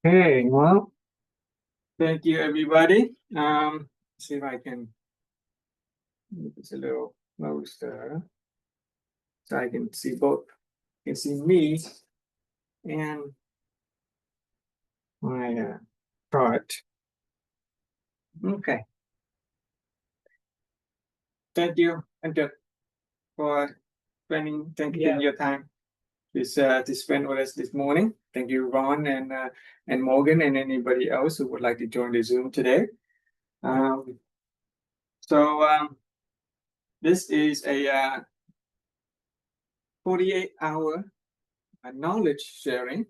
Hey, well, thank you, everybody. See if I can make this a little closer so I can see both. You can see me and my chart. Okay. Thank you, Anjot, for taking your time to spend with us this morning. Thank you, Ron and Morgan, and anybody else who would like to join the Zoom today. Um, so this is a 48-hour knowledge sharing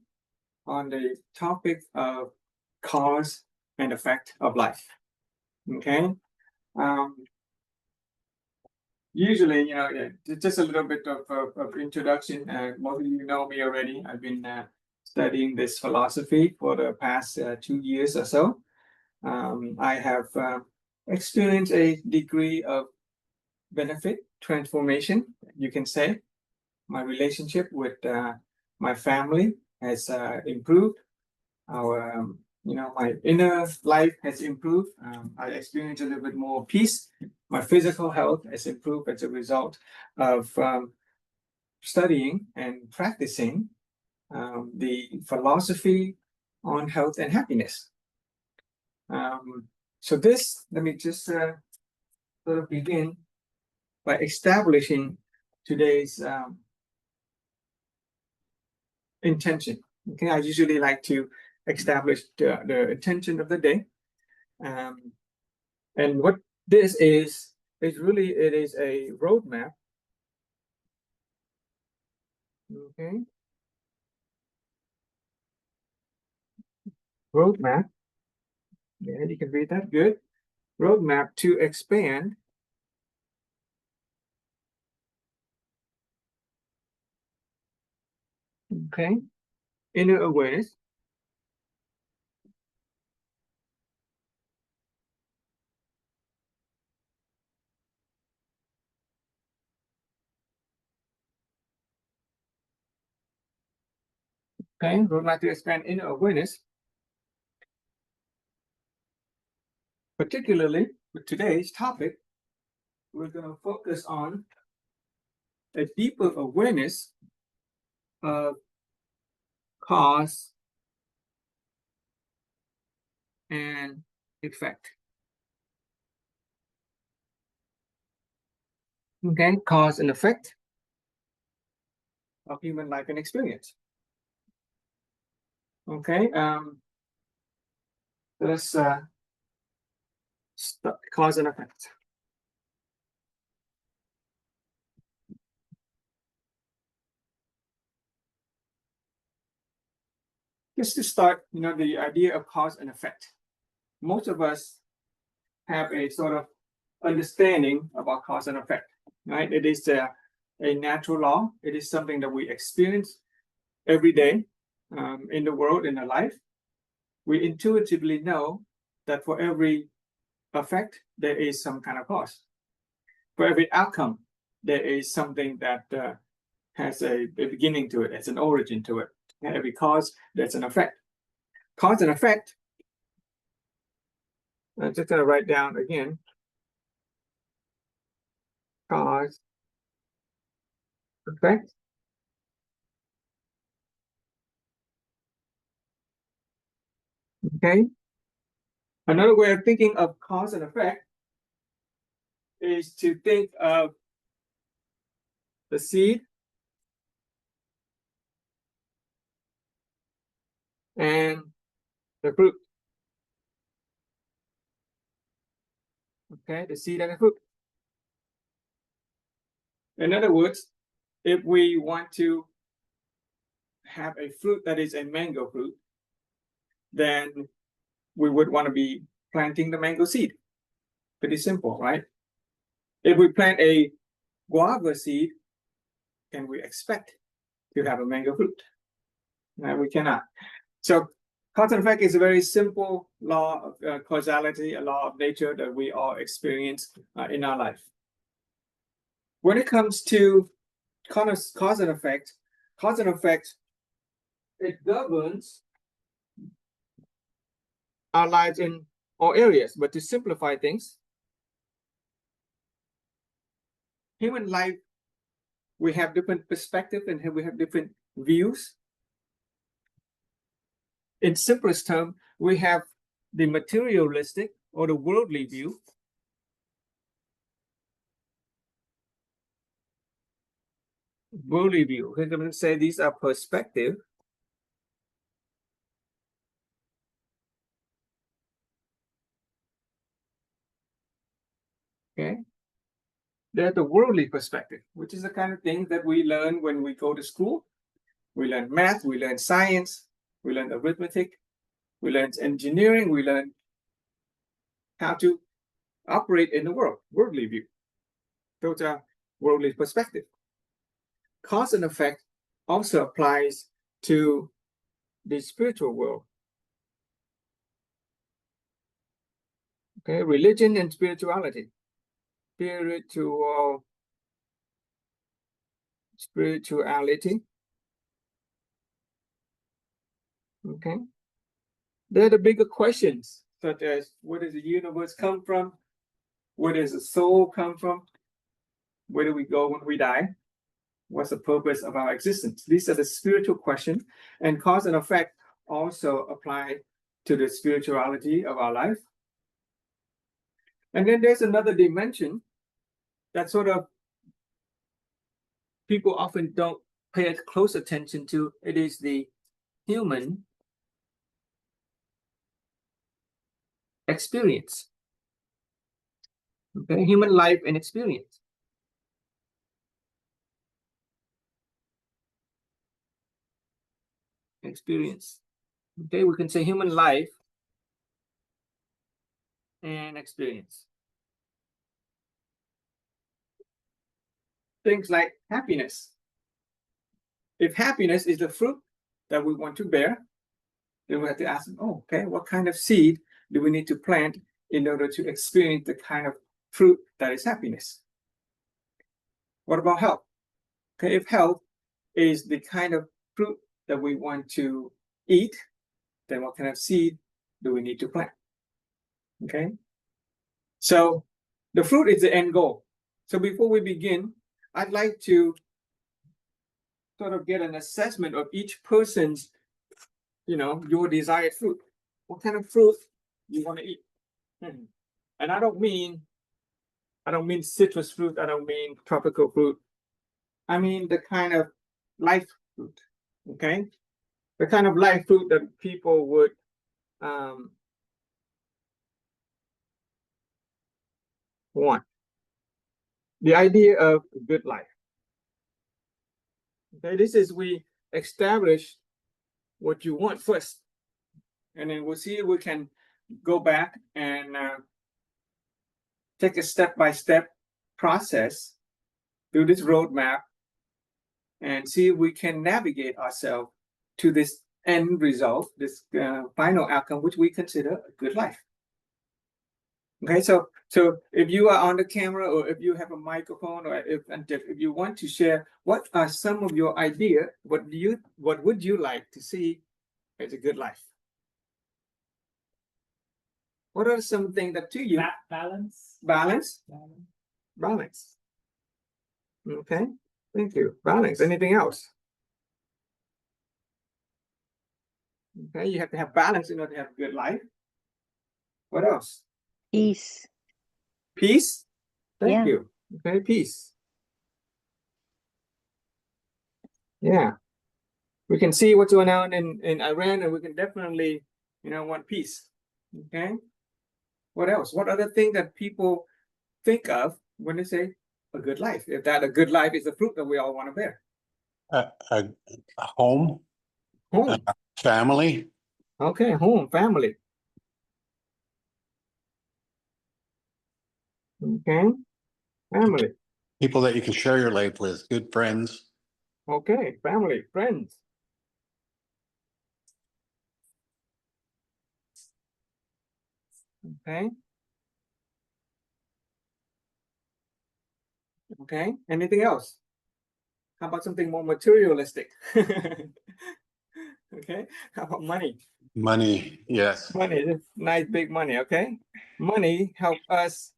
on the topic of cause and effect of life. Okay. Um, Usually, just a little bit of introduction. Most of you know me already. I've been studying this philosophy for the past 2 years or so. I have experienced a degree of benefit, transformation, you can say. My relationship with my family has improved. My inner life has improved. I experience a little bit more peace. My physical health has improved as a result of studying and practicing the philosophy on health and happiness. Let me just sort of begin by establishing today's intention. Okay, I usually like to establish the intention of the day. And what this is really, it is a roadmap. Okay. Roadmap. Yeah, you can read that. Good. Roadmap to expand okay, inner awareness. Okay, roadmap to expand inner awareness. Particularly with today's topic, we're going to focus on a deeper awareness of cause and effect. Okay, cause and effect of human life and experience. Okay, let's start cause and effect. Just to start, the idea of cause and effect. Most of us have a sort of understanding about cause and effect, right? It is a natural law. It is something that we experience every day in the world, in our life. We intuitively know that for every effect, there is some kind of cause. For every outcome, there is something that has a beginning to it, has an origin to it. Every cause, there's an effect. Cause and effect, I'm just going to write down again. Cause, effect. Okay. Another way of thinking of cause and effect is to think of the seed and the fruit. Okay, the seed and the fruit. In other words, if we want to have a fruit that is a mango fruit, then we would want to be planting the mango seed. Pretty simple, right? If we plant a guava seed, can we expect to have a mango fruit? No, we cannot. So cause and effect is a very simple law of causality, a law of nature that we all experience in our life. When it comes to cause and effect, it governs our lives in all areas. But to simplify things, human life, we have different perspectives and we have different views. In simplest term, we have the materialistic or the worldly view. Worldly view. I'm going to say these are perspective. Okay. They're the worldly perspective, which is the kind of thing that we learn when we go to school. We learn math, we learn science, we learn arithmetic, we learn engineering, we learn how to operate in the world, worldly view. Those are worldly perspective. Cause and effect also applies to the spiritual world. Okay, religion and spirituality. Spirituality. Okay. They're the bigger questions, such as where does the universe come from? Where does the soul come from? Where do we go when we die? What's the purpose of our existence? These are the spiritual questions, and cause and effect also apply to the spirituality of our life. And then there's another dimension that sort of people often don't pay close attention to. It is the human experience. Okay, human life and experience. Okay, we can say human life and experience. Things like happiness. If happiness is the fruit that we want to bear, then we have to ask, oh, okay, what kind of seed do we need to plant in order to experience the kind of fruit that is happiness? What about health? Okay, if health is the kind of fruit that we want to eat, then what kind of seed do we need to plant? Okay, so the fruit is the end goal. So before we begin, I'd like to sort of get an assessment of each person's, your desired fruit. What kind of fruit you want to eat? And I don't mean citrus fruit. I don't mean tropical fruit. I mean the kind of life fruit. Okay, the kind of life fruit that people would want. The idea of a good life. Okay, this is we establish what you want first, and then we'll see if we can go back and take a step-by-step process through this roadmap and see if we can navigate ourselves to this end result, this final outcome, which we consider a good life. Okay, so if you are on the camera or if you have a microphone or if you want to share, what are some of your ideas? What would you like to see as a good life? What are some things that to you? Balance. Balance. Okay, thank you. Balance. Anything else? Okay, you have to have balance in order to have a good life. What else? Peace. Peace. Thank Yeah. you. Okay, peace. Yeah, we can see what's going on in Iran, and we can definitely, want peace. Okay. What else? What other thing that people think of when they say a good life? If that a good life is the fruit that we all want to bear. A home, Home. family. Okay, home, family. Okay, family. People that you can share your life with, good friends. Okay, family, friends. Okay. Okay, anything else? How about something more materialistic? Okay, how about money? Money, yes. Money, this nice big money, okay? Money help us,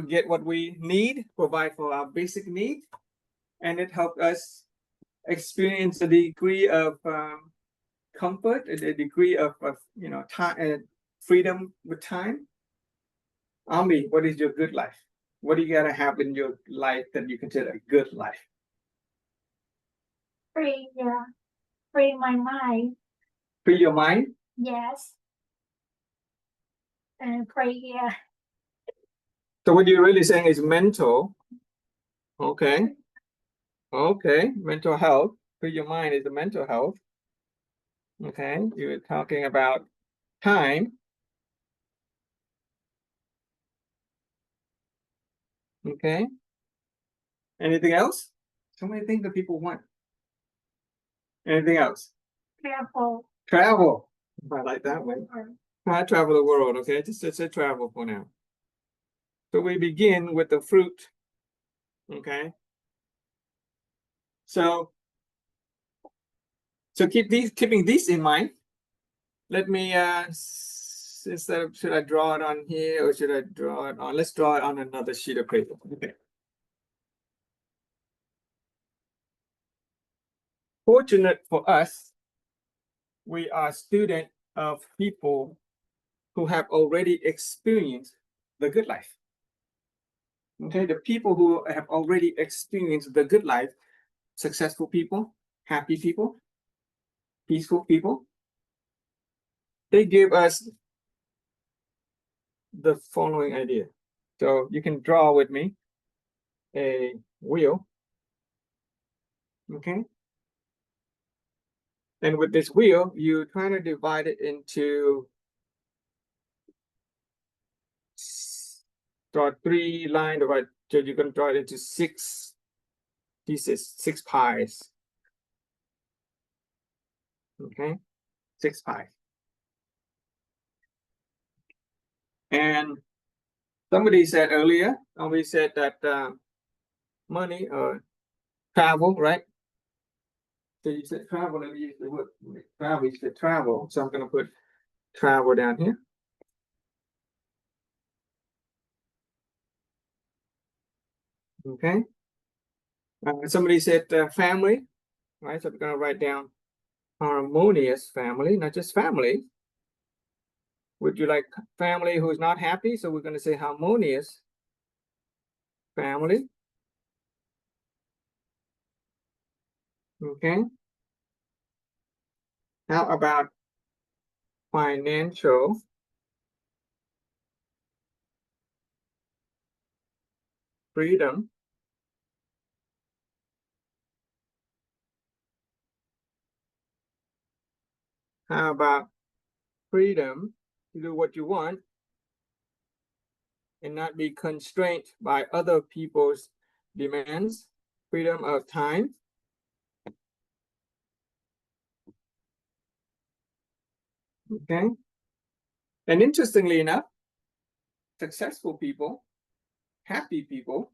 get what we need, provide for our basic need, and it help us experience a degree of comfort, a degree of time, freedom with time. Ami, what is your good life? What do you gotta have in your life that you consider a good life? Free, free my mind. Free your mind. Yes. And free, So what you're really saying is mental. Okay. Okay. Mental health. Free your mind is the mental health. Okay. You're talking about time. Okay. Anything else? So many things that people want. Anything else? careful. Travel. I like that one. I travel the world. Okay. Just say travel for now. So we begin with the fruit. Okay. So keeping these in mind, let me instead of, should I draw it on here or should I draw it on? Let's draw it on another sheet of paper. Okay. Fortunate for us, we are student of people who have already experienced the good life. Okay, the people who have already experienced the good life, successful people, happy people, peaceful people, they give us the following idea. So you can draw with me a wheel. Okay. And with this wheel, you try to divide it into draw 3 lines, right? So you're going to draw it into 6 pieces, 6 pies. Okay, 6 pies. And somebody said earlier, we said that money or travel, right? So you said travel, let me use the word travel. You said travel, so I'm going to put travel down here. Okay. Somebody said family, right? So we're going to write down harmonious family, not just family. Would you like family who's not happy? So we're going to say harmonious family. Okay. How about financial freedom? How about freedom to do what you want and not be constrained by other people's demands? Freedom of time. Okay. And interestingly enough, successful people, happy people,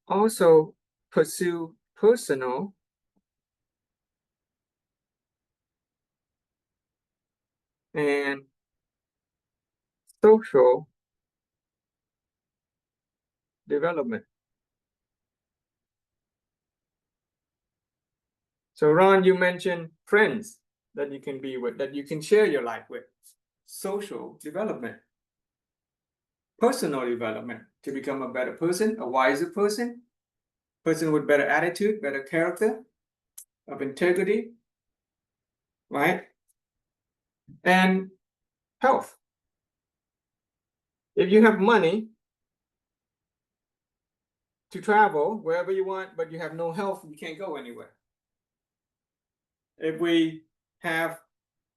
also pursue personal and social development. So Ron, you mentioned friends that you can be with, that you can share your life with. Social development. Personal development to become a better person, a wiser person with better attitude, better character, of integrity, right? And health. If you have money to travel wherever you want, but you have no health, you can't go anywhere. If we have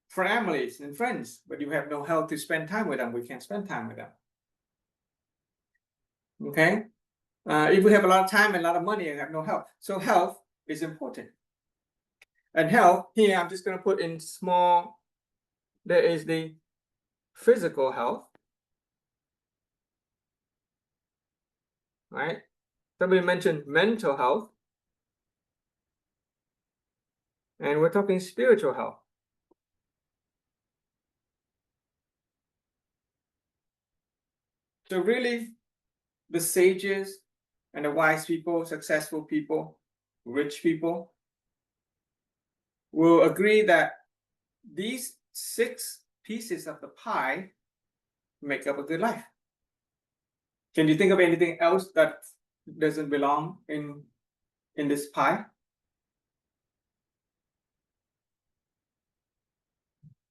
families and friends, but you have no health to spend time with them, we can't spend time with them. Okay? If we have a lot of time and a lot of money and have no health. So health is important. And health, here I'm just going to put in small, there is the physical health. Right? Somebody mentioned mental health. And we're talking spiritual health. So really, the sages and the wise people, successful people, rich people will agree that these 6 pieces of the pie make up a good life. Can you think of anything else that doesn't belong in this pie?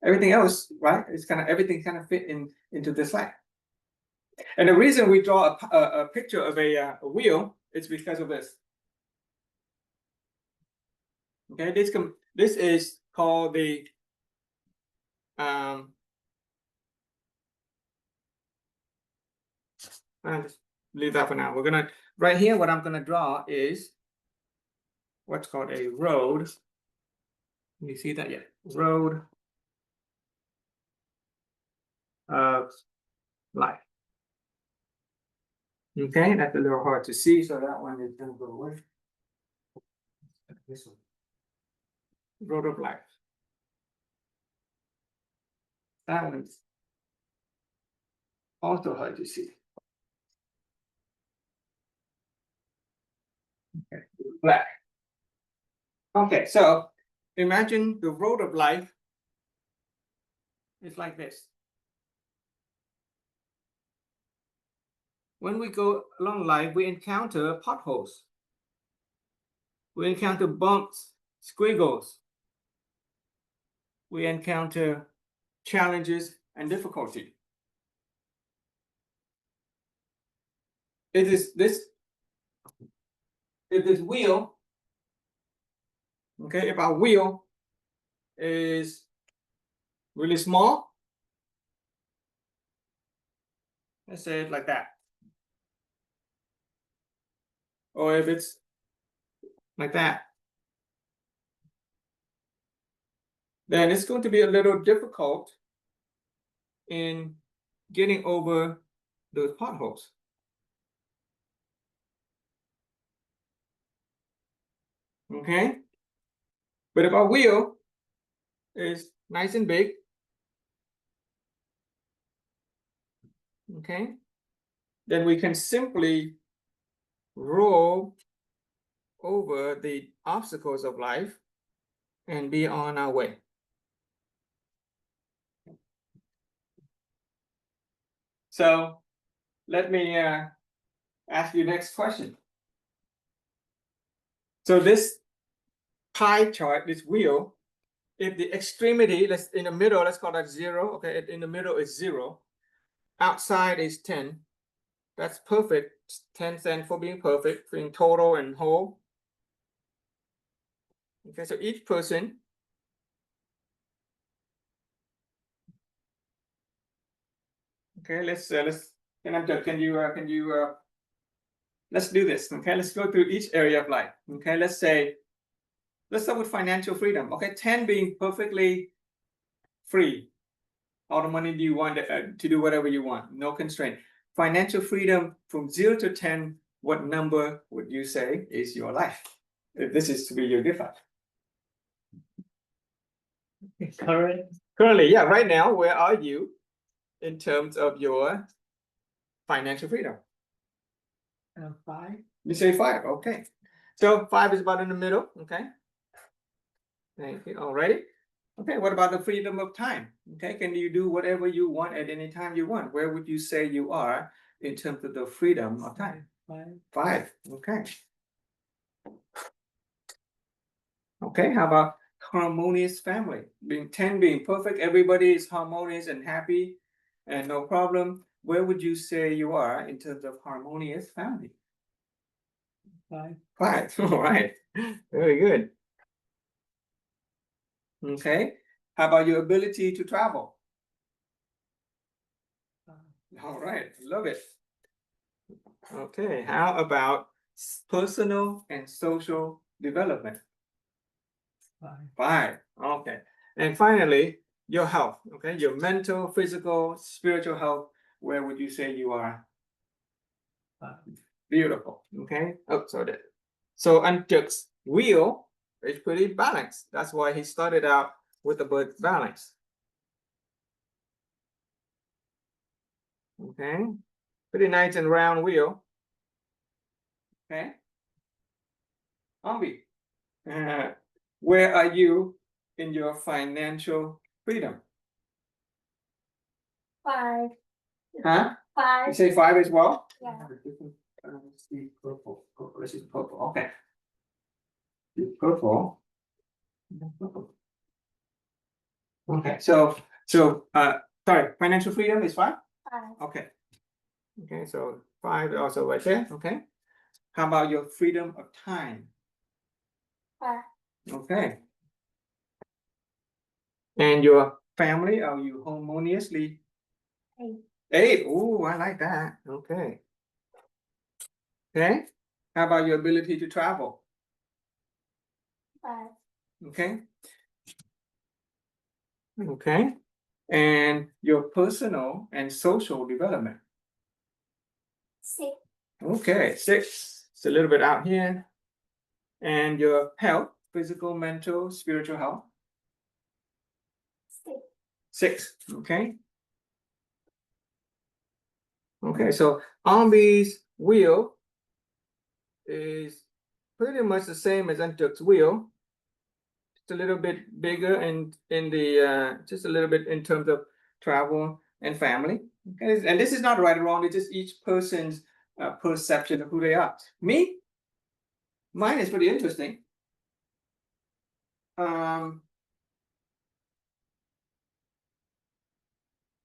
Everything else, right? It's kind of everything kind of fit into this life. And the reason we draw a picture of a wheel is because of this. Okay, this is called the I'll just leave that for now. We're gonna right here. What I'm gonna draw is what's called a road. Can you see that yet? Road of life. Okay, that's a little hard to see, so that one is gonna go away. This one. Road of life. That one's also hard to see. Okay, black. Okay, so imagine the road of life is like this. When we go along life, we encounter potholes. We encounter bumps, squiggles. We encounter challenges and difficulty. It is this wheel, okay, if our wheel is really small, let's say it like that. Or if it's like that, then it's going to be a little difficult in getting over those potholes. Okay, but if our wheel is nice and big, okay, then we can simply roll over the obstacles of life and be on our way. So let me ask you next question. So this pie chart, this wheel, if the extremity, let's in the middle, let's call that 0. Okay, in the middle is 0. Outside is 10. That's perfect. 10 stands for being perfect, being total and whole. Okay, so each person let's can you let's do this. Okay, let's go through each area of life. Okay, let's start with financial freedom. Okay, 10 being perfectly free. All the money you want to do whatever you want, no constraint. Financial freedom from 0 to 10, what number would you say is your life? If this is to be your gift life. Currently, yeah, right now, where are you in terms of your financial freedom? 5. You say 5, okay. So 5 is about in the middle, okay. Thank you. Alrighty. Okay, what about the freedom of time? Okay, can you do whatever you want at any time you want? Where would you say you are in terms of the freedom of time? 5. Okay. Okay, how about harmonious family? Being 10 being perfect, everybody is harmonious and happy and no problem. Where would you say you are in terms of harmonious family? 5. 5. All right. Very good. Okay. How about your ability to travel? All right. Love it. Okay. How about personal and social development? 5. Okay. And finally, your health. Okay. Your mental, physical, spiritual health. Where would you say you are? Beautiful. Okay. Oh, sorry. So untuk's wheel is pretty balanced. That's why he started out with the word balance. Okay, pretty nice and round wheel. Okay, Ambi, where are you in your financial freedom? 5. Huh? You 5. say 5 as well? Yeah. Let's see, purple. This is purple. Okay. Purple. Okay, so sorry, financial freedom is 5? 5. Okay. Okay, so 5 also right there. Okay. How about your freedom of time? 5. Okay. And your family, are you harmoniously? 8. 8. Oh, I like that. Okay. Okay. How about your ability to travel? 5. Okay. Okay. And your personal and social development? 6. Okay, 6. It's a little bit out here. And your health, physical, mental, spiritual health? 6. 6. Okay. Okay, so Ambi's wheel is pretty much the same as Antuk's wheel. Just a little bit bigger and in the just a little bit in terms of travel and family. Okay, and this is not right or wrong, it's just each person's perception of who they are. Mine is pretty interesting.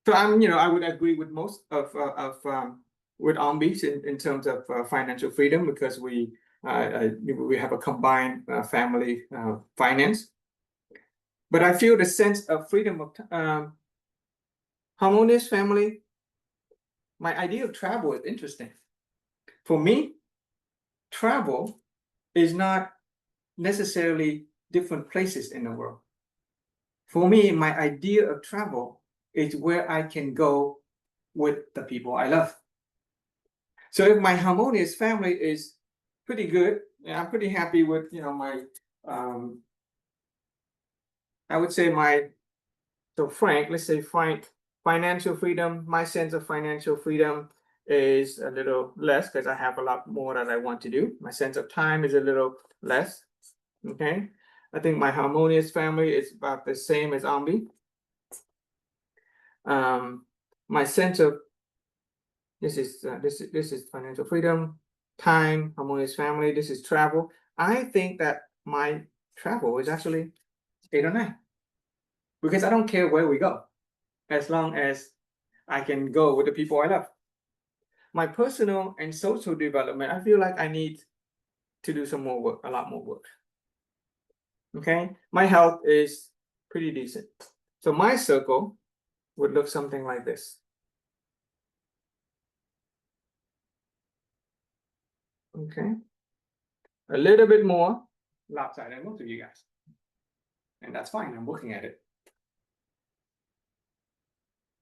So I would agree with most of with Ambi's in terms of financial freedom because we have a combined family finance. But I feel the sense of freedom of harmonious family. My idea of travel is interesting. For me, travel is not necessarily different places in the world. For me, my idea of travel is where I can go with the people I love. So if my harmonious family is pretty good, and I'm pretty happy with my I would say let's say Frank, financial freedom, my sense of financial freedom is a little less because I have a lot more that I want to do. My sense of time is a little less. Okay. I think my harmonious family is about the same as Ambi. My sense of this is financial freedom, time, harmonious family. This is travel. I think that my travel is actually 8 or 9 because I don't care where we go, as long as I can go with the people I love. My personal and social development, I feel like I need to do some more work, a lot more work. Okay, my health is pretty decent. So my circle would look something like this. Okay, a little bit more lopsided than most of you guys. And that's fine, I'm looking at it.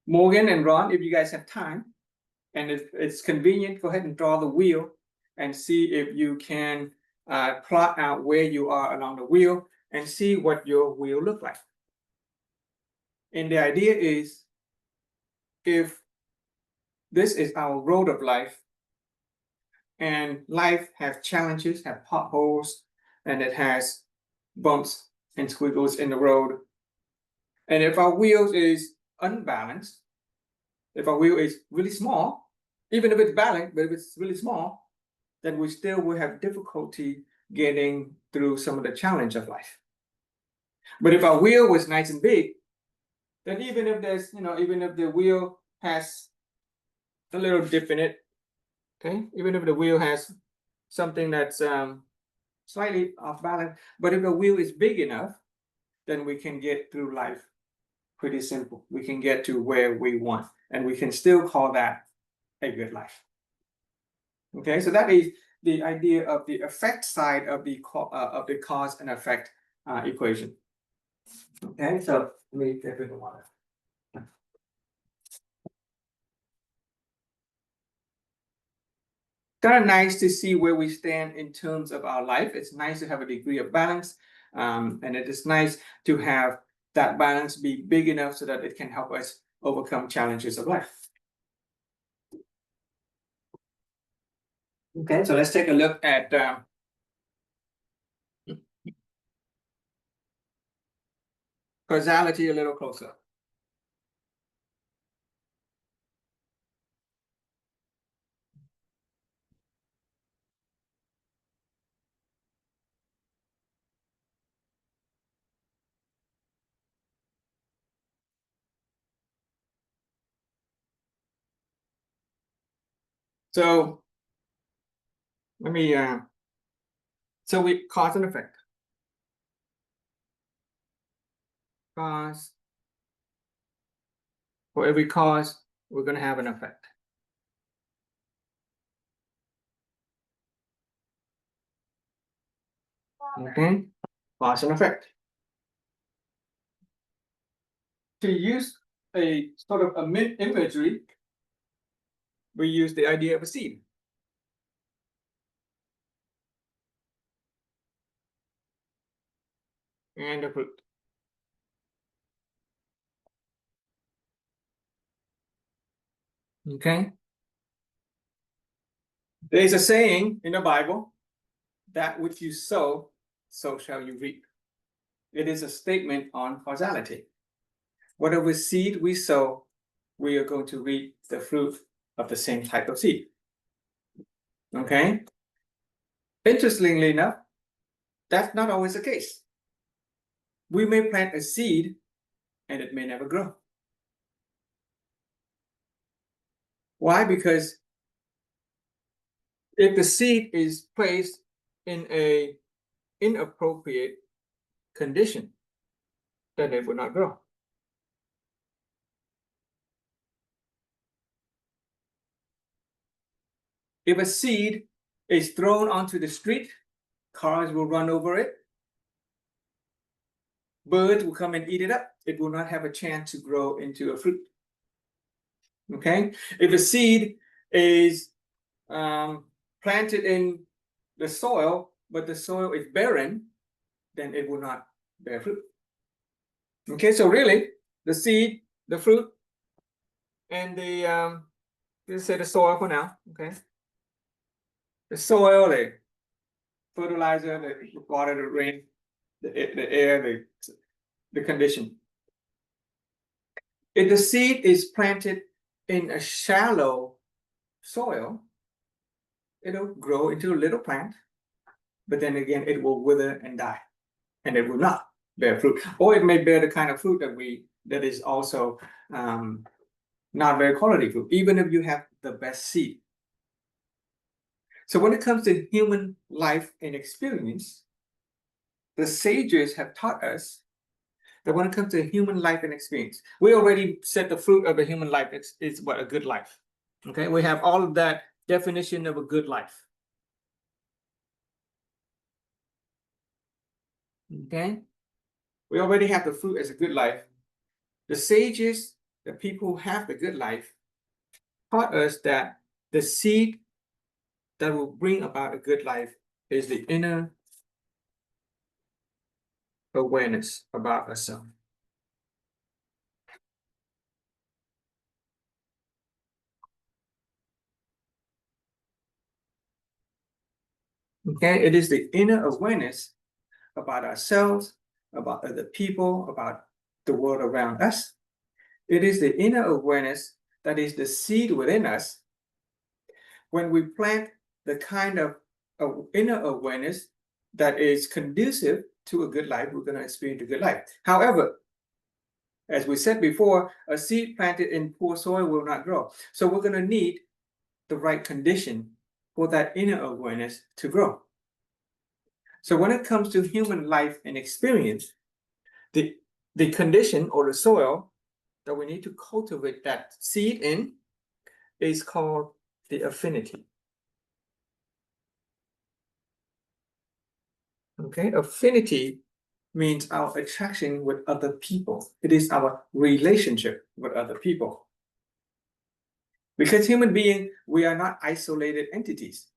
Morgan and Ron, if you guys have time, and if it's convenient, go ahead and draw the wheel and see if you can plot out where you are along the wheel and see what your wheel look like. And the idea is, if this is our road of life, and life has challenges, have potholes, and it has bumps and squiggles in the road. And if our wheel is unbalanced, if our wheel is really small, even if it's balanced, but if it's really small, then we still will have difficulty getting through some of the challenge of life. But if our wheel was nice and big, then even if there's, even if the wheel has a little dip in it, okay, even if the wheel has something that's slightly off balance, but if the wheel is big enough, then we can get through life pretty simple. We can get to where we want, and we can still call that a good life. Okay, so that is the idea of the effect side of the cause and effect equation. Okay, so let me get a bit of water. Kind of nice to see where we stand in terms of our life. It's nice to have a degree of balance. And it is nice to have that balance be big enough so that it can help us overcome challenges of life. Okay, so let's take a look at causality a little closer. So let me so we cause and effect. Cause. For every cause, we're going to have an effect. Okay, cause and effect. To use a sort of a imagery, we use the idea of a seed. And a fruit. Okay. There's a saying in the Bible, that which you sow, so shall you reap. It is a statement on causality. Whatever seed we sow, we are going to reap the fruit of the same type of seed. Okay. Interestingly enough, that's not always the case. We may plant a seed and it may never grow. Why? Because if the seed is placed in an inappropriate condition, then it will not grow. If a seed is thrown onto the street, cars will run over it. Birds will come and eat it up. It will not have a chance to grow into a fruit. Okay? If a seed is planted in the soil, but the soil is barren, then it will not bear fruit. Okay, so really, the seed, the fruit, and the let's say the soil for now. Okay, the soil, the fertilizer, the water, the rain, the air, the condition. If the seed is planted in a shallow soil, it'll grow into a little plant, but then again, it will wither and die, and it will not bear fruit. Or it may bear the kind of fruit that is also not very quality fruit, even if you have the best seed. So when it comes to human life and experience, the sages have taught us that when it comes to human life and experience, we already said the fruit of a human life is what? A good life. Okay, we have all of that definition of a good life. Okay, we already have the fruit as a good life. The sages, the people who have the good life, taught us that the seed that will bring about a good life is the inner awareness about ourselves. Okay, it is the inner awareness about ourselves, about other people, about the world around us. It is the inner awareness that is the seed within us. When we plant the kind of inner awareness that is conducive to a good life, we're going to experience a good life. However, as we said before, a seed planted in poor soil will not grow. So we're going to need the right condition for that inner awareness to grow. So when it comes to human life and experience, the condition or the soil that we need to cultivate that seed in is called the affinity. Okay, affinity means our attraction with other people. It is our relationship with other people. Because human beings, we are not isolated entities.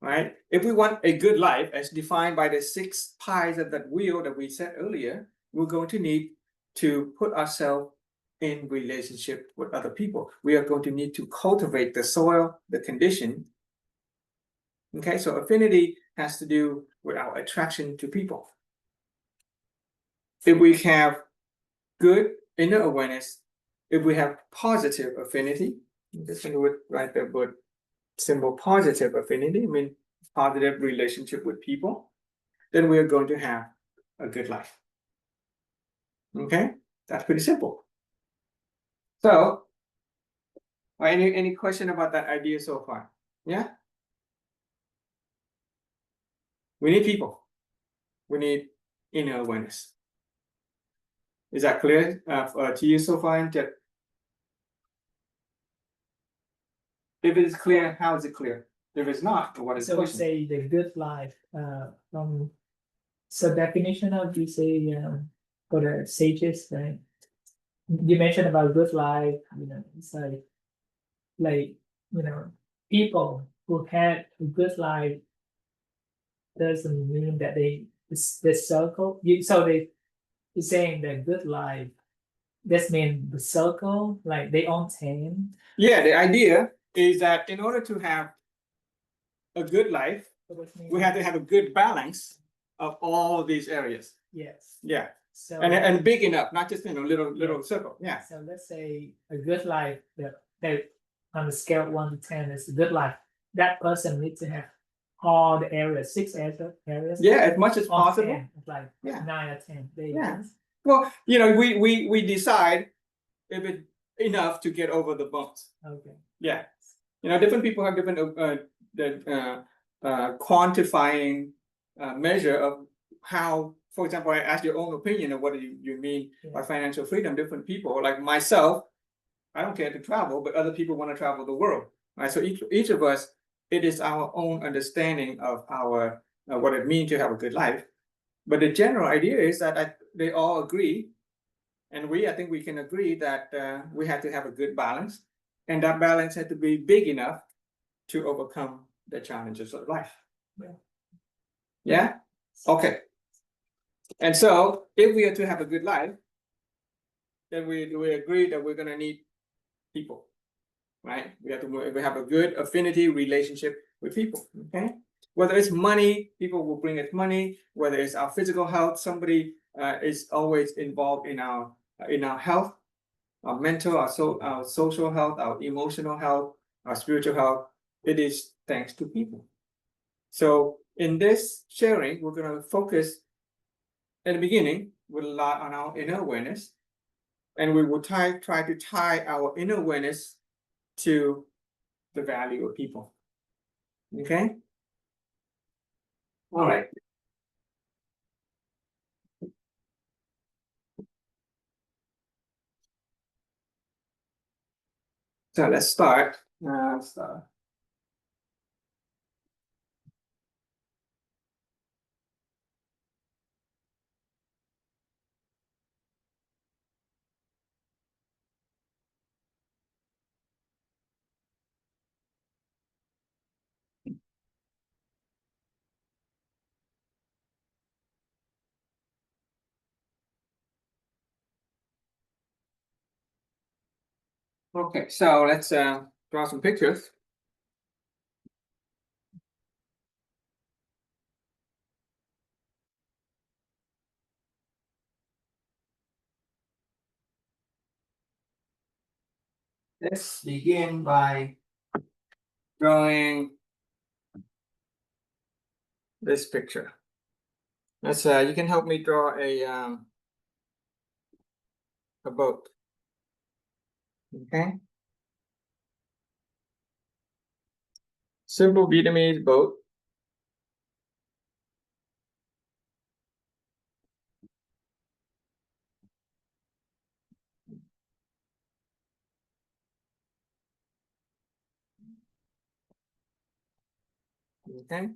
right? If we want a good life as defined by the 6 pies of that wheel that we said earlier, we're going to need to put ourselves in relationship with other people. We are going to need to cultivate the soil, the condition. Okay, so affinity has to do with our attraction to people. If we have good inner awareness, if we have positive affinity, I'm just going to write the word symbol positive affinity, I mean positive relationship with people, then we are going to have a good life. Okay, that's pretty simple. So, any question about that idea so far? Yeah, we need people. We need inner awareness. Is that clear to you so far? If it is clear, how is it clear? If it's not, what is the So we question? say the good life, so definition of you say, for the sages, right? You mentioned about good life, it's like, people who had a good life doesn't mean that the circle, you're saying that good life, that means the circle, like they own 10. Yeah, the idea is that in order to have a good life, we have to have a good balance of all these areas. Yes, Yeah, so. and big enough, not just little circle. Yeah, So let's say a good life that on the scale of 1 to 10 is a good life. That person needs to have all the areas, 6 areas. yeah, as much as on possible. 10, it's like Yeah. 9 or 10. Yeah. Well, we decide if it's enough to get over the bumps. Okay. Yeah, different people have different quantifying measure of how. For example, I ask your own opinion of what do you mean by financial freedom. Different people, like myself, I don't care to travel, but other people want to travel the world, right? So each of us, it is our own understanding of our what it means to have a good life. But the general idea is that they all agree, and I think we can agree that we have to have a good balance, and that balance had to be big enough to overcome the challenges of life. Yeah. Okay. And so, if we are to have a good life, then we agree that we're going to need people, right? We have a good affinity relationship with people. Okay. Whether it's money, people will bring us money. Whether it's our physical health, somebody is always involved in our health, our mental, our social health, our emotional health, our spiritual health. It is thanks to people. So in this sharing, we're going to focus at the beginning with a lot on our inner awareness, and we will try to tie our inner awareness to the value of people. Okay. All right. So let's start. Okay, so let's draw some pictures. Let's begin by drawing this picture. Let's you can help me draw a boat. Okay. Simple Vietnamese boat. Okay.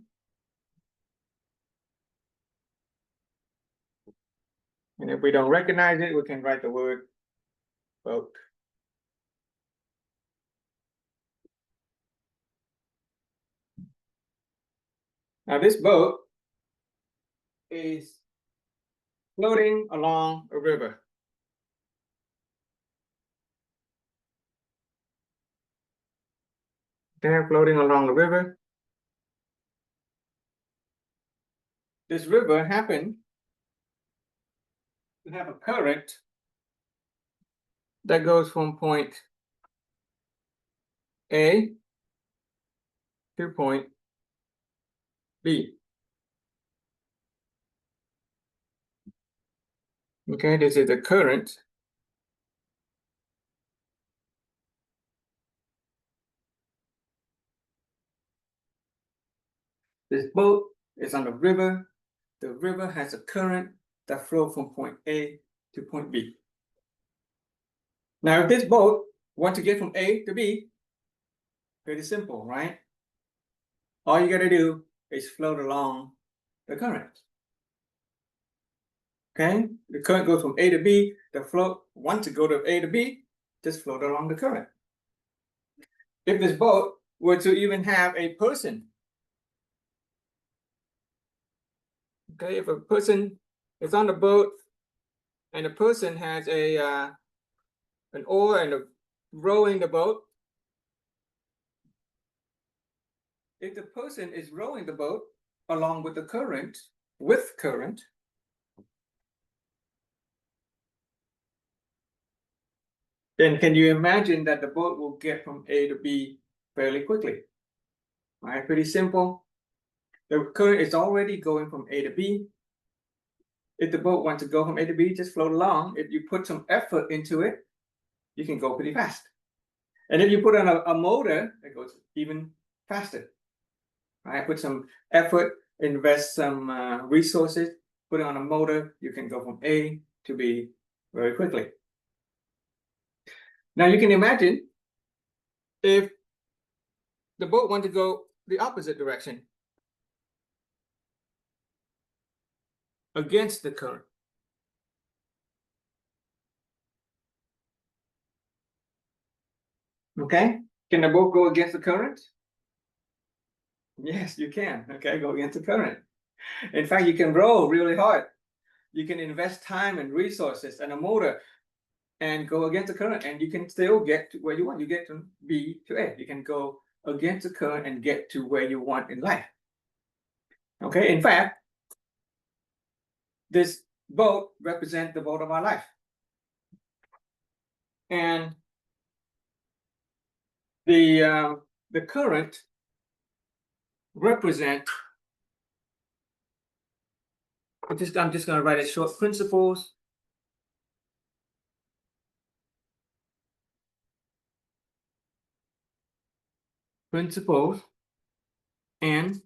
And if we don't recognize it, we can write the word boat. Now this boat is floating along a river. They're floating along the river. This river happened to have a current that goes from point A to point B. Okay, this is the current. This boat is on the river. The river has a current that flows from point A to point B. Now, if this boat wants to get from A to B, pretty simple, right? All you gotta do is float along the current. Okay, the current goes from A to B. The float wants to go to A to B, just float along the current. If this boat were to even have a person, okay, if a person is on the boat and the person has a an oar and rowing the boat, if the person is rowing the boat along with the current, then can you imagine that the boat will get from A to B fairly quickly? All right, pretty simple. The current is already going from A to B. If the boat wants to go from A to B, just float along. If you put some effort into it, you can go pretty fast. And if you put on a motor, it goes even faster. All right, put some effort, invest some resources, put it on a motor, you can go from A to B very quickly. Now you can imagine if the boat wants to go the opposite direction, against the current. Okay, can the boat go against the current? Yes, you can. Okay, go against the current. In fact, you can row really hard. You can invest time and resources and a motor and go against the current, and you can still get to where you want. You get from B to A. You can go against the current and get to where you want in life. Okay, in fact, this boat represents the boat of our life. And the current represent, I'm just going to write it short, principles and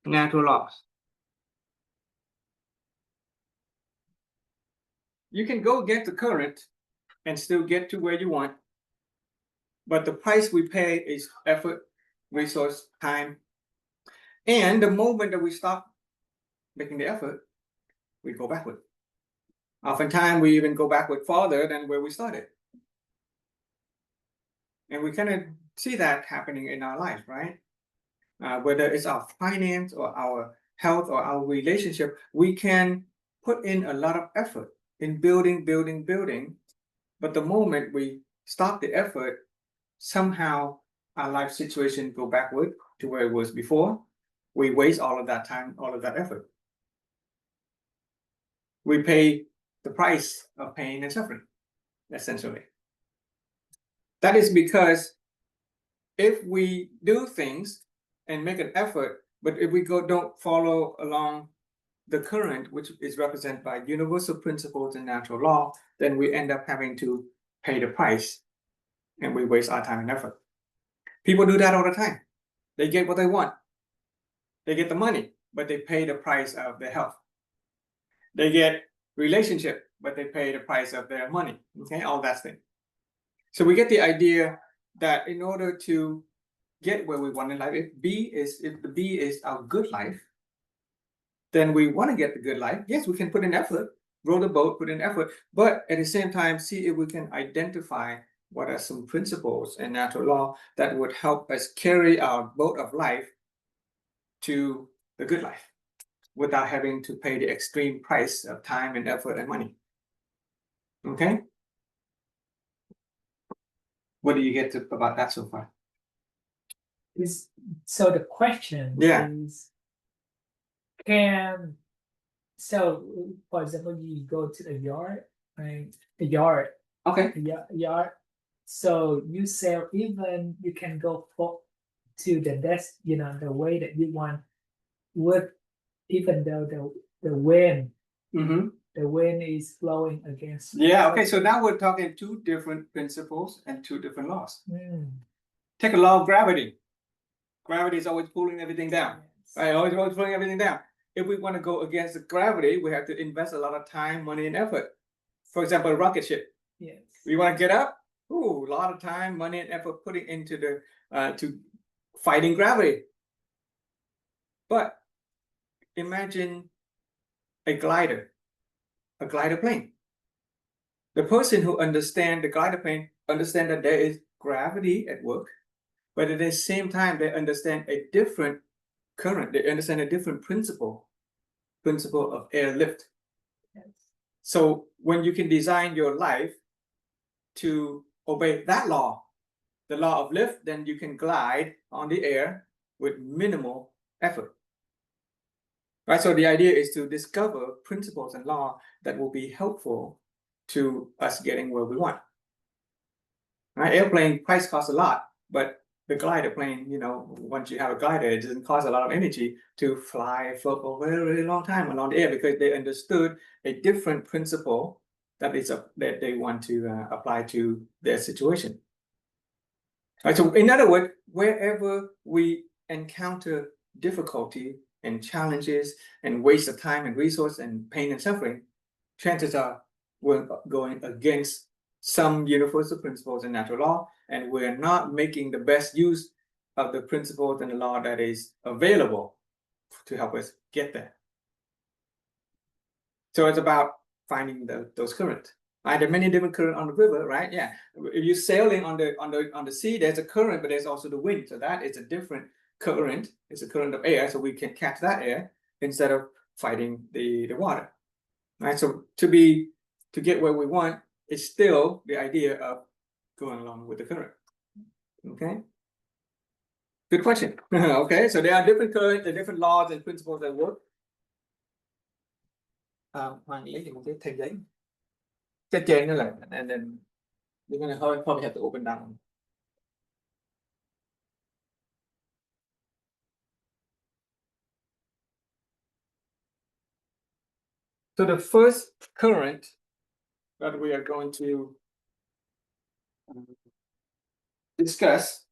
natural laws. You can go against the current and still get to where you want, but the price we pay is effort, resource, time. And the moment that we stop making the effort, we go backward. Oftentimes, we even go backward farther than where we started. And we kind of see that happening in our life, right? Whether it's our finance or our health or our relationship, we can put in a lot of effort in building, but the moment we stop the effort, somehow our life situation go backward to where it was before. We waste all of that time, all of that effort. We pay the price of pain and suffering, essentially. That is because if we do things and make an effort, but if we don't follow along the current, which is represented by universal principles and natural law, then we end up having to pay the price and we waste our time and effort. People do that all the time. They get what they want. They get the money, but they pay the price of their health. They get relationship, but they pay the price of their money. Okay, all that thing. So we get the idea that in order to get where we want in life, if the B is our good life, then we want to get the good life. Yes, we can put in effort, row the boat, put in effort, but at the same time, see if we can identify what are some principles and natural law that would help us carry our boat of life to the good life without having to pay the extreme price of time and effort and money. Okay? What do you get to about that so far? Is so the question Yeah. is, can so for example, you go to the yard, right? The yard, Okay. yard. So you sell, even you can go for to the desk, the way that you want, with even though the wind Mm-hmm. the wind is blowing against. Yeah, okay, so now we're talking two different principles and two different laws. Mm, Take a law of gravity. Gravity is always pulling everything down. yes. Right, always pulling everything down. If we want to go against the gravity, we have to invest a lot of time, money, and effort. For example, a rocket ship. Yes. We want to get up. Ooh, a lot of time, money, and effort putting into the to fighting gravity. But imagine a glider plane. The person who understands the glider plane understand that there is gravity at work, but at the same time they understand a different current. They understand a different principle of airlift. Yes. So when you can design your life to obey that law, the law of lift, then you can glide on the air with minimal effort. Right, so the idea is to discover principles and law that will be helpful to us getting where we want. Right, airplane price costs a lot, but the glider plane, once you have a glider, it doesn't cost a lot of energy to fly for a very, very long time along the air, because they understood a different principle that they want to apply to their situation. Right, so in other words, wherever we encounter difficulty and challenges and waste of time and resource and pain and suffering, chances are we're going against some universal principles in natural law, and we're not making the best use of the principles and the law that is available to help us get there. So it's about finding those currents. Right? There are many different currents on the river, right? Yeah. If you're sailing on the sea, there's a current, but there's also the wind. So that is a different current. It's a current of air, so we can catch that air instead of fighting the water. Right. So to get where we want, it's still the idea of going along with the current. Okay. Good question. Okay, so there are different currents, there are different laws and principles that work. Hoàng lấy một cái tờ giấy. Trên trên nữa là, and then you're gonna probably have to open down. So the first current that we are going to discuss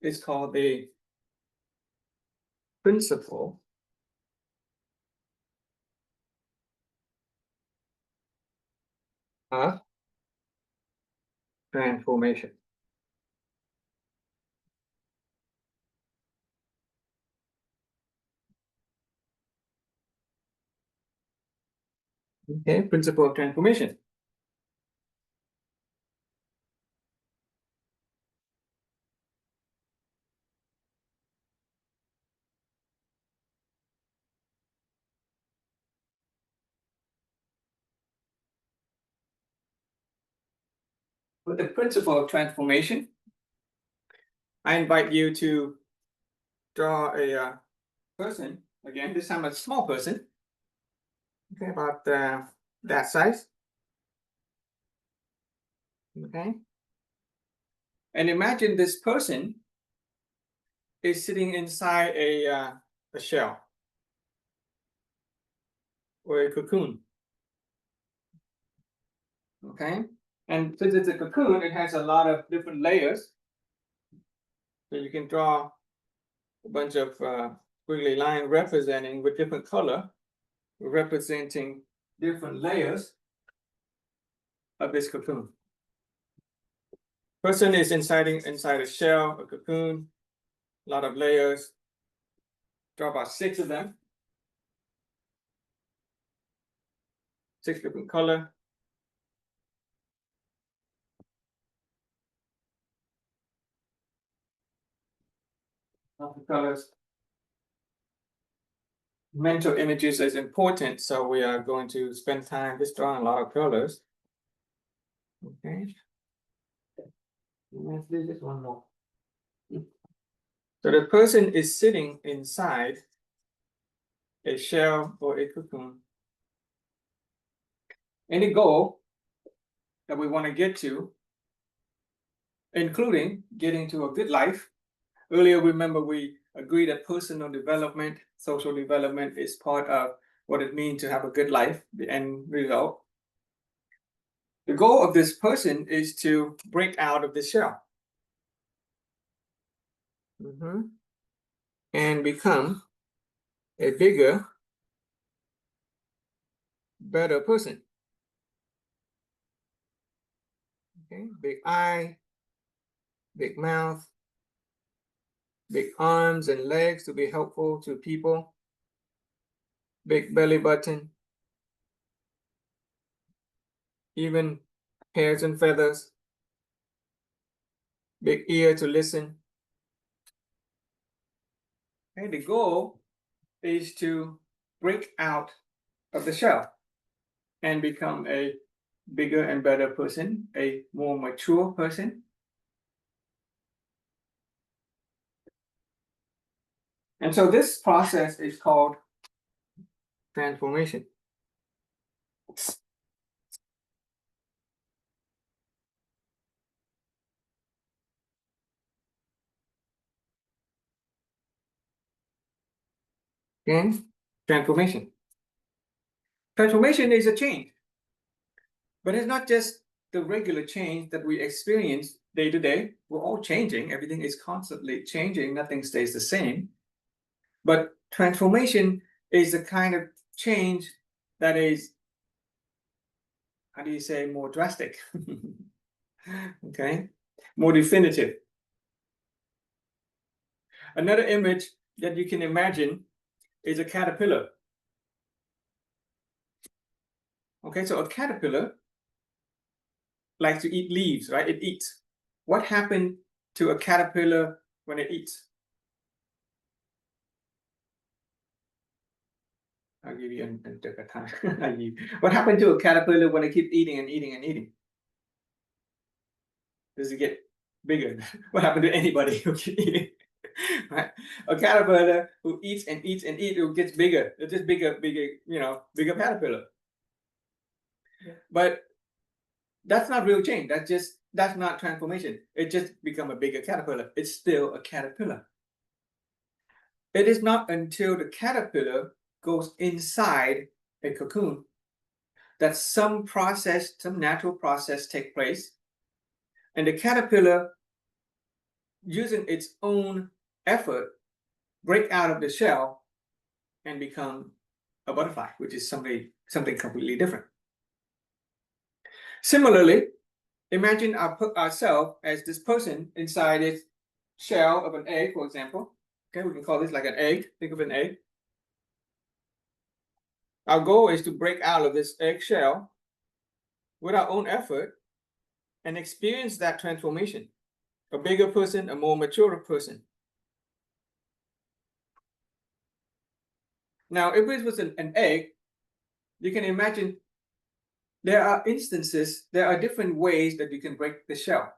is called the principle of transformation. Okay, principle of transformation. With the principle of transformation, I invite you to draw a person, again, this time a small person, okay, about that size. Okay. And imagine this person is sitting inside a shell or a cocoon. Okay. And since it's a cocoon, it has a lot of different layers. So you can draw a bunch of squiggly line representing with different color, representing different layers of this cocoon. Person is inside a shell, a cocoon, a lot of layers. Draw about 6 of them. 6 different color. Lots of colors. mental images is important, so we are going to spend time just drawing a lot of colors. Okay. Let's do this one more. So the person is sitting inside a shell or a cocoon. Any goal that we want to get to, including getting to a good life. Earlier, remember we agreed that personal development, social development is part of what it means to have a good life, the end result. The goal of this person is to break out of the shell. And become a bigger, better person. Okay, big eye, big mouth, big arms and legs to be helpful to people, big belly button, even hairs and feathers, big ear to listen. Okay, the goal is to break out of the shell and become a bigger and better person, a more mature person. And so this process is called transformation. Okay, transformation. Transformation is a change, but it's not just the regular change that we experience day to day. We're all changing. Everything is constantly changing. Nothing stays the same. But transformation is the kind of change that is, how do you say, more drastic? Okay, more definitive. Another image that you can imagine is a caterpillar. Okay, so a caterpillar likes to eat leaves, right? It eats. What happened to a caterpillar when it eats? I'll give you a time. What happened to a caterpillar when it keeps eating and eating and eating? Does it get bigger? What happened to anybody who keeps eating? Right? A caterpillar who eats and eats and eats, it gets bigger. It's just bigger, bigger caterpillar. Yeah. But that's not real change. That's not transformation. It just become a bigger caterpillar. It's still a caterpillar. It is not until the caterpillar goes inside a cocoon that some natural process take place, and the caterpillar, using its own effort, break out of the shell and become a butterfly, which is something completely different. Similarly, imagine ourselves as this person inside its shell of an egg, for example. Okay, we can call this like an egg. Think of an egg. Our goal is to break out of this egg shell with our own effort and experience that transformation. A bigger person, a more mature person. Now, if it was an egg, you can imagine there are different ways that you can break the shell.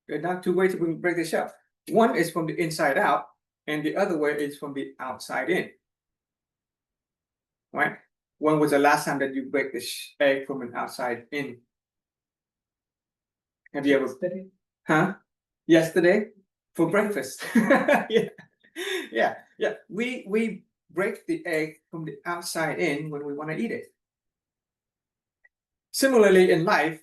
There are not two ways to break the shell. One is from the inside out, and the other way is from the outside in. Right? When was the last time that you break the egg from an outside in? Have you ever? Yesterday. Huh? Yesterday? For breakfast. Yeah. We break the egg from the outside in when we want to eat it. Similarly, in life,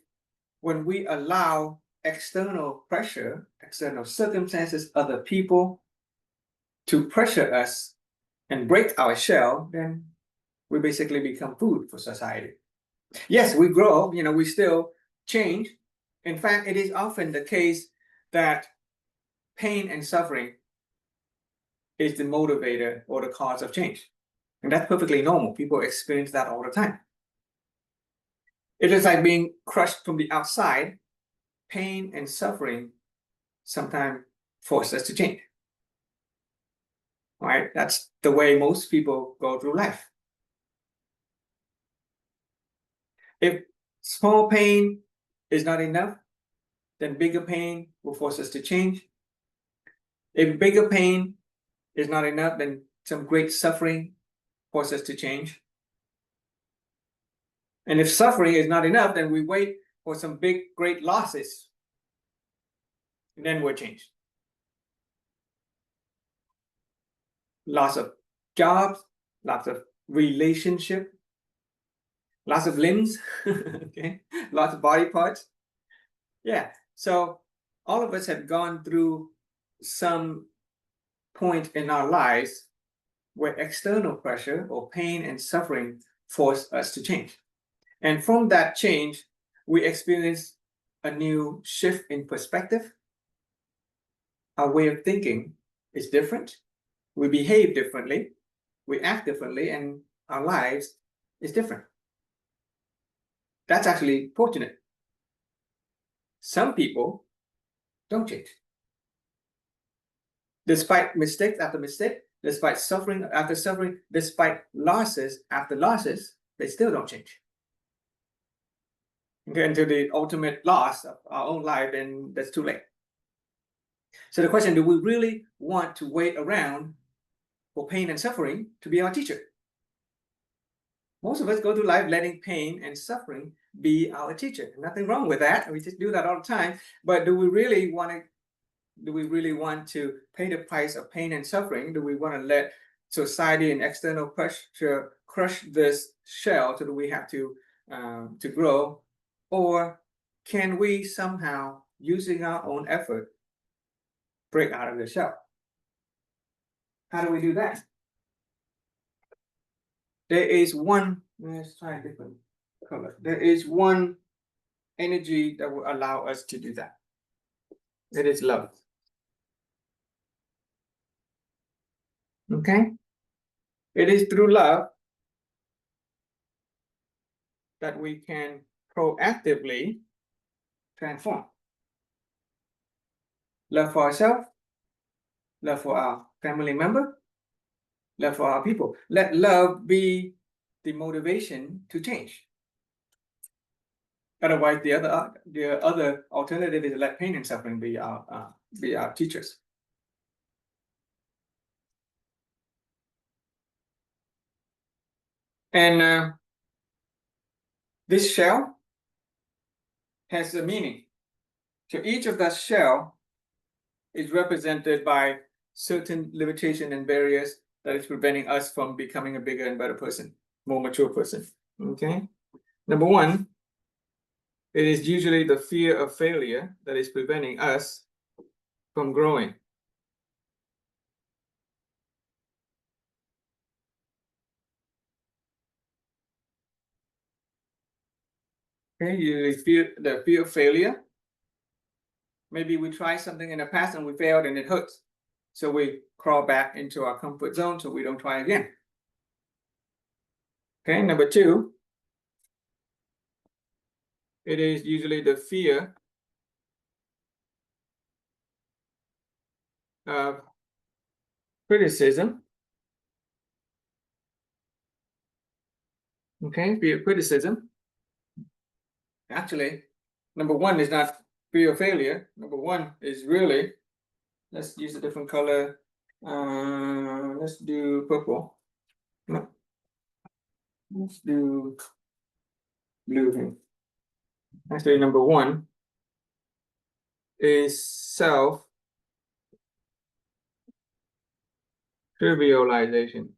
when we allow external pressure, external circumstances, other people to pressure us and break our shell, then we basically become food for society. Yes, we grow, we still change. In fact, it is often the case that pain and suffering is the motivator or the cause of change. And that's perfectly normal. People experience that all the time. It is like being crushed from the outside. Pain and suffering sometimes force us to change. right? That's the way most people go through life. If small pain is not enough, then bigger pain will force us to change. If bigger pain is not enough, then some great suffering forces us to change. And if suffering is not enough, then we wait for some big, great losses. And then we'll change. Loss of jobs, lots of relationship, lots of limbs, okay, lots of body parts. Yeah, so all of us have gone through some point in our lives where external pressure or pain and suffering force us to change. And from that change, we experience a new shift in perspective. Our way of thinking is different. We behave differently, we act differently, and our lives is different. That's actually fortunate. Some people don't change. Despite mistakes after mistake, despite suffering after suffering, despite losses after losses, they still don't change. Okay, until the ultimate loss of our own life, and that's too late. So the question, do we really want to wait around for pain and suffering to be our teacher? Most of us go through life letting pain and suffering be our teacher. Nothing wrong with that. We just do that all the time. But do we really want to pay the price of pain and suffering? Do we want to let society and external pressure crush this shell so that we have to grow? Or can we somehow, using our own effort, break out of the shell? How do we do that? There is one, let's try a different color. There is one energy that will allow us to do that. It is love. Okay? It is through love that we can proactively transform. Love for ourselves, love for our family member, love for our people. Let love be the motivation to change. Otherwise, the other alternative is let pain and suffering be our teachers. And this shell has a meaning. So each of that shell is represented by certain limitation and barriers that is preventing us from becoming a bigger and better person, more mature person. Okay. Number one, it is usually the fear of failure that is preventing us from growing. Okay, you feel the fear of failure. Maybe we tried something in the past and we failed and it hurts. So we crawl back into our comfort zone so we don't try again. Okay, number two, it is usually the fear of criticism. Okay, fear of criticism. Actually, number one is not fear of failure. Number one is really, let's use a different color. Let's do purple. No. Let's do blue here. Actually, number one is self-trivialization.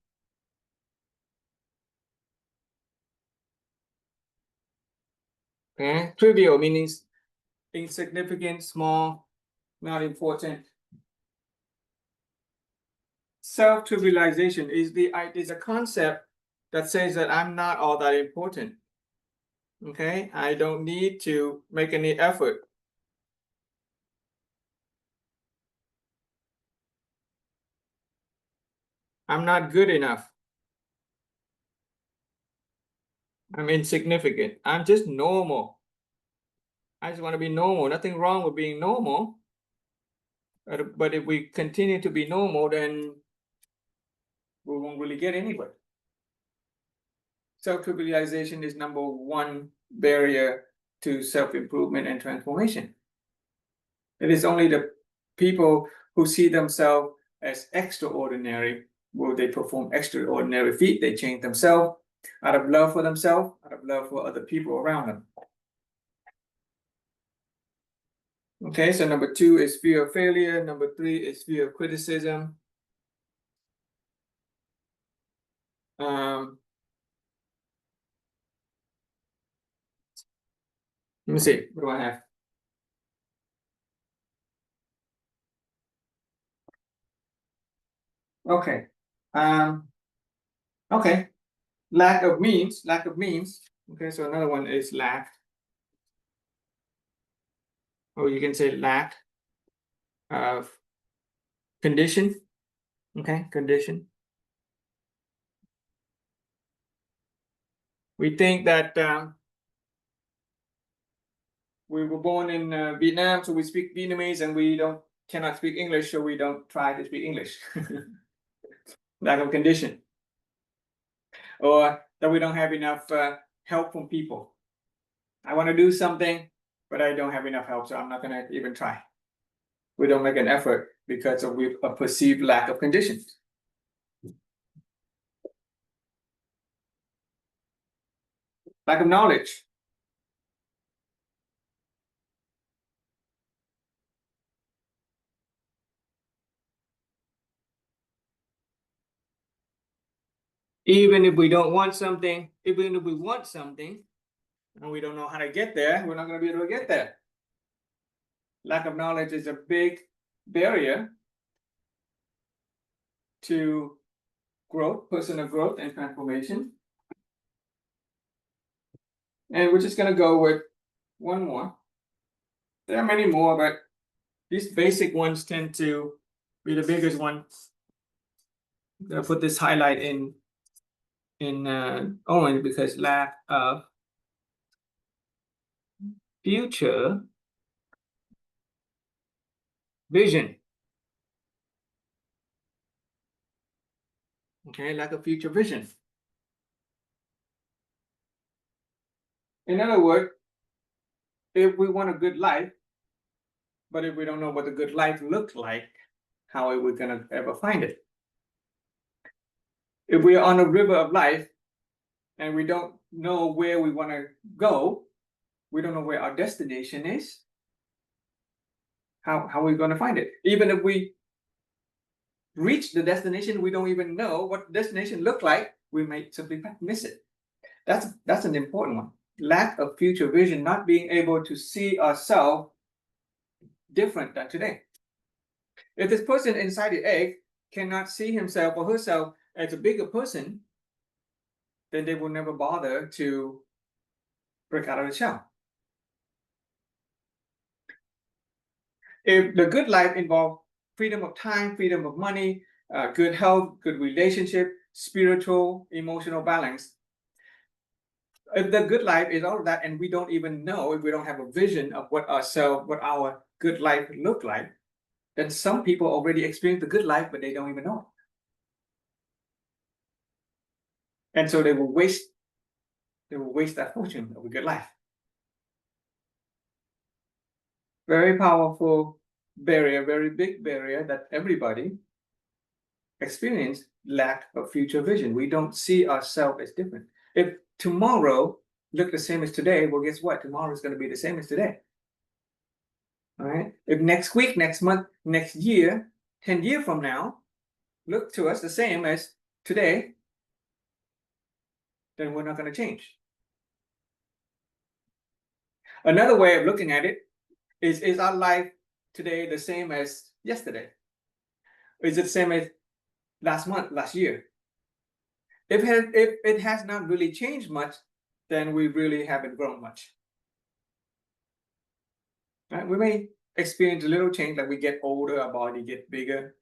Okay, trivial means insignificant, small, not important. Self-trivialization is a concept that says that I'm not all that important. Okay, I don't need to make any effort. I'm not good enough. I'm insignificant. I'm just normal. I just want to be normal. Nothing wrong with being normal. But if we continue to be normal, then we won't really get anywhere. Self-trivialization is number one barrier to self-improvement and transformation. It is only the people who see themselves as extraordinary will they perform extraordinary feat. They change themselves out of love for themselves, out of love for other people around them. Okay, so number two is fear of failure. Number three is fear of criticism. Let me see, what do I have? Okay. Okay. Lack of means. Okay, so another one is lack. Or you can say lack of condition. Okay, condition. We think that we were born in Vietnam, so we speak Vietnamese, and we cannot speak English, so we don't try to speak English. Lack of condition. Or that we don't have enough help from people. I want to do something, but I don't have enough help, so I'm not going to even try. We don't make an effort because of a perceived lack of conditions. Lack of knowledge. Even if we don't want something, even if we want something, and we don't know how to get there, we're not going to be able to get there. Lack of knowledge is a big barrier to growth, personal growth and transformation. And we're just going to go with one more. There are many more, but these basic ones tend to be the biggest ones. I'm going to put this highlight in orange because lack of future vision. Okay, lack of future vision. In other words, if we want a good life, but if we don't know what a good life looks like, how are we going to ever find it? If we're on a river of life and we don't know where we want to go, we don't know where our destination is, how are we going to find it? Even if we reach the destination, we don't even know what the destination look like, we may simply miss it. That's an important one. Lack of future vision, not being able to see ourselves different than today. If this person inside the egg cannot see himself or herself as a bigger person, then they will never bother to break out of the shell. If the good life involves freedom of time, freedom of money, good health, good relationship, spiritual, emotional balance, if the good life is all of that and we don't even know, if we don't have a vision of what our good life look like, then some people already experience the good life, but they don't even know. And so they will waste that fortune of a good life. Very powerful barrier, very big barrier that everybody experience lack of future vision. We don't see ourselves as different. If tomorrow look the same as today, well, guess what? Tomorrow is going to be the same as today. All right. If next week, next month, next year, 10 years from now, look to us the same as today, then we're not going to change. Another way of looking at it is our life today the same as yesterday? Is it the same as last month, last year? If it has not really changed much, then we really haven't grown much. Right? We may experience a little change, like we get older, our body gets bigger,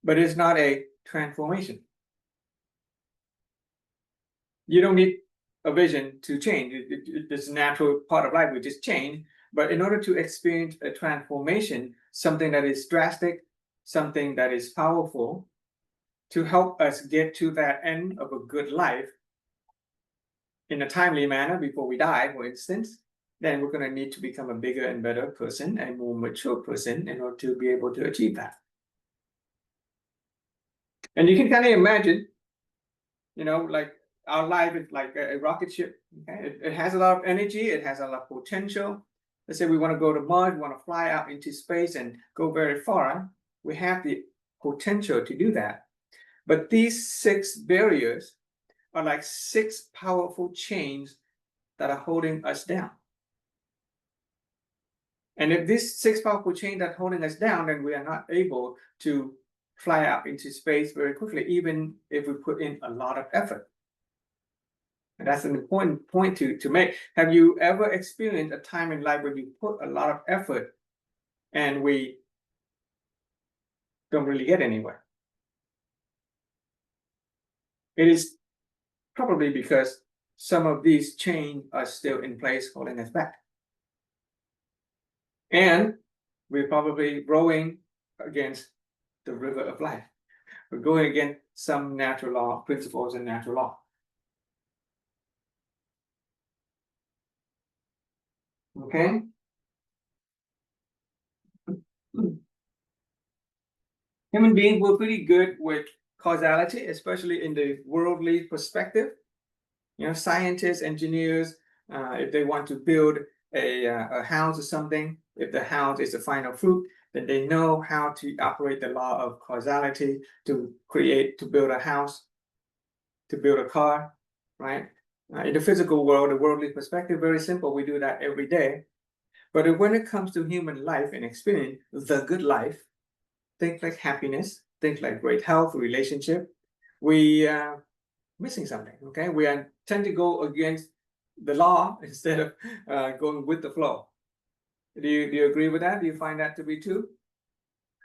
but it's not a transformation. You don't need a vision to change. It's a natural part of life. We just change. But in order to experience a transformation, something that is drastic, something that is powerful, to help us get to that end of a good life in a timely manner before we die, for instance, then we're going to need to become a bigger and better person, a more mature person in order to be able to achieve that. And you can kind of imagine, like our life is like a rocket ship. Okay, it has a lot of energy, it has a lot of potential. Let's say we want to go to Mars, we want to fly out into space and go very far. We have the potential to do that. But these 6 barriers are like 6 powerful chains that are holding us down. And if these 6 powerful chains are holding us down, then we are not able to fly out into space very quickly, even if we put in a lot of effort. And that's an important point to make. Have you ever experienced a time in life when you put a lot of effort and we don't really get anywhere? It is probably because some of these chains are still in place holding us back. And we're probably rowing against the river of life. We're going against some natural law, principles and natural law. Okay? Human beings were pretty good with causality, especially in the worldly perspective. Scientists, engineers, if they want to build a house or something, if the house is the final fruit, then they know how to operate the law of causality to build a house, to build a car, right? In the physical world, the worldly perspective, very simple. We do that every day. But when it comes to human life and experience, the good life, things like happiness, things like great health, relationship, we are missing something, okay? We tend to go against the law instead of going with the flow. Do you agree with that? Do you find that to be true?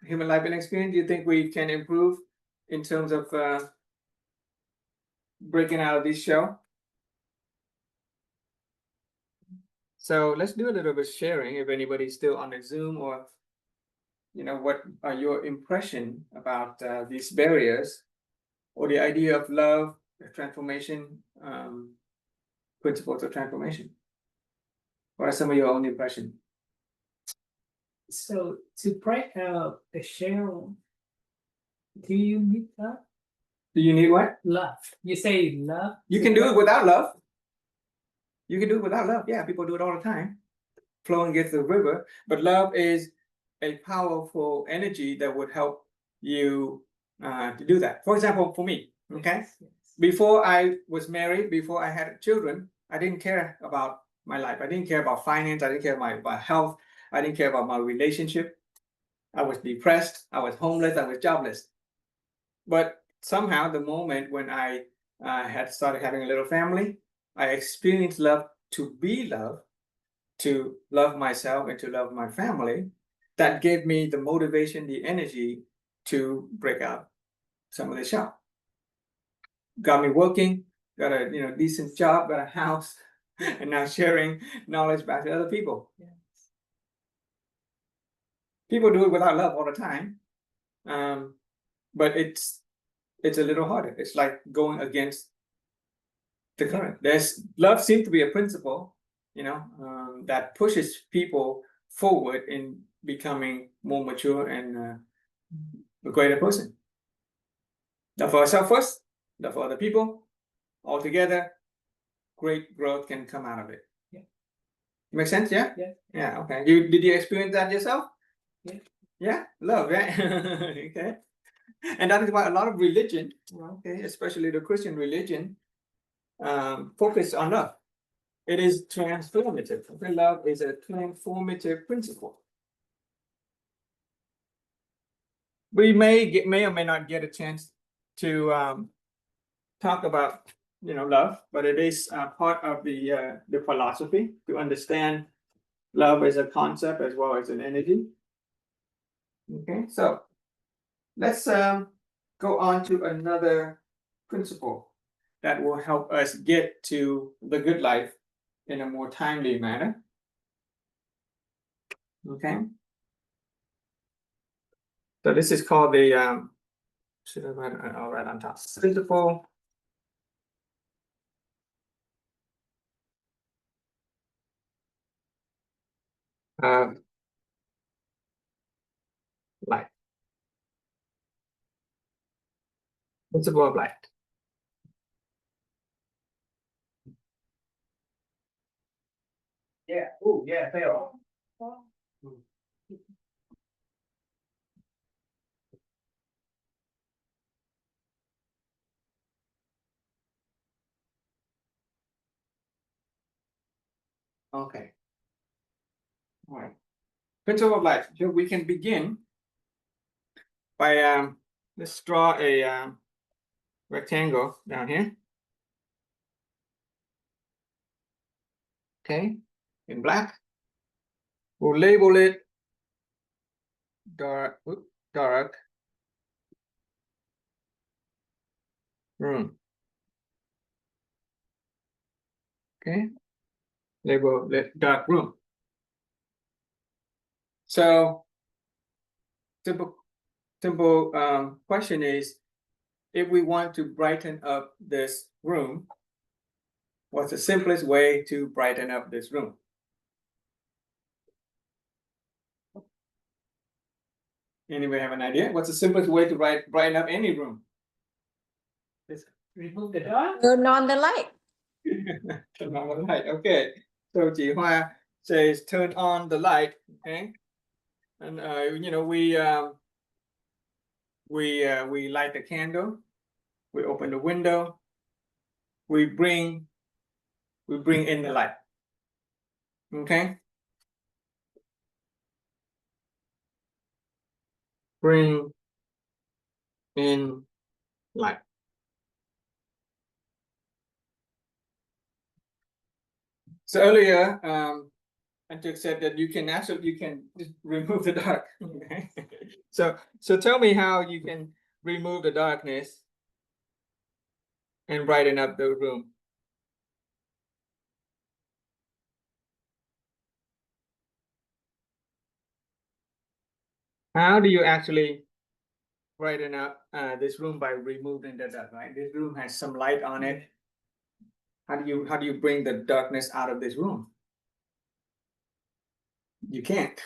Human life and experience, do you think we can improve in terms of breaking out of this shell? So let's do a little bit of sharing if anybody's still on the Zoom, or what are your impression about these barriers or the idea of love, transformation, principles of transformation? What are some of your own impressions? So to break out the shell, do you need love? Do you need what? Love. You say love? You can do it without love. You can do it without love. Yeah, people do it all the time. Flowing against the river. But love is a powerful energy that would help you to do that. For example, for me, okay? Yes. Before I was married, before I had children, I didn't care about my life. I didn't care about finance. I didn't care about my health. I didn't care about my relationship. I was depressed. I was homeless. I was jobless. But somehow, the moment when I had started having a little family, I experienced love to be loved, to love myself and to love my family. That gave me the motivation, the energy to break out some of the shell. Got me working, got a decent job, got a house, and now sharing knowledge back to other people. Yes. People do it without love all the time, but it's a little harder. It's like going against the current. Love seems to be a principle, that pushes people forward in becoming more mature and a greater person. Love for ourselves first, love for other people, all together, great growth can come out of it. Yeah. Make sense? Yeah? Yeah. Yeah, okay. Did you experience that yourself? Yeah. Yeah, love, right? Okay. And that is why a lot of religion, okay, especially the Christian religion, focus on love. It is transformative. Okay? Love is a transformative principle. We may or may not get a chance to talk about love, but it is part of the philosophy to understand love as a concept as well as an energy. Okay, so let's go on to another principle that will help us get to the good life in a more timely manner. Okay, so this is called the Should I write? I'll write on top. Principal. Light. Principle of light. Yeah. Oh, yeah. Fail. Okay. All right. Principle of light. So we can begin by let's draw a rectangle down here. Okay, in black. We'll label it dark room. Okay, label it dark room. So simple question is, if we want to brighten up this room, what's the simplest way to brighten up this room? Anybody have an idea? What's the simplest way to brighten up any room? Just remove the dark. Turn on the light. Turn on the light. Okay. So Ji Hua says turn on the light. Okay. And you know, we light the candle, we open the window, we bring in the light. Okay. Bring in light. So earlier, Antuk said that you can just remove the dark. Okay. So tell me how you can remove the darkness and brighten up the room. How do you actually brighten up this room by removing the dark, right? This room has some light on it. How do you bring the darkness out of this room? You can't.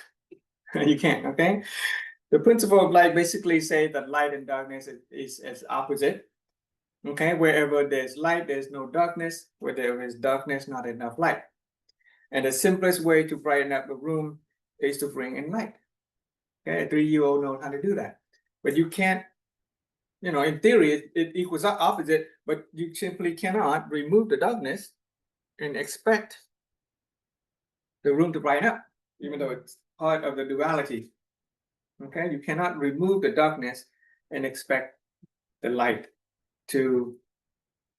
You can't, okay? The principle of light basically say that light and darkness is opposite. Okay, wherever there's light, there's no darkness. Where there is darkness, not enough light. And the simplest way to brighten up a room is to bring in light. Okay, a 3-year-old knows how to do that. But you can't, you know, in theory, it equals opposite, but you simply cannot remove the darkness and expect the room to brighten up, even though it's part of the duality. Okay, you cannot remove the darkness and expect the light to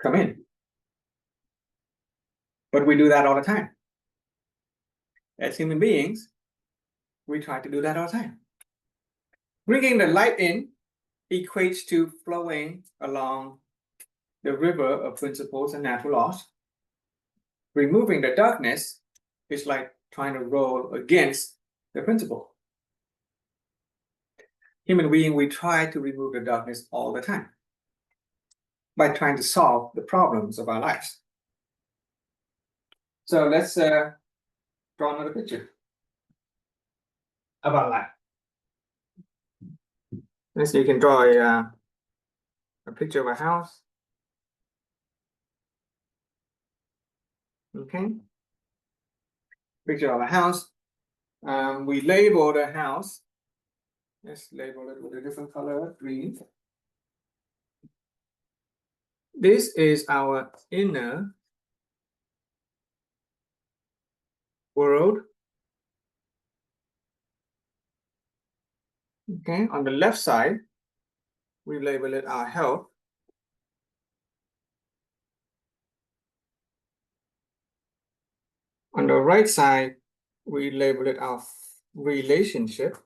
come in. But we do that all the time. As human beings, we try to do that all the time. Bringing the light in equates to flowing along the river of principles and natural laws. Removing the darkness is like trying to row against the principle. Human being, we try to remove the darkness all the time by trying to solve the problems of our lives. So let's draw another picture about light. Let's see, you can draw a picture of a house. Okay. Picture of a house. We label the house. Let's label it with a different color, green. This is our inner world. Okay, on the left side, we label it our health. On the right side, we label it our relationship.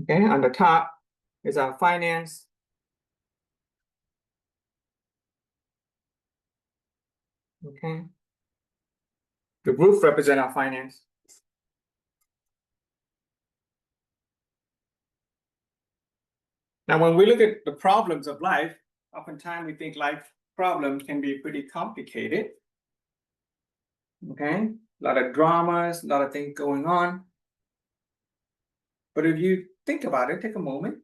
Okay, on the top is our finance. Okay. The roof represent our finance. Now, when we look at the problems of life, oftentimes we think life problems can be pretty complicated. Okay, a lot of dramas, a lot of things going on. But if you think about it, take a moment.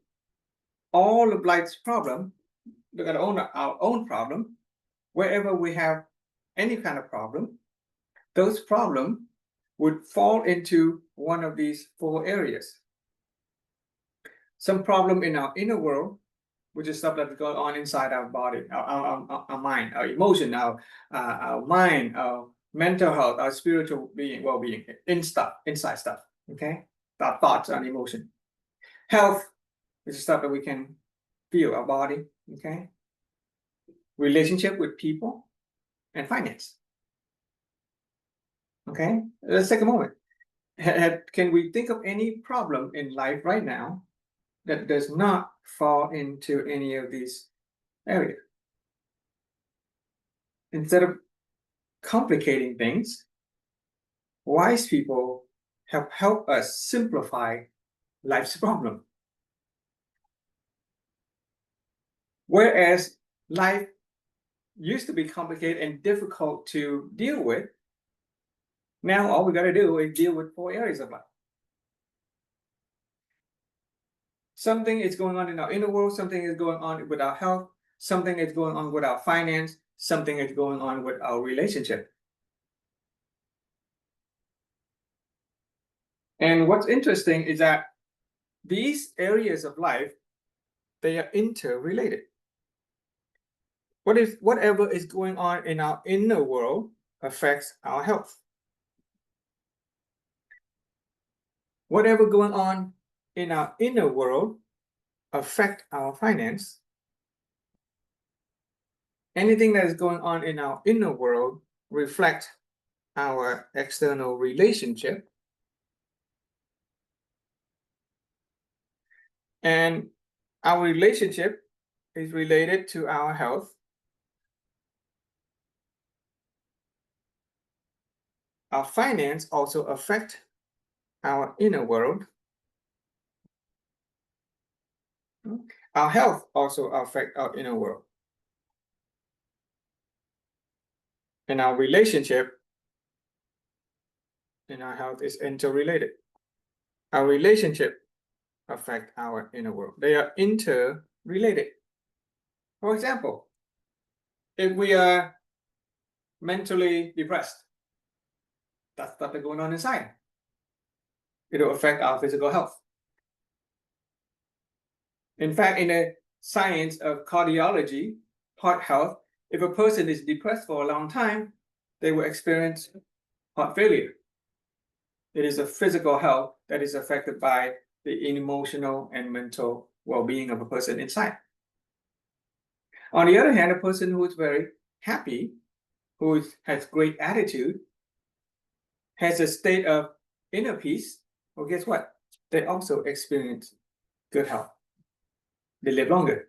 All of life's problem, look at our own problem. Wherever we have any kind of problem, those problems would fall into one of these 4 areas. Some problem in our inner world, which is stuff that's going on inside our body, our mind, our emotion, our mind, our mental health, our spiritual being, well-being, inside stuff. Okay, our thoughts and emotion. Health, which is stuff that we can feel, our body. Okay, relationship with people, and finance. Okay, let's take a moment. Can we think of any problem in life right now that does not fall into any of these areas? Instead of complicating things, wise people have helped us simplify life's problem. Whereas life used to be complicated and difficult to deal with, now all we got to do is deal with 4 areas of life. Something is going on in our inner world, something is going on with our health, something is going on with our finance, something is going on with our relationship. And what's interesting is that these areas of life, they are interrelated. Whatever is going on in our inner world affects our health. Whatever going on in our inner world affect our finance. Anything that is going on in our inner world reflect our external relationship. And our relationship is related to our health. Our finance also affect our inner world. Our health also affect our inner world. And our relationship and our health is interrelated. Our relationship affect our inner world. They are interrelated. For example, if we are mentally depressed, that's stuff that's going on inside. It'll affect our physical health. In fact, in the science of cardiology, heart health, if a person is depressed for a long time, they will experience heart failure. It is a physical health that is affected by the emotional and mental well-being of a person inside. On the other hand, a person who is very happy, who has great attitude, has a state of inner peace, well, guess what? They also experience good health. They live longer.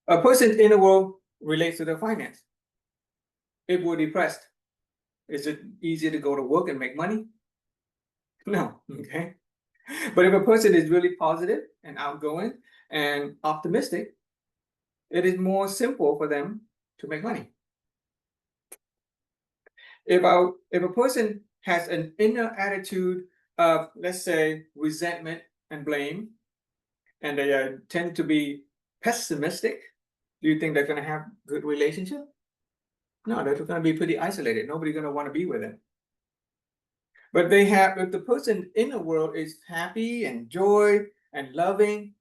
A person's inner world relates to their finance. If we're depressed, is it easier to go to work and make money? No, okay. But if a person is really positive and outgoing and optimistic, it is more simple for them to make money. If a person has an inner attitude of, let's say, resentment and blame, and they tend to be pessimistic, do you think they're going to have good relationship? No, they're going to be pretty isolated. Nobody's going to want to be with them. But if the person in the world is happy and joy and loving,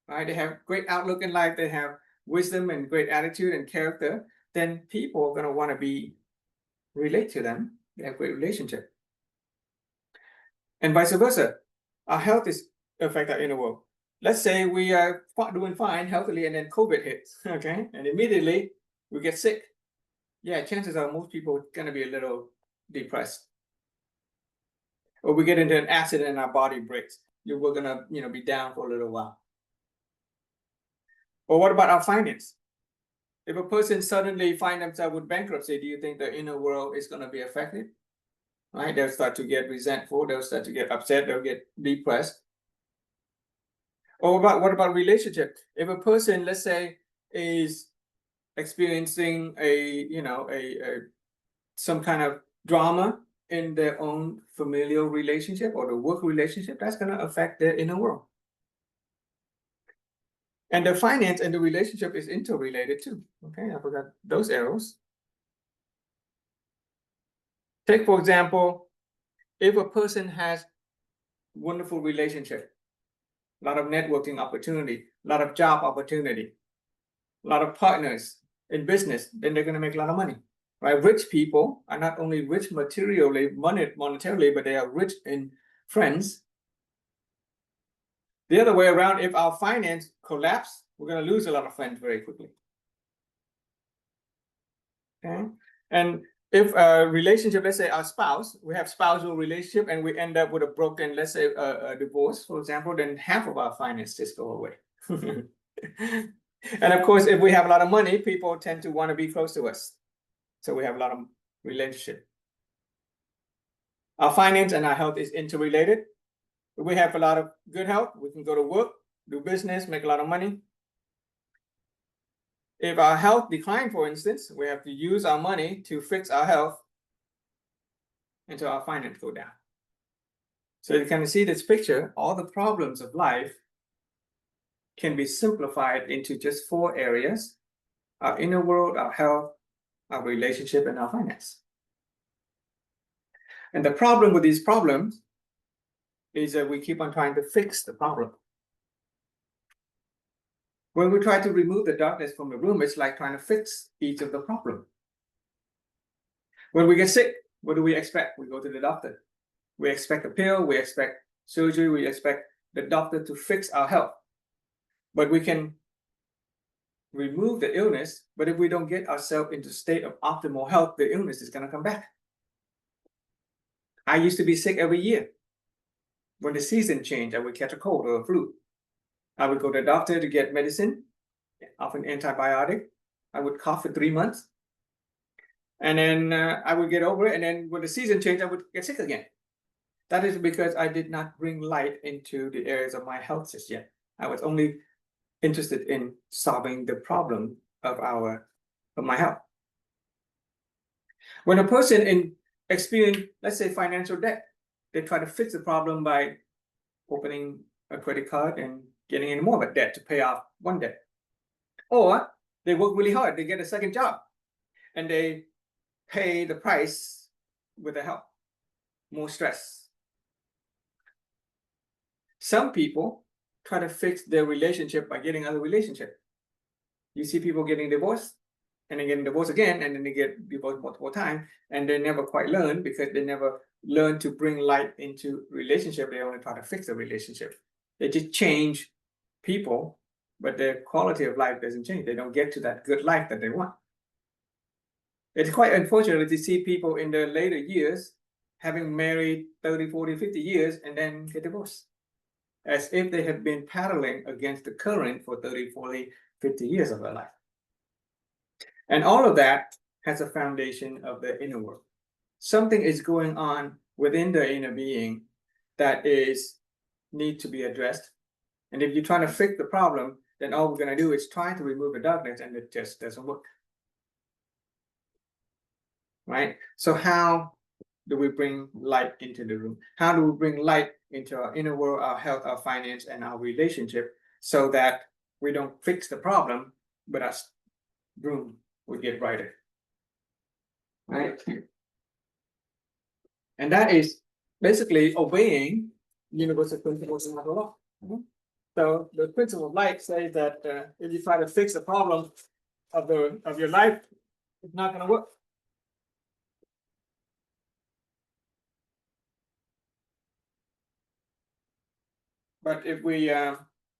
right? They have great outlook in life. They have wisdom and great attitude and character. Then people are going to want to relate to them. They have great relationship. And vice versa. Our health is affect our inner world. Let's say we are doing fine healthily, and then COVID hits, okay? And immediately we get sick. Yeah, chances are most people are going to be a little depressed. Or we get into an accident and our body breaks. We're going to, be down for a little while. Or what about our finance? if a person suddenly find themselves with bankruptcy, do you think the inner world is going to be affected? Right? They'll start to get resentful. They'll start to get upset. They'll get depressed. Or what about relationship? If a person, let's say, is experiencing a some kind of drama in their own familial relationship or the work relationship, that's going to affect their inner world. And the finance and the relationship is interrelated too. Okay, I forgot those arrows. Take, for example, if a person has wonderful relationship, a lot of networking opportunity, a lot of job opportunity, a lot of partners in business, then they're going to make a lot of money. Right? Rich people are not only rich materially, monetarily, but they are rich in friends. The other way around, if our finance collapse, we're going to lose a lot of friends very quickly. Okay, and if a relationship, let's say our spouse, we have spousal relationship, and we end up with a broken, let's say a divorce, for example, then half of our finances go away. And of course, if we have a lot of money, people tend to want to be close to us. So we have a lot of relationship. Our finance and our health is interrelated. If we have a lot of good health, we can go to work, do business, make a lot of money. If our health decline, for instance, we have to use our money to fix our health until our finance go down. So you can see this picture, all the problems of life can be simplified into just 4 areas: our inner world, our health, our relationship, and our finance. And the problem with these problems is that we keep on trying to fix the problem. When we try to remove the darkness from the room, it's like trying to fix each of the problem. When we get sick, what do we expect? We go to the doctor. We expect a pill, we expect surgery, we expect the doctor to fix our health. But we can remove the illness, but if we don't get ourselves into a state of optimal health, the illness is going to come back. I used to be sick every year. When the season changed, I would catch a cold or a flu. I would go to the doctor to get medicine, often antibiotic. I would cough for 3 months. And then I would get over it. And then when the season changed, I would get sick again. That is because I did not bring light into the areas of my health just yet. I was only interested in solving the problem of my health. When a person experience, let's say, financial debt, they try to fix the problem by opening a credit card and getting in more of a debt to pay off one debt. Or they work really hard, they get a second job, and they pay the price with the help, more stress. Some people try to fix their relationship by getting other relationship. You see people getting divorced, and then getting divorced again, and then they get divorced multiple times, and they never quite learn because they never learn to bring light into relationship. They only try to fix the relationship. They just change people, but their quality of life doesn't change. They don't get to that good life that they want. It's quite unfortunate to see people in their later years having married 30, 40, 50 years and then get divorced, as if they have been paddling against the current for 30, 40, 50 years of their life. And all of that has a foundation of the inner world. Something is going on within the inner being that need to be addressed. And if you're trying to fix the problem, then all we're going to do is try to remove the darkness, and it just doesn't work. Right? So how do we bring light into the room? How do we bring light into our inner world, our health, our finance, and our relationship, so that we don't fix the problem, but our room will get brighter? Right? And that is basically obeying universal principles of law. So the principle of light says that if you try to fix the problem of your life, it's not going to work. But if we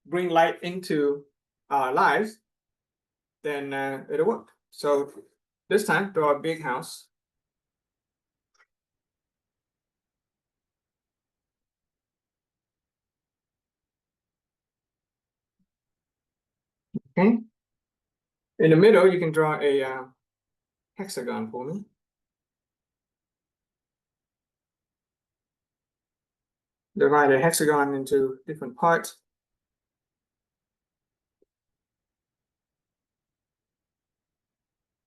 bring light into our lives, then it'll work. So this time, draw a big house. Okay. In the middle, you can draw a hexagon for me. Divide a hexagon into different parts.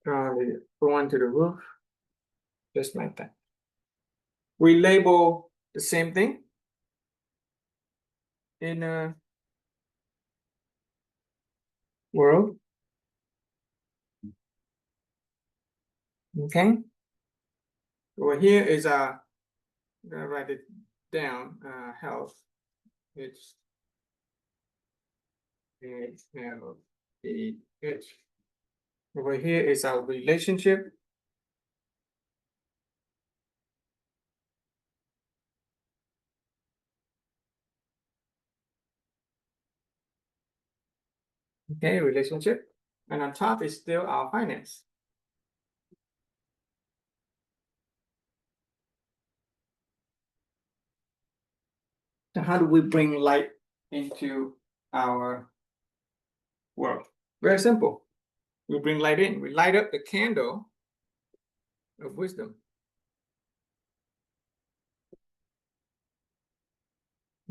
Draw the one to the roof, just like that. We label the same thing in a world. Okay. Well, here is our, I'm gonna write it down, health. It's H. Over here is our relationship. Okay, relationship. And on top is still our finance. So how do we bring light into our world? Very simple. We bring light in. We light up the candle of wisdom.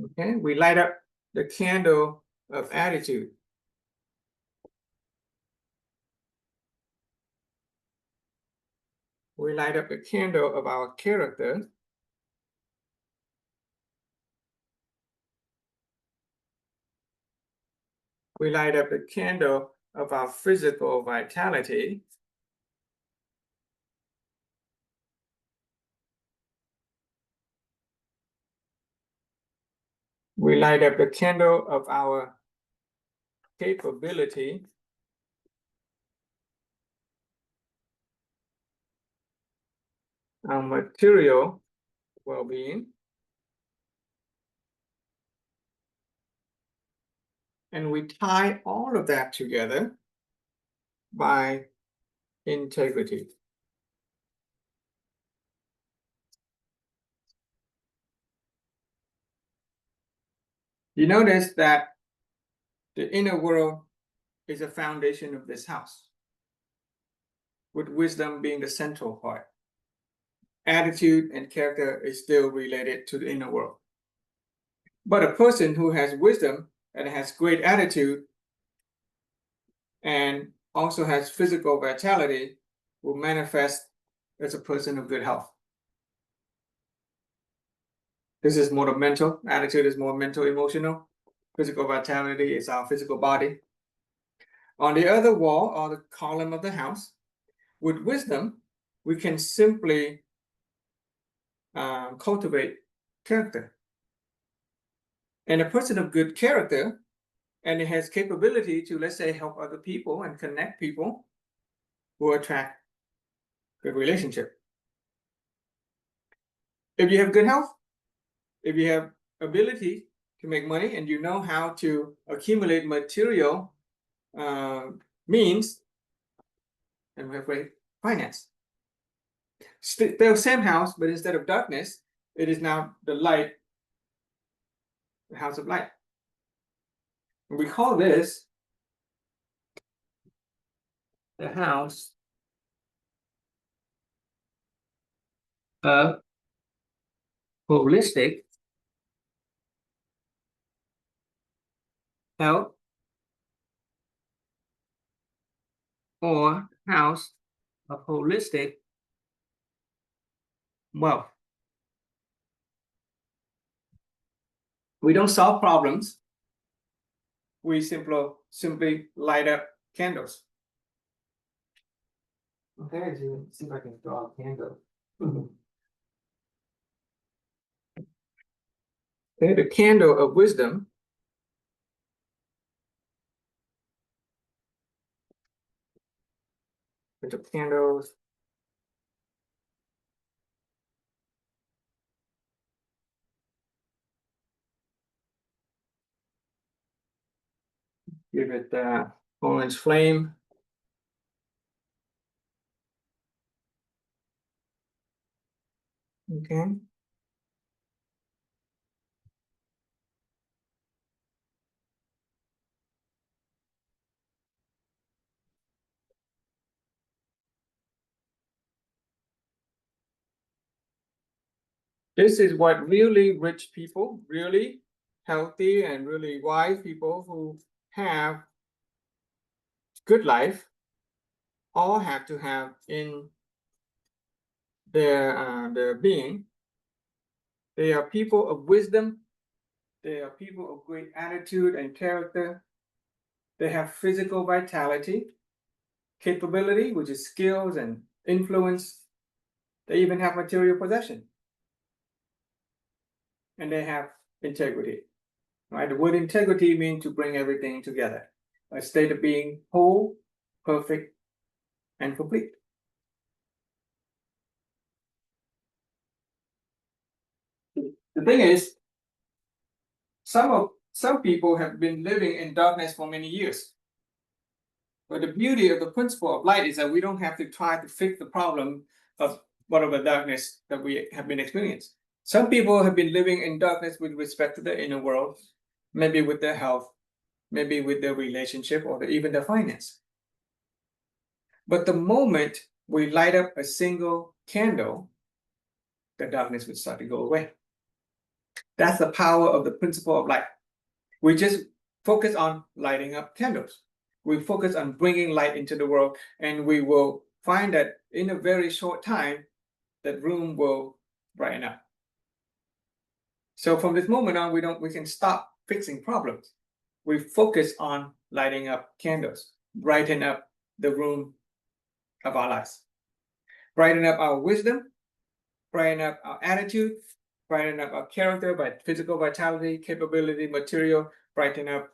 Okay, we light up the candle of attitude. We light up the candle of our character. We light up the candle of our physical vitality. We light up the candle of our capability. Our material well-being. And we tie all of that together by integrity. You notice that the inner world is a foundation of this house, with wisdom being the central part. Attitude and character is still related to the inner world. But a person who has wisdom and has great attitude and also has physical vitality will manifest as a person of good health. This is more mental. Attitude is more mental, emotional. Physical vitality is our physical body. On the other wall, or the column of the house, with wisdom, we can simply cultivate character. And a person of good character, and it has capability to, let's say, help other people and connect people, will attract good relationship. If you have good health, if you have ability to make money, and you know how to accumulate material means, and we have great finance. Still same house, but instead of darkness, it is now the light, the house of light. And we call this the house of holistic health, or house of holistic wealth. We don't solve problems. We simply light up candles. Okay, so see if I can draw a candle. Okay, the candle of wisdom. With the candles. Give it orange flame. Okay. This is what really rich people, really healthy and really wise people who have good life all have to have in their being. They are people of wisdom. They are people of great attitude and character. They have physical vitality, capability, which is skills and influence. They even have material possession. And they have integrity. Right? The word integrity means to bring everything together. A state of being whole, perfect, and complete. The thing is, some people have been living in darkness for many years. But the beauty of the principle of light is that we don't have to try to fix the problem of whatever darkness that we have been experiencing. Some people have been living in darkness with respect to the inner world, maybe with their health, maybe with their relationship, or even their finance. But the moment we light up a single candle, the darkness would start to go away. That's the power of the principle of light. We just focus on lighting up candles. We focus on bringing light into the world, and we will find that in a very short time, that room will brighten up. So from this moment on, we can stop fixing problems. We focus on lighting up candles, brighten up the room of our lives, brighten up our wisdom, brighten up our attitude, brighten up our character by physical vitality, capability, material, brighten up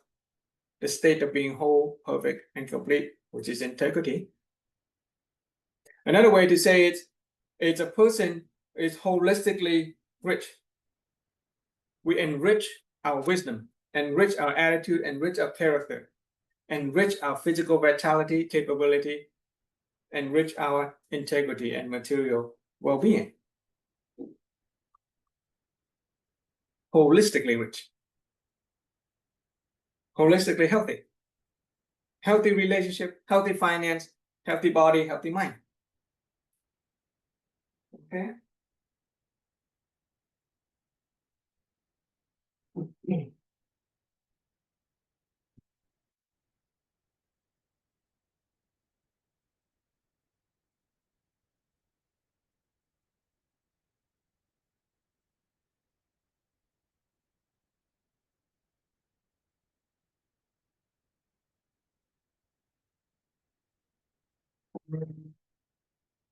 the state of being whole, perfect, and complete, which is integrity. Another way to say it's a person is holistically rich. We enrich our wisdom, enrich our attitude, enrich our character, enrich our physical vitality, capability, enrich our integrity and material well-being. Holistically rich. Holistically healthy. Healthy relationship, healthy finance, healthy body, healthy mind. Okay.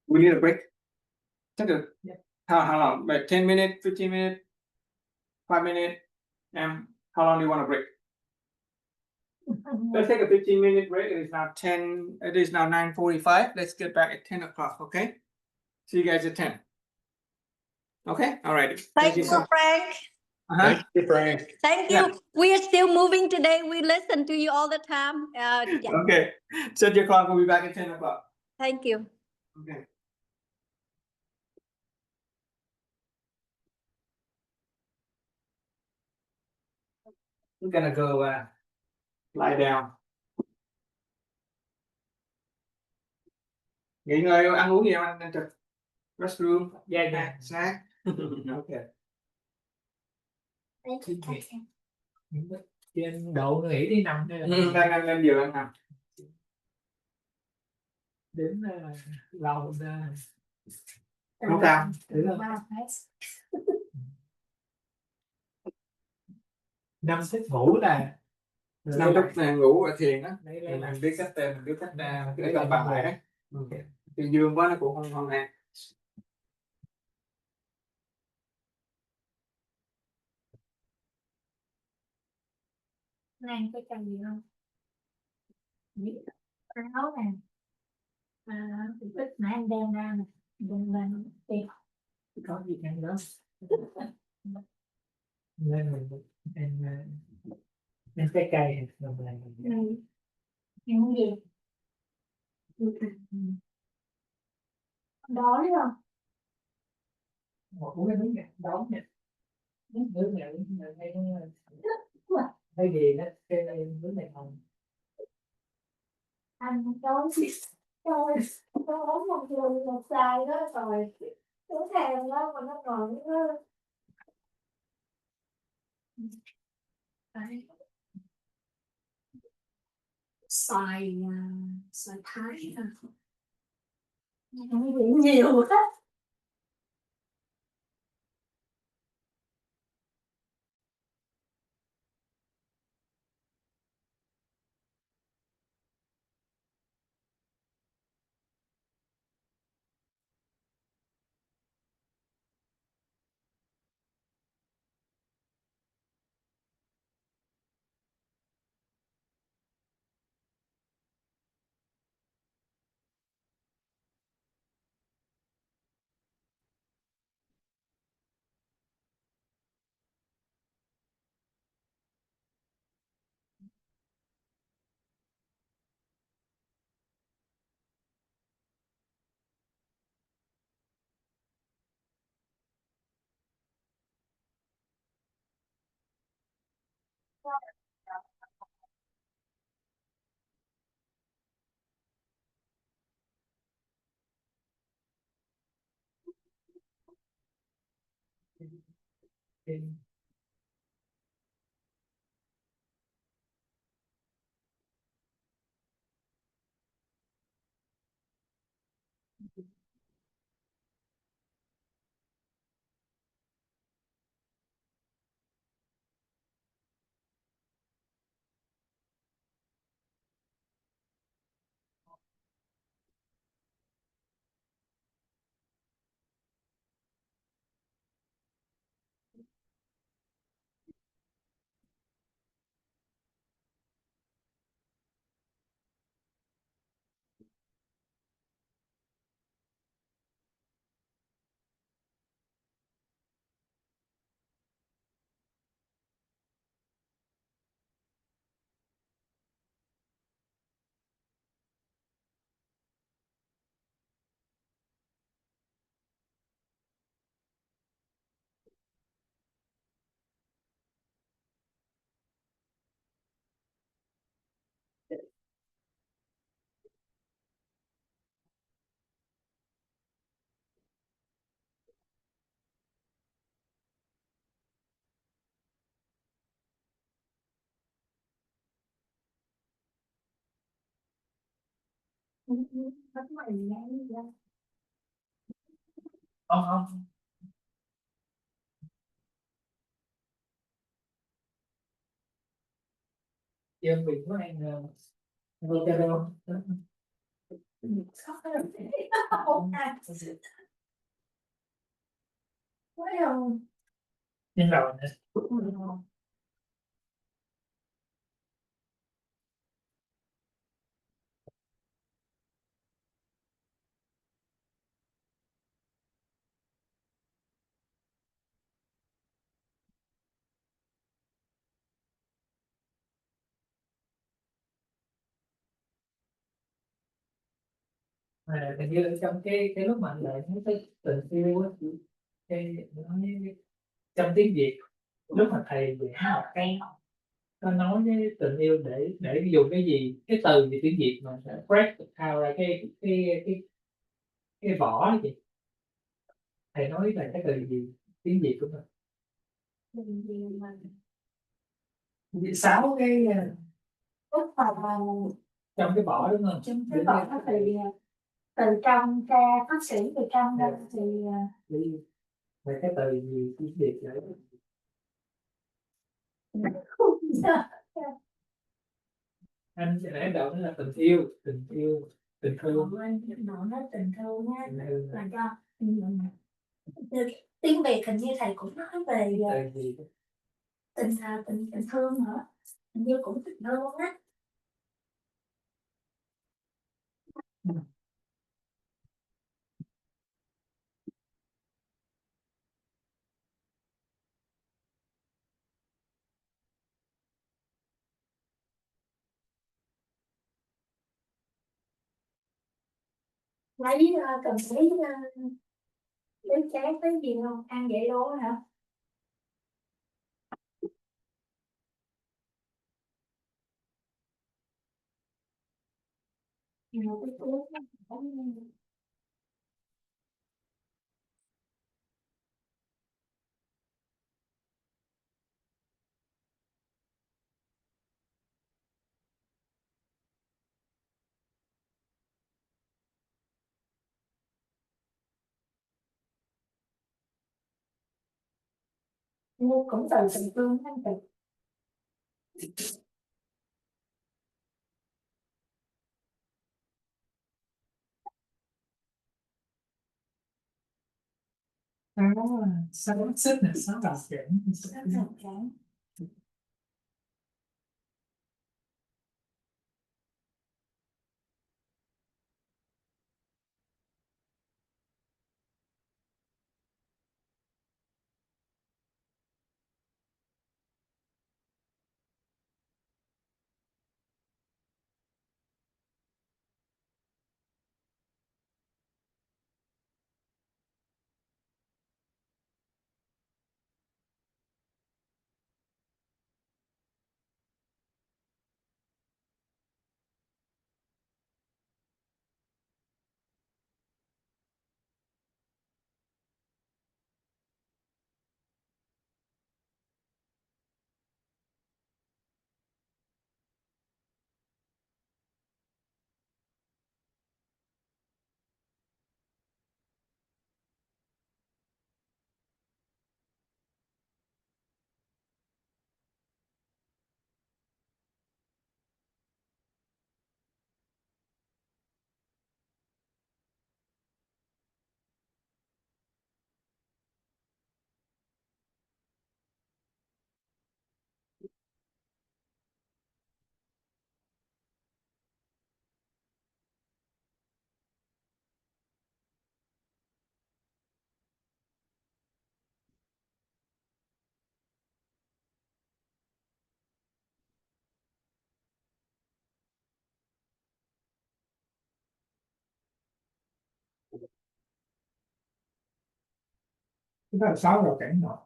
We need a break. Take a how long? Like 10 minutes, 15 minutes, 5 minutes. And how long do you want to break? Let's take a 15-minute break. It is now 9:45. Let's get back at 10 o'clock, okay? See you guys at 10. Okay? All right. Thank you, so Frank. Uh-huh. Thank you, Frank. Thank you. Yeah. We are still moving today. We listen to you all the time. Yeah. Okay. Set your clock. We'll be back at 10 o'clock. Thank you. Okay. We're gonna go lie down. Nghỉ ngơi ăn uống gì không anh Trực? Restroom, Yeah. snack. Okay. Thank you, Captain. Trên độ nghỉ đi nằm hay là Đang lên giường anh nằm. đến lầu Không sao. năm phút ngủ là Năm lúc này ngủ ở thiền á. lấy lấy Mình biết cách mình biết cách để cân bằng lại đấy. Thì dương quá nó cũng không ăn. Này có cần gì không? Áo nè. Thì tích nãy anh đem ra nè. Đem lên tiền. có gì ăn đó nên mình ăn trái cây rồi mình Những gì? Đói không? uống cái nước này đóng nè nước này thấy gì đó cái nước này không Anh đói gì? Tôi uống một lần một xài đó rồi. Tôi thèm đó mà nó còn nó Đấy. Xoài xoài thái không bị nhiều hết. Thì Vẫn mày nhảy ra. không em mình có ăn Rotterdam Không ăn. Quá không. nhưng đầu nè. Hình như ở trong cái lúc mà anh lại nói tới tình yêu á, cái nói trong tiếng Việt lúc mà thầy giảng là cái nó nói cái tình yêu để dùng cái gì cái từ gì tiếng Việt mà sẽ break out ra cái vỏ ấy chị, thầy nói là cái từ gì tiếng Việt của Mình gì mà mình sáu cái úp vào trong cái vỏ đúng không? trong cái vỏ nó từ trong ra bác sĩ từ trong ra thì Thì về cái từ gì tiếng Việt vậy? Anh sẽ nãy đầu nó là tình yêu tình thương anh nói nó tình thương nhá tình thương là cho tiếng Việt hình như thầy cũng nói về từ gì tình thương nữa, hình như cũng tình thương á. Lấy cần lấy chén lấy gì không ăn vậy luôn hả? Nhiều cái túi nó Nghe cũng từ tình thương anh từ. Sáu xích là sáu rào cản. Rất là cảm. Cái đó là sáu rào cản nọ.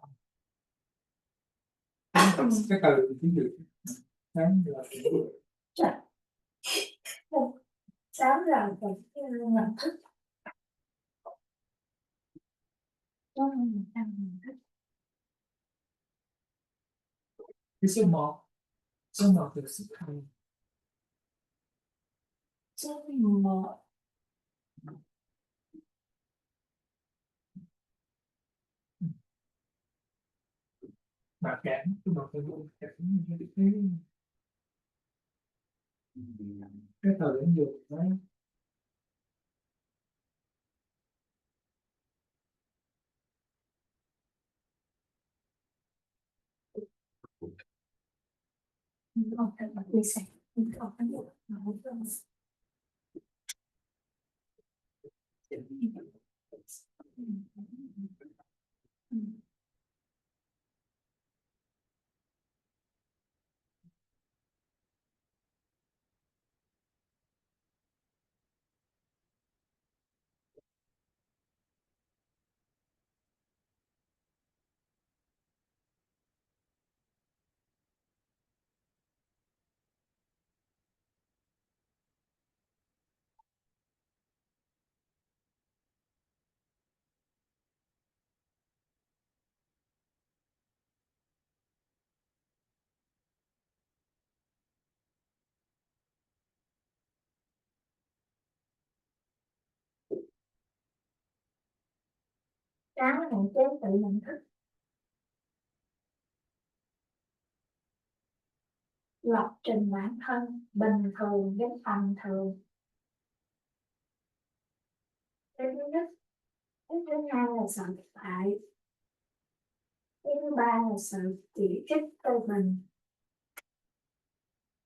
Cái từ tiếng Việt sáng là Sáu rào cản nhận thức. cái số một là sự thay. Số 1 Mà cản cái một từ vụ cản cái thời điểm dùng đấy. không thể mà chia sẻ, không có được mà không có. Cái hạn chế tự nhận thức, lập trình bản thân bình thường với tầm thường. Cái thứ nhất, cái thứ hai là sợ thất bại, cái thứ ba là sự chỉ trích phê bình,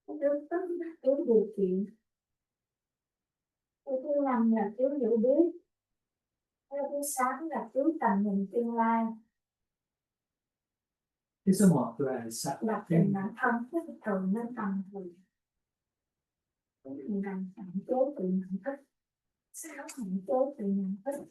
cái thứ tư là thiếu điều kiện, cái thứ năm là thiếu hiểu biết, cái thứ sáu là thiếu tầm nhìn tương lai. Cái số 1 là sợ Lập trình bản thân bình thường với tầm thường. Mình cần hạn chế tự nhận thức. 6 hạn chế tự nhận thức.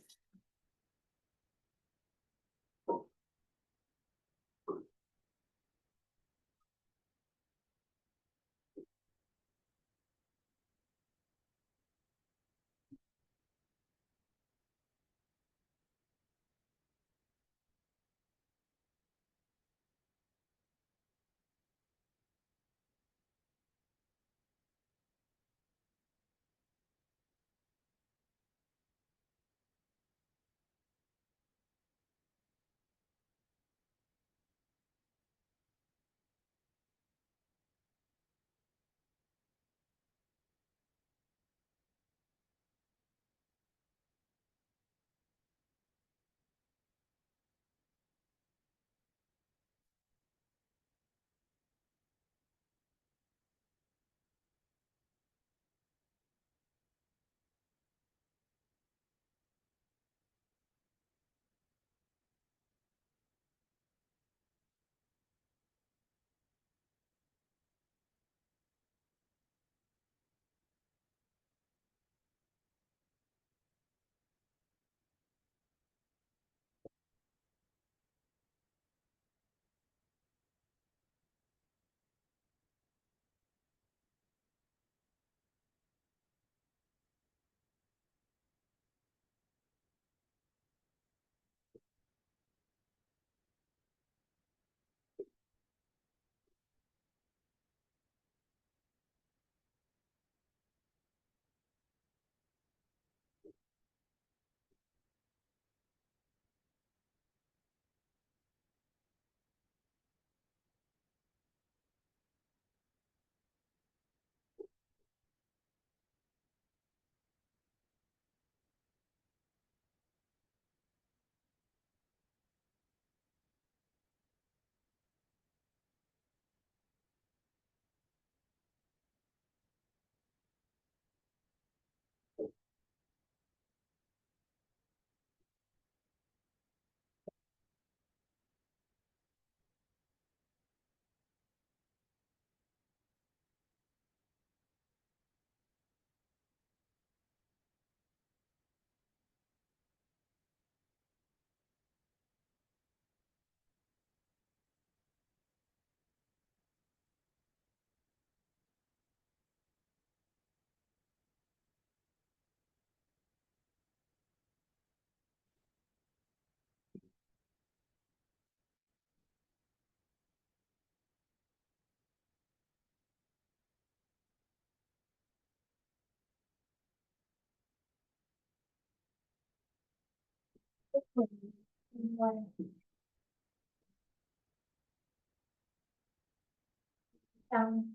trong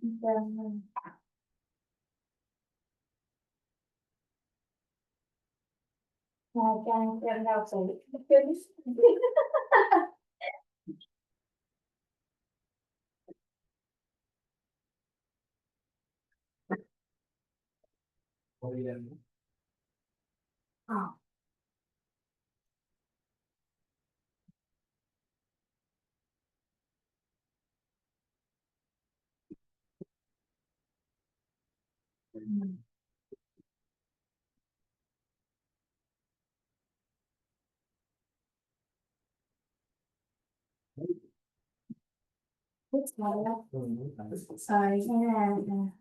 trong trong đau sự chính ờ Thích rồi đó. Rồi hay là đây nè.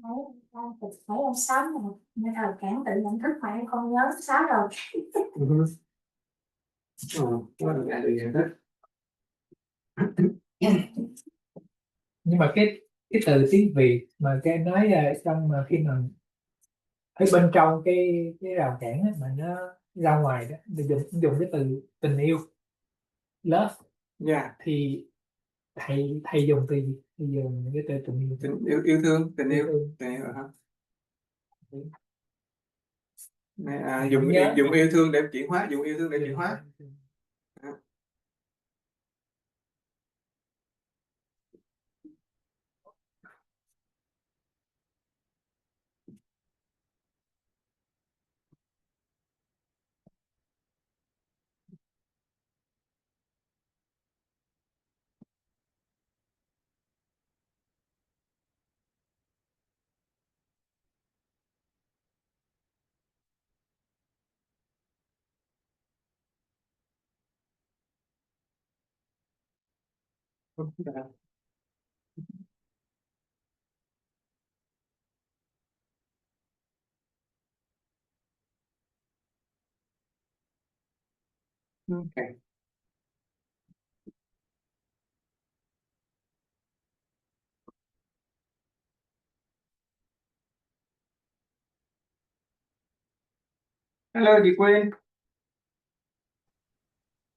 Đấy, phải ông sáu mà nên thời cản tự nhận thức phải con nhớ sáu rồi. Có được nhận thức. Nhưng mà cái từ tiếng Việt mà cái nói trong mà khi mà ở bên trong cái rào cản á, mà nó ra ngoài đó mình dùng cái từ tình yêu love Yeah, thì thầy dùng từ gì? Thầy dùng cái từ tình yêu. yêu thương, tình yêu, thương. tình yêu hả? Này, Thầy dùng không nhớ. dùng yêu thương để chuyển hóa, dùng yêu thương để chuyển hóa. Okay. Hello, chị Quyên.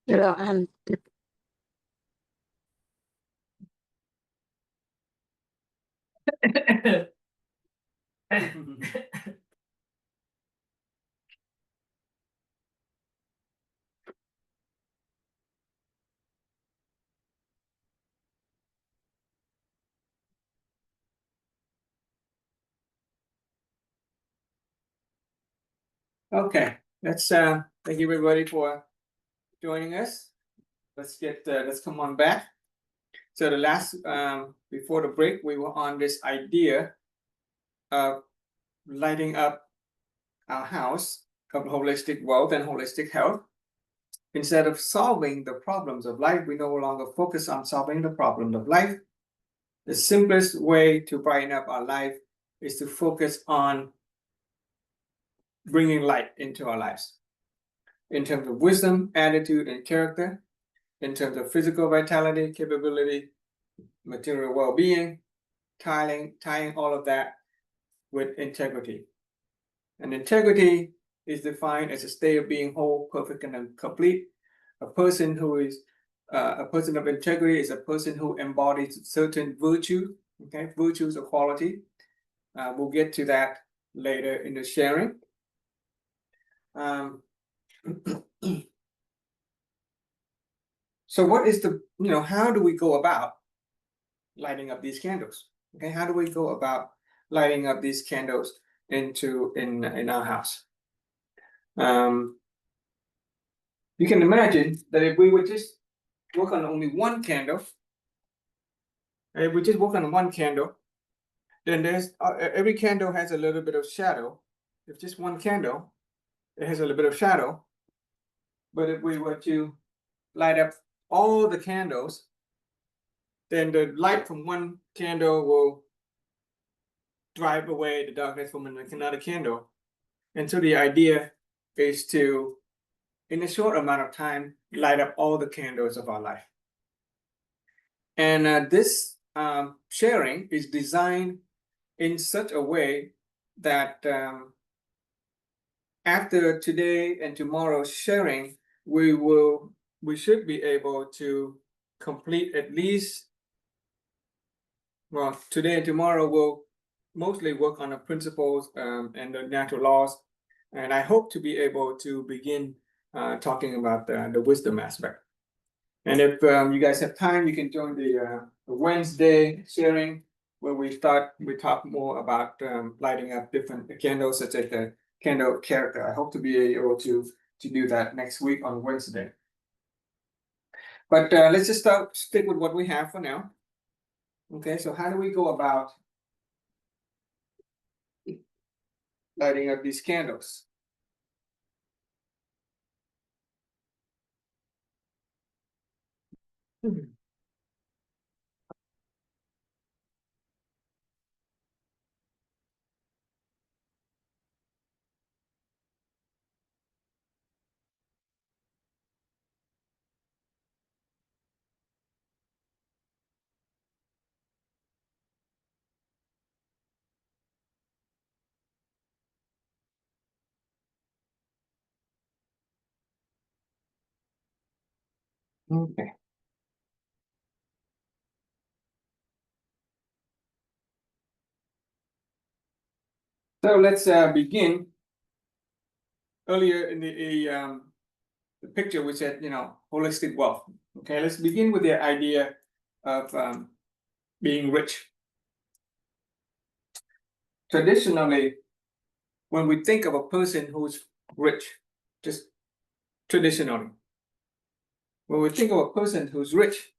Rồi anh. Okay, let's thank you everybody for joining us. Let's come on back. So the last before the break, we were on this idea of lighting up our house of holistic wealth and holistic health. Instead of solving the problems of life, we no longer focus on solving the problems of life. The simplest way to brighten up our life is to focus on bringing light into our lives in terms of wisdom, attitude, and character. in terms of physical vitality, capability, material well-being, tying all of that with integrity. And integrity is defined as a state of being whole, perfect, and complete. A person who is a person of integrity is a person who embodies certain virtue, okay, virtues or quality. We'll get to that later in the sharing. So what is how do we go about lighting up these candles? Okay, how do we go about lighting up these candles in our house? You can imagine that if we would just work on only one candle, if we just work on one candle, then there's every candle has a little bit of shadow. If just one candle, it has a little bit of shadow. But if we were to light up all the candles, then the light from one candle will drive away the darkness from another candle. And so the idea is to, in a short amount of time, light up all the candles of our life. And this sharing is designed in such a way that after today and tomorrow's sharing, we should be able to complete at least, well, today and tomorrow we'll mostly work on the principles and the natural laws. And I hope to be able to begin talking about the wisdom aspect. And if you guys have time, you can join the Wednesday sharing where we talk more about lighting up different candles, such as the candle character. I hope to be able to do that next week on Wednesday. But let's just stick with what we have for now. Okay, so how do we go about lighting up these candles? Okay. So let's begin. Earlier in the picture, we said, holistic wealth. Okay, let's begin with the idea of being rich. Traditionally, when we think of a person who's rich, just traditionally, when we think of a person who's rich,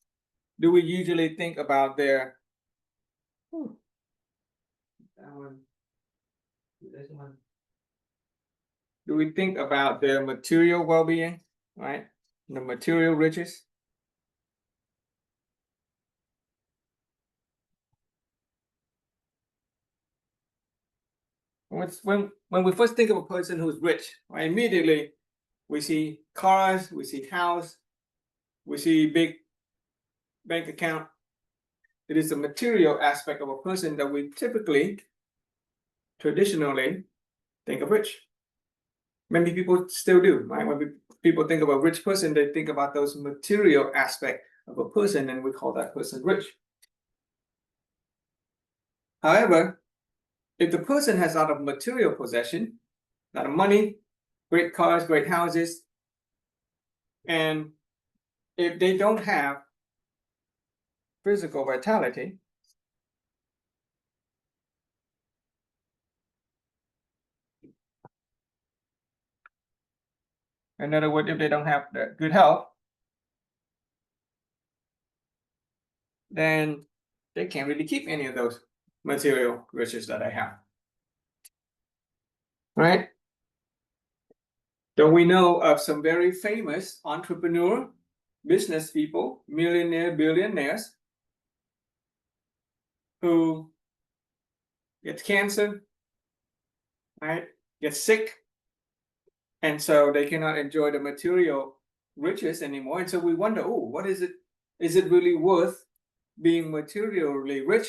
do we usually think about their do we think about their material well-being, right? The material riches? When we first think of a person who's rich, right, immediately we see cars, we see house, we see big bank account. It is the material aspect of a person that we typically, traditionally, think of rich. Many people still do, right? When people think of a rich person, they think about those material aspect of a person, and we call that person rich. However, if the person has a lot of material possession, a lot of money, great cars, great houses, and if they don't have physical vitality, in other words, if they don't have the good health, then they can't really keep any of those material riches that I have. Right? Don't we know of some very famous entrepreneur, business people, millionaire, billionaires, who get cancer, right? Get sick, and so they cannot enjoy the material riches anymore. And so we wonder, oh, what is it? Is it really worth being materially rich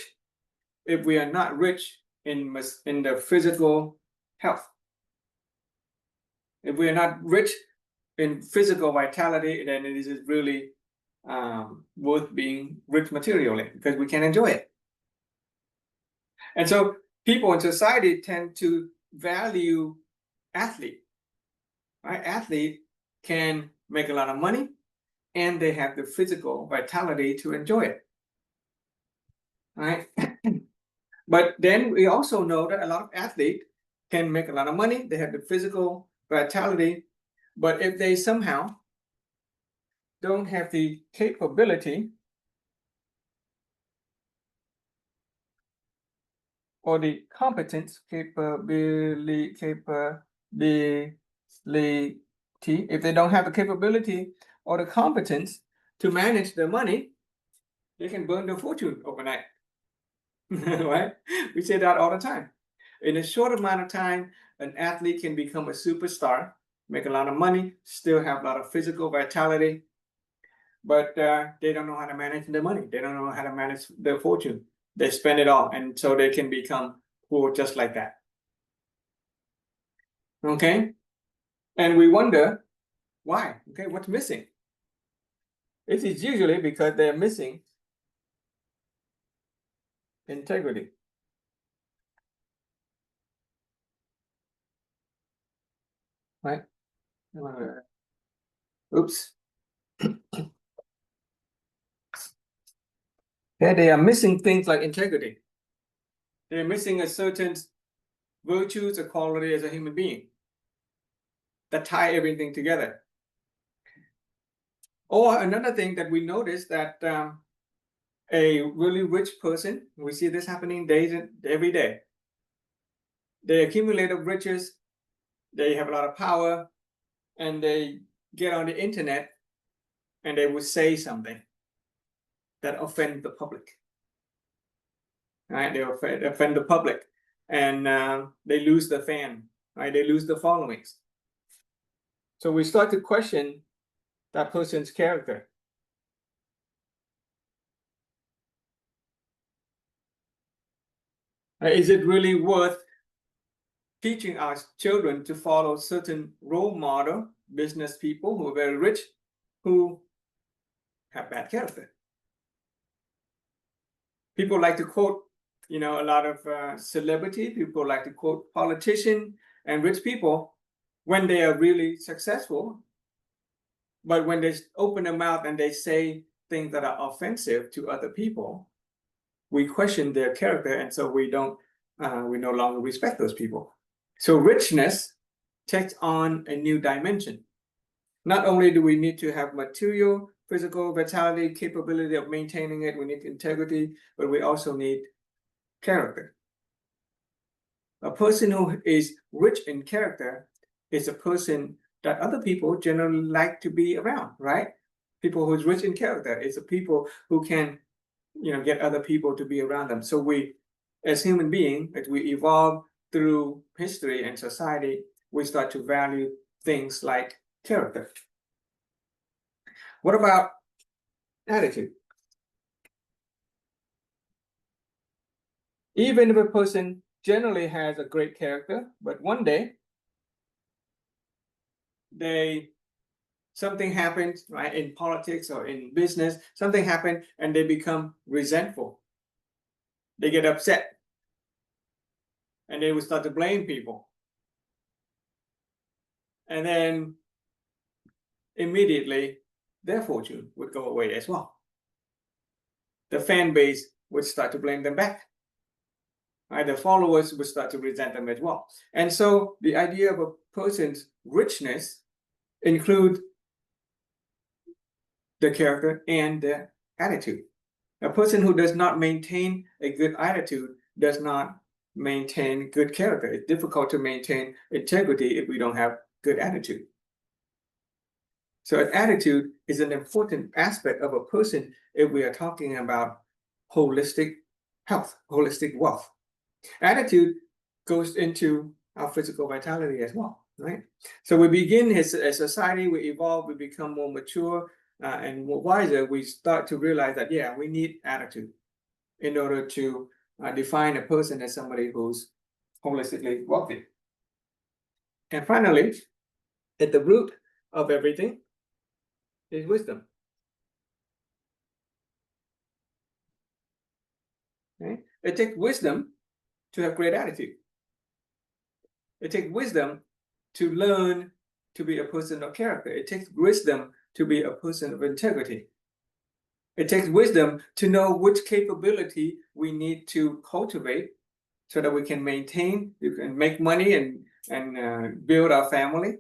if we are not rich in the physical health? If we are not rich in physical vitality, then it is really worth being rich materially because we can enjoy it. And so people in society tend to value athlete. Right? Athlete can make a lot of money and they have the physical vitality to enjoy it. Right? But then we also know that a lot of athletes can make a lot of money, they have the physical vitality, but if they somehow don't have the capability or the competence, if they don't have the capability or the competence to manage the money, they can burn their fortune overnight. Right? We say that all the time. In a short amount of time, an athlete can become a superstar, make a lot of money, still have a lot of physical vitality, but they don't know how to manage the money. They don't know how to manage their fortune. They spend it all, and so they can become poor just like that. Okay? And we wonder why. Okay, what's missing? It is usually because they're missing integrity. Right? Oops. Yeah, they are missing things like integrity. They're missing a certain virtues or quality as a human being that tie everything together. Or another thing that we notice that a really rich person, we see this happening every day. They accumulate of riches, they have a lot of power, and they get on the internet and they would say something that offend the public. Right? They offend the public, and they lose the fan. Right? They lose the followings. So we start to question that person's character. Is it really worth teaching our children to follow certain role model business people who are very rich, who have bad character? People like to quote, a lot of celebrity. People like to quote politicians and rich people when they are really successful. But when they open their mouth and they say things that are offensive to other people, we question their character, and so we no longer respect those people. So richness takes on a new dimension. Not only do we need to have material, physical vitality, capability of maintaining it, we need integrity, but we also need character. A person who is rich in character is a person that other people generally like to be around, right? People who's rich in character is the people who can, get other people to be around them. So we, as human beings, as we evolve through history and society, we start to value things like character. What about attitude? Even if a person generally has a great character, but one day something happens, right, in politics or in business, something happened and they become resentful. They get upset and they will start to blame people. And then immediately their fortune would go away as well. The fan base would start to blame them back. Right? The followers would start to resent them as well. And so the idea of a person's richness include the character and the attitude. A person who does not maintain a good attitude does not maintain good character. It's difficult to maintain integrity if we don't have good attitude. So an attitude is an important aspect of a person if we are talking about holistic health, holistic wealth. Attitude goes into our physical vitality as well. right? So we begin as a society, we evolve, we become more mature and more wiser. We start to realize that, yeah, we need attitude in order to define a person as somebody who's holistically wealthy. And finally, at the root of everything is wisdom. Okay? It takes wisdom to have great attitude. It takes wisdom to learn to be a person of character. It takes wisdom to be a person of integrity. It takes wisdom to know which capability we need to cultivate so that we can maintain, you can make money and build our family.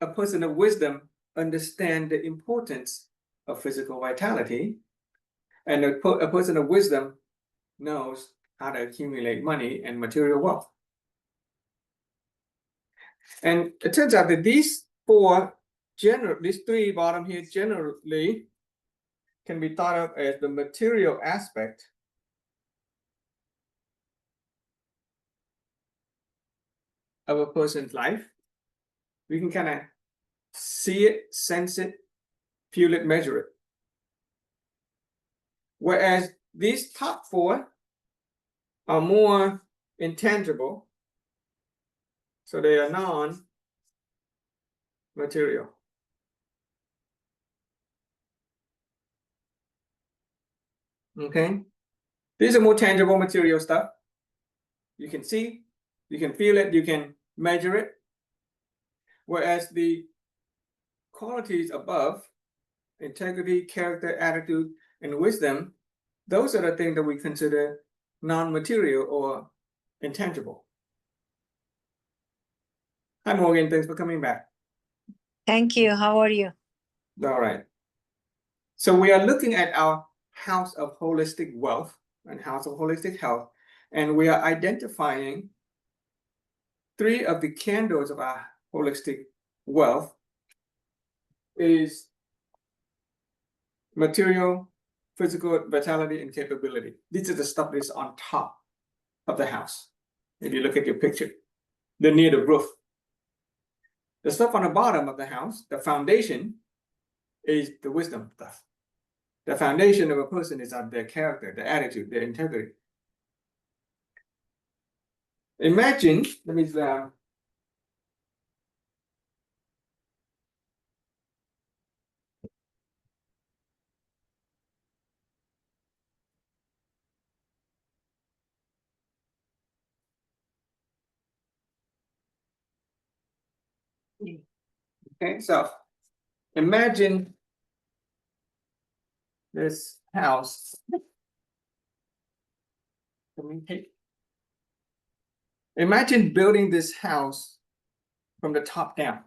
A person of wisdom understands the importance of physical vitality, and a person of wisdom knows how to accumulate money and material wealth. And it turns out that these three bottom here generally can be thought of as the material aspect of a person's life. We can kind of see it, sense it, feel it, measure it. Whereas these top four are more intangible, so they are non-material. Okay, these are more tangible material stuff. You can see, you can feel it, you can measure it. Whereas the qualities above, integrity, character, attitude, and wisdom, those are the things that we consider non-material or intangible. Hi, Morgan. Thanks for coming back. Thank you. How are you? All right. So we are looking at our house of holistic wealth and house of holistic health, and we are identifying three of the candles of our holistic wealth is material, physical vitality, and capability. These are the stuff that's on top of the house. If you look at your picture, they're near the roof. The stuff on the bottom of the house, the foundation, is the wisdom stuff. The foundation of a person is their character, their attitude, their integrity. Imagine, let me okay, so imagine this house. Imagine building this house from the top down,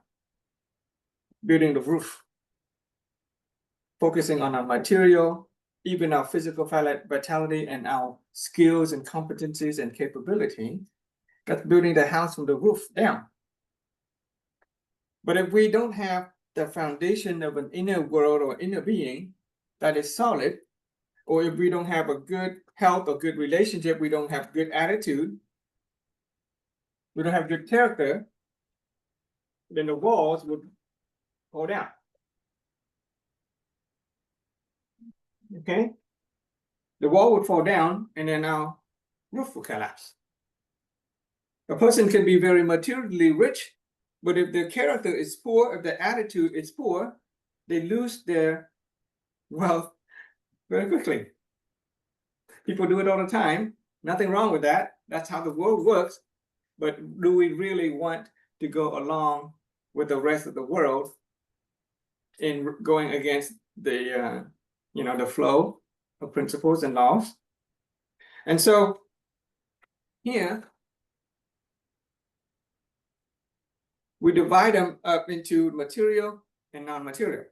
building the roof, focusing on our material, even our physical vitality and our skills and competencies and capability. That's building the house from the roof down. But if we don't have the foundation of an inner world or inner being that is solid, or if we don't have a good health or good relationship, we don't have good attitude, we don't have good character, then the walls would fall down. Okay? The wall would fall down and then our roof will collapse. A person can be very materially rich, but if their character is poor, if their attitude is poor, they lose their wealth very quickly. People do it all the time. Nothing wrong with that. That's how the world works. But do we really want to go along with the rest of the world in going against the the flow of principles and laws? And so here we divide them up into material and non-material.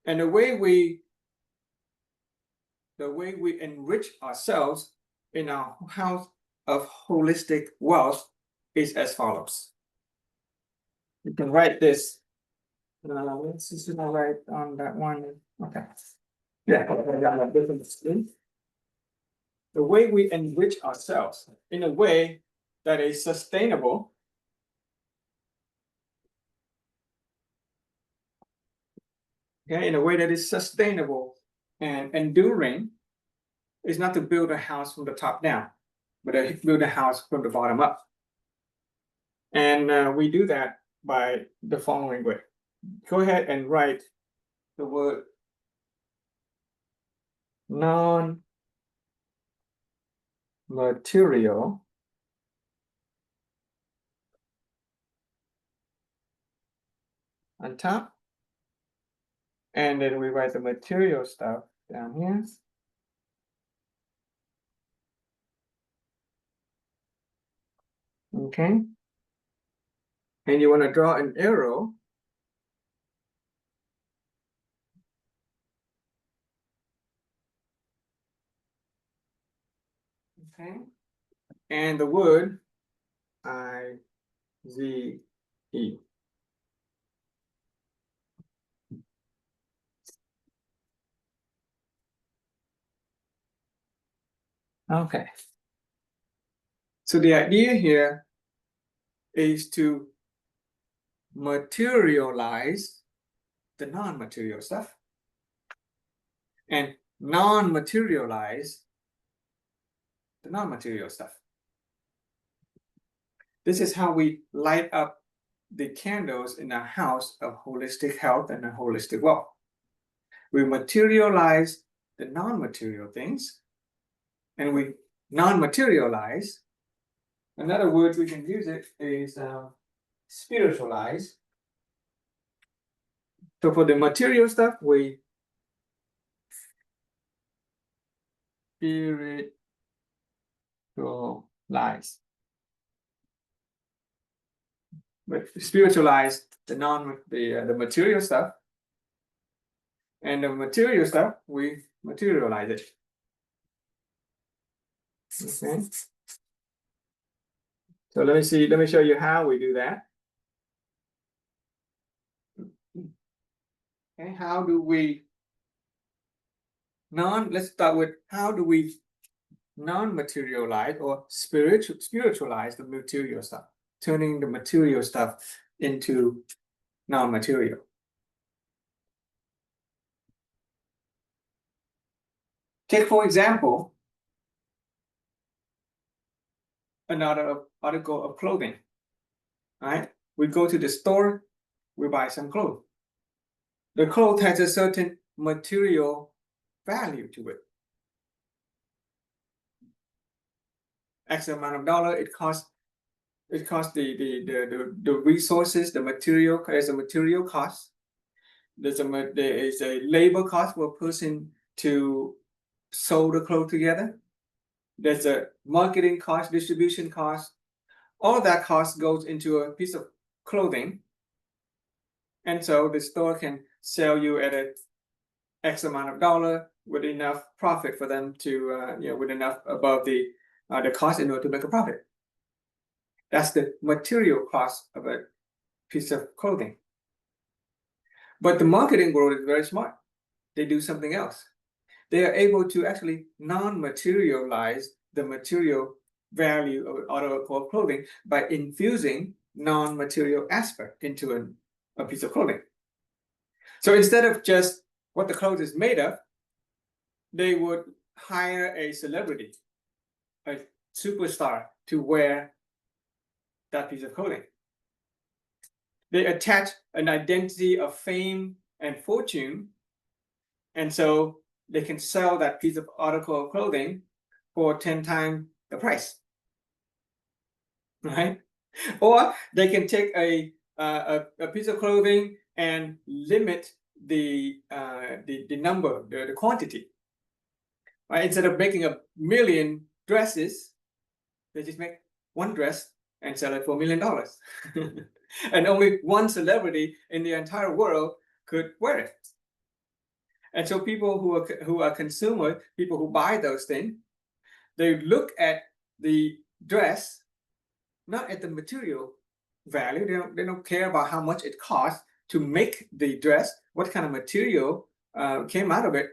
And the way we enrich ourselves in our house of holistic wealth is as follows. You can write this. Let's see if I write on that one. Okay. Yeah, the way we enrich ourselves in a way that is sustainable. Okay, in a way that is sustainable and enduring, is not to build a house from the top down, but to build a house from the bottom up. And we do that by the following way. Go ahead and write the word non-material on top. And then we write the material stuff down here. Okay. And you want to draw an arrow. Okay. And the word I-Z-E. Okay. So the idea here is to materialize the non-material stuff and non-materialize the non-material stuff. This is how we light up the candles in a house of holistic health and a holistic wealth. We materialize the non-material things, and we non-materialize. Another word we can use it is spiritualize. So for the material stuff, we spiritualize. But spiritualize the material stuff, and the material stuff we materialize it. Okay. So let me show you how we do that. Okay, how do we let's start with how do we non-materialize or spiritualize the material stuff, turning the material stuff into non-material. Take, for example, another article of clothing. Right? We go to the store, we buy some clothes. The cloth has a certain material value to it. X amount of dollar, it costs the resources, the material. There's a material cost. There is a labor cost for a person to sew the clothes together. There's a marketing cost, distribution cost. All that cost goes into a piece of clothing. And so the store can sell you at a X amount of dollar with enough profit for them to, with enough above the cost in order to make a profit. That's the material cost of a piece of clothing. But the marketing world is very smart. They do something else. They are able to actually non-materialize the material value of article of clothing by infusing non-material aspect into a piece of clothing. So instead of just what the clothes is made of, they would hire a celebrity, a superstar, to wear that piece of clothing. They attach an identity of fame and fortune, and so they can sell that piece of article of clothing for 10 times the price, right? Or they can take a piece of clothing and limit the number, the quantity, right? Instead of making 1 million dresses, they just make one dress and sell it for $1 million. And only one celebrity in the entire world could wear it. And so people who are consumers, people who buy those things, they look at the dress, not at the material value. They don't care about how much it costs to make the dress, what kind of material came out of it.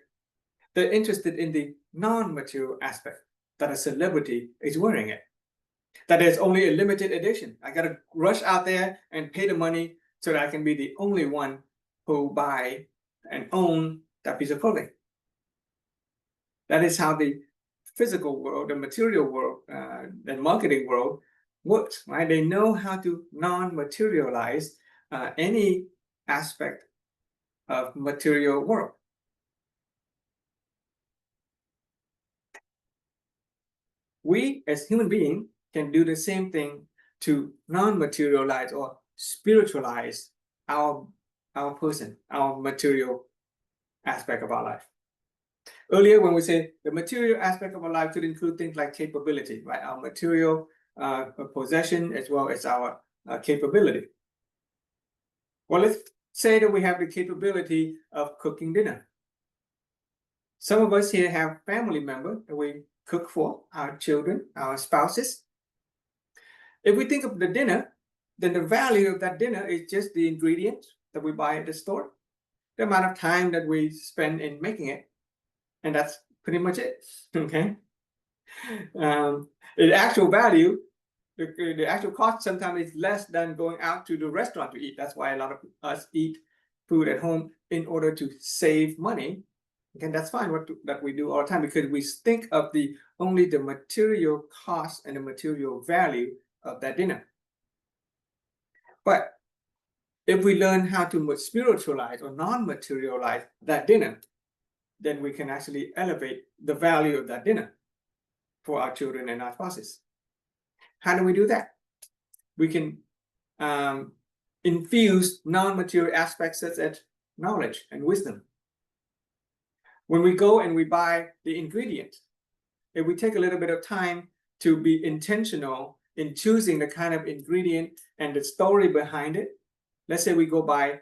They're interested in the non-material aspect, that a celebrity is wearing it. that there's only a limited edition. I gotta rush out there and pay the money so that I can be the only one who buy and own that piece of clothing. That is how the physical world, the material world, the marketing world works, right? They know how to non-materialize any aspect of material world. We as human beings can do the same thing to non-materialize or spiritualize our person, our material aspect of our life. Earlier, when we say the material aspect of our life could include things like capability, right? Our material possession as well as our capability. Well, let's say that we have the capability of cooking dinner. Some of us here have family members that we cook for, our children, our spouses. If we think of the dinner, then the value of that dinner is just the ingredients that we buy at the store, the amount of time that we spend in making it, and that's pretty much it. Okay. The actual value, the actual cost sometimes is less than going out to the restaurant to eat. That's why a lot of us eat food at home in order to save money. Again, that's fine that we do all the time, because we think of only the material cost and the material value of that dinner. But if we learn how to spiritualize or non-materialize that dinner, then we can actually elevate the value of that dinner for our children and our spouses. How do we do that? We can infuse non-material aspects such as knowledge and wisdom. When we go and we buy the ingredients, if we take a little bit of time to be intentional in choosing the kind of ingredient and the story behind it, let's say we go buy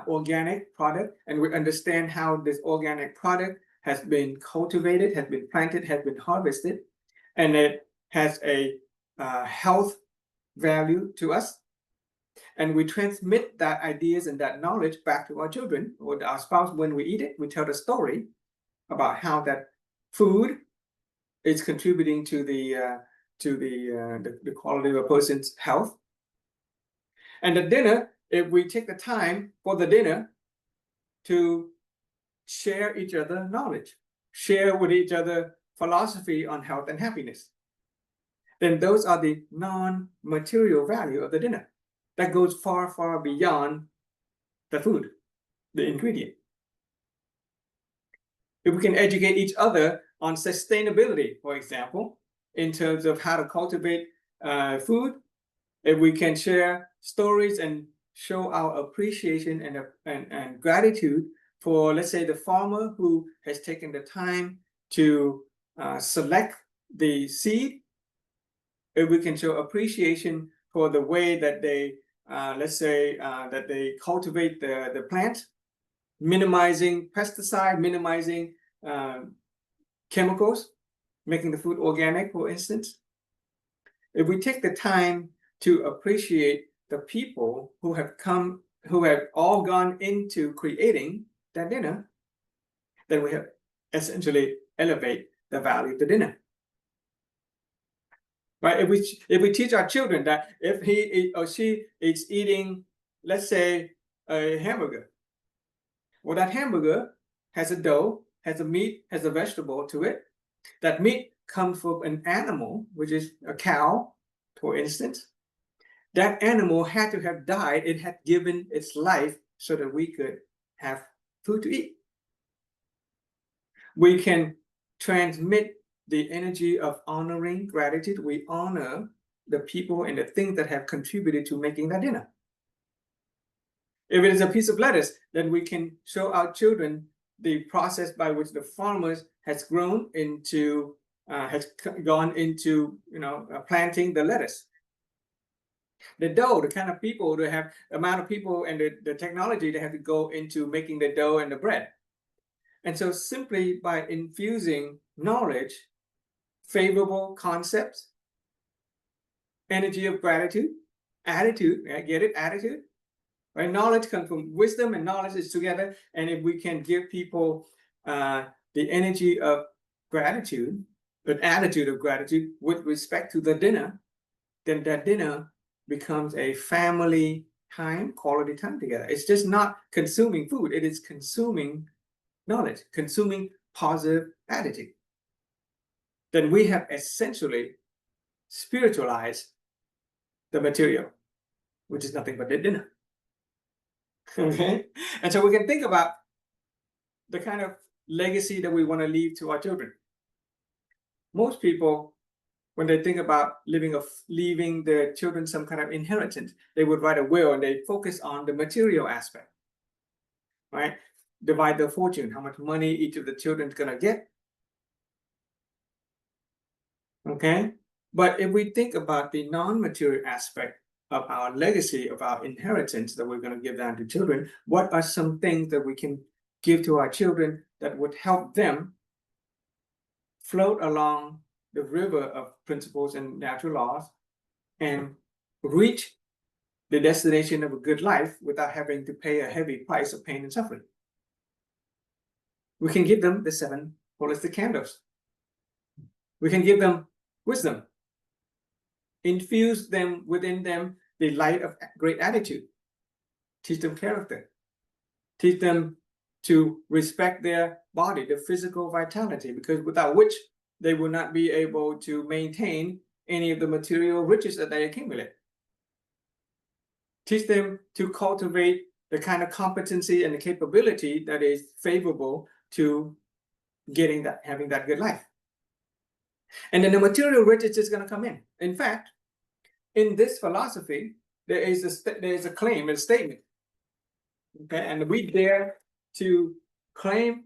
organic product and we understand how this organic product has been cultivated, has been planted, has been harvested, and it has a health value to us. And we transmit that ideas and that knowledge back to our children or our spouse. When we eat it, we tell the story about how that food is contributing to the quality of a person's health. And the dinner, if we take the time for the dinner to share each other knowledge, share with each other philosophy on health and happiness, then those are the non-material value of the dinner. That goes far, far beyond the food, the ingredient. If we can educate each other on sustainability, for example, in terms of how to cultivate food, if we can share stories and show our appreciation and gratitude for, let's say, the farmer who has taken the time to select the seed, if we can show appreciation for the way that they, let's say, that they cultivate the plant, minimizing pesticide, minimizing chemicals, making the food organic, for instance. If we take the time to appreciate the people who have all gone into creating that dinner, then we have essentially elevate the value of the dinner. Right? If we teach our children that if he or she is eating, let's say, a hamburger, well, that hamburger has a dough, has a meat, has a vegetable to it. That meat comes from an animal, which is a cow, for instance. That animal had to have died. It had given its life so that we could have food to eat. We can transmit the energy of honoring gratitude. We honor the people and the things that have contributed to making that dinner. If it is a piece of lettuce, then we can show our children the process by which the farmers has grown into, has gone into, planting the lettuce. The dough, the kind of people that have, amount of people and the technology that have to go into making the dough and the bread. And so simply by infusing knowledge, favorable concepts, energy of gratitude, attitude, right? Get it? Attitude. Right? Knowledge comes from wisdom, and knowledge is together. And if we can give people the energy of gratitude, an attitude of gratitude with respect to the dinner, then that dinner becomes a family time, quality time together. It's just not consuming food, it is consuming knowledge, consuming positive attitude. Then we have essentially spiritualized the material, which is nothing but the dinner. Okay, and so we can think about the kind of legacy that we want to leave to our children. Most people, when they think about leaving their children some kind of inheritance, they would write a will and they focus on the material aspect, right? Divide the fortune, how much money each of the children is gonna get. Okay, but if we think about the non-material aspect of our legacy, of our inheritance that we're going to give down to children, what are some things that we can give to our children that would help them float along the river of principles and natural laws and reach the destination of a good life without having to pay a heavy price of pain and suffering? We can give them the 7 holistic candles. We can give them wisdom, infuse them within them the light of great attitude, teach them character, teach them to respect their body, their physical vitality, because without which they will not be able to maintain any of the material riches that they accumulate. Teach them to cultivate the kind of competency and the capability that is favorable to having that good life. And then the material riches is going to come in. In fact, in this philosophy, there is a claim, a statement. Okay, and we dare to claim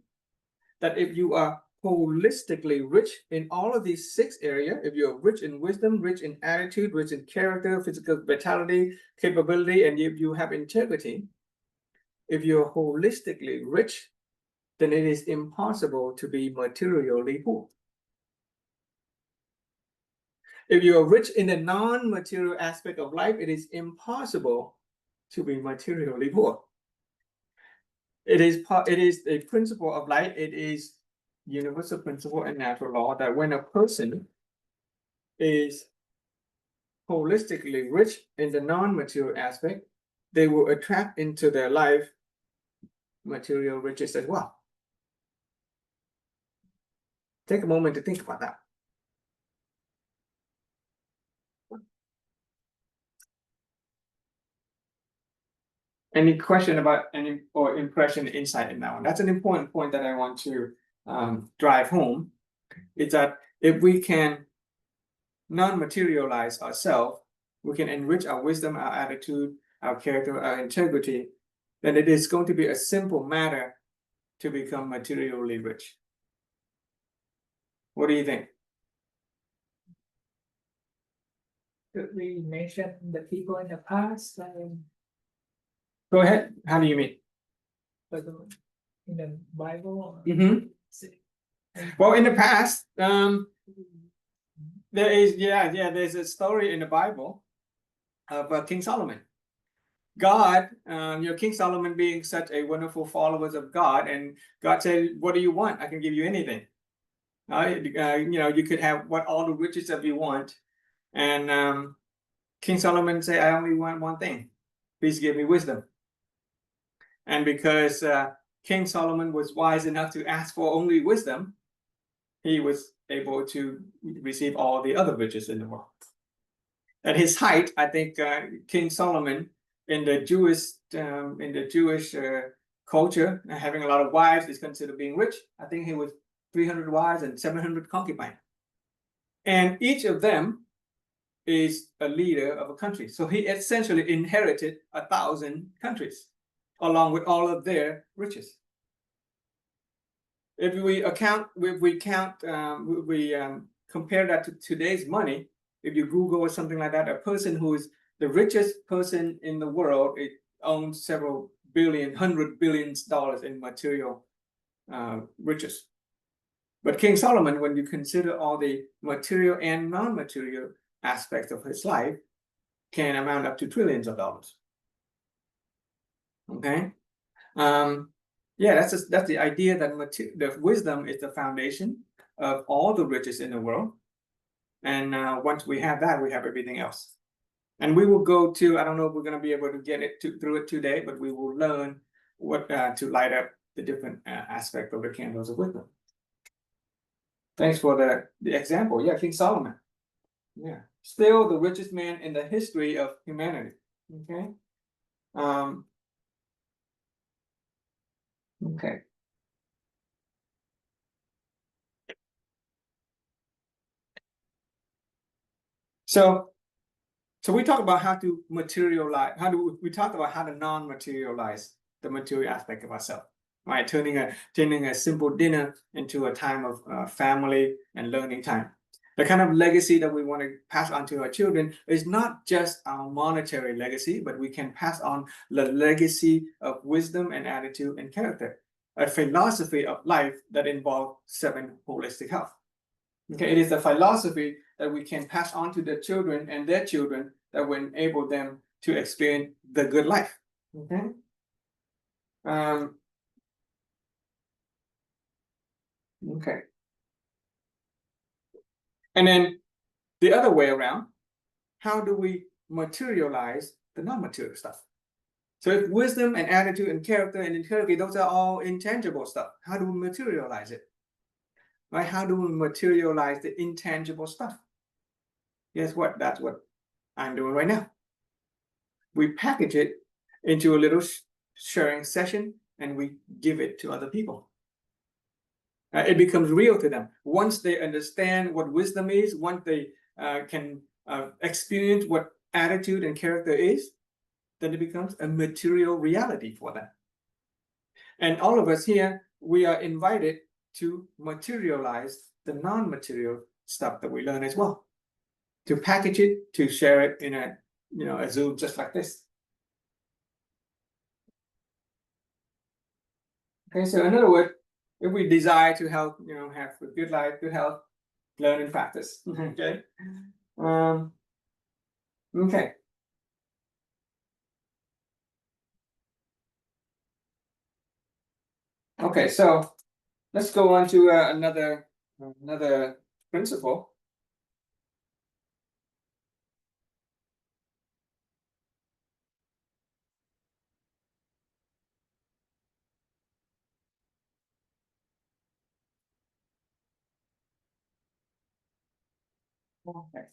that if you are holistically rich in all of these 6 areas, if you're rich in wisdom, rich in attitude, rich in character, physical vitality, capability, and if you have integrity, if you're holistically rich, then it is impossible to be materially poor. If you are rich in the non-material aspect of life, it is impossible to be materially poor. It is a principle of life. It is universal principle and natural law that when a person is holistically rich in the non-material aspect, they will attract into their life material riches as well. Take a moment to think about that. Any question about any or impression, insight in that one? That's an important point that I want to drive home. Is that if we can non-materialize ourselves, we can enrich our wisdom, our attitude, our character, our integrity, then it is going to be a simple matter to become materially rich. What do you think? Could we mention the people in the past, Go ahead. How do you mean? in the Bible? Well, in the past, there's a story in the Bible of King Solomon. God, King Solomon being such a wonderful follower of God, and God said, "What do you want? I can give you anything." You could have all the riches that you want, and King Solomon said, "I only want one thing. Please give me wisdom." And because King Solomon was wise enough to ask for only wisdom, he was able to receive all the other riches in the world. At his height, I think King Solomon in the Jewish culture, having a lot of wives is considered being rich. I think he was 300 wives and 700 concubines, and each of them is a leader of a country. So he essentially inherited 1,000 countries, along with all of their riches. If we compare that to today's money, if you Google or something like that, a person who is the richest person in the world, it owns several billion, $100 billion in material riches. But King Solomon, when you consider all the material and non-material aspects of his life, can amount up to trillions of dollars. Okay, that's the idea that the wisdom is the foundation of all the riches in the world, And once we have that, we have everything else. And we will go to, I don't know if we're going to be able to get it through it today, but we will learn what to light up the different aspect of the candles of wisdom. Thanks for the example. Yeah, King Solomon. Yeah, still the richest man in the history of humanity. Okay. Okay. So we talk about how to materialize. We talk about how to non-materialize the material aspect of ourselves, right? Turning a simple dinner into a time of family and learning time. The kind of legacy that we want to pass on to our children is not just our monetary legacy, but we can pass on the legacy of wisdom and attitude and character, a philosophy of life that involves 7 holistic health. Okay, it is the philosophy that we can pass on to their children and their children that will enable them to experience the good life. Okay. Okay. And then the other way around, how do we materialize the non-material stuff? So if wisdom and attitude and character and integrity, those are all intangible stuff. How do we materialize it? Right? How do we materialize the intangible stuff? Guess what? That's what I'm doing right now. We package it into a little sharing session and we give it to other people. It becomes real to them. Once they understand what wisdom is, once they can experience what attitude and character is, then it becomes a material reality for them. And all of us here, we are invited to materialize the non-material stuff that we learn as well. To package it, to share it in a Zoom just like this. Okay, so in other words, if we desire to help, have a good life, good health, learn and practice. Okay. Okay. Okay, so let's go on to another principle. Okay.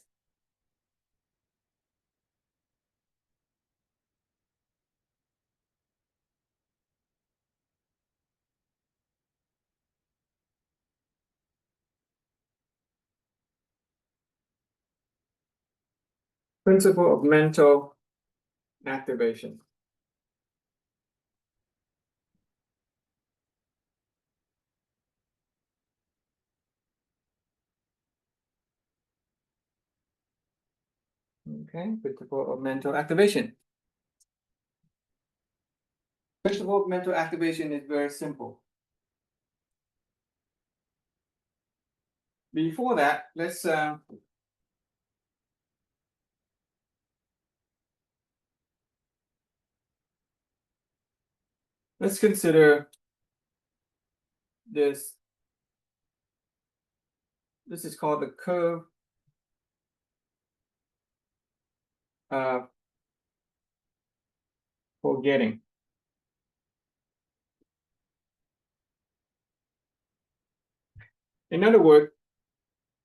Principle of mental activation. Okay, principle of mental activation. Principle of mental activation is very simple. Before that, let's consider this. This is called the curve of forgetting. In other words,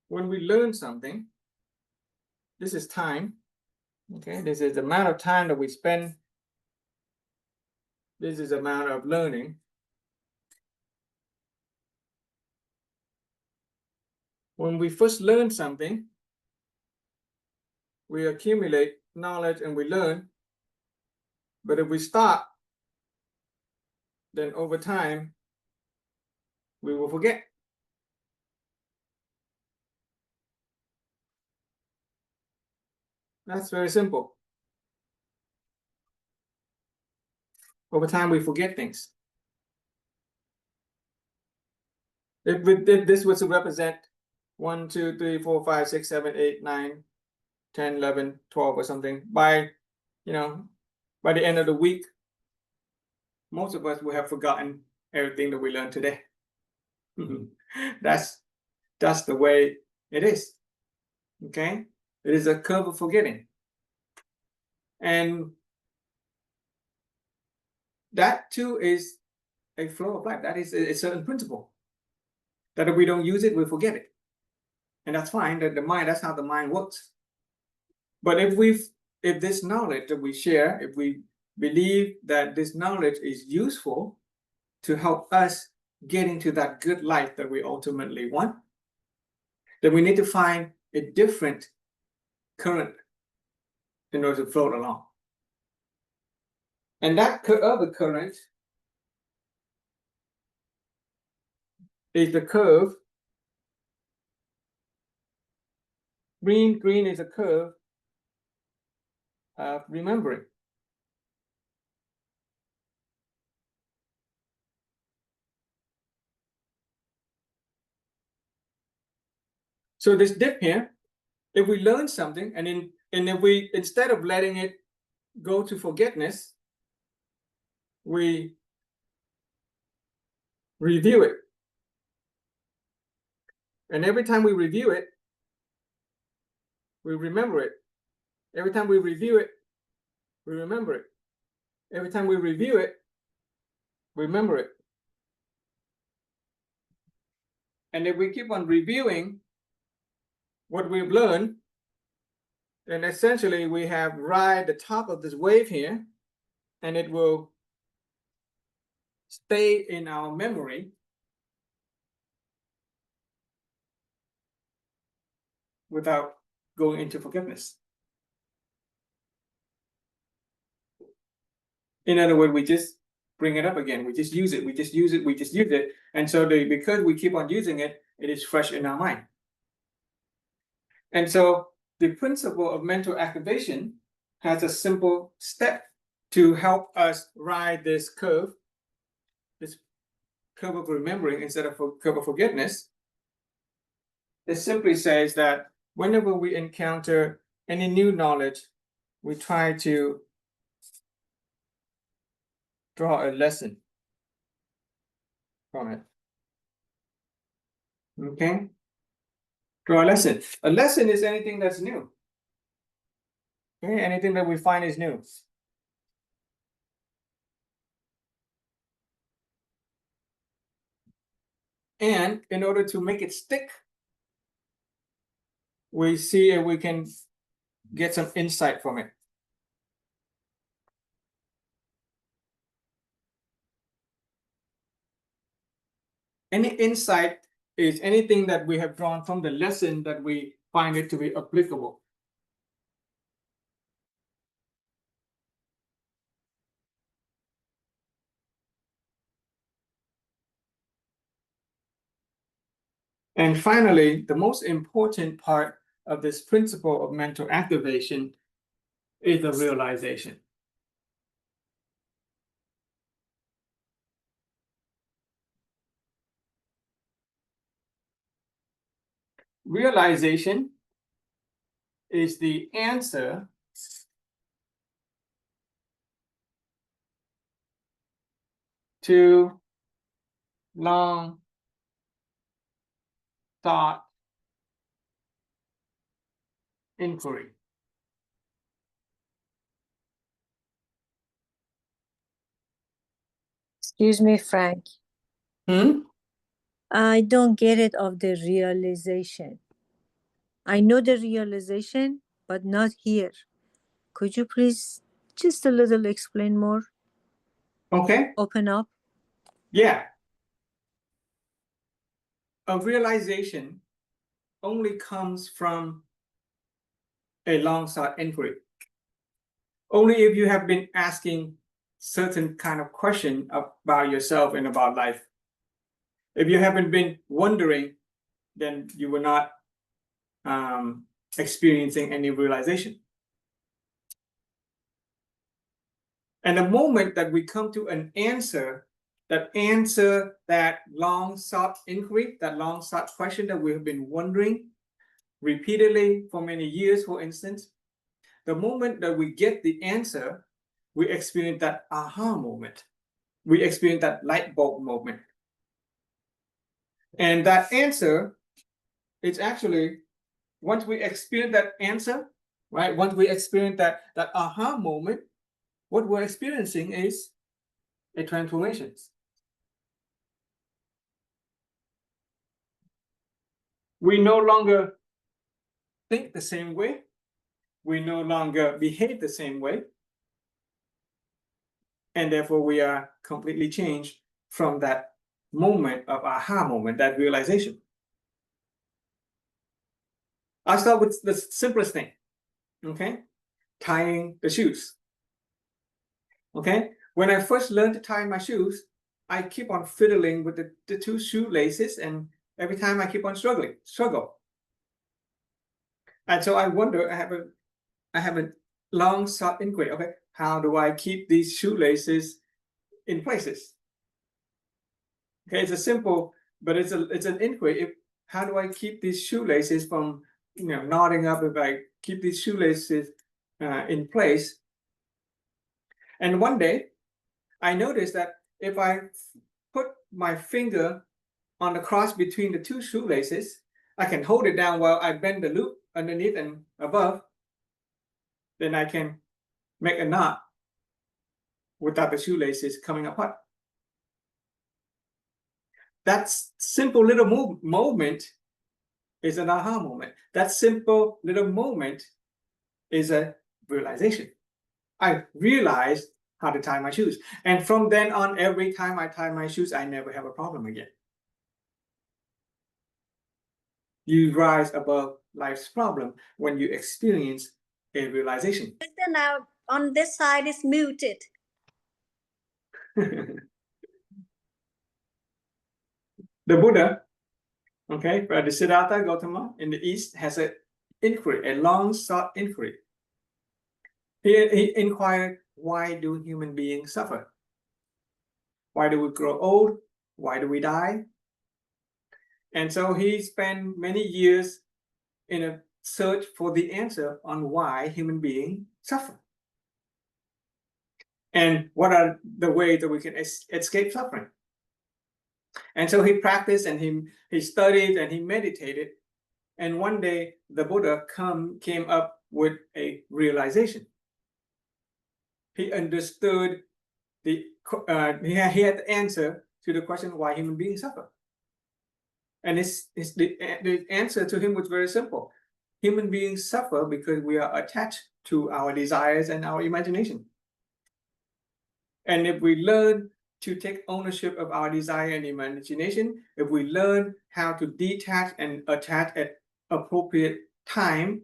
when we learn something, this is time. Okay, this is the amount of time that we spend. This is the amount of learning. When we first learn something, we accumulate knowledge and we learn. But if we stop, then over time, we will forget. That's very simple. Over time, we forget things. If this was to represent 1, 2, 3, 4, 5, 6, 7, 8, 9, 10, 11, 12 or something, by the end of the week, most of us will have forgotten everything that we learned today. That's the way it is. Okay, it is a curve of forgetting. And that too is a flow of life. That is a certain principle. That if we don't use it, we forget it. And that's fine. That the mind, that's how the mind works. But if this knowledge that we share, if we believe that this knowledge is useful to help us get into that good life that we ultimately want, then we need to find a different current in order to float along. And that other current is the curve. Green is a curve of remembering. So this dip here, if we learn something and if we, instead of letting it go to forgetfulness, we review it. And every time we review it, we remember it. Every time we review it, we remember it. Every time we review it, we remember it. And if we keep on reviewing what we've learned, then essentially we have ride the top of this wave here, and it will stay in our memory without going into forgiveness. In other words, we just bring it up again. We just use it. We just use it. We just use it. And so because we keep on using it, it is fresh in our mind. And so the principle of mental activation has a simple step to help us ride this curve of remembering instead of curve of forgiveness. It simply says that whenever we encounter any new knowledge, we try to draw a lesson from it. Okay? Draw a lesson. A lesson is anything that's new. Okay? Anything that we find is new. And in order to make it stick, we see if we can get some insight from it. Any insight is anything that we have drawn from the lesson that we find it to be applicable. And finally, the most important part of this principle of mental activation is the realization. Realization is the answer to long thought inquiry. Excuse me, Frank. I don't get it of the realization. I know the realization, but not here. Could you please just a little explain more? Okay. Open up. Yeah. A realization only comes from a long sought inquiry. Only if you have been asking certain kind of question about yourself and about life. If you haven't been wondering, then you were not experiencing any realization. And the moment that we come to an answer that long sought inquiry, that long sought question that we have been wondering repeatedly for many years, for instance, the moment that we get the answer, we experience that aha moment. We experience that light bulb moment. And that answer is actually once we experience that answer, right? Once we experience that aha moment, what we're experiencing is a transformation. We no longer think the same way. We no longer behave the same way. And therefore, we are completely changed from that moment of aha moment, that realization. I'll start with the simplest thing, okay? Tying the shoes. Okay? When I first learned to tie my shoes, I keep on fiddling with the two shoelaces, and every time I keep on struggle. And so I wonder, I have a long sought inquiry. Okay, how do I keep these shoelaces in places? Okay, it's a simple, but it's an inquiry. How do I keep these shoelaces from knotting up? If I keep these shoelaces in place, and one day I noticed that if I put my finger on the cross between the two shoelaces, I can hold it down while I bend the loop underneath and above. Then I can make a knot without the shoelaces coming apart. That simple little moment is an aha moment. That simple little moment is a realization. I realized how to tie my shoes. And from then on, every time I tie my shoes, I never have a problem again. You rise above life's problem when you experience a realization. Listen now, on this side is muted. The Buddha, okay, the Siddhartha Gautama in the East has an inquiry, a long sought inquiry. He inquired, why do human beings suffer? Why do we grow old? Why do we die? And so he spent many years in a search for the answer on why human beings suffer. And what are the ways that we can escape suffering? And so he practiced and he studied and he meditated. And one day the Buddha came up with a realization. He understood he had the answer to the question why human beings suffer. And the answer to him was very simple. Human beings suffer because we are attached to our desires and our imagination. And if we learn to take ownership of our desire and imagination, if we learn how to detach and attach at appropriate time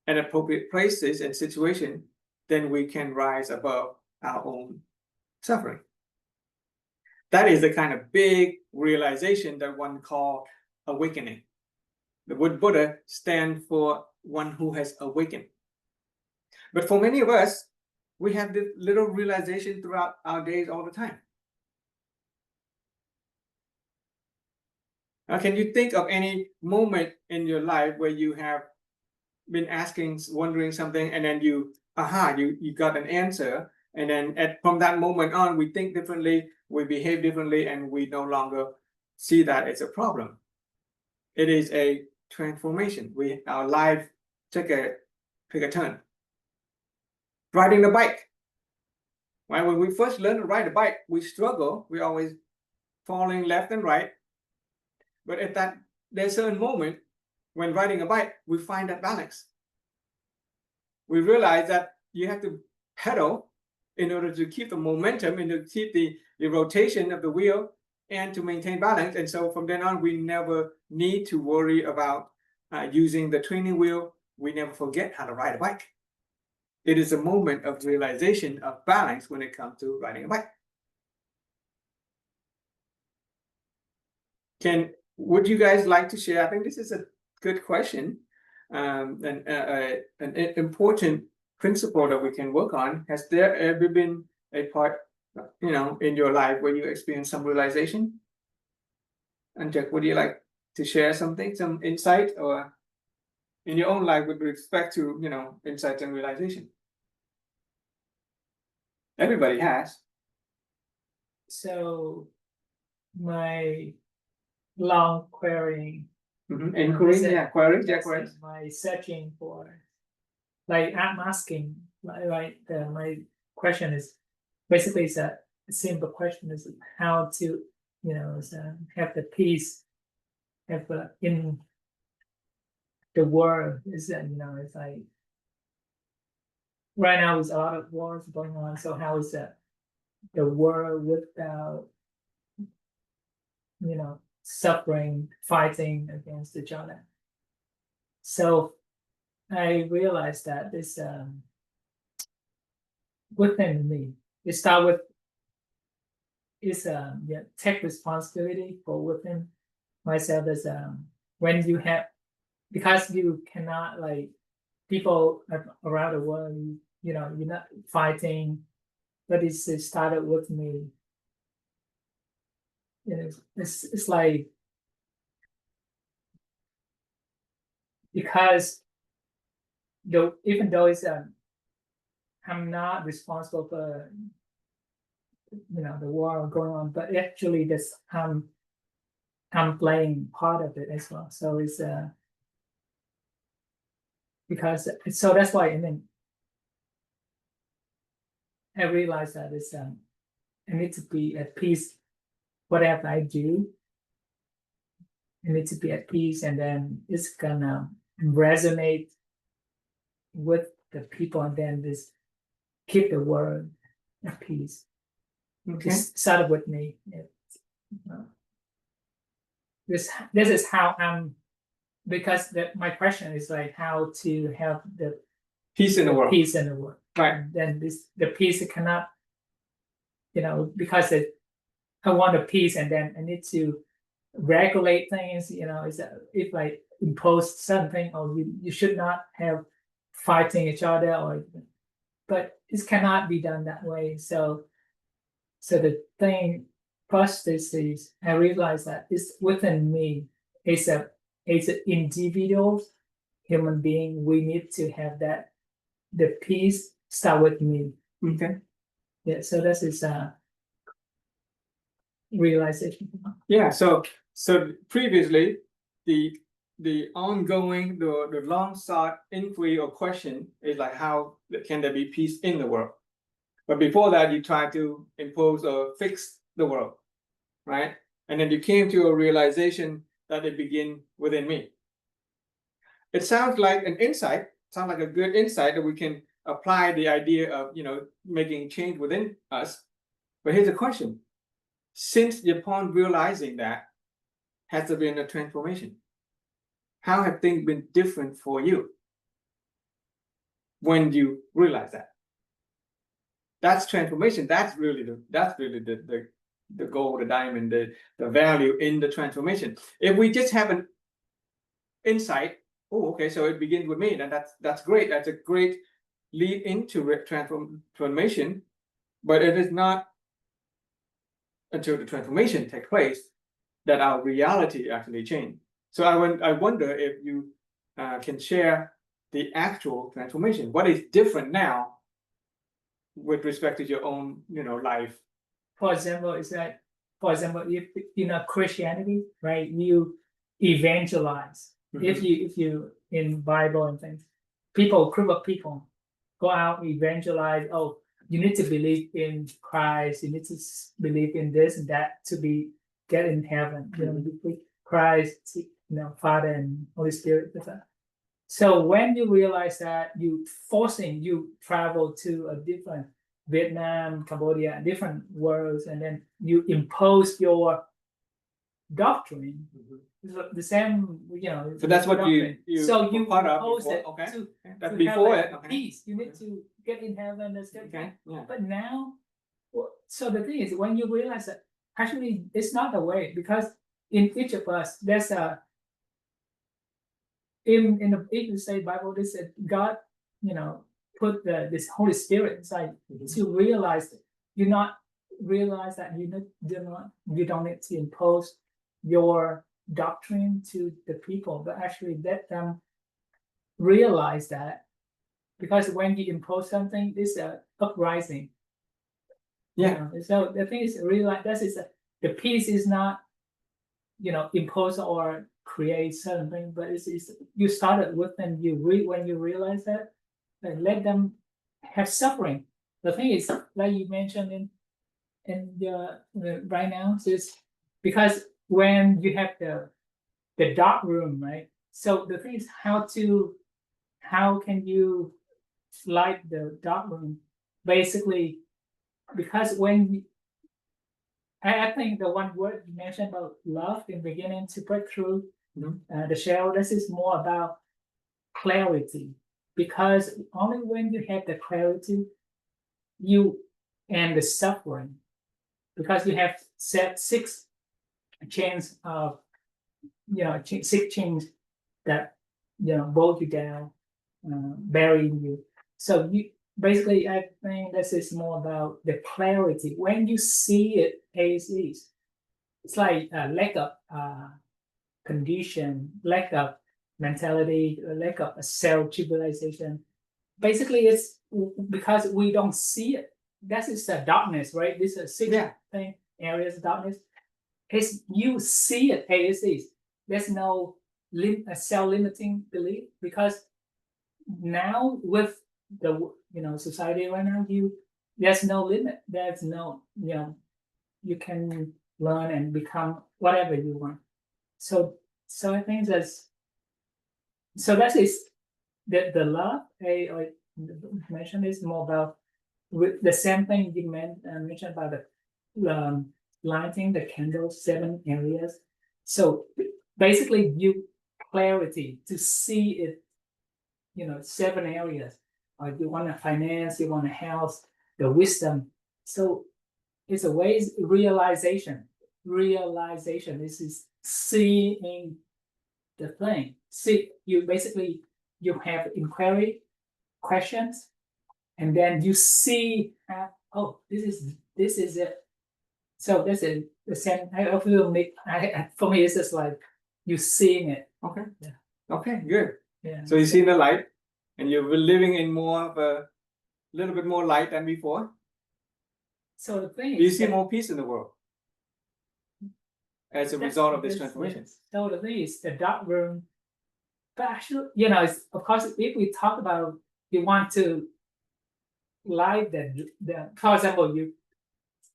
and appropriate places and situations, then we can rise above our own suffering. That is the kind of big realization that one calls awakening. The word Buddha stands for one who has awakened. But for many of us, we have this little realization throughout our days all the time. Now, can you think of any moment in your life where you have been wondering something, and then you got an answer, and then from that moment on, we think differently, we behave differently, and we no longer see that as a problem. It is a transformation. Our life take a turn. Riding the bike. Right? When we first learn to ride a bike, we struggle. We always falling left and right. But at there's a certain moment when riding a bike, we find that balance. We realize that you have to pedal in order to keep the momentum and to keep the rotation of the wheel and to maintain balance. And so from then on, we never need to worry about using the training wheel. We never forget how to ride a bike. It is a moment of realization of balance when it comes to riding a bike. Would you guys like to share? I think this is a good question, and an important principle that we can work on. Has there ever been a part, in your life where you experienced some realization? And Jack, would you like to share something, some insight, or in your own life with respect to, insight and realization? Everybody has. So my long querying Inquiry, That's it. yeah, query, yeah, That's query. my searching for, like I'm asking, my question is basically it's a simple question is how to, have the peace, have in the world is that it's like right now there's a lot of wars going on. So how is that the world without suffering, fighting against each other? So I realized that this within me. It start with is take responsibility for within myself as when you have, because you cannot like people around the world, you're not fighting, but it started with me. It's like because even though it's I'm not responsible for the war going on, but actually this I'm playing part of it as well. So it's because so that's why I realized that it's I need to be at peace whatever I do. I need to be at peace, and then it's gonna resonate with the people, and then this keep the world at peace. Okay, Just started with me. This is how I'm, because my question is like how to have the peace in the world, peace in the world. right? And then the peace cannot, because I want a peace, and then I need to regulate things. Is that if I impose something, or you should not have fighting each other, but it cannot be done that way. So the thing first is I realize that it's within me. It's an individual human being. We need to have that. The peace start with me. Okay, Yeah. So that is realization. yeah, so previously, the ongoing, the long sought inquiry or question is like, how can there be peace in the world? But before that, you try to impose or fix the world, right? And then you came to a realization that it begin within me. It sounds like an insight, sounds like a good insight that we can apply the idea of, making change within us. But here's the question. Since upon realizing that, has there been a transformation? How have things been different for you when you realize that? That's transformation. That's really the gold, the diamond, the value in the transformation. If we just have an insight, oh, okay, so it begins with me, then that's great. That's a great lead into transformation, but it is not until the transformation takes place that our reality actually change. So I wonder if you can share the actual transformation. What is different now with respect to your own, life? For example, is that, if Christianity, right, you evangelize. If you in Bible and things, group of people go out, evangelize. Oh, you need to believe in Christ. You need to believe in this and that to get in heaven. Christ, Father and Holy Spirit. So when you realize that you travel to a different Vietnam, Cambodia, different worlds, and then you impose your doctrine. The same, So that's what doctrine. So you part of impose before, it okay. to That's have, before like, it. Okay. peace. You need to get in heaven. That's good. Okay. Yeah. But now, so the thing is, when you realize that actually it's not the way, because in each of us there's a in the English Bible, they said God, put this Holy Spirit inside to realize that you don't need to impose your doctrine to the people, but actually let them realize that, because when you impose something, it's a uprising. Yeah. So the thing is, realize the peace is not, imposed or create certain things, but it's you started with them. When you realize that, like, let them have suffering. The thing is, like you mentioned in the right now, is because when you have the dark room, right? So the thing is how can you light the dark room? Basically, because I think the one word you mentioned about love in the beginning to break through the shell, this is more about clarity. Because only when you have the clarity, you and the suffering, because you have set 6 chains of, 6 chains that, bolt you down, burying you. So you basically, I think this is more about the clarity. When you see it as is, it's like a lack of condition, lack of mentality, lack of self-civilization. Basically, it's because we don't see it. That is the darkness, right? This is 6 thing areas of darkness. It's you see it as is. There's no self-limiting belief, because now with the society right now, there's no limit. There's no you can learn and become whatever you want. So I think that is the love I mentioned is more about with the same thing you mentioned about the lighting the candles 7 areas. So basically, you clarity to see it. 7 areas. You want to finance, you want to health, the wisdom. So it's a ways realization. Realization. This is seeing the thing. See, you have inquiry, questions, and then you see. This is it. So that's it. The same. I feel for me, it's just like you seeing it. Okay. Yeah. Okay, good. Yeah. So you see the light, and you're living in more of a little bit more light than before. So the thing Do you is, see more peace in the world as a result of this transformation? yes. So the thing is, the dark room. But actually, it's, of course, if we talk about you want to light the for example,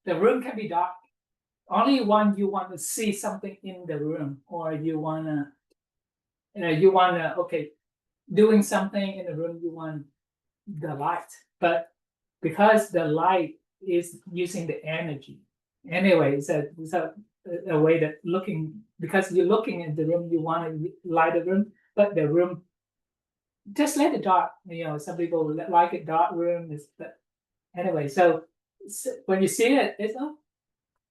the room can be dark. Only when you want to see something in the room, or you wanna doing something in the room, you want the light. But because the light is using the energy anyway, it's a way that looking, because you're looking in the room, you want to light the room, but the room, just let it dark. Some people like it dark room but anyway. So when you see it, it's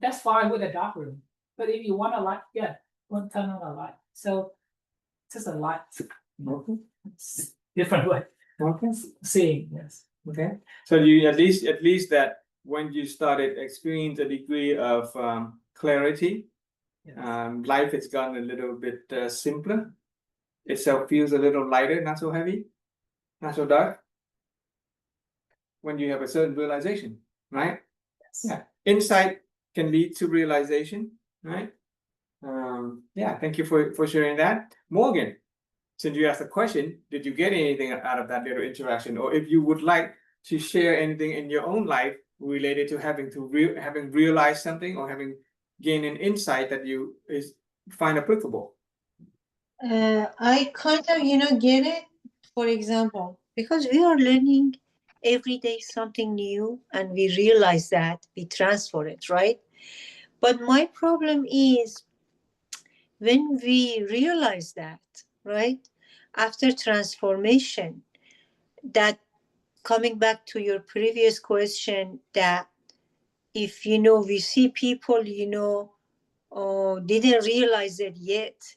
that's fine with a dark room. But if you want a light, want to turn on a light. So just a light. Okay. It's different way. Okay. Seeing, yes. Okay. So you at least that when you started experiencing a degree of clarity, life has gotten a little bit simpler. Itself feels a little lighter, not so heavy, not so dark. When you have a certain realization, right? Yes. Yeah. Insight can lead to realization, right? Thank you for sharing that. Morgan, since you asked a question, did you get anything out of that little interaction? Or if you would like to share anything in your own life related to having realized something or having gained an insight that you find applicable? I kind of, get it. For example, because we are learning every day something new, and we realize that we transfer it, right? But my problem is when we realize that, right, after transformation, that coming back to your previous question, that if we see people didn't realize it yet,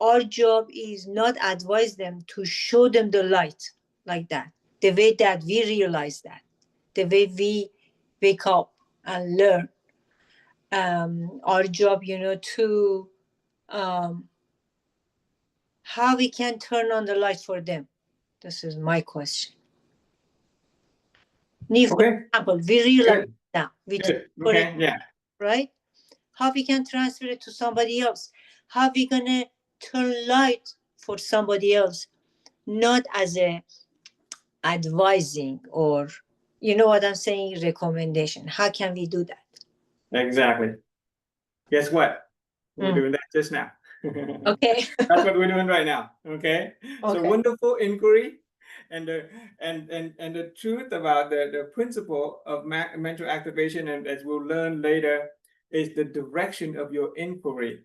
our job is not advise them to show them the light like that, the way that we realize that, the way we wake up and learn. Our job to how we can turn on the light for them. This is my question. For example, we realize now, Okay. right? How we can transfer it to somebody else? How we gonna turn light for somebody else, not as a advising or, you know what I'm saying, recommendation. How can we do that? Exactly. Guess what? We're Mm. doing that just now. Okay. That's what we're doing right now. Okay. So Okay. wonderful inquiry, and the truth about the principle of mental activation, and as we'll learn later, is the direction of your inquiry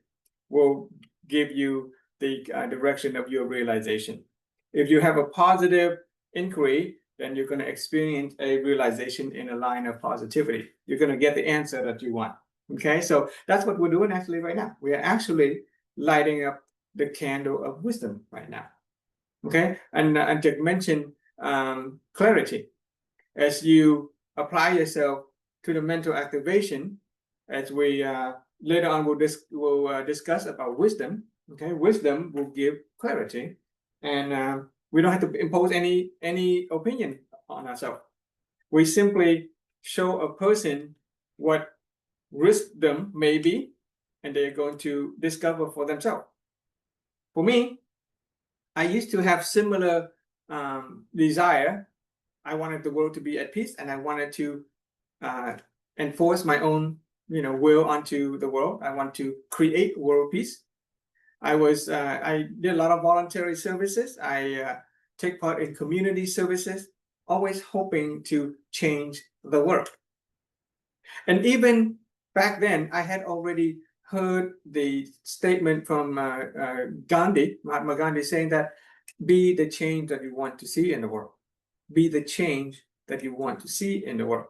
will give you the direction of your realization. If you have a positive inquiry, then you're going to experience a realization in a line of positivity. You're going to get the answer that you want. Okay, so that's what we're doing actually right now. We are actually lighting up the candle of wisdom right now. Okay, and to mention clarity, as you apply yourself to the mental activation, as we later on we'll discuss about wisdom. Okay, wisdom will give clarity, and we don't have to impose any opinion on ourselves. We simply show a person what wisdom may be, and they're going to discover for themselves. For me, I used to have similar desire. I wanted the world to be at peace, and I wanted to enforce my own, will onto the world. I want to create world peace. I did a lot of voluntary services. I take part in community services, always hoping to change the world. And even back then, I had already heard the statement from Gandhi, Mahatma Gandhi, saying that be the change that you want to see in the world. Be the change that you want to see in the world.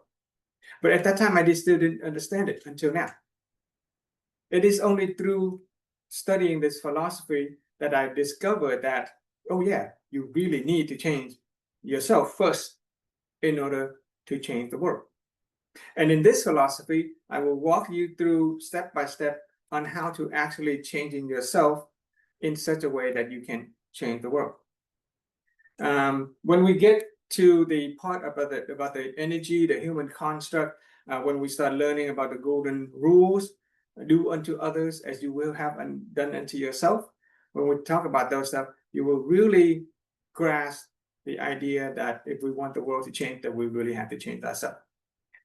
But at that time, I still didn't understand it until now. It is only through studying this philosophy that I discovered that, oh yeah, you really need to change yourself first in order to change the world. And in this philosophy, I will walk you through step by step on how to actually changing yourself in such a way that you can change the world. When we get to the part about the energy, the human construct, when we start learning about the golden rules, do unto others as you will have done unto yourself. When we talk about those stuff, you will really grasp the idea that if we want the world to change, that we really have to change ourselves.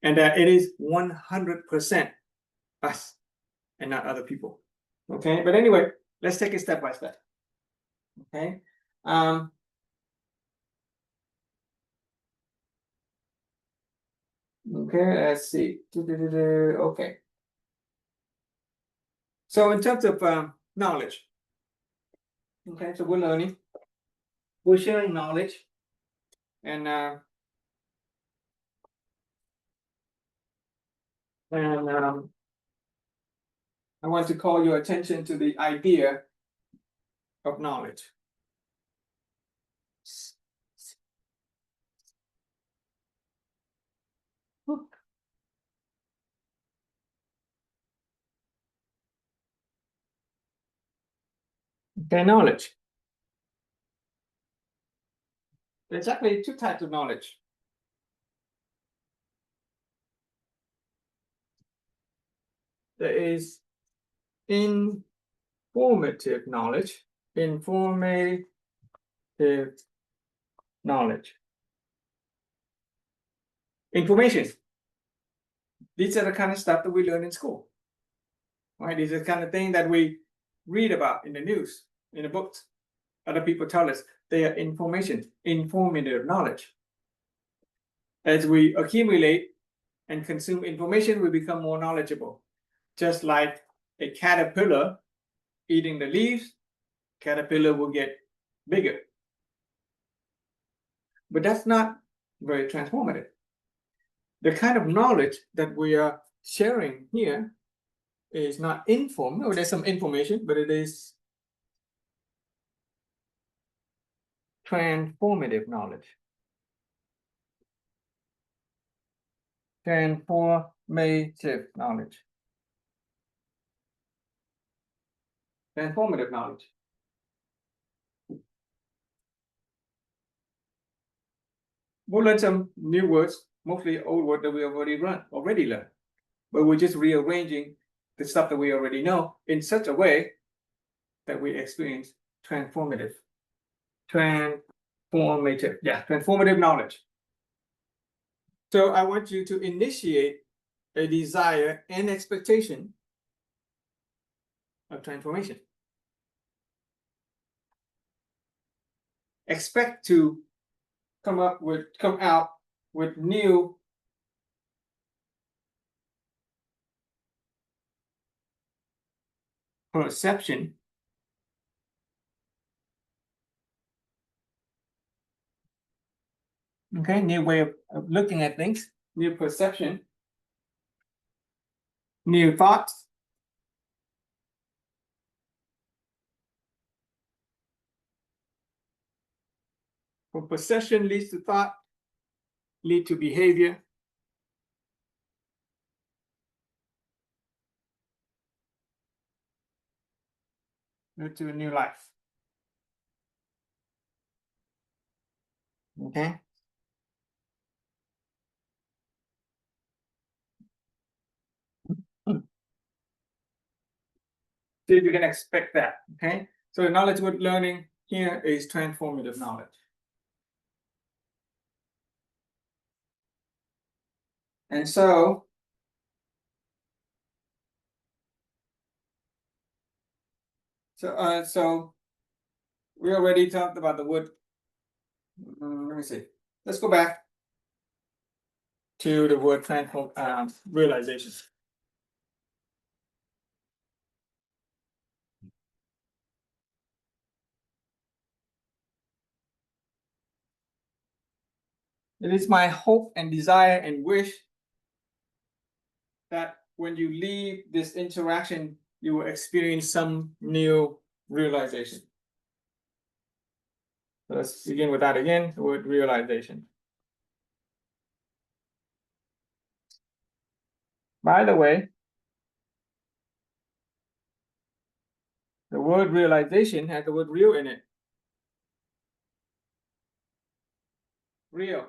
And that it is 100% us and not other people. Okay, but anyway, let's take it step by step. Okay. Okay, let's see. Okay. So in terms of knowledge, okay, so we're learning, we're sharing knowledge, and I want to call your attention to the idea of knowledge. Okay, knowledge. There's actually two types of knowledge. There is informative knowledge. Informative knowledge. Information. These are the kind of stuff that we learn in school. Right? These are the kind of thing that we read about in the news, in the books. Other people tell us they are information, informative knowledge. As we accumulate and consume information, we become more knowledgeable. Just like a caterpillar eating the leaves, caterpillar will get bigger. But that's not very transformative. The kind of knowledge that we are sharing here is not informed. No, there's some information, but it is transformative knowledge. Transformative knowledge. Transformative knowledge. We'll learn some new words, mostly old words that we already learned. But we're just rearranging the stuff that we already know in such a way that we experience transformative. Transformative knowledge. So I want you to initiate a desire and expectation of transformation. Expect to come out with new perception okay, new way of looking at things, new perception, new thoughts. From perception leads to thought, lead to behavior. Lead to a new life. Okay. So you can expect that. Okay. So the knowledge we're learning here is transformative knowledge. And so we already talked about the word. Let me see. Let's go back to the word realization. It is my hope and desire and wish that when you leave this interaction, you will experience some new realization. So let's begin with that again, the word realization. By the way, the word realization has the word real in it. Real,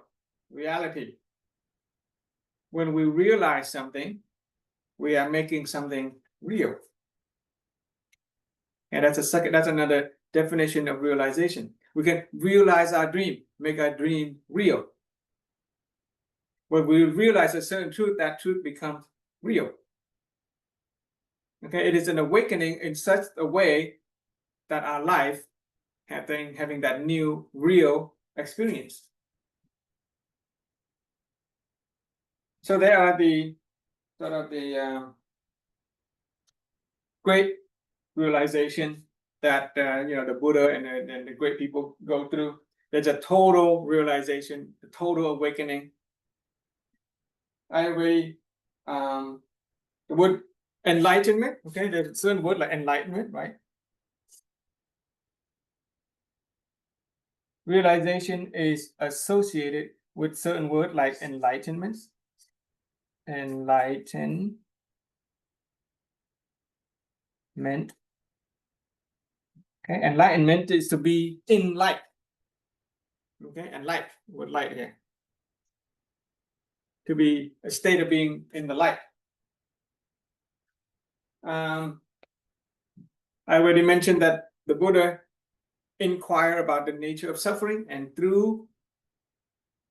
reality. When we realize something, we are making something real. And that's another definition of realization. We can realize our dream, make our dream real. When we realize a certain truth, that truth becomes real. Okay, it is an awakening in such a way that our life having that new real experience. So there are the sort of the great realization that the Buddha and the great people go through. There's a total realization, a total awakening. I agree. The word enlightenment, okay, there's a certain word like enlightenment, right? Realization is associated with certain word like enlightenment. Enlightenment. Okay, enlightenment is to be in light. Okay, and light, with light here. To be a state of being in the light. I already mentioned that the Buddha inquired about the nature of suffering, and through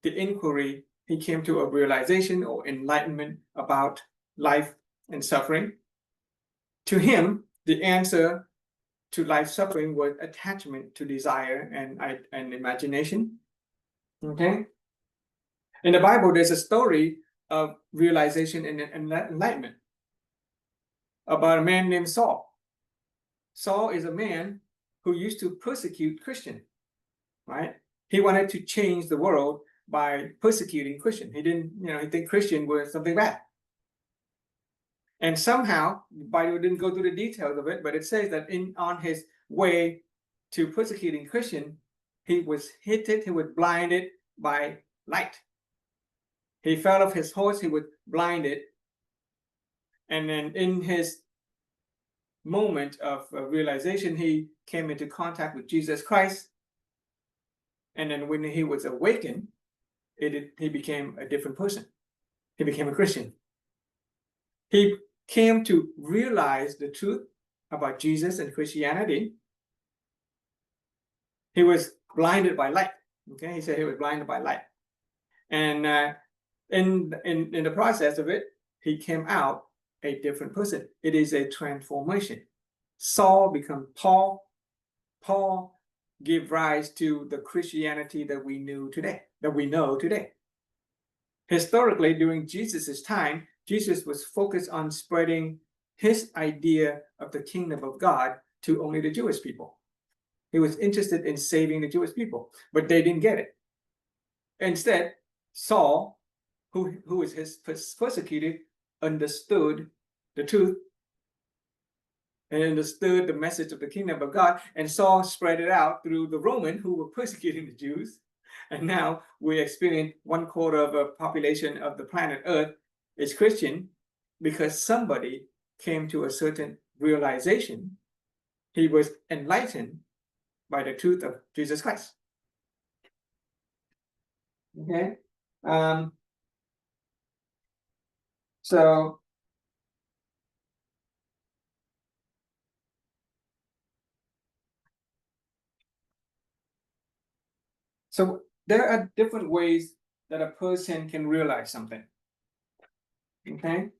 the inquiry, he came to a realization or enlightenment about life and suffering. To him, the answer to life suffering was attachment to desire and imagination. Okay. In the Bible, there's a story of realization and enlightenment about a man named Saul. Saul is a man who used to persecute Christians, right? He wanted to change the world by persecuting Christians. He didn't, he think Christian was something bad. And somehow, the Bible didn't go through the details of it, but it says that on his way to persecuting Christian, he was blinded by light. He fell off his horse, he was blinded. And then in his moment of realization, he came into contact with Jesus Christ. And then when he was awakened, he became a different person. He became a Christian. He came to realize the truth about Jesus and Christianity, he was blinded by light. Okay, he said he was blinded by light, and in the process of it, he came out a different person. It is a transformation. Saul become Paul. Paul give rise to the Christianity that we know today. Historically, during Jesus's time, Jesus was focused on spreading his idea of the kingdom of God to only the Jewish people. He was interested in saving the Jewish people, but they didn't get it. Instead, Saul, who was his persecuted, understood the truth and understood the message of the kingdom of God, and Saul spread it out through the Roman who were persecuting the Jews. And now we experience 1/4 of the population of the planet Earth is Christian because somebody came to a certain realization. He was enlightened by the truth of Jesus Christ. Okay. So there are different ways that a person can realize something. Okay.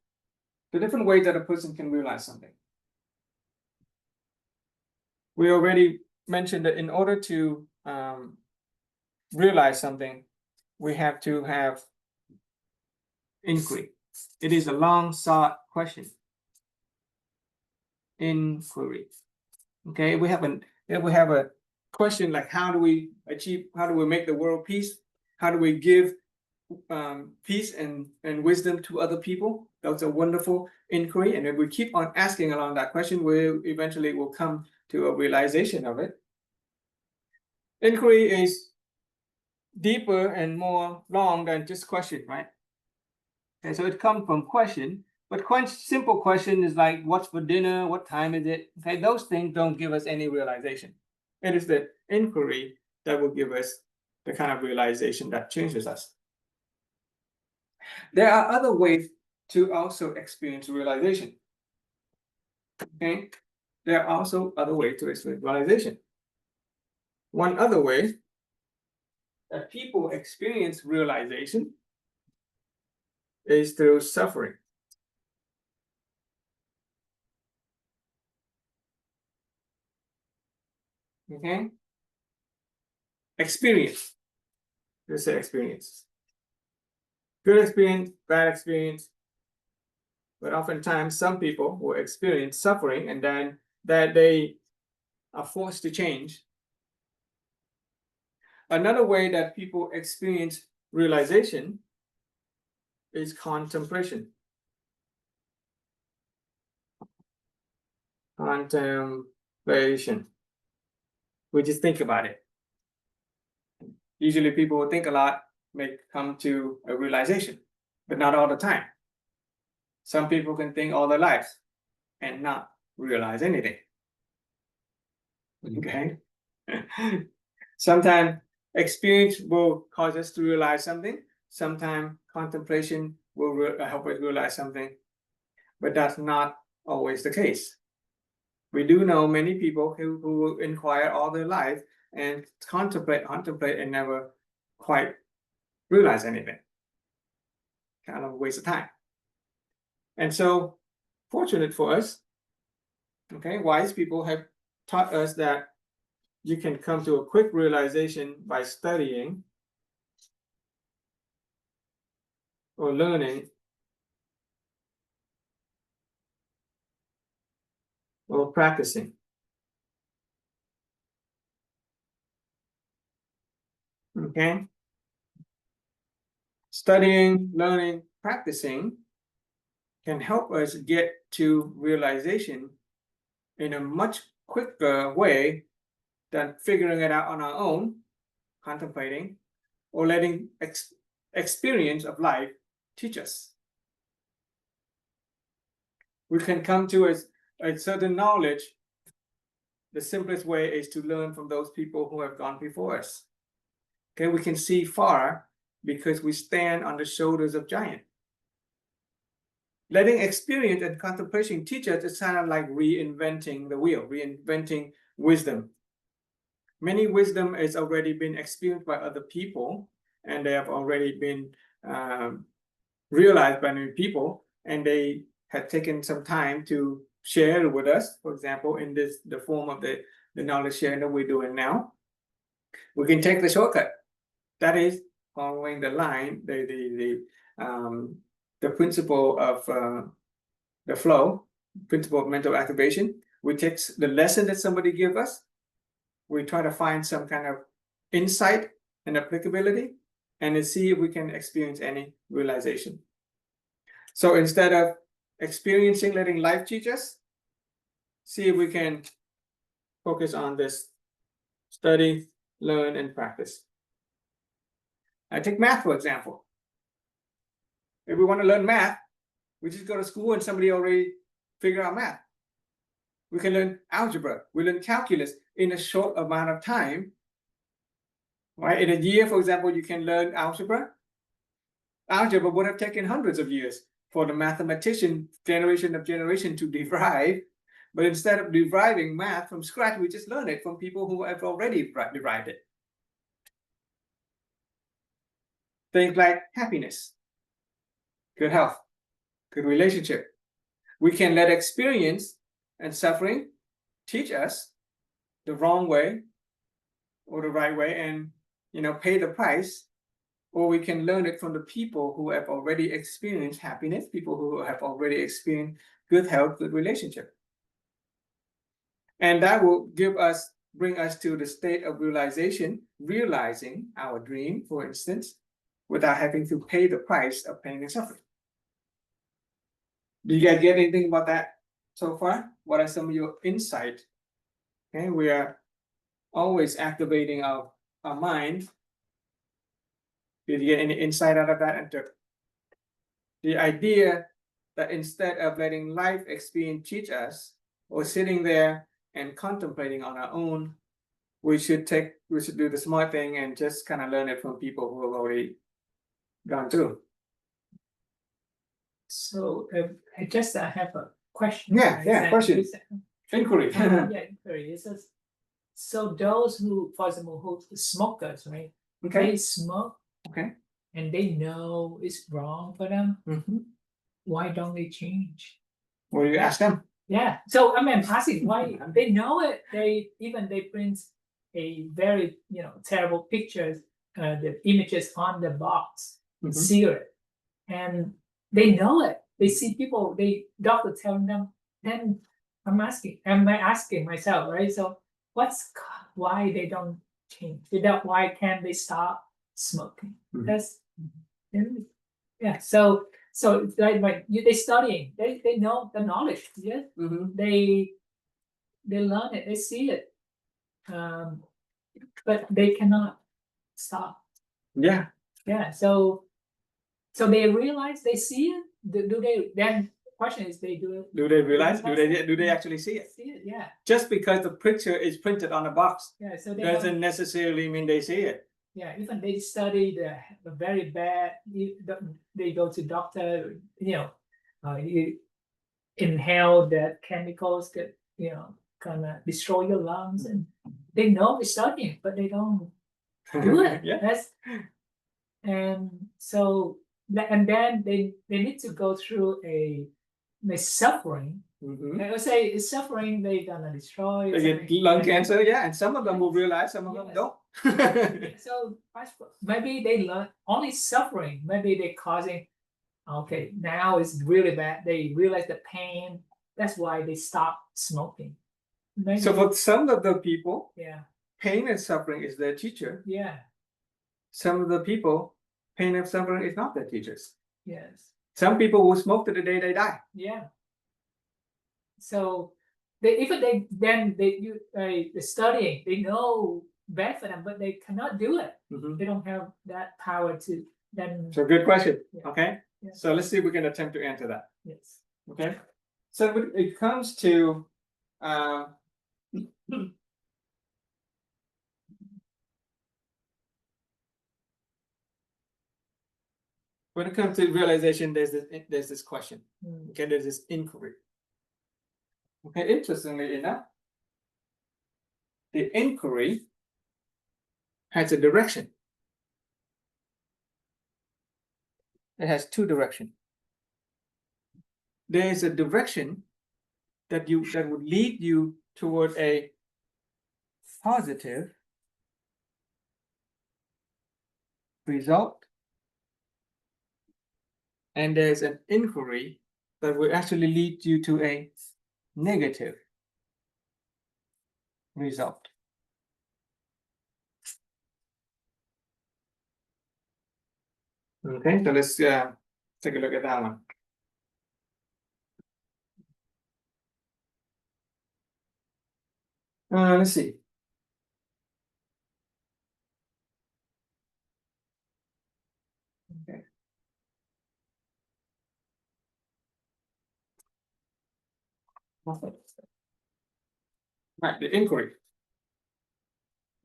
The different ways that a person can realize something. We already mentioned that in order to realize something, we have to have inquiry. It is a long sought question. Inquiry. Okay, we have a question like how do we make the world peace? How do we give peace and wisdom to other people? That's a wonderful inquiry, and if we keep on asking along that question, we eventually will come to a realization of it. Inquiry is deeper and more long than just question, right? And so it comes from question, but simple question is like, what's for dinner? What time is it? Okay, those things don't give us any realization. It is the inquiry that will give us the kind of realization that changes us. There are other ways to also experience realization. Okay, there are also other ways to experience realization. One other way that people experience realization is through suffering. Okay, experience. Let's say experience. Good experience, bad experience. But oftentimes some people will experience suffering and then that they are forced to change. Another way that people experience realization is contemplation. Contemplation. We just think about it. Usually people will think a lot, may come to a realization, but not all the time. Some people can think all their lives and not realize anything. Okay. Sometimes experience will cause us to realize something. Sometimes contemplation will help us realize something, but that's not always the case. We do know many people who inquire all their life and contemplate and never quite realize anything. Kind of a waste of time. And so, fortunate for us, okay, wise people have taught us that you can come to a quick realization by studying or learning or practicing. Okay? Studying, learning, practicing can help us get to realization in a much quicker way than figuring it out on our own, contemplating, or letting experience of life teach us. We can come to a certain knowledge. The simplest way is to learn from those people who have gone before us. Okay, we can see far because we stand on the shoulders of giants. letting experience and contemplation teach us is kind of like reinventing the wheel, reinventing wisdom. Many wisdom has already been experienced by other people, and they have already been realized by many people, and they have taken some time to share with us. For example, in the form of the knowledge sharing that we're doing now, we can take the shortcut. That is following the line, the principle of the flow, principle of mental activation. We take the lesson that somebody give us. We try to find some kind of insight and applicability, and then see if we can experience any realization. So instead of experiencing, letting life teach us, see if we can focus on this: study, learn, and practice. I take math, for example. If we want to learn math, we just go to school and somebody already figure out math. We can learn algebra, we learn calculus in a short amount of time. Right? In a year, for example, you can learn algebra. Algebra would have taken hundreds of years for the mathematician, generation of generation, to derive. But instead of deriving math from scratch, we just learn it from people who have already derived it. Things like happiness, good health, good relationship. We can let experience and suffering teach us the wrong way or the right way, and pay the price. Or we can learn it from the people who have already experienced happiness, people who have already experienced good health, good relationship. And that will bring us to the state of realization, realizing our dream, for instance, without having to pay the price of pain and suffering. Do you guys get anything about that so far? What are some of your insights? Okay, we are always activating our mind. Did you get any insight out of that? And the idea that instead of letting life experience teach us, or sitting there and contemplating on our own, we should do the smart thing and just kind of learn it from people who have already gone through. So I have a question. Yeah, question. Inquiry. Inquiry. So those who, for example, who smokers, right? Okay. They smoke. Okay. And they know it's wrong for them. Mm-hmm. Why don't they change? Well, you ask them. Yeah. So I'm asking why they know it. They print a very terrible pictures, the images on the box, cigarette, and they know it. They see people. Doctor telling them. Then I'm asking myself, right? So why they don't change? Why can't they stop smoking? That's yeah. So it's like they studying. They know the knowledge. Yeah. They learn it. They see it. But they cannot stop. Yeah. Yeah. So they realize they see it. Do they? Then the question is, they do it. Do they realize? Do they actually see it? See it? Yeah. Just because the picture is printed on the box, Yeah. So they doesn't necessarily mean they see it. Yeah, even they study the very bad. They go to doctor. You inhale that chemicals that kind of destroy your lungs, and they know they're studying, but they don't do it. Yeah. And so and then they need to go through a suffering. I would say it's suffering. They're gonna destroy. They get lung cancer, yeah, and some of them will realize, some of them don't. So maybe they learn only suffering. Maybe they're causing. Okay, now it's really bad. They realize the pain. That's why they stop smoking. Maybe, So for some of the people, yeah, pain and suffering is their teacher. yeah, Some of the people, pain and suffering is not their teachers. yes, Some people will smoke to the day they die. yeah. So they're studying. They know bad for them, but they cannot do it. They don't have that power to then. So good question. Yeah. Okay. Yeah. So let's see if we can attempt to answer that. Yes. Okay. So when it comes to when it comes to realization, there's this question. Mm. Okay, there's this inquiry. Okay, interestingly enough, the inquiry has a direction. It has two directions. There is a direction that would lead you toward a positive result, and there's an inquiry that will actually lead you to a negative result. Okay, so let's take a look at that one. Let's see. Okay. Right, the inquiry.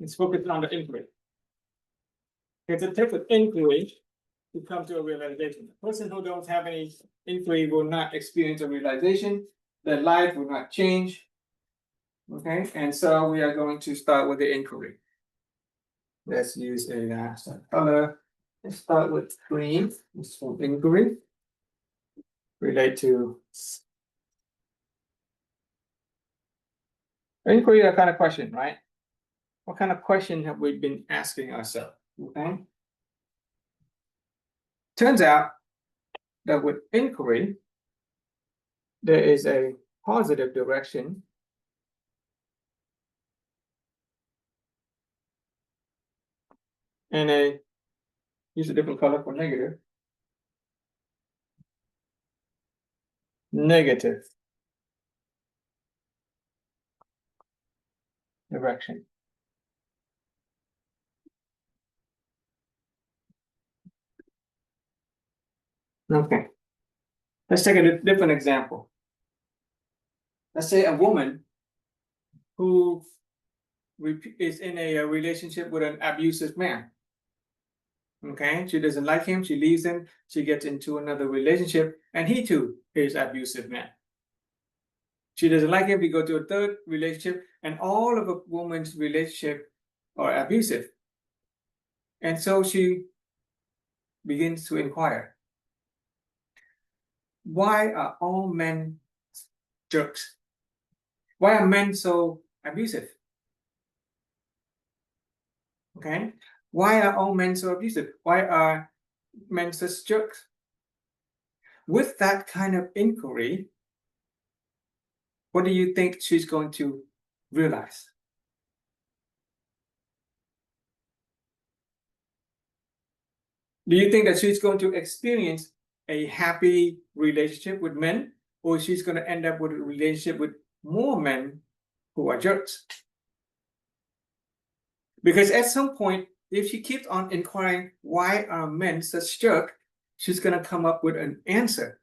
Let's focus on the inquiry. It's a type of inquiry to come to a realization. The person who don't have any inquiry will not experience a realization. Their life will not change. Okay, and so we are going to start with the inquiry. Let's use a color. Let's start with green. This is for inquiry. Relate to inquiry, a kind of question, right? What kind of question have we been asking ourselves? Okay. Turns out that with inquiry, there is a positive direction and use a different color for negative direction. Okay, let's take a different example. Let's say a woman who is in a relationship with an abusive man. Okay, she doesn't like him, she leaves him, she gets into another relationship, and he too is abusive man. She doesn't like him, we go to a third relationship, and all of a woman's relationship are abusive. And so she begins to inquire, why are all men jerks? Why are men so abusive? Okay, why are all men so abusive? Why are men such jerks? With that kind of inquiry, what do you think she's going to realize? Do you think that she's going to experience a happy relationship with men, or she's going to end up with a relationship with more men who are jerks? Because at some point, if she keeps on inquiring, why are men such jerks, she's going to come up with an answer.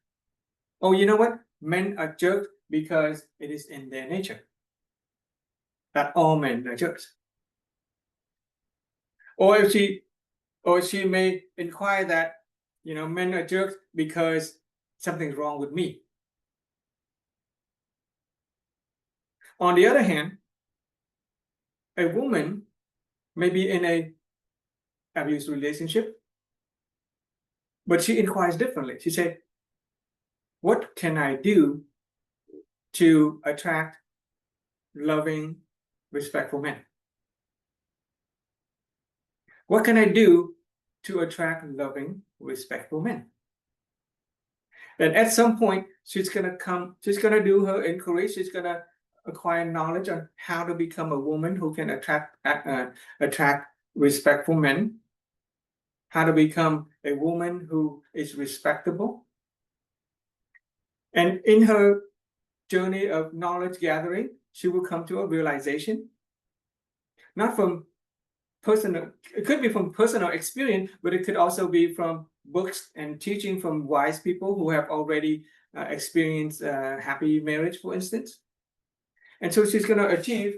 Oh, you know what? Men are jerks because it is in their nature that all men are jerks. Or she may inquire that, you know, men are jerks because something's wrong with me. On the other hand, a woman may be in a abusive relationship, but she inquires differently. She said, what can I do to attract loving, respectful men? What can I do to attract loving, respectful men? And at some point, she's gonna do her inquiry, she's gonna acquire knowledge on how to become a woman who can attract respectful men, how to become a woman who is respectable. And in her journey of knowledge gathering, she will come to a realization, not from personal, it could be from personal experience, but it could also be from books and teaching from wise people who have already experienced happy marriage, for instance. And so she's going to achieve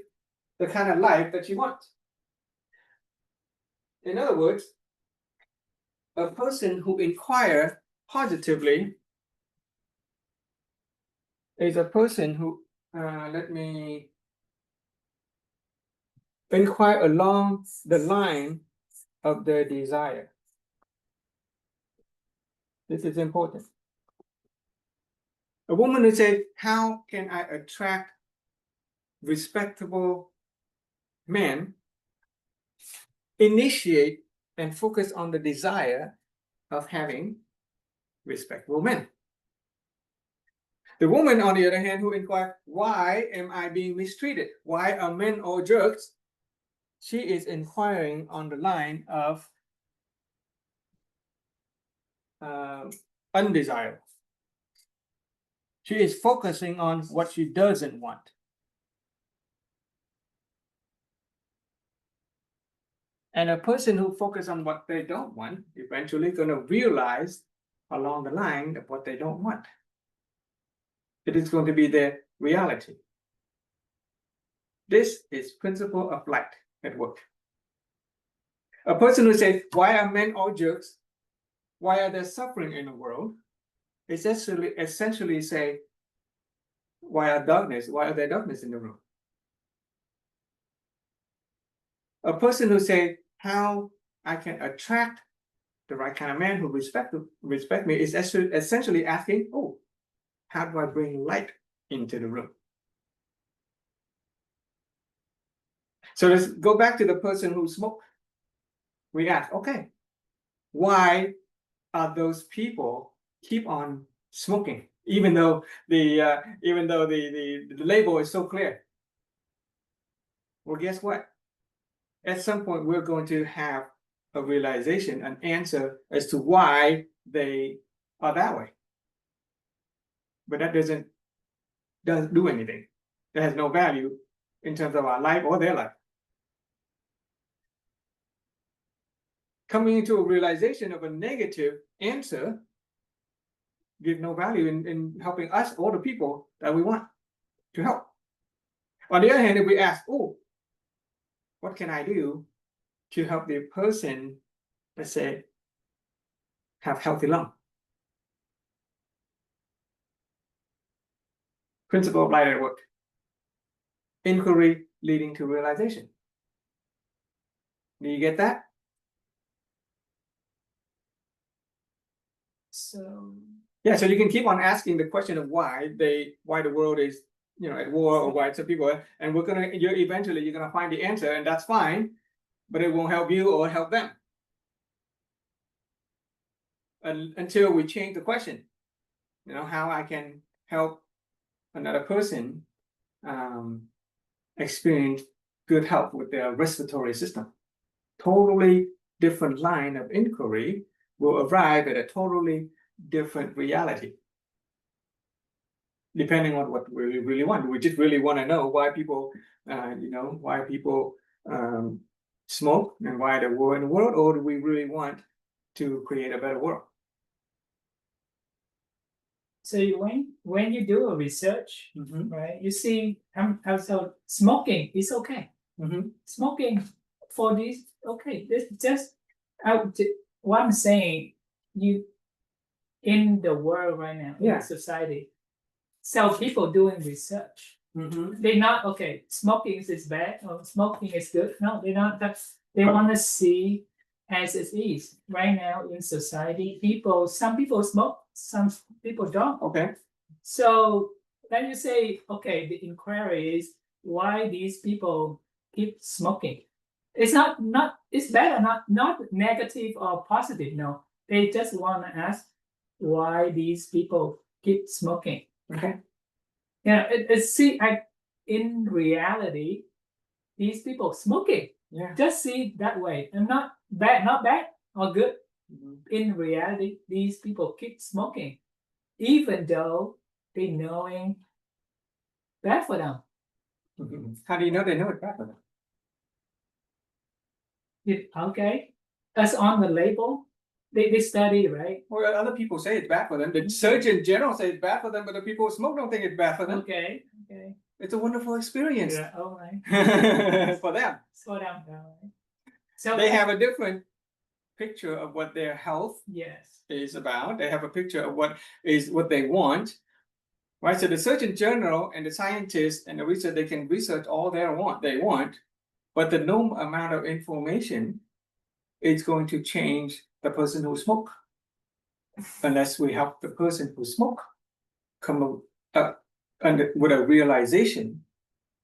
the kind of life that she wants. In other words, a person who inquire positively is a person who, let me inquire along the line of their desire. This is important. A woman who says, how can I attract respectable men? Initiate and focus on the desire of having respectable men. The woman, on the other hand, who inquires, why am I being mistreated? Why are men all jerks? She is inquiring on the line of undesirable. She is focusing on what she doesn't want. And a person who focuses on what they don't want, eventually going to realize along the line of what they don't want. It is going to be their reality. This is principle of light at work. A person who says, why are men all jerks? Why are there suffering in the world? Essentially say, why are there darkness in the room? A person who says, how I can attract the right kind of man who respect me is essentially asking, oh, how do I bring light into the room? So let's go back to the person who smoked. We ask, okay, why are those people keep on smoking, even though the label is so clear? Well, guess what? At some point, we're going to have a realization, an answer as to why they are that way. But that doesn't do anything. That has no value in terms of our life or their life. Coming into a realization of a negative answer gives no value in helping us or the people that we want to help. On the other hand, if we ask, oh, what can I do to help the person, let's say, have healthy lung? Principle of light at work. Inquiry leading to realization. Do you get that? So Yeah, so you can keep on asking the question of why the world is, at war, or why some people, and eventually you're gonna find the answer, and that's fine, but it won't help you or help them. Until we change the question, how I can help another person experience good health with their respiratory system. Totally different line of inquiry will arrive at a totally different reality. Depending on what we really want. We just really want to know why people, smoke and why there war in the world, or do we really want to create a better world? So when you do a research, right, you see how smoking is okay. Smoking for this, okay. This just what I'm saying, you in the world right now, in society, so people doing research. They're not okay. Smoking is bad or smoking is good. No, they're not. They want to see as it is right now in society. Some people smoke, some people don't. Okay. So then you say, okay, the inquiry is why these people keep smoking. It's not it's bad or not negative or positive. No, they just want to ask why these people keep smoking. Okay. Yeah, in reality, these people smoking. Yeah. Just see it that way, and not bad or good. In reality, these people keep smoking, even though they knowing bad for them. How do you know they know it's bad for them? Okay, that's on the label. They study, right? Well, other people say it's bad for them. The Surgeon General says it's bad for them, but the people who smoke don't think it's bad for them. Okay. It's a wonderful experience. Yeah. All right. For them. Slow down. All right. So They have a different picture of what their health Yes. is about. They have a picture of what they want. Right. So the Surgeon General and the scientists and the research, they can research all they want, but the no amount of information is going to change the person who smoke. Unless we help the person who smoke come up with a realization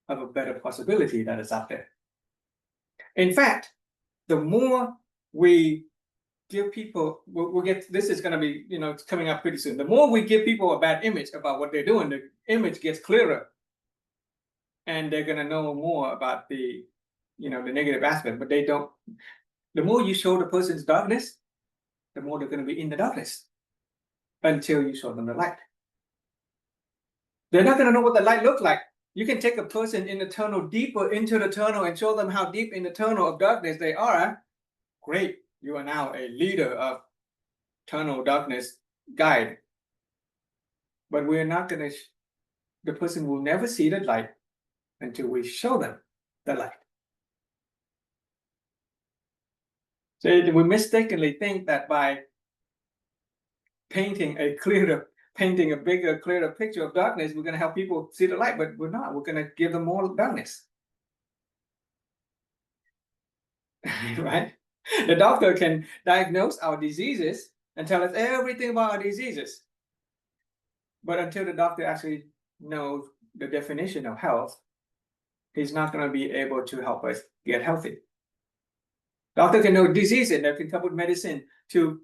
of a better possibility that is out there. In fact, the more we give people, we'll get, this is going to be, it's coming up pretty soon. The more we give people a bad image about what they're doing, the image gets clearer. And they're going to know more about the negative aspect, but they don't. The more you show the person's darkness, the more they're going to be in the darkness until you show them the light. They're not going to know what the light looks like. You can take a person in the tunnel deeper into the tunnel and show them how deep in the tunnel of darkness they are. Great. You are now a leader of tunnel darkness guide. But we're not going to, the person will never see the light until we show them the light. So we mistakenly think that by painting a bigger, clearer picture of darkness, we're going to help people see the light, but we're not. We're going to give them more darkness. Right? The doctor can diagnose our diseases and tell us everything about our diseases. But until the doctor actually knows the definition of health, he's not going to be able to help us get healthy. Doctor can know diseases and they can come with medicine to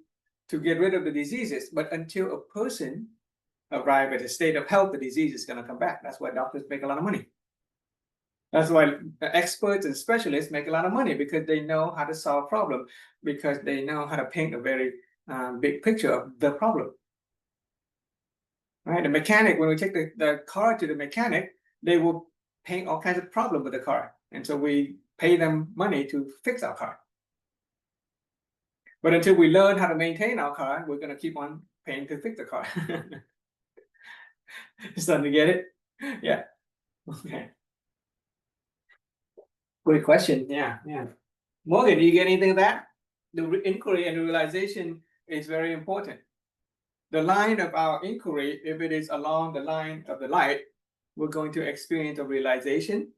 get rid of the diseases. But until a person arrives at a state of health, the disease is going to come back. That's why doctors make a lot of money. That's why experts and specialists make a lot of money, because they know how to solve problems, because they know how to paint a very big picture of the problem. Right? The mechanic, when we take the car to the mechanic, they will paint all kinds of problems with the car. And so we pay them money to fix our car. But until we learn how to maintain our car, we're going to keep on paying to fix the car. Starting to get it? Yeah. Okay. Great question. Yeah. Morgan, do you get anything of that? The inquiry and the realization is very important. The line of our inquiry, if it is along the line of the light, we're going to experience a realization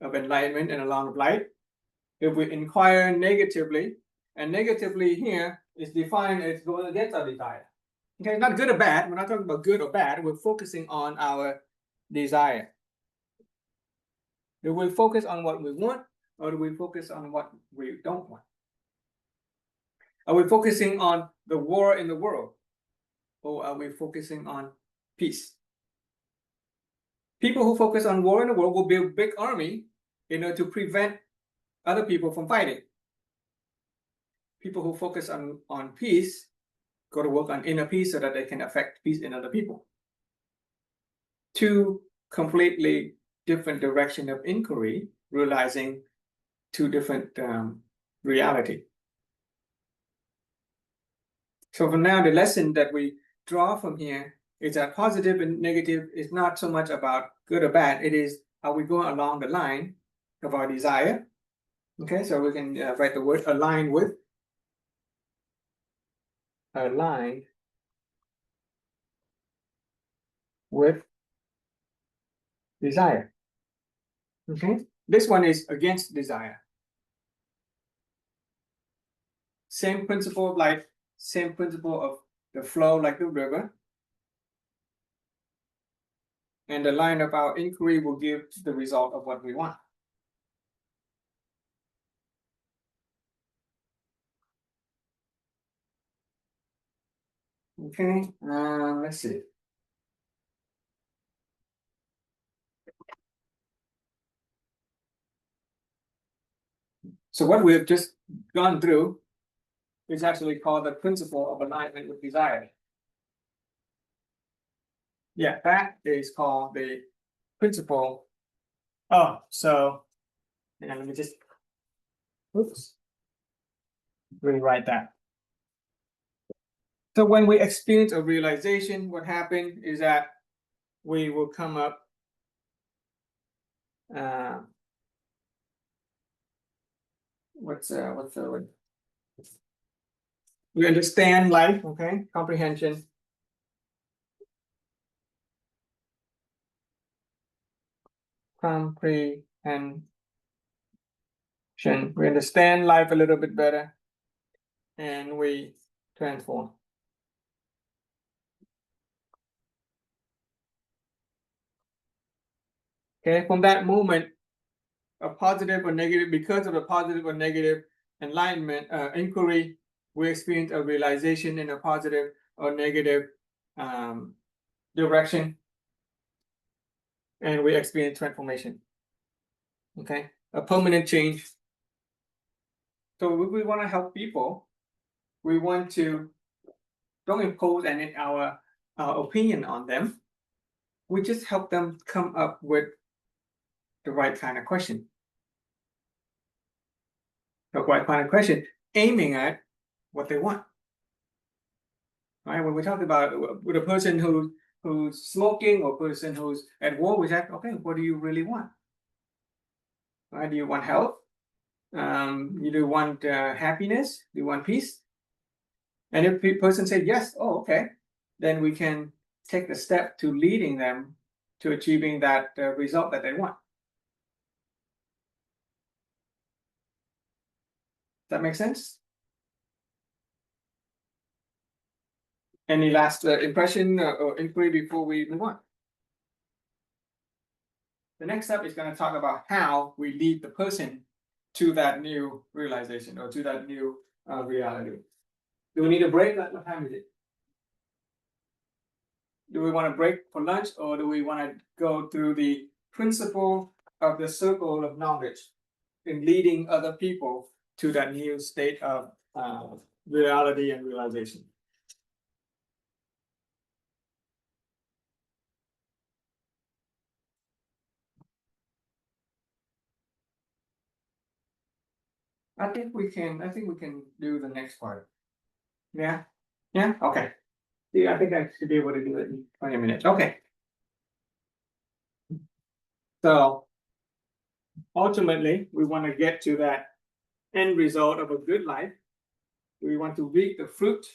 of enlightenment and along the light. If we inquire negatively, and negatively here is defined as going against our desire. Okay, not good or bad. We're not talking about good or bad. We're focusing on our desire. Do we focus on what we want, or do we focus on what we don't want? Are we focusing on the war in the world, or are we focusing on peace? People who focus on war in the world will build a big army in order to prevent other people from fighting. People who focus on peace go to work on inner peace so that they can affect peace in other people. Two completely different direction of inquiry, realizing two different reality. So for now, the lesson that we draw from here is that positive and negative is not so much about good or bad. It is how we go along the line of our desire. Okay, so we can write the word align with. Align with desire. Okay, this one is against desire. Same principle of life, same principle of the flow like the river. And the line of our inquiry will give the result of what we want. Okay, let's see. So what we have just gone through is actually called the principle of alignment with desire. Yeah, that is called the principle. Oh, so let me just rewrite that. So when we experience a realization, what happened is that we will come up what's the word? We understand life, okay, comprehension. Comprehension. We understand life a little bit better. And we transform. Okay, from that moment, a positive or negative, because of a positive or negative enlightenment, inquiry, we experience a realization in a positive or negative direction, and we experience transformation. Okay, a permanent change. So we want to help people. We want to don't impose any our opinion on them. We just help them come up with the right kind of question. The right kind of question, aiming at what they want. Right? When we talk about with a person who's smoking or person who's at war, we say, okay, what do you really want? Right? Do you want health? You do want happiness? Do you want peace? And if the person said yes, oh, okay, then we can take the step to leading them to achieving that result that they want. That makes sense? Any last impression or inquiry before we move on? The next step is going to talk about how we lead the person to that new realization or to that new reality. Do we need a break? What time is it? Do we want to break for lunch, or do we want to go through the principle of the circle of knowledge in leading other people to that new state of reality and realization? I think we can do the next part. Yeah? Yeah? Okay. Yeah, I think I should be able to do it in 20 minutes. Okay. So ultimately, we want to get to that end result of a good life. We want to reap the fruit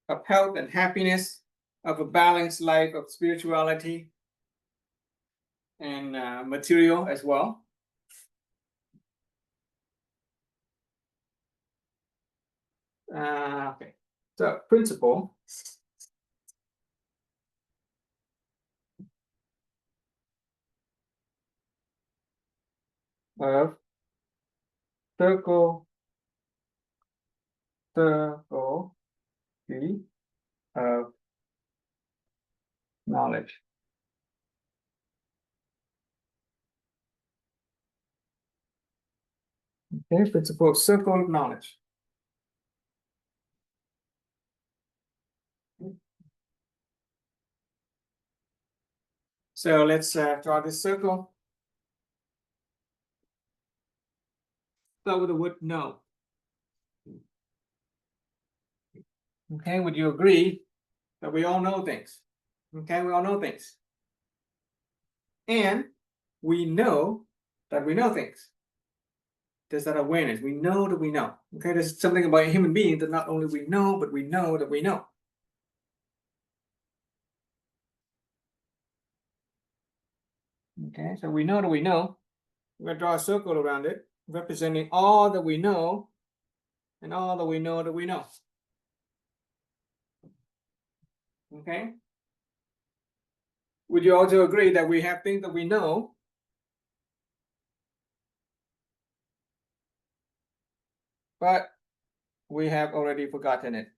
of health and happiness, of a balanced life of spirituality and material as well. Okay, so principle. Of circle of knowledge. Okay, principle of circle of knowledge. So let's draw this circle. Start with the word know. Okay, would you agree that we all know things? Okay, we all know things. And we know that we know things. There's that awareness. We know that we know. Okay, there's something about a human being that not only we know, but we know that we know. Okay, so we know that we know. We're going to draw a circle around it, representing all that we know and all that we know that we know. Okay? Would you also agree that we have things that we know, but we have already forgotten it?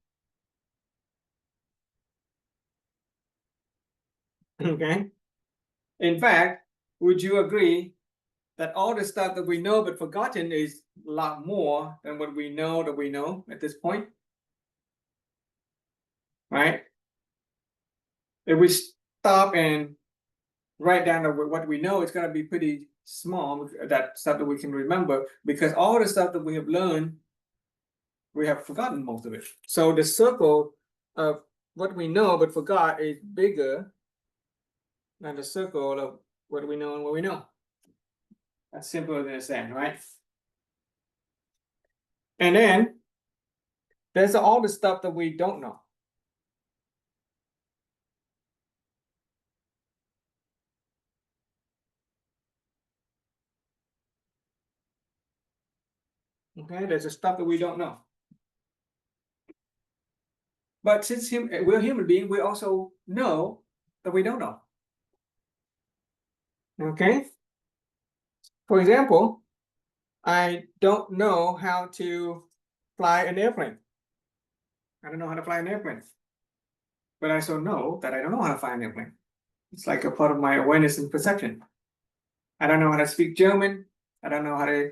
Okay? In fact, would you agree that all the stuff that we know but forgotten is a lot more than what we know that we know at this point? Right? If we stop and write down what we know, it's going to be pretty small, that stuff that we can remember, because all the stuff that we have learned, we have forgotten most of it. So the circle of what we know but forgot is bigger than the circle of what we know and what we know. That's simple to understand, right? And then There's all the stuff that we don't know. Okay, there's the stuff that we don't know. But since we're human beings, we also know that we don't know. Okay. For example, I don't know how to fly an airplane. I don't know how to fly an airplane. But I also know that I don't know how to fly an airplane. It's like a part of my awareness and perception. I don't know how to speak German. I don't know how to,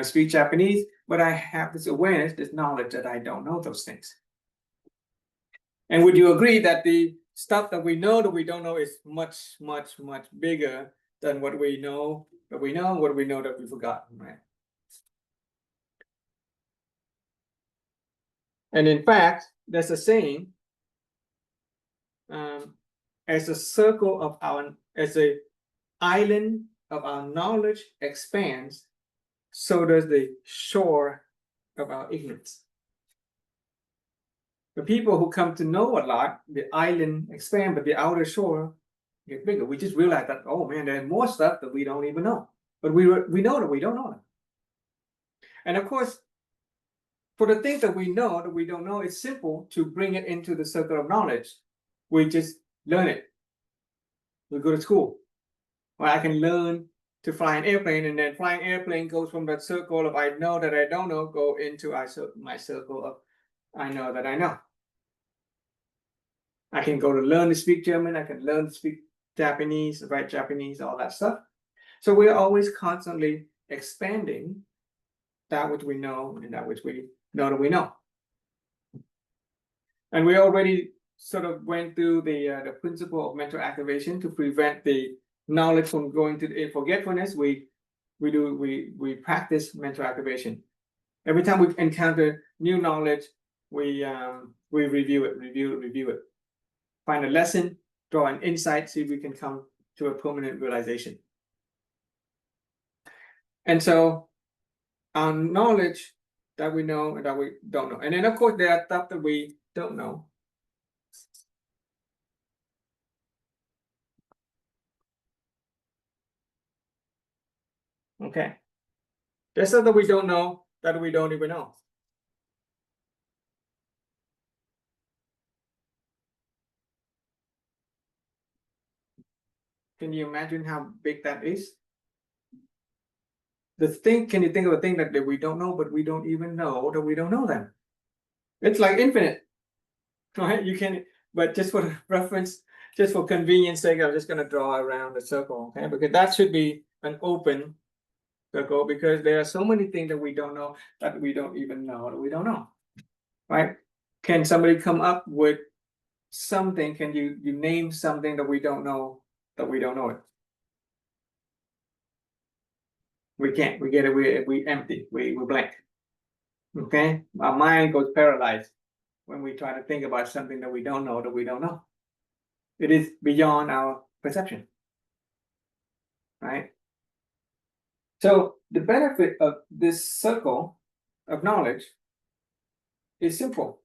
speak Japanese. But I have this awareness, this knowledge that I don't know those things. And would you agree that the stuff that we know that we don't know is much, much, much bigger than what we know that we know, what we know that we've forgotten, right? And in fact, there's a saying, as a circle of as a island of our knowledge expands, so does the shore of our ignorance. The people who come to know a lot, the island expand, but the outer shore get bigger. We just realize that, oh man, there's more stuff that we don't even know. But we know that we don't know them. And of course, for the things that we know that we don't know, it's simple to bring it into the circle of knowledge. We just learn it. We go to school. Well, I can learn to fly an airplane, and then flying airplane goes from that circle of I know that I don't know, go into my circle of I know that I know. I can go to learn to speak German. I can learn to speak Japanese, write Japanese, all that stuff. So we're always constantly expanding that which we know and that which we know that we know. And we already sort of went through the principle of mental activation to prevent the knowledge from going to forgetfulness. We practice mental activation. Every time we encounter new knowledge, we review it. Find a lesson, draw an insight, see if we can come to a permanent realization. And so our knowledge that we know and that we don't know. And then of course there are stuff that we don't know. Okay. There's stuff that we don't know that we don't even know. Can you imagine how big that is? Can you think of a thing that we don't know, but we don't even know that we don't know them? It's like infinite, right? You can, but just for reference, just for convenience sake, I'm just going to draw around the circle, okay? Because that should be an open circle, because there are so many things that we don't know that we don't even know that we don't know, right? Can somebody come up with something? Can you name something that we don't know that we don't know it? We can't. We get it. We empty. We're blank. Okay, our mind goes paralyzed when we try to think about something that we don't know that we don't know. It is beyond our perception, right? So the benefit of this circle of knowledge is simple.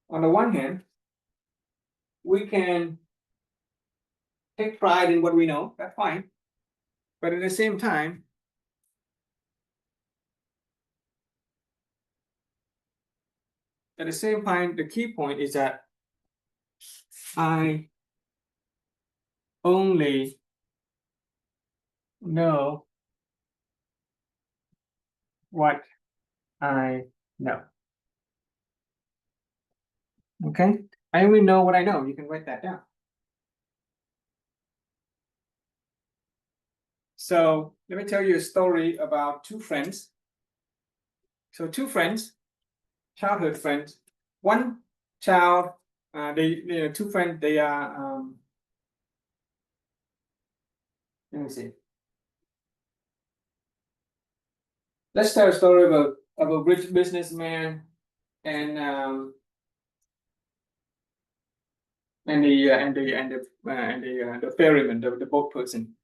On the one hand, we can take pride in what we know. That's fine. But at the same time, the key point is that I only know what I know. Okay, I only know what I know. You can write that down. So let me tell you a story about two friends. So two friends, childhood friends. One child, two friends. They are. Let me see. Let's tell a story of a rich businessman and the ferryman, the boat person.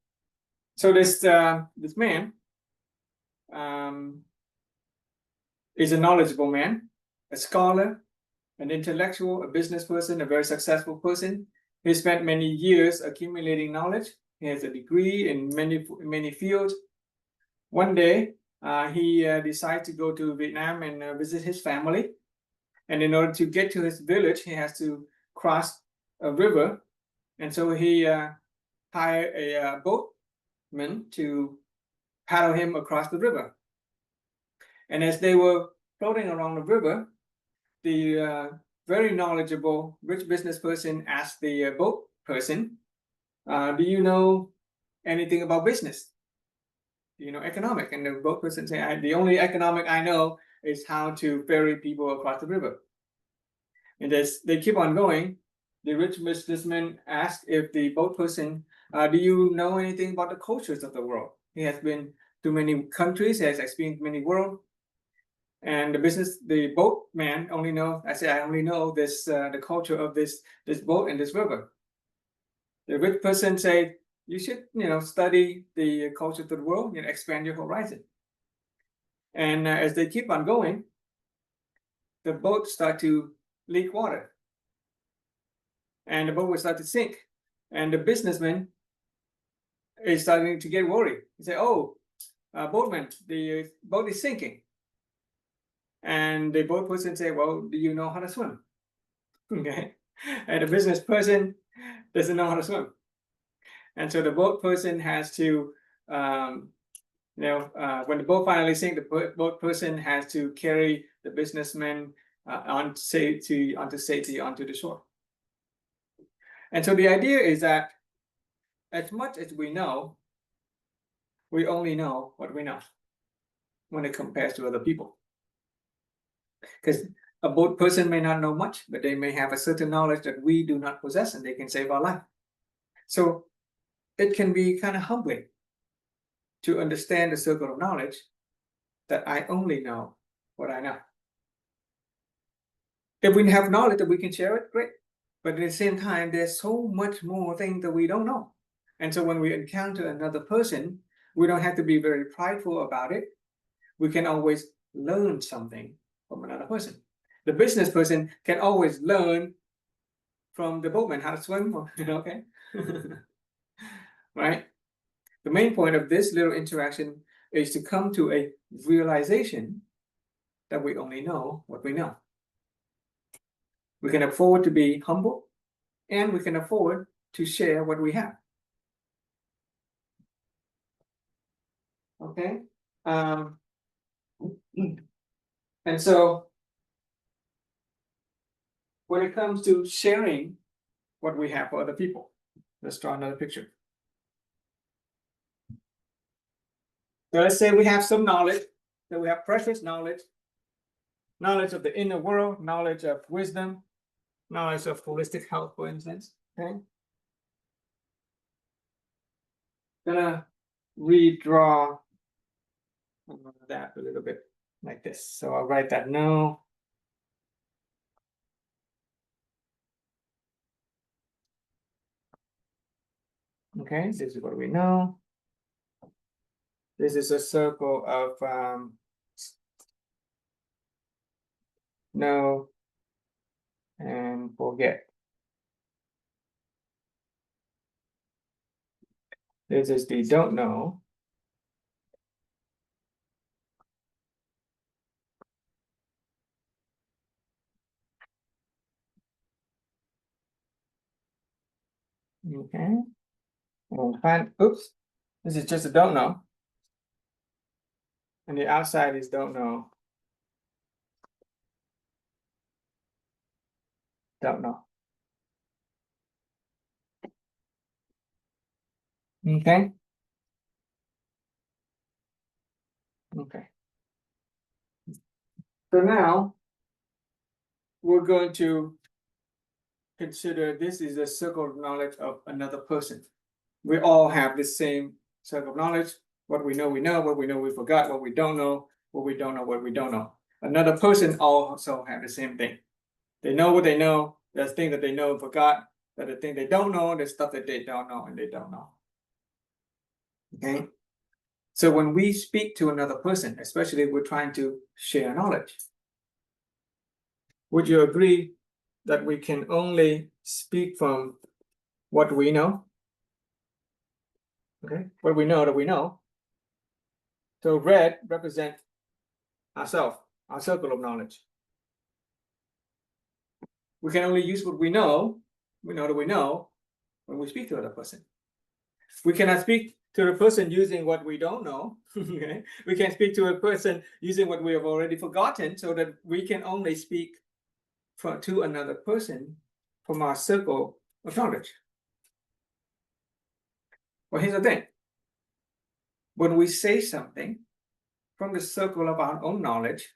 So this man is a knowledgeable man, a scholar, an intellectual, a business person, a very successful person. He spent many years accumulating knowledge. He has a degree in many fields. One day, he decided to go to Vietnam and visit his family. And in order to get to his village, he has to cross a river. And so he hired a boatman to paddle him across the river. And as they were floating along the river, the very knowledgeable rich business person asked the boat person, do you know anything about business? Do you know economic? And the boat person said, the only economic I know is how to ferry people across the river. And as they keep on going, the rich businessman asked if the boat person, do you know anything about the cultures of the world? He has been to many countries, he has experienced many worlds. And the boatman only knows, I only know this, the culture of this boat and this river. The rich person said, you should, study the culture of the world, expand your horizon. And as they keep on going, the boat start to leak water. And the boat will start to sink. And the businessman is starting to get worried. He said, oh, boatman, the boat is sinking. And the boat person say, well, do you know how to swim? Okay. And the business person doesn't know how to swim. And so the boat person has to, when the boat finally sinks, the boat person has to carry the businessman onto safety onto the shore. And so the idea is that as much as we know, we only know what we know when it compares to other people. Because a boat person may not know much, but they may have a certain knowledge that we do not possess, and they can save our life. So it can be kind of humbling to understand the circle of knowledge that I only know what I know. If we have knowledge that we can share it, great. But at the same time, there's so much more things that we don't know. And so when we encounter another person, we don't have to be very prideful about it. We can always learn something from another person. The business person can always learn from the boatman how to swim, okay? Right? The main point of this little interaction is to come to a realization that we only know what we know. We can afford to be humble, and we can afford to share what we have. Okay? And so when it comes to sharing what we have for other people, let's draw another picture. So let's say we have some knowledge, that we have precious knowledge of the inner world, knowledge of wisdom, knowledge of holistic health, for instance. Okay. Gonna redraw that a little bit like this. So I'll write that no. Okay, this is what we know. This is a circle of know and forget. This is the don't know. Okay. Oops, this is just a don't know. And the outside is don't know. Don't know. Okay. Okay. So now we're going to consider this is a circle of knowledge of another person. We all have the same circle of knowledge. What we know, what we know, we forgot, what we don't know, what we don't know, what we don't know. Another person also have the same thing. They know what they know, there's things that they know and forgot, that the thing they don't know, there's stuff that they don't know and they don't know. Okay. So when we speak to another person, especially if we're trying to share knowledge, would you agree that we can only speak from what we know? Okay, what we know that we know. So red represent ourselves, our circle of knowledge. We can only use what we know that we know, when we speak to another person. We cannot speak to a person using what we don't know. Okay? We can speak to a person using what we have already forgotten, so that we can only speak to another person from our circle of knowledge. Well, here's the thing. When we say something from the circle of our own knowledge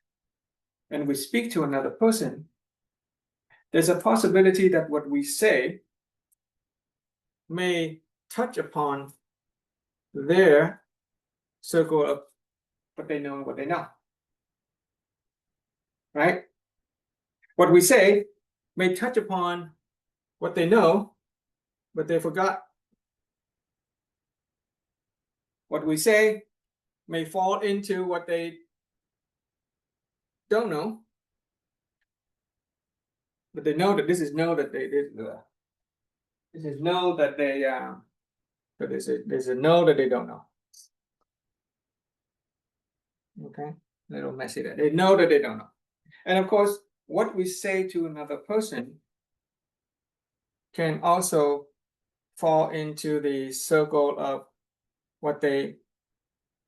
and we speak to another person, there's a possibility that what we say may touch upon their circle of what they know and what they know. Right? What we say may touch upon what they know, but they forgot. What we say may fall into what they don't know, but they know that this is know that they did. This is know that they but there's a know that they don't know. Okay, a little messy there. They know that they don't know, and of course, what we say to another person can also fall into the circle of what they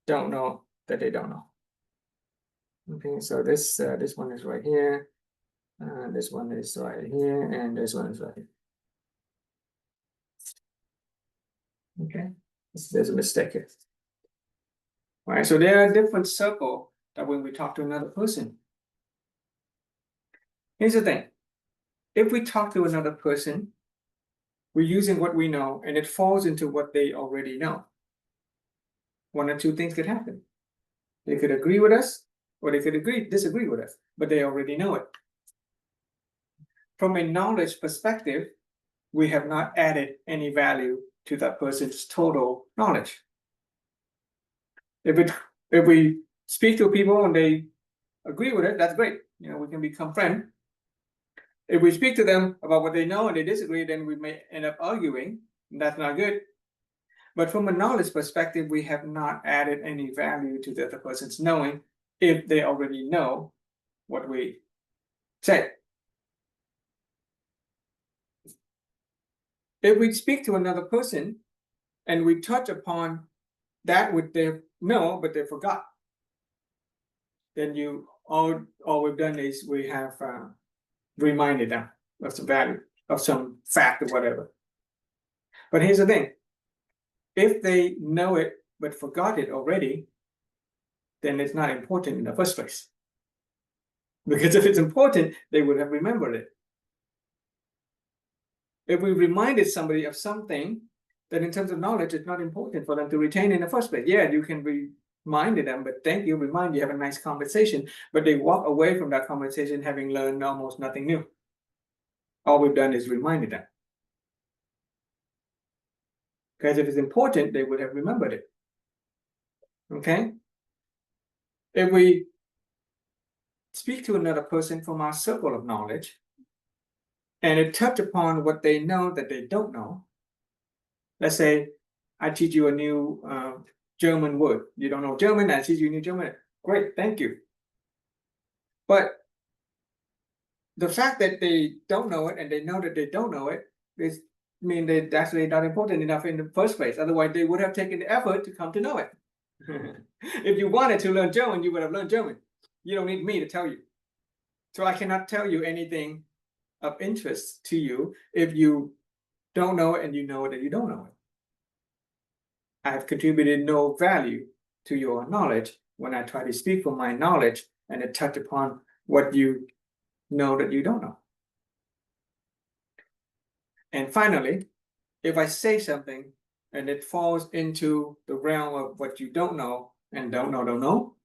don't know that they don't know. Okay, so this one is right here, this one is right here, and this one is right here. Okay, there's a mistake here. All right, so there are different circles that when we talk to another person. Here's the thing. If we talk to another person, we're using what we know and it falls into what they already know. One or two things could happen. They could agree with us, or they could disagree with us, but they already know it. From a knowledge perspective, we have not added any value to that person's total knowledge. If we speak to people and they agree with it, that's great. You know, we can become friends. If we speak to them about what they know and they disagree, then we may end up arguing, and that's not good. But from a knowledge perspective, we have not added any value to the other person's knowing if they already know what we say. If we speak to another person and we touch upon that which they know but they forgot, then all we've done is we have reminded them of some value, of some fact or whatever. But here's the thing. If they know it but forgot it already, then it's not important in the first place. Because if it's important, they would have remembered it. If we reminded somebody of something, then in terms of knowledge, it's not important for them to retain in the first place. Yeah, you can remind them, but thank you, remind you, have a nice conversation, but they walk away from that conversation having learned almost nothing new. All we've done is reminded them. Because if it's important, they would have remembered it. Okay? If we speak to another person from our circle of knowledge, and it touch upon what they know that they don't know. Let's say I teach you a new German word. You don't know German, I teach you a new German. Great, thank you. But the fact that they don't know it and they know that they don't know it is mean that that's really not important enough in the first place. Otherwise, they would have taken the effort to come to know it. If you wanted to learn German, you would have learned German. You don't need me to tell you. So I cannot tell you anything of interest to you if you don't know it and you know that you don't know it. I have contributed no value to your knowledge when I try to speak from my knowledge and it touch upon what you know that you don't know. And finally, if I say something and it falls into the realm of what you don't know and don't know,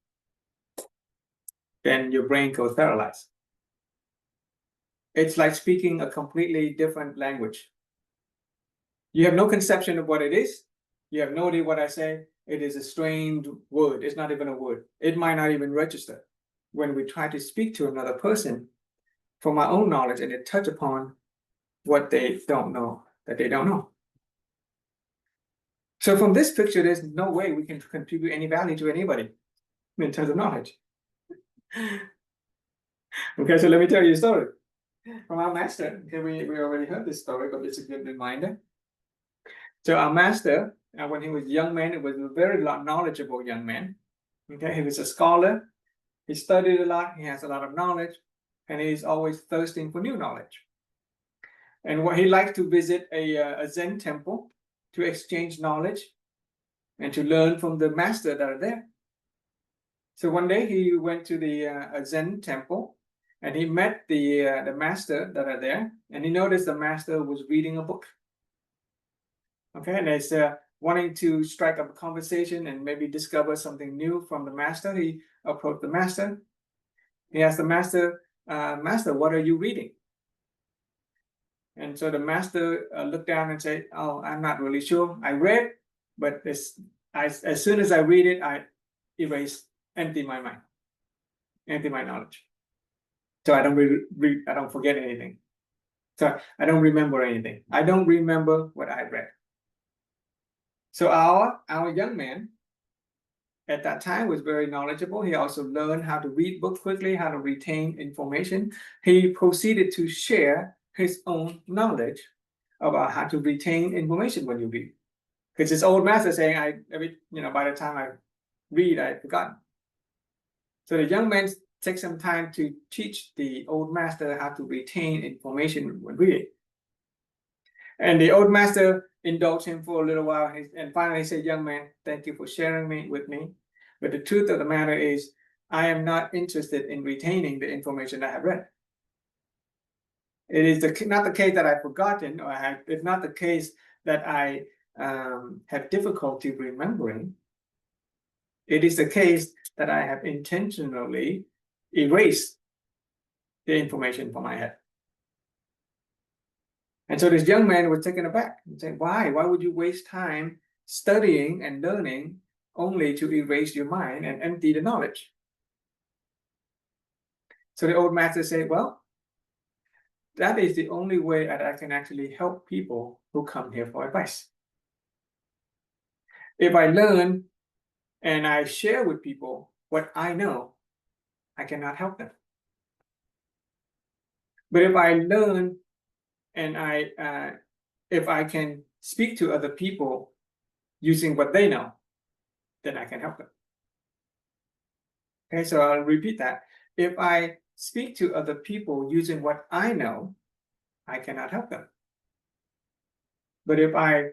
then your brain goes paralyzed. It's like speaking a completely different language. You have no conception of what it is. You have no idea what I say. It is a strange word. It's not even a word. It might not even register. When we try to speak to another person from my own knowledge and they touch upon what they don't know that they don't know. So from this picture, there's no way we can contribute any value to anybody in terms of knowledge. Okay, so let me tell you a story from our master. Okay, we already heard this story, but it's a good reminder. So our master, when he was a young man, he was a very knowledgeable young man. Okay, he was a scholar. He studied a lot. He has a lot of knowledge, and he's always thirsting for new knowledge. And what he liked to visit a Zen temple to exchange knowledge and to learn from the master that are there. So one day he went to the Zen temple and he met the master that are there, and he noticed the master was reading a book. Okay, and he's wanting to strike up a conversation and maybe discover something new from the master. He approached the master. He asked the master, "Master, what are you reading?" And so the master looked down and said, "Oh, I'm not really sure. I read, but as soon as I read it, I empty my mind, empty my knowledge. So I don't I don't forget anything. So I don't remember anything. I don't remember what I read." So our young man at that time was very knowledgeable. He also learned how to read books quickly, how to retain information. He proceeded to share his own knowledge about how to retain information when you read. Because his old master saying, by the time I read, I've forgotten. So the young man takes some time to teach the old master how to retain information when reading. And the old master indulged him for a little while, and finally he said, "Young man, thank you for sharing with me. But the truth of the matter is, I am not interested in retaining the information I have read. It is not the case that I've forgotten, or it's not the case that I have difficulty remembering. It is the case that I have intentionally erased the information from my head." And so this young man was taken aback and said, "Why? Why would you waste time studying and learning only to erase your mind and empty the knowledge?" So the old master said, "Well, that is the only way that I can actually help people who come here for advice. If I learn and I share with people what I know, I cannot help them. But if I learn and if I can speak to other people using what they know, then I can help them." Okay, so I'll repeat that. If I speak to other people using what I know, I cannot help them. But if I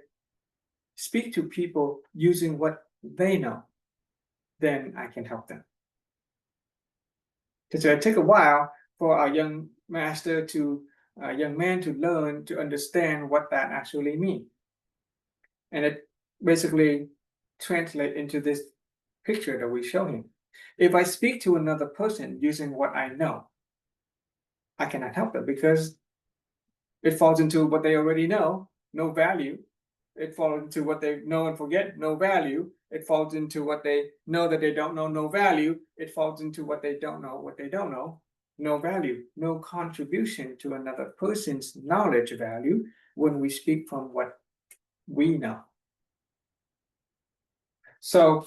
speak to people using what they know, then I can help them. So it took a while for our young master young man to learn to understand what that actually means. And it basically translates into this picture that we show him. If I speak to another person using what I know, I cannot help it because it falls into what they already know, no value. It falls into what they know and forget, no value. It falls into what they know that they don't know, no value. It falls into what they don't know, no value, no contribution to another person's knowledge value when we speak from what we know. So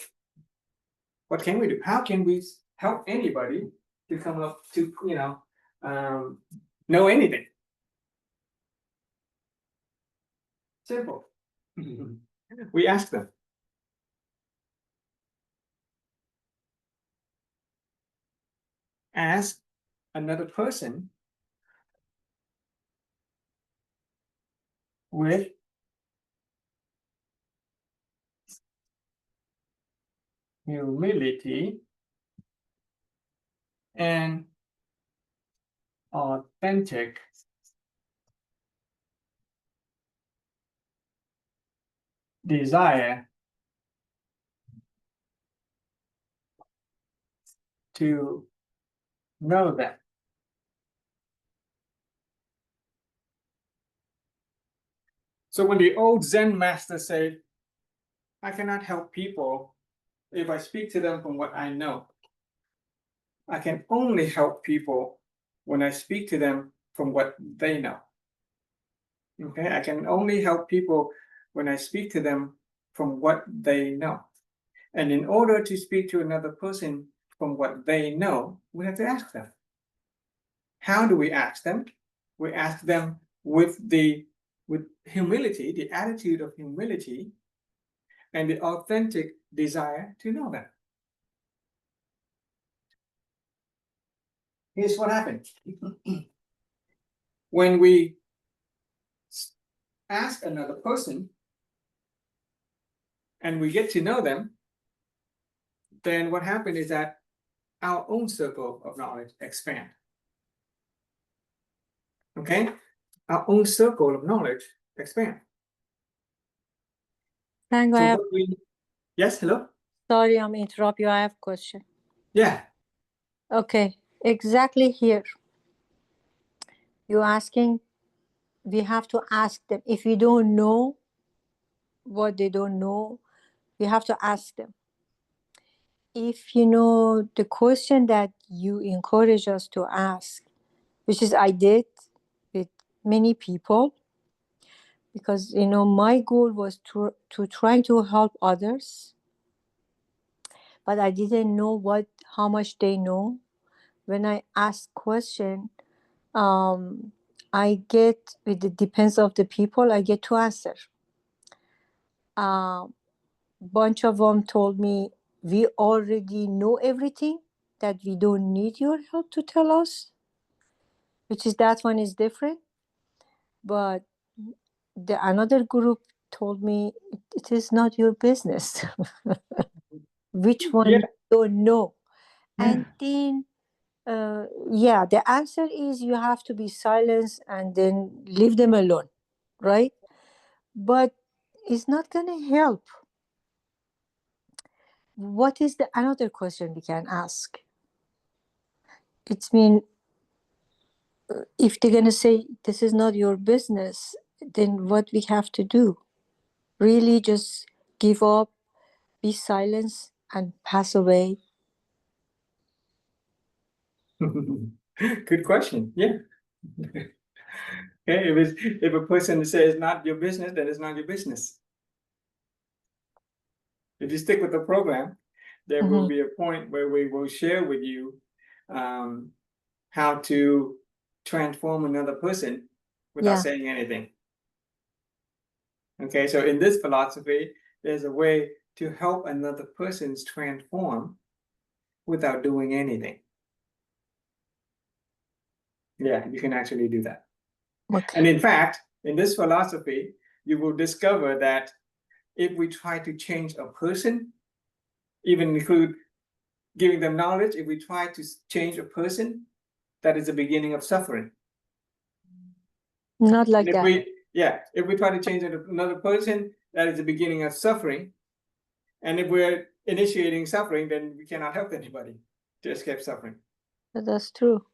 what can we do? How can we help anybody to come up to, know anything? Simple. We ask them. Ask another person with humility and authentic desire to know that. So when the old Zen master said, "I cannot help people if I speak to them from what I know. I can only help people when I speak to them from what they know. Okay, I can only help people when I speak to them from what they know. And in order to speak to another person from what they know, we have to ask them. How do we ask them? We ask them with humility, the attitude of humility, and the authentic desire to know them. Here's what happens. When we ask another person and we get to know them, then what happens is that our own circle of knowledge expand. Okay? Our own circle of knowledge expand. Frank, I So have, what yes, hello? sorry, I'm interrupt you. I have a question. Yeah. Okay, exactly here. You're asking, we have to ask them. If we don't know what they don't know, we have to ask them. If you know the question that you encourage us to ask, which is I did with many people, because you know my goal was to try to help others, but I didn't know how much they know. When I ask question, I get, it depends of the people, I get to answer. Bunch of them told me we already know everything, that we don't need your help to tell us, which is that one is different. But the another group told me it is not your business which one Yeah. you don't know. Yeah. And then yeah, the answer is you have to be silent and then leave them alone, right? But it's not gonna help. What is the another question we can ask? It's mean, if they're gonna say this is not your business, then what we have to do? Really just give up, be silent, and pass away? Good question. Yeah. Okay, if a person says not your business, then it's not your business. If you stick with the program, there will be a point where we will share with you how to transform another person without Yeah. saying anything. Okay, so in this philosophy, there's a way to help another person's transform without doing anything. Yeah, you can actually do that. Okay. And in fact, in this philosophy, you will discover that if we try to change a person, even include giving them knowledge, if we try to change a person, that is the beginning of suffering. Not like And that. if we try to change another person, that is the beginning of suffering. And if we're initiating suffering, then we cannot help anybody to escape suffering. That's true.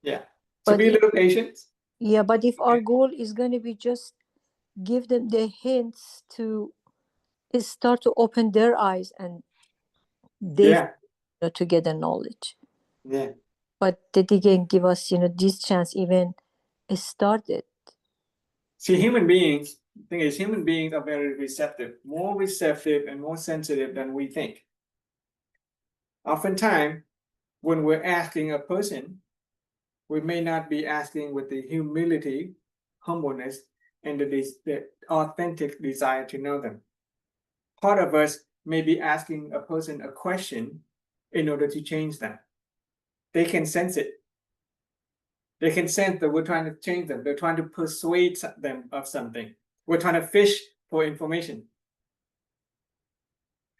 Yeah. So But be a little patient. yeah, but if our goal is going to be just give them the hints to start to open their eyes and they Yeah. to get the knowledge, Yeah. but they didn't give us this chance even started. See, human beings, the thing is, human beings are very receptive, more receptive and more sensitive than we think. Oftentimes, when we're asking a person, we may not be asking with the humility, humbleness, and the authentic desire to know them. Part of us may be asking a person a question in order to change them. They can sense it. They can sense that we're trying to change them. They're trying to persuade them of something. We're trying to fish for information.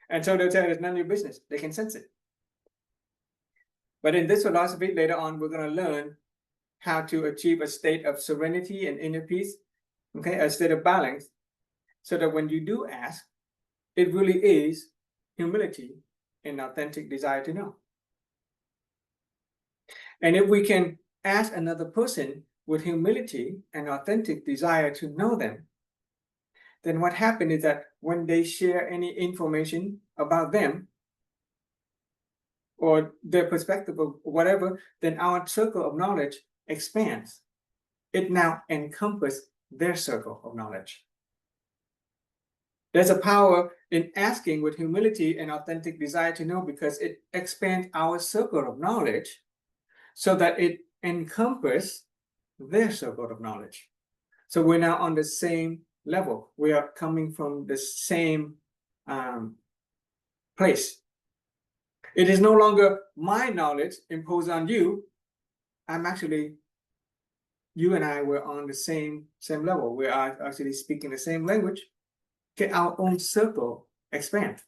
And so they'll tell it's none of your business. They can sense it. But in this philosophy, later on, we're going to learn how to achieve a state of serenity and inner peace, okay, a state of balance, so that when you do ask, it really is humility and authentic desire to know. And if we can ask another person with humility and authentic desire to know them, then what happens is that when they share any information about them or their perspective of whatever, then our circle of knowledge expands, it now encompasses their circle of knowledge. There's a power in asking with humility and authentic desire to know, because it expands our circle of knowledge so that it encompasses their circle of knowledge. So we're now on the same level. We are coming from the same place. It is no longer my knowledge imposed on you. I'm actually, you and I were on the same level. We are actually speaking the same language. Can our own circle expand?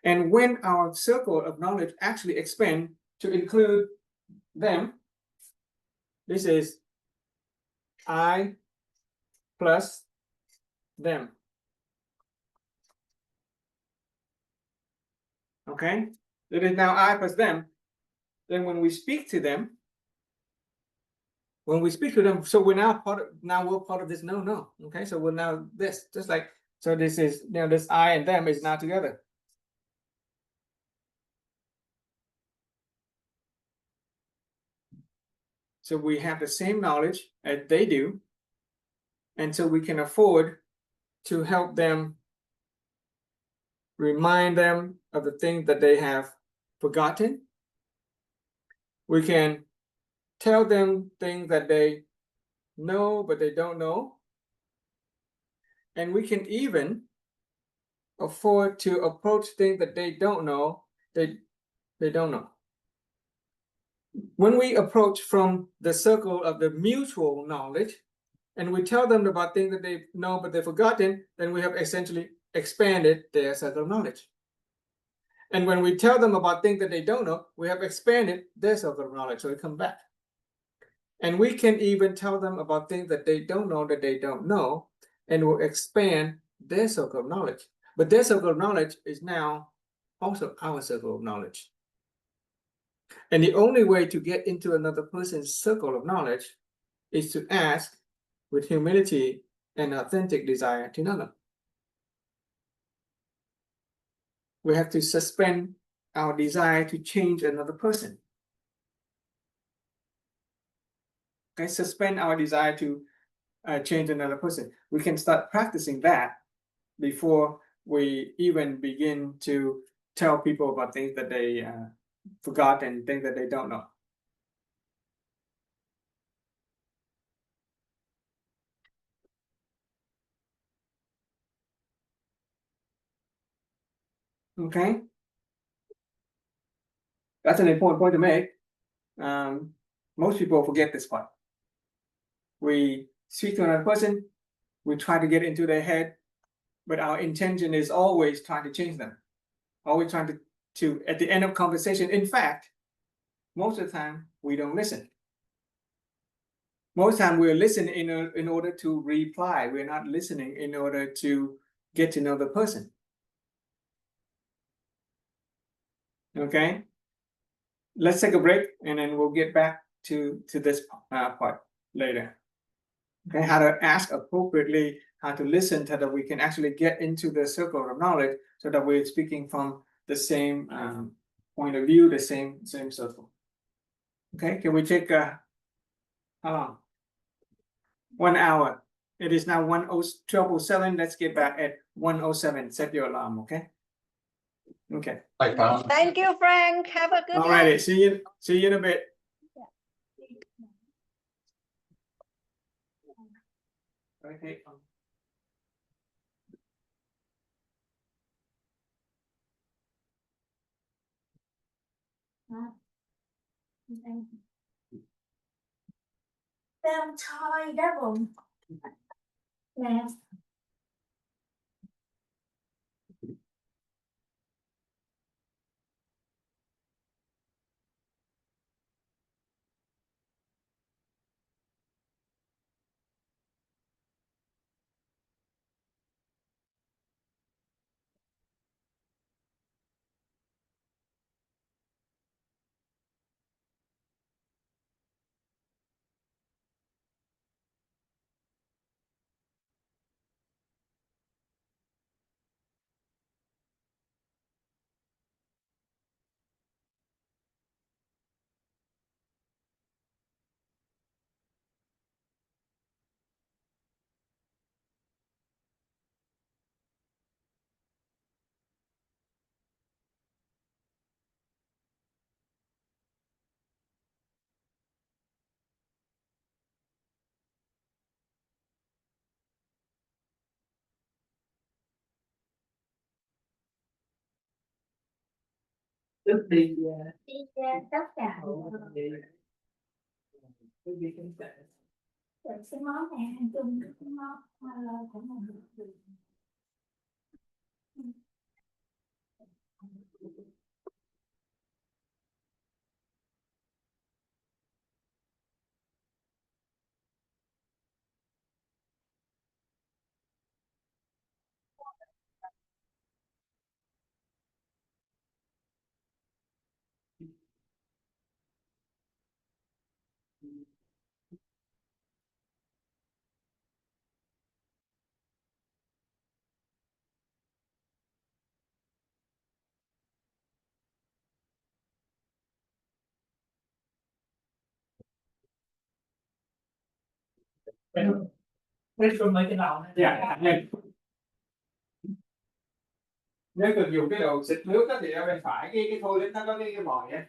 And when our circle of knowledge actually expand to include them, this is I plus them. Okay, it is now I plus them. Then when we speak to them, so we're now we're part of this no. Okay, so we're now this, just like, so this is, this I and them is now together. So we have the same knowledge as they do, and so we can afford to help them, remind them of the things that they have forgotten. We can tell them things that they know but they don't know, and we can even afford to approach things that they don't know, they don't know. When we approach from the circle of the mutual knowledge, and we tell them about things that they know but they've forgotten, then we have essentially expanded their circle of knowledge. And when we tell them about things that they don't know, we have expanded their circle of knowledge. So we come back. And we can even tell them about things that they don't know, and we'll expand their circle of knowledge. But their circle of knowledge is now also our circle of knowledge. And the only way to get into another person's circle of knowledge is to ask with humility and authentic desire to know them. We have to suspend our desire to change another person. Okay, suspend our desire to change another person. We can start practicing that before we even begin to tell people about things that they forgot and things that they don't know. Okay, that's an important point to make. Most people forget this part. We speak to another person, we try to get into their head, but our intention is always trying to change them. Always trying to at the end of conversation. In fact, most of the time we don't listen. Most of the time we're listening in order to reply. We're not listening in order to get to know the person. Okay, let's take a break and then we'll get back to this part later. Okay, how to ask appropriately, how to listen, so that we can actually get into the circle of knowledge, so that we're speaking from the same point of view, the same circle. Okay, can we take how long? 1 hour. It is now 12:07. Let's get back at 1:07. Set your alarm, okay? Okay. Thank you, Frank. Have a good All righty. night. See you in a bit. Okay. Đang thôi đó bụng. Nè. Lúc đi đi tất cả đi cũng sẽ cái món này ăn chung cái món của mình. quên rồi mấy cái nào Dạ, nên nếu cần dùng cái đồ xịt nước á thì ở bên phải cái thô đến nó có cái vòi á.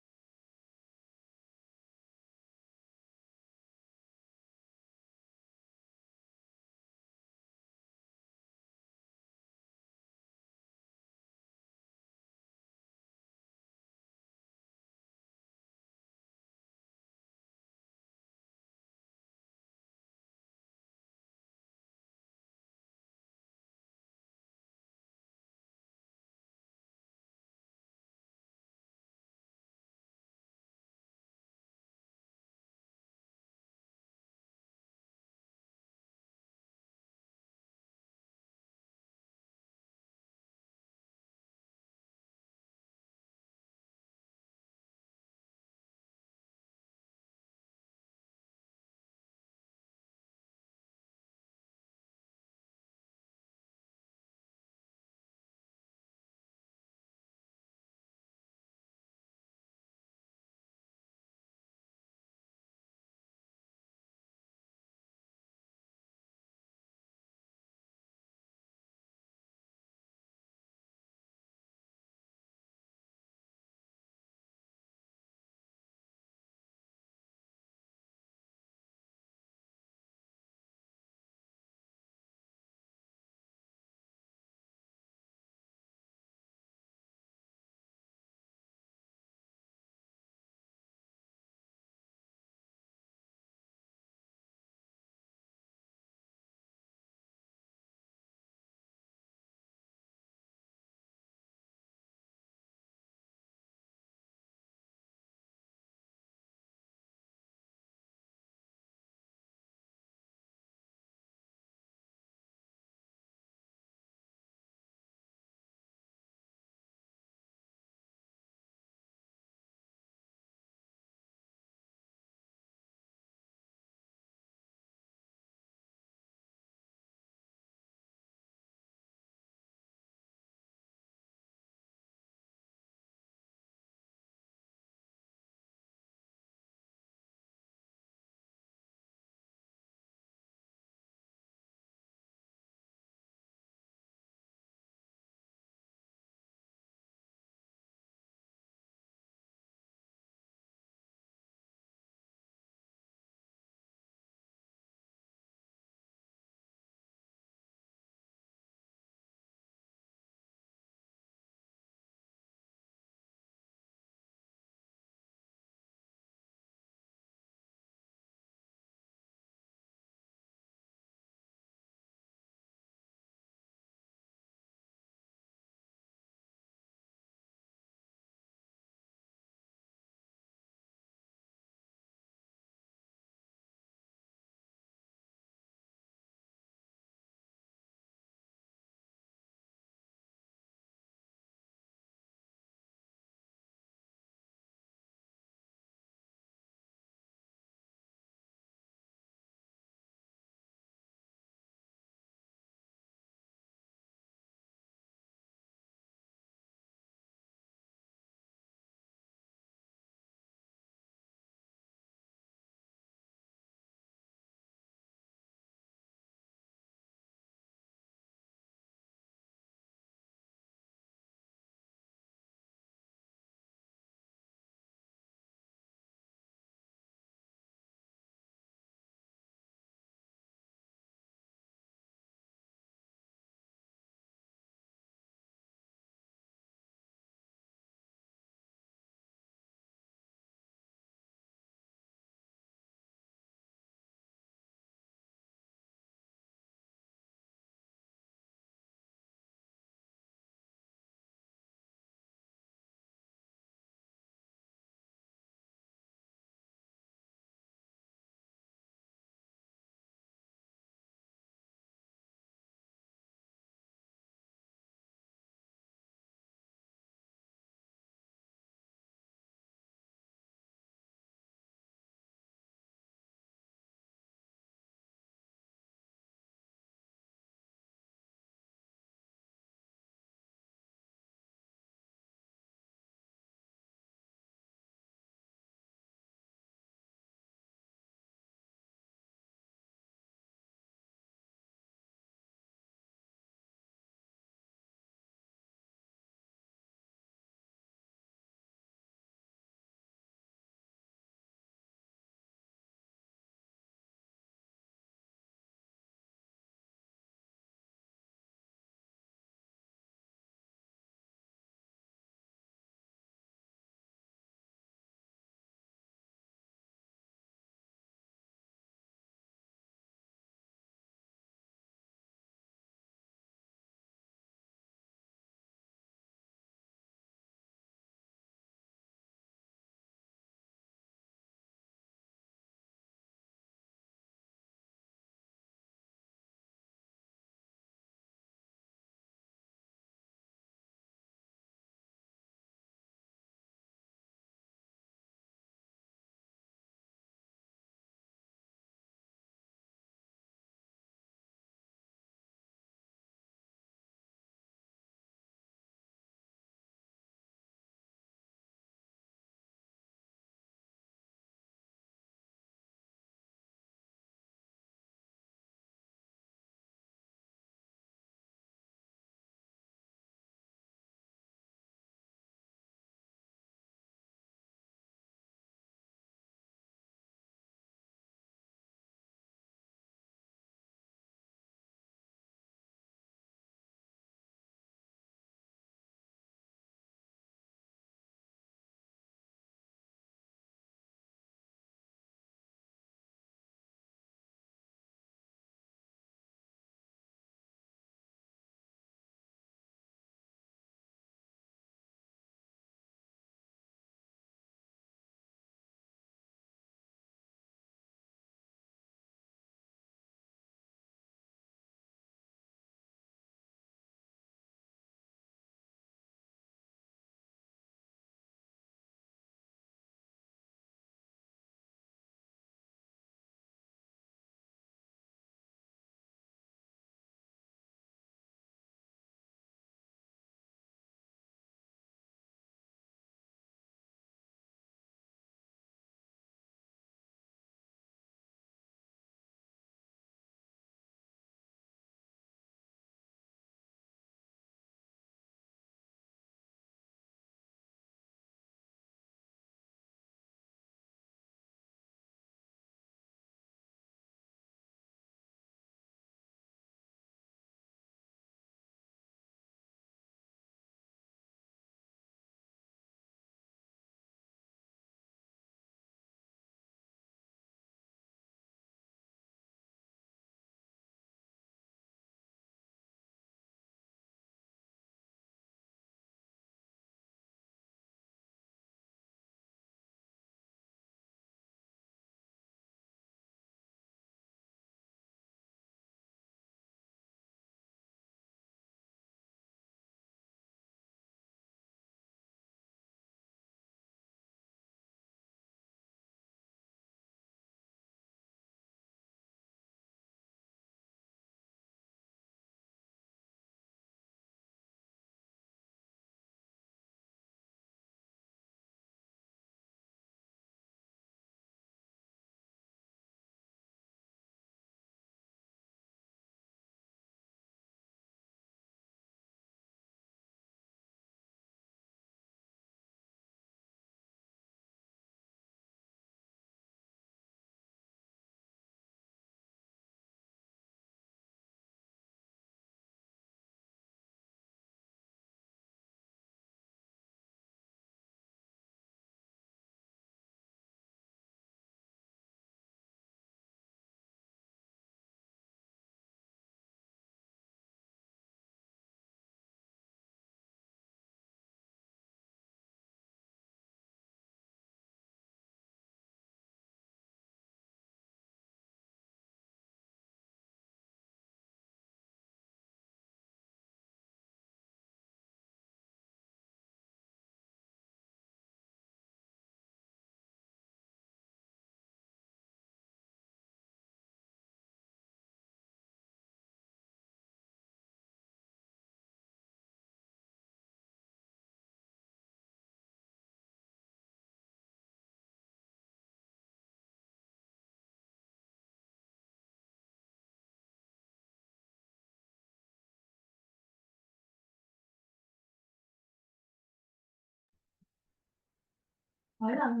mỗi lần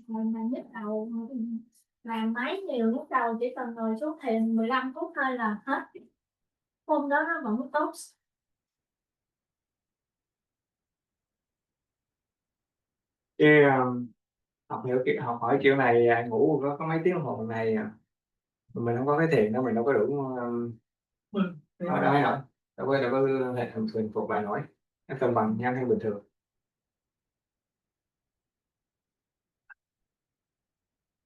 mà nhức đầu làm máy nhiều nhức đầu chỉ cần ngồi xuống thiền 15 phút thôi là hết, hôm đó nó vẫn tốt. Cái học hỏi kiểu này ngủ có mấy tiếng đồng hồ một ngày mình không có cái thiền đó mình đâu có đủ nói nổi đâu có hệ thống bình phục lại nổi, nó cân bằng nhanh hơn bình thường.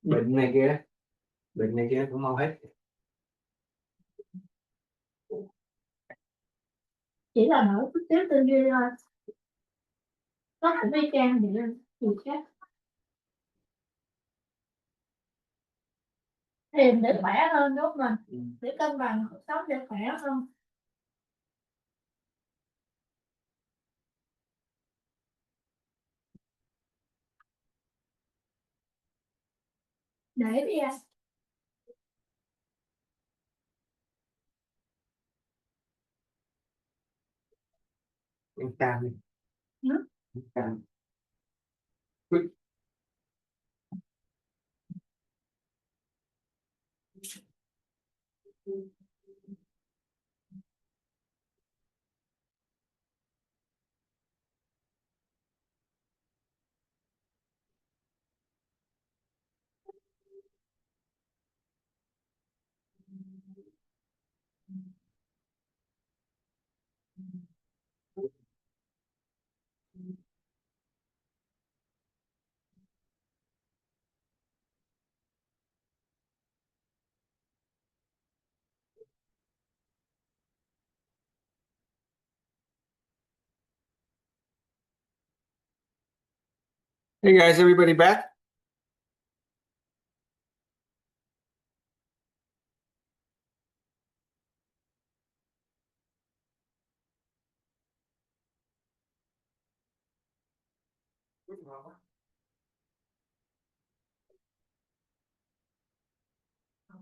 Bệnh này kia cũng mau hết. Chỉ là nổi chút xíu tư duy thôi, có cũng y chang vậy gì khác. Thiền để khỏe hơn đúng không mình, để cân bằng cuộc sống để khỏe hơn. Để đi anh. Cam đi. Cam. Hey guys, everybody back?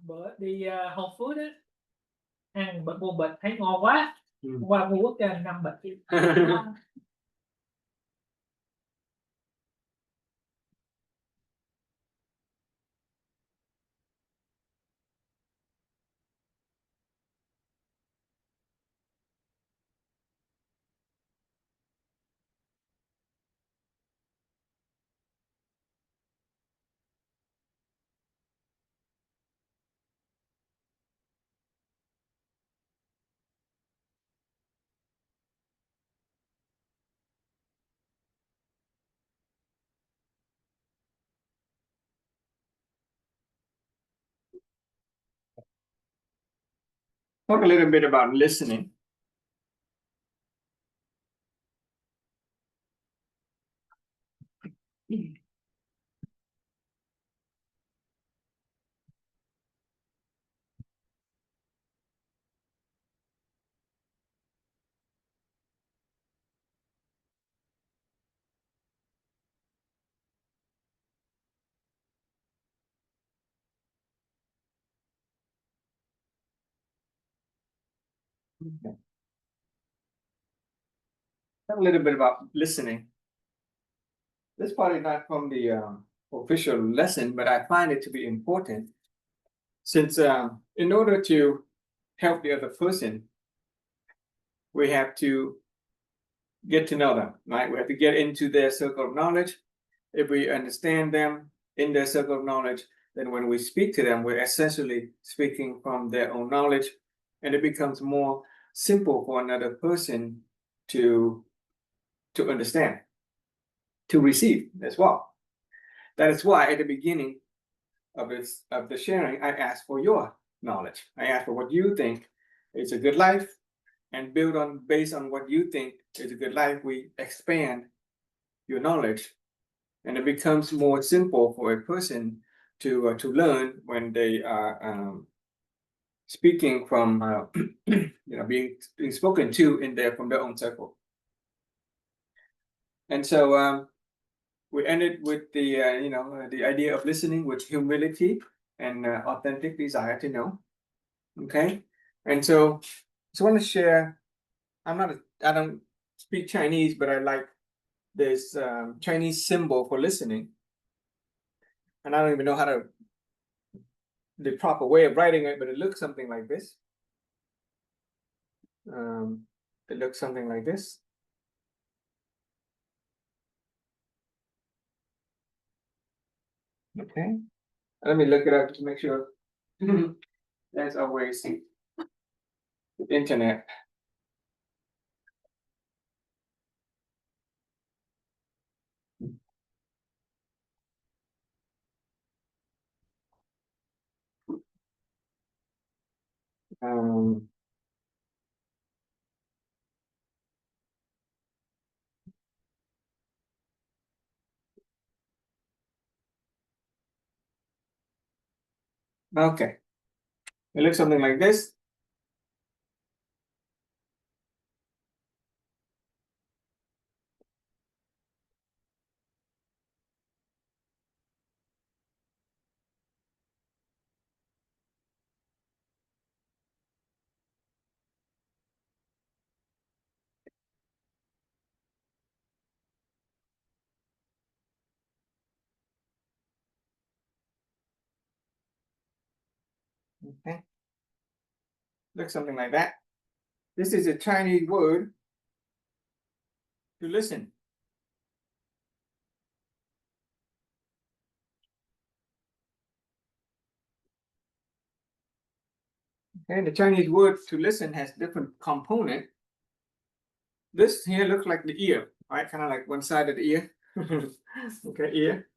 Bữa đi Whole Food á, ăn bịch mua bịch thấy ngon quá, qua mua quốc trên 5 bịch. Talk a little bit about listening. Talk a little bit about listening. This part is not from the official lesson, but I find it to be important since in order to help the other person, we have to get to know them, right? We have to get into their circle of knowledge. If we understand them in their circle of knowledge, then when we speak to them, we're essentially speaking from their own knowledge, and it becomes more simple for another person to understand, to receive as well. That is why at the beginning of the sharing, I ask for your knowledge. I ask for what you think is a good life, and based on what you think is a good life, we expand your knowledge, and it becomes more simple for a person to learn when they are speaking from being spoken to from their own circle. And so we ended with the the idea of listening with humility and authentic desire to know. Okay, and so I just want to share. I don't speak Chinese, but I like this Chinese symbol for listening. and I don't even know how to the proper way of writing it, but it looks something like this. It looks something like this. Okay, let me look it up to make sure. That's always the internet. Um, okay, it looks something like this. Okay, looks something like that. This is a Chinese word to listen. Okay, the Chinese word to listen has different component. This here looks like the ear, right? Kind of like one side of the ear. Okay, ear.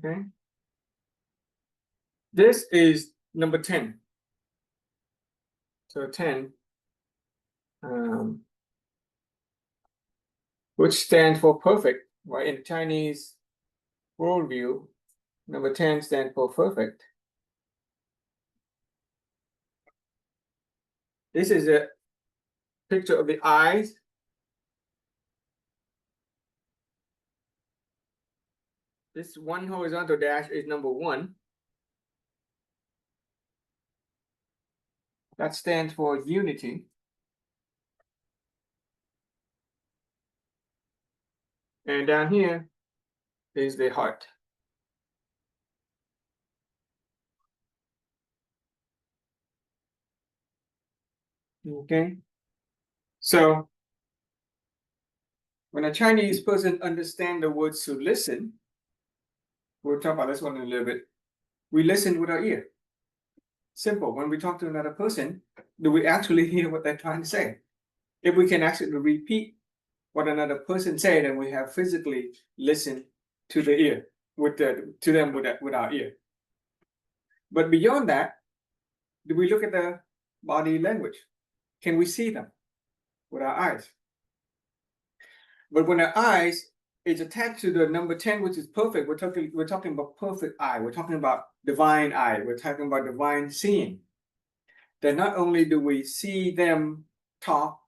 Okay. This is number 10. So 10, which stands for perfect, right? In the Chinese worldview, number 10 stands for perfect. This is a picture of the eyes. This one horizontal dash is number 1. That stands for unity. And down here is the heart. Okay. So when a Chinese person understands the words to listen, we'll talk about this one in a little bit. We listen with our ear. Simple. When we talk to another person, do we actually hear what they're trying to say? If we can actually repeat what another person said, then we have physically listened to the ear to them with our ear. But beyond that, do we look at the body language? Can we see them with our eyes? But when our eyes is attached to the number 10, which is perfect, we're talking about perfect eye. We're talking about divine eye. We're talking about divine seeing. Then not only do we see them talk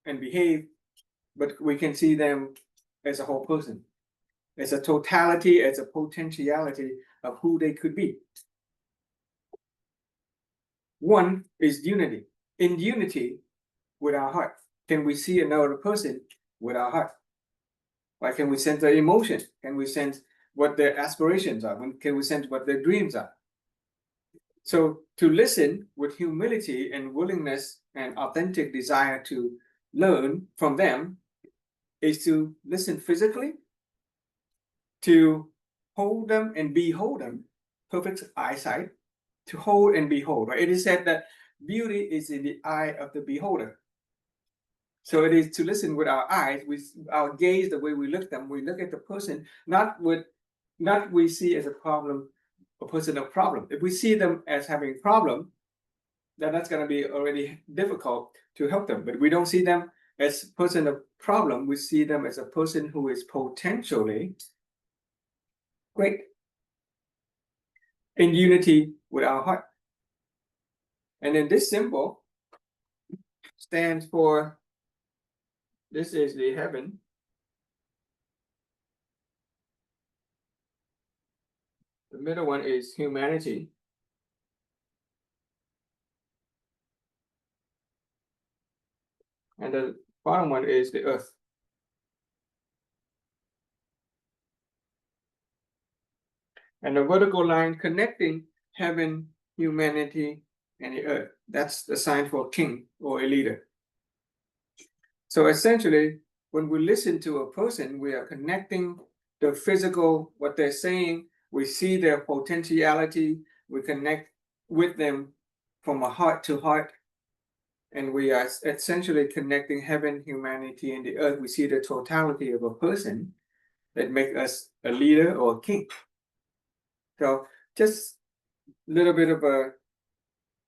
and behave, but we can see them as a whole person, as a totality, as a potentiality of who they could be. One is unity. In unity with our heart, can we see another person with our heart? Like, can we sense their emotion? Can we sense what their aspirations are? Can we sense what their dreams are? So to listen with humility and willingness and authentic desire to learn from them is to listen physically, to hold them and behold them, perfect eyesight, to hold and behold. Right? It is said that beauty is in the eye of the beholder. So it is to listen with our eyes, with our gaze, the way we look at them. We look at the person, not we see as a problem, a person of problem. If we see them as having a problem, then that's going to be already difficult to help them. But we don't see them as a person of problem. We see them as a person who is potentially great, in unity with our heart. And then this symbol stands for, this is the heaven. The middle one is humanity. And the bottom one is the earth. and a vertical line connecting heaven, humanity, and the earth. That's the sign for a king or a leader. So essentially, when we listen to a person, we are connecting the physical, what they're saying, we see their potentiality, we connect with them from a heart to heart, and we are essentially connecting heaven, humanity, and the earth. We see the totality of a person that make us a leader or a king. So just a little bit of a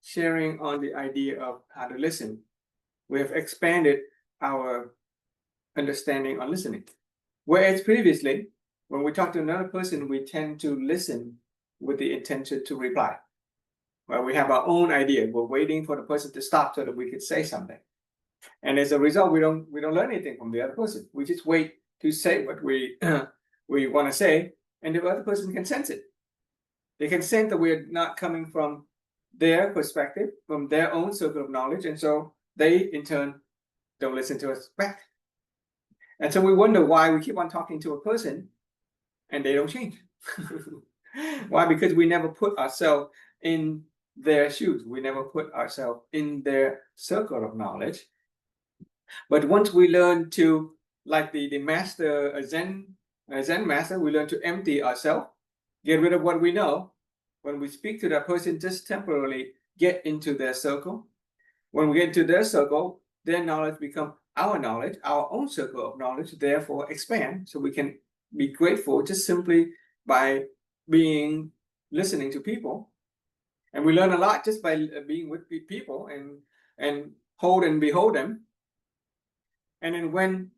sharing on the idea of how to listen. We have expanded our understanding on listening. Whereas previously, when we talk to another person, we tend to listen with the intention to reply. Well, we have our own idea. We're waiting for the person to stop so that we could say something. And as a result, we don't learn anything from the other person. We just wait to say what we we want to say, and the other person can sense it. They can sense that we're not coming from their perspective, from their own circle of knowledge, and so they in turn don't listen to us back. And so we wonder why we keep on talking to a person and they don't change. Why? Because we never put ourselves in their shoes. We never put ourselves in their circle of knowledge. But once we learn to, like the master, a Zen master, we learn to empty ourselves, get rid of what we know. When we speak to that person, just temporarily get into their circle. When we get into their circle, their knowledge becomes our knowledge, our own circle of knowledge, therefore expand. So we can be grateful just simply by listening to people. And we learn a lot just by being with people and hold and behold them. And then when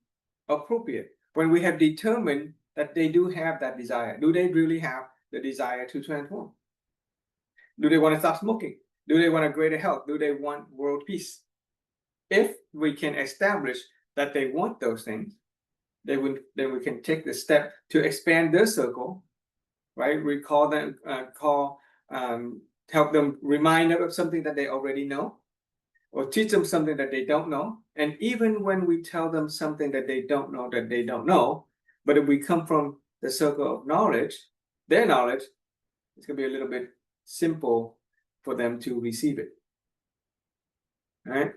appropriate, when we have determined that they do have that desire, do they really have the desire to transform? Do they want to stop smoking? Do they want a greater health? Do they want world peace? If we can establish that they want those things, then we can take the step to expand their circle, right? We call them, help them remind them of something that they already know, or teach them something that they don't know. And even when we tell them something that they don't know, but if we come from the circle of knowledge, their knowledge, it's gonna be a little bit simple for them to receive it. All right.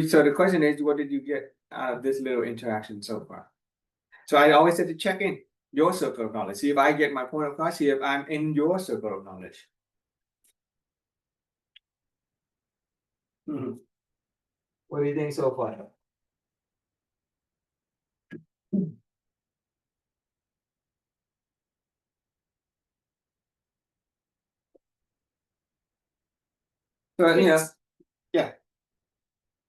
So the question is, what did you get out of this little interaction so far? So I always have to check in your circle of knowledge. See if I get my point across, see if I'm in your circle of knowledge. What do you think so far? So, yeah.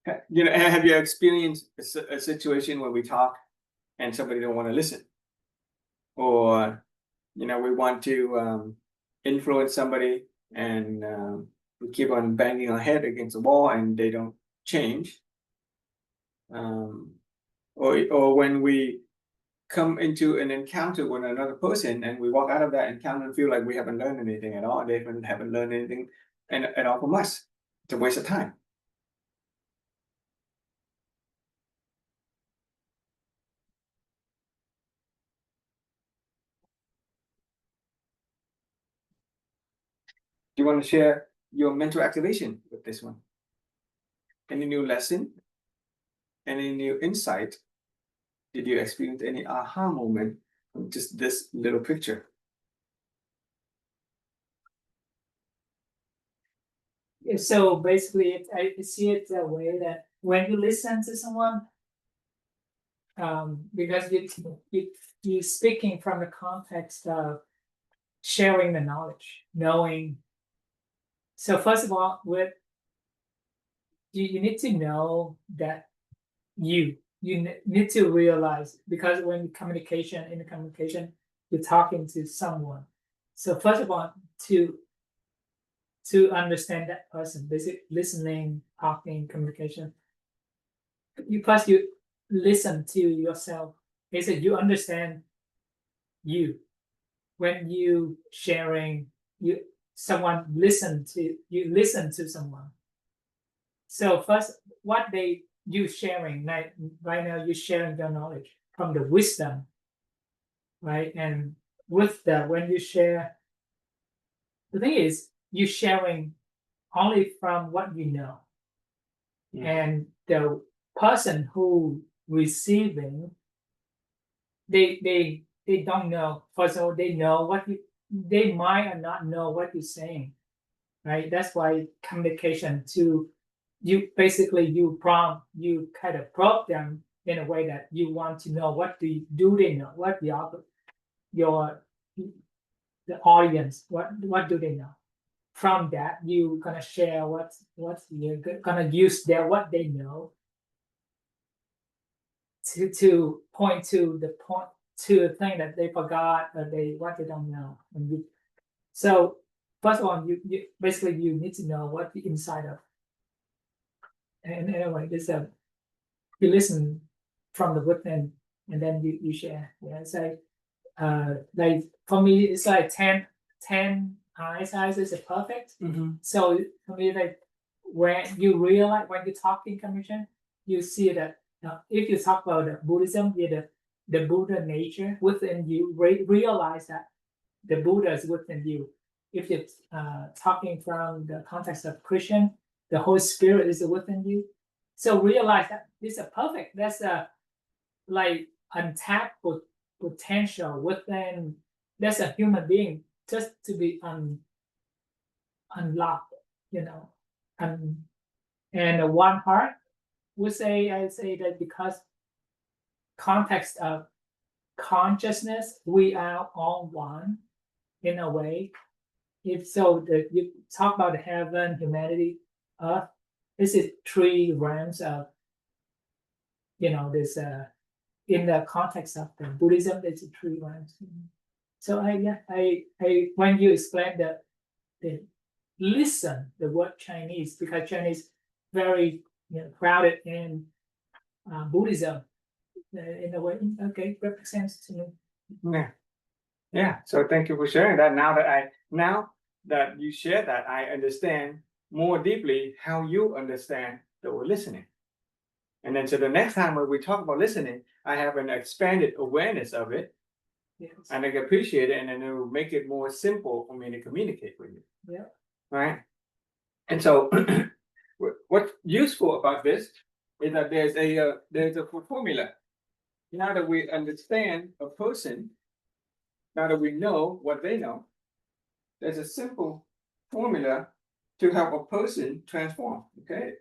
Have you experienced a situation where we talk and somebody don't want to listen? Or, we want to influence somebody and we keep on banging our head against the wall and they don't change. Or when we come into an encounter with another person and we walk out of that encounter and feel like we haven't learned anything at all, they haven't learned anything at all from us. It's a waste of time. Do you want to share your mental activation with this one? Any new lesson? Any new insight? Did you experience any aha moment from just this little picture? So basically, I see it that way that when you listen to someone, because you're speaking from the context of sharing the knowledge, knowing. So first of all, you need to know that you need to realize, because when in communication, you're talking to someone. So first of all, to understand that person, basic listening, talking, communication. You listen to yourself. Basically, you understand you. When you sharing, you listen to someone. So first, what you sharing right now, you're sharing your knowledge from the wisdom, right? And with that, when you share the thing is, you sharing only from what you know. Yeah. And the person who receiving, they don't know. First of all, they know what you, they might or not know what you're saying, right? That's why communication to you, basically you prompt, you kind of probe them in a way that you want to know what do they know, what the other, your the audience, what do they know? From that, you gonna share what's you're gonna use their what they know to point to the thing that they forgot or what they don't know. And you, so first of all, you basically you need to know what the inside of. And anyway, this you listen from the within and then you share. Yeah, it's like for me it's like 10 eye sizes is perfect. So for me, like when you realize when you talk in commission, you see that if you talk about the Buddhism, the Buddha nature within you, realize that the Buddha is within you. If you're talking from the context of Christian, the Holy Spirit is within you. So realize that this is perfect. That's a like untapped potential within. That's a human being just to be unlocked, you know. And one part would say, I say that because context of consciousness, we are all one in a way. If so, you talk about heaven, humanity, earth. This is 3 realms of, you know, this in the context of the Buddhism, there's 3 realms. So I when you explain the listen the word Chinese, because Chinese very crowded in Buddhism in a way. Okay, represents to me. Yeah. So thank you for sharing that. Now that you share that, I understand more deeply how you understand the word listening. And then so the next time when we talk about listening, I have an expanded awareness of it. Yes. And I can appreciate it, and then it will make it more simple for me to communicate with you. Yeah. Right. And so, what's useful about this is that there's a formula. Now that we understand a person, now that we know what they know, there's a simple formula to help a person transform. Okay.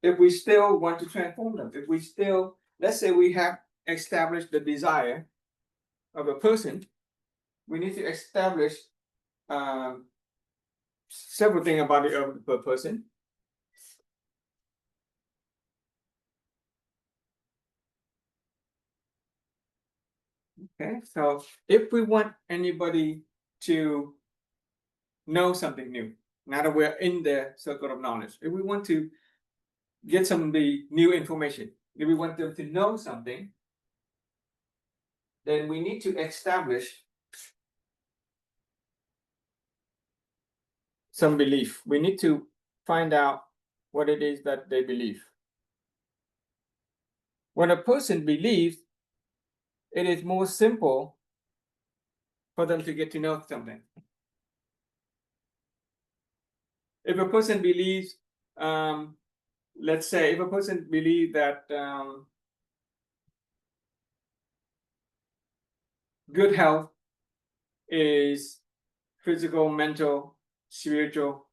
If we still want to transform them, if we still, let's say we have established the desire of a person, we need to establish several things about the person. Okay, so if we want anybody to know something new, now that we're in the circle of knowledge, if we want to get some of the new information, if we want them to know something, then we need to establish some belief. We need to find out what it is that they believe. When a person believes, it is more simple for them to get to know something. If a person believes, let's say, if a person believes that good health is physical, mental, spiritual,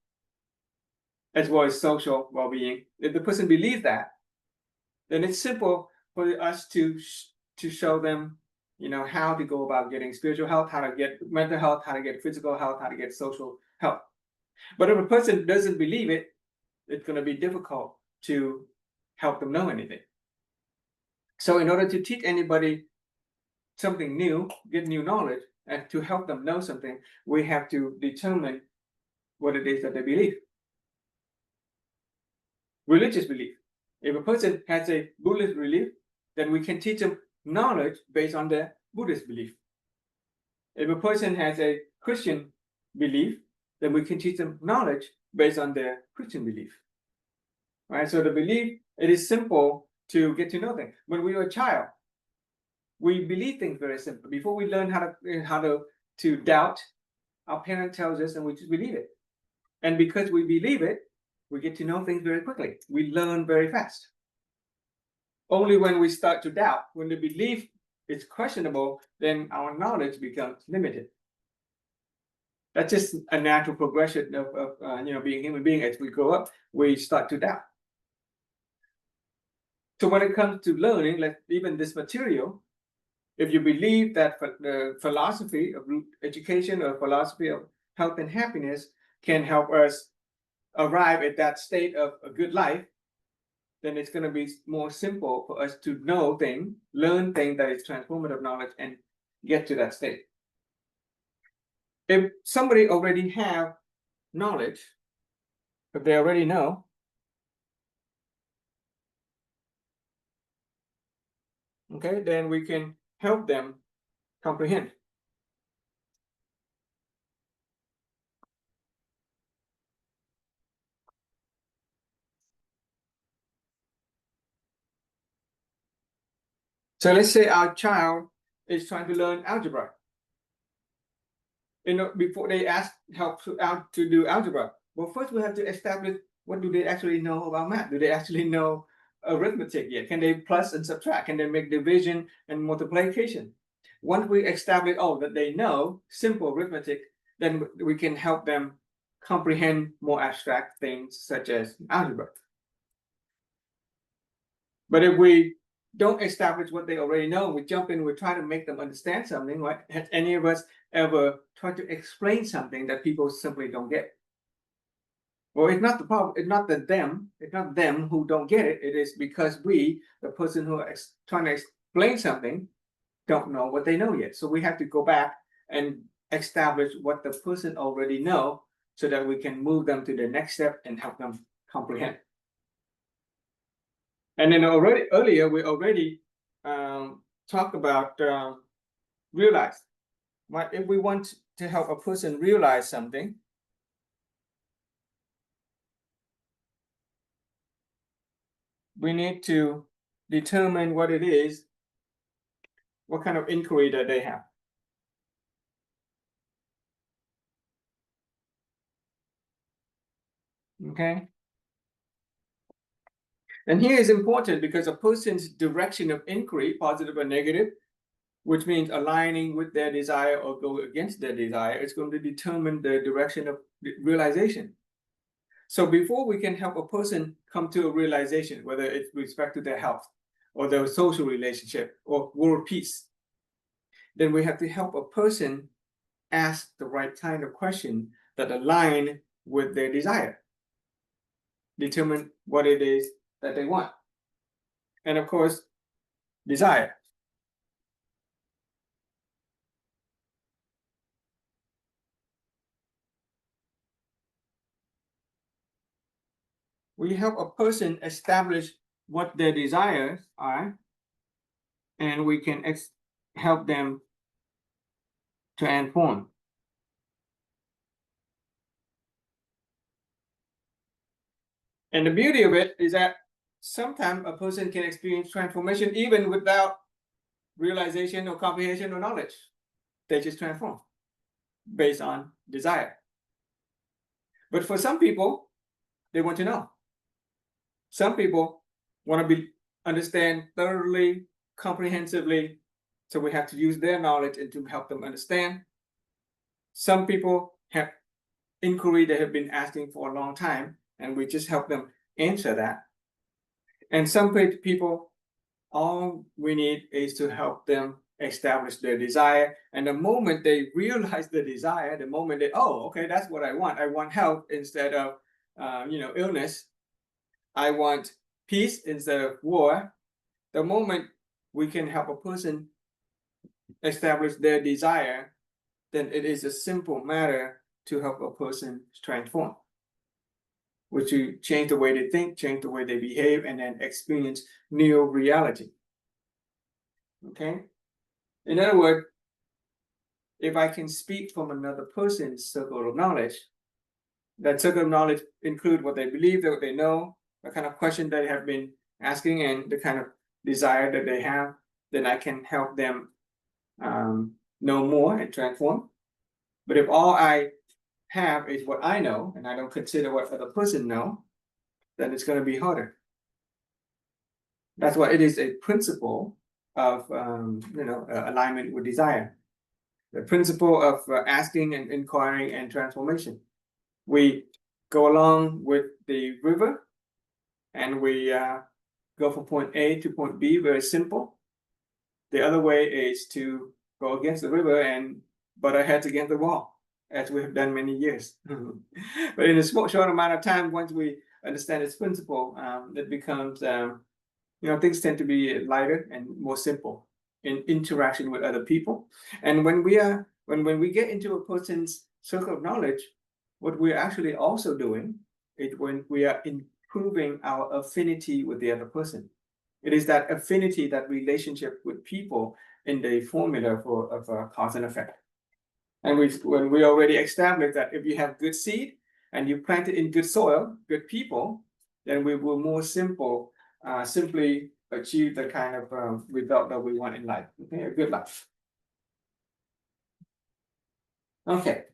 as well as social well-being, if the person believes that, then it's simple for us to show them, how to go about getting spiritual health, how to get mental health, how to get physical health, how to get social health. But if a person doesn't believe it, it's going to be difficult to help them know anything. So in order to teach anybody something new, get new knowledge, and to help them know something, we have to determine what it is that they believe. Religious belief. If a person has a Buddhist belief, then we can teach them knowledge based on their Buddhist belief. If a person has a Christian belief, then we can teach them knowledge based on their Christian belief. Right? So the belief, it is simple to get to know things. When we were a child, we believe things very simple. Before we learn how to doubt, our parent tells us and we just believe it. And because we believe it, we get to know things very quickly. We learn very fast. Only when we start to doubt, when the belief is questionable, then our knowledge becomes limited. That's just a natural progression of being human being. As we grow up, we start to doubt. So when it comes to learning, like even this material, if you believe that the philosophy of education or philosophy of health and happiness can help us arrive at that state of a good life, then it's going to be more simple for us to know things, learn things that is transformative knowledge, and get to that state. If somebody already have knowledge, if they already know, okay, then we can help them comprehend. So let's say our child is trying to learn algebra. Before they ask help to do algebra, well, first we have to establish what do they actually know about math. Do they actually know arithmetic yet? Can they plus and subtract? Can they make division and multiplication? Once we establish that they know simple arithmetic, then we can help them comprehend more abstract things such as algebra. But if we don't establish what they already know, we jump in, we try to make them understand something, right? Has any of us ever tried to explain something that people simply don't get? Well, it's not the problem, it's not them who don't get it. It is because we, the person who is trying to explain something, don't know what they know yet. So we have to go back and establish what the person already know so that we can move them to the next step and help them comprehend. And then earlier we already talked about realize. Right? If we want to help a person realize something, we need to determine what it is, what kind of inquiry that they have. Okay. And here is important because a person's direction of inquiry, positive or negative, which means aligning with their desire or go against their desire, is going to determine the direction of realization. So before we can help a person come to a realization, whether it's with respect to their health or their social relationship or world peace, then we have to help a person ask the right kind of question that align with their desire, determine what it is that they want. And of course, desire. We help a person establish what their desires are, and we can help them transform. And the beauty of it is that sometimes a person can experience transformation even without realization or comprehension or knowledge. They just transform based on desire. But for some people, they want to know. Some people want to understand thoroughly, comprehensively, so we have to use their knowledge and to help them understand. Some people have inquiry they have been asking for a long time, and we just help them answer that. And some people, all we need is to help them establish their desire. And the moment they realize the desire, the moment they, okay, that's what I want health instead of illness. I want peace instead of war. The moment we can help a person establish their desire, then it is a simple matter to help a person transform, which you change the way they think, change the way they behave, and then experience new reality. Okay? In other words, if I can speak from another person's circle of knowledge, that circle of knowledge include what they believe, what they know, the kind of question they have been asking, and the kind of desire that they have, then I can help them know more and transform. But if all I have is what I know, and I don't consider what other person know, then it's gonna be harder. That's why it is a principle of, alignment with desire. The principle of asking and inquiring and transformation. We go along with the river and we go from point A to point B, very simple. The other way is to go against the river and butt our heads against the wall, as we have done many years. But in a short amount of time, once we understand its principle, it becomes, things tend to be lighter and more simple in interaction with other people. And when we get into a person's circle of knowledge, what we're actually also doing is when we are improving our affinity with the other person. It is that affinity, that relationship with people in the formula of cause and effect. And when we already established that if you have good seed and you plant it in good soil, good people, then we will more simply achieve the kind of result that we want in life. Okay, a good life. Okay.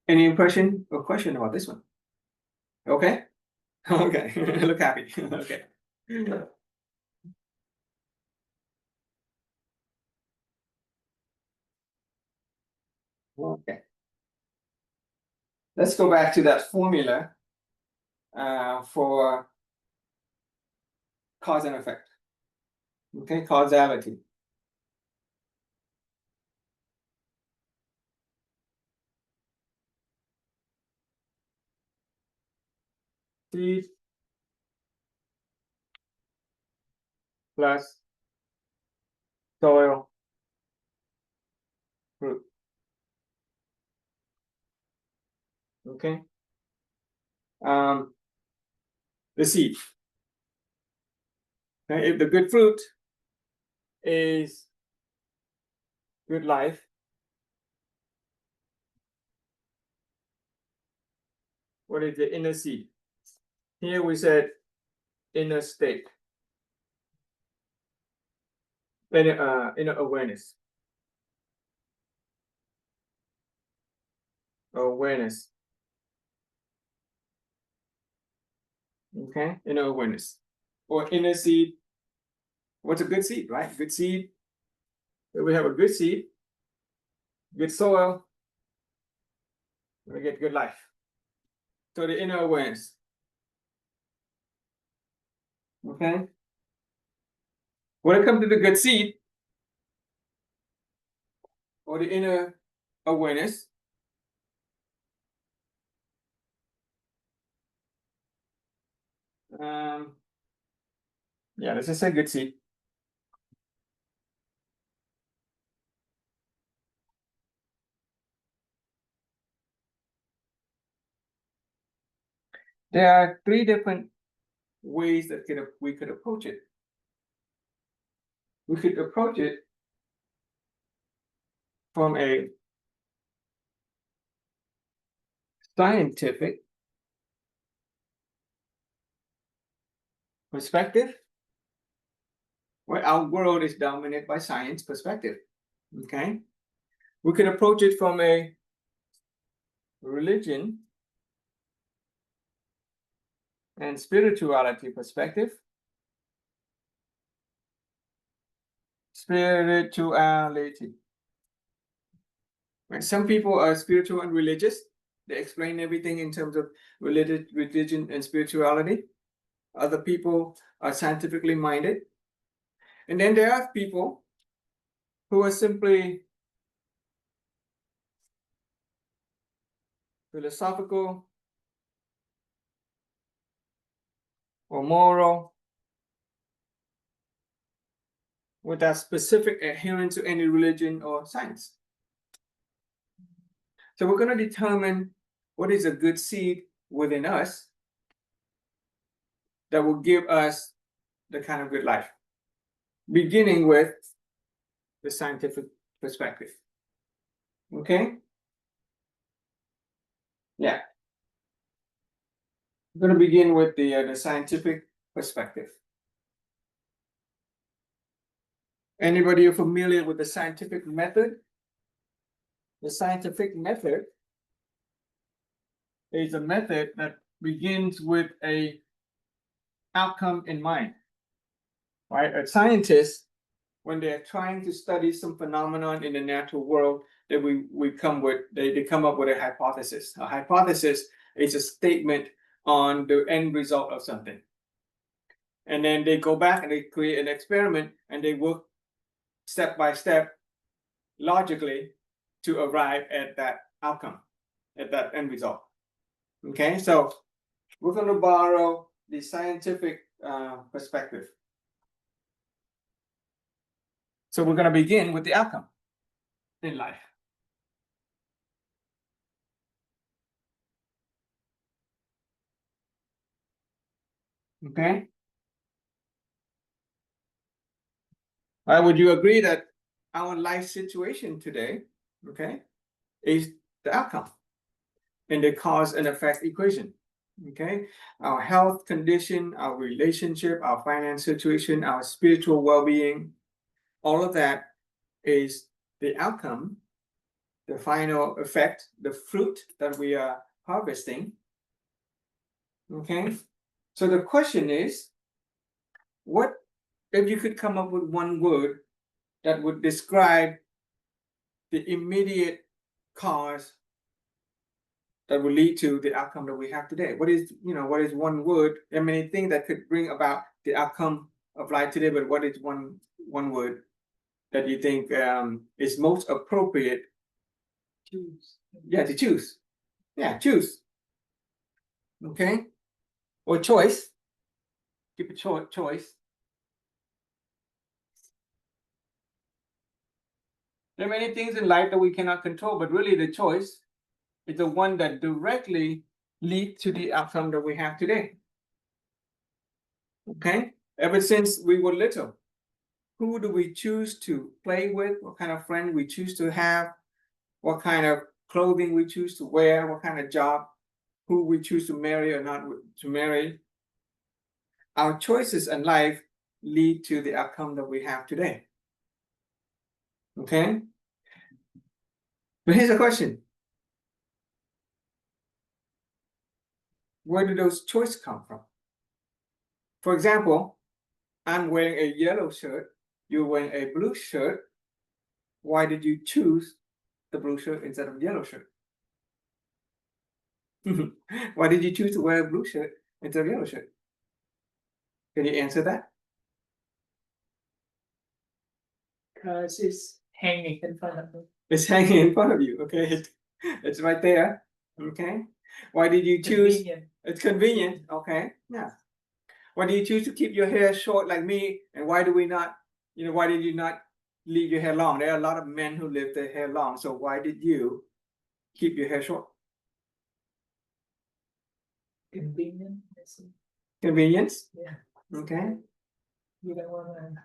Any impression or question about this one? Okay. Okay. Look happy. Okay. Okay. Let's go back to that formula for cause and effect. Okay, causality. Seed plus soil fruit. Okay. The seed. Okay, if the good fruit is good life, what is the inner seed? Here we said inner state, inner awareness. Awareness. Okay, inner awareness. Or inner seed. What's a good seed, right? Good seed. If we have a good seed, good soil, we get good life. So the inner awareness. Okay. When it comes to the good seed, or the inner awareness, let's just say good seed. There are three different ways that we could approach it. We could approach it from a scientific perspective, where our world is dominated by science perspective. Okay. We could approach it from a religion and spirituality perspective. Spirituality. Right? Some people are spiritual and religious. They explain everything in terms of religion and spirituality. Other people are scientifically minded. And then there are people who are simply philosophical or moral, without specific adherence to any religion or science. So we're going to determine what is a good seed within us that will give us the kind of good life, beginning with the scientific perspective. Okay? Yeah. We're going to begin with the scientific perspective. Anybody familiar with the scientific method? The scientific method is a method that begins with a outcome in mind. Right? A scientist, when they're trying to study some phenomenon in the natural world, that we come with, they come up with a hypothesis. A hypothesis is a statement on the end result of something. And then they go back and they create an experiment and they work step by step logically to arrive at that outcome, at that end result. Okay, so we're going to borrow the scientific perspective. So we're going to begin with the outcome in life. Okay. Would you agree that our life situation today, okay, is the outcome in the cause and effect equation? Okay, our health condition, our relationship, our finance situation, our spiritual well-being, all of that is the outcome, the final effect, the fruit that we are harvesting. Okay, so the question is, what if you could come up with one word that would describe the immediate cause that will lead to the outcome that we have today? What is one word? There are many things that could bring about the outcome of life today, but what is one word that you think is most appropriate? Choose. Yeah, to choose. Yeah, choose. Okay, or choice. Keep a choice. There are many things in life that we cannot control, but really the choice is the one that directly leads to the outcome that we have today. Okay, ever since we were little, who do we choose to play with? What kind of friend we choose to have? What kind of clothing we choose to wear? What kind of job? Who we choose to marry or not to marry? Our choices in life lead to the outcome that we have today. Okay, but here's a question. Where do those choices come from? For example, I'm wearing a yellow shirt, you're wearing a blue shirt. Why did you choose the blue shirt instead of the yellow shirt? Why did you choose to wear a blue shirt instead of a yellow shirt? Can you answer that? Because it's hanging in front of me. It's hanging in front of you, okay? It's right there, okay? Why did you choose? Convenient. It's convenient, okay? Yeah. Why do you choose to keep your hair short like me? And why do we not, why did you not leave your hair long? There are a lot of men who leave their hair long. So why did you keep your hair short? Convenient. Convenience, Yeah. okay? You don't want to.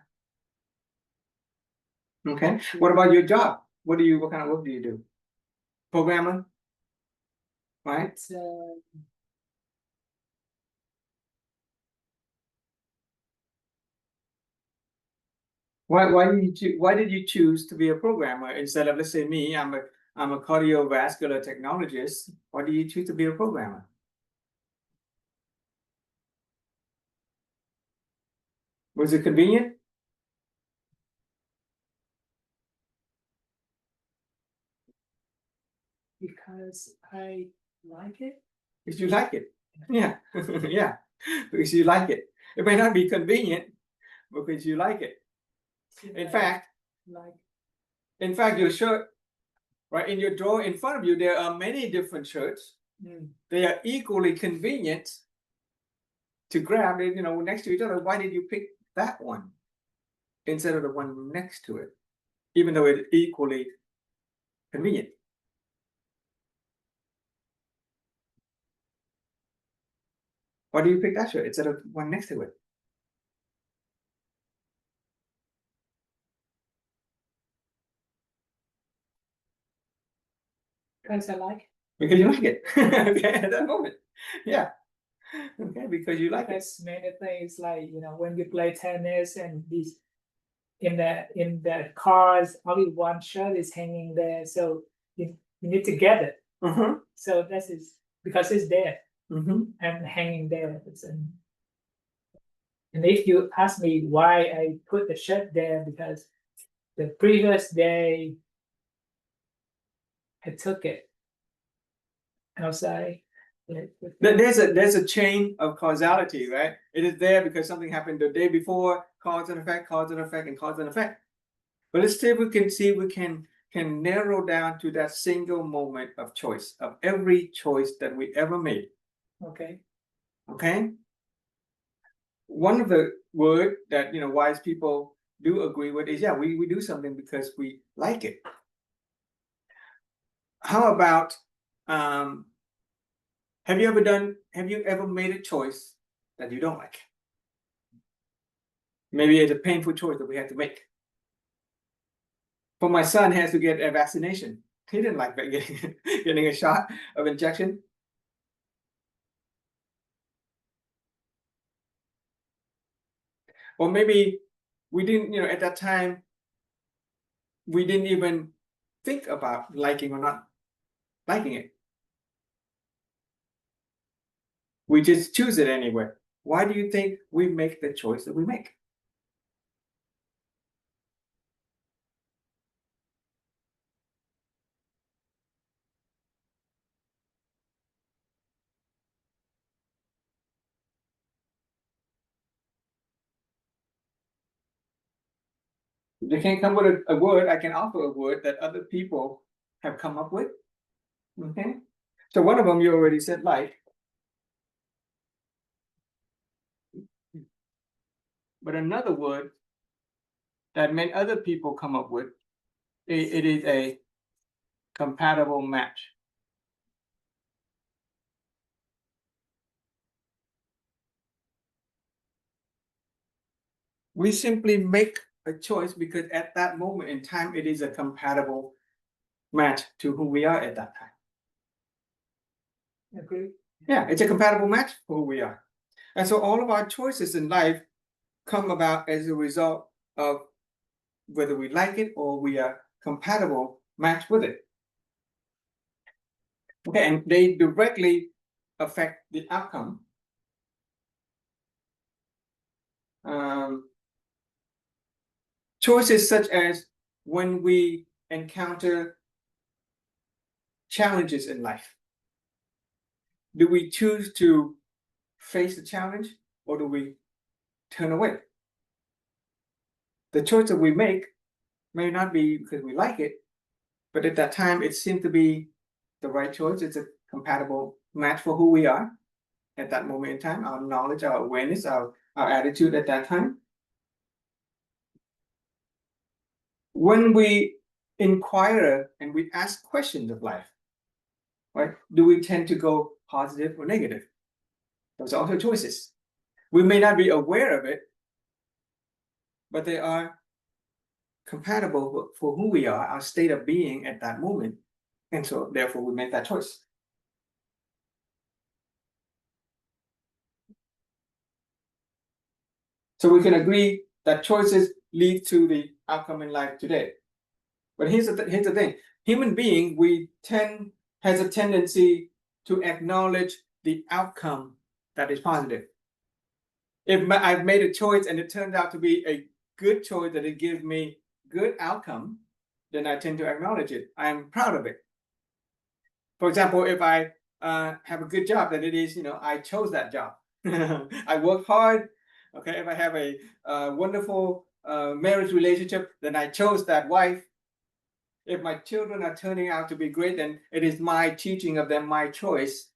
Okay. What about your job? What kind of work do you do? Programmer? Right? It's Why did you choose to be a programmer instead of, let's say me, I'm a cardiovascular technologist. Why do you choose to be a programmer? Was it convenient? because I like it. Because you like it. Yeah. Yeah. Because you like it. It may not be convenient, because you like it. In fact, your shirt, right, in your drawer in front of you, there are many different shirts. They are equally convenient to grab it, next to each other. Why did you pick that one instead of the one next to it, even though it's equally convenient? Why do you pick that shirt instead of one next to it? Because I like it. Because you like it. Okay, at that moment. Yeah. Okay, because you like it. Because many things like when you play tennis and these in the cars, only one shirt is hanging there, so you need to get it. Uh-huh. So this is because it's there Mm-hmm. and hanging there. And if you ask me why I put the shirt there, because the previous day I took it outside. There's a chain of causality, right? It is there because something happened the day before, cause and effect, cause and effect, and cause and effect. But let's see if we can see we can narrow down to that single moment of choice, of every choice that we ever made. Okay. Okay. One of the word that wise people do agree with is we do something because we like it. How about have you ever made a choice that you don't like? Maybe it's a painful choice that we had to make. For my son has to get a vaccination. He didn't like getting a shot of injection. Or maybe we didn't, at that time, we didn't even think about liking or not liking it. We just choose it anyway. Why do you think we make the choice that we make? If they can't come with a word, I can offer a word that other people have come up with. Okay. So one of them you already said like. But another word that many other people come up with, it is a compatible match. We simply make a choice because at that moment in time, it is a compatible match to who we are at that time. Agree. Yeah, it's a compatible match for who we are. And so all of our choices in life come about as a result of whether we like it or we are compatible match with it. Okay, and they directly affect the outcome. Choices such as when we encounter challenges in life. Do we choose to face the challenge or do we turn away? The choice that we make may not be because we like it, but at that time it seemed to be the right choice. It's a compatible match for who we are at that moment in time, our knowledge, our awareness, our attitude at that time. When we inquire and we ask questions of life, right? Do we tend to go positive or negative? Those are also choices. We may not be aware of it, but they are compatible for who we are, our state of being at that moment. And so therefore we make that choice. So we can agree that choices lead to the outcome in life today. But here's the thing. Human being, has a tendency to acknowledge the outcome that is positive. If I've made a choice and it turned out to be a good choice that it gives me good outcome, then I tend to acknowledge it. I'm proud of it. For example, if I have a good job, then it is, I chose that job. I worked hard. Okay, if I have a wonderful marriage relationship, then I chose that wife. If my children are turning out to be great, then it is my teaching of them, my choice.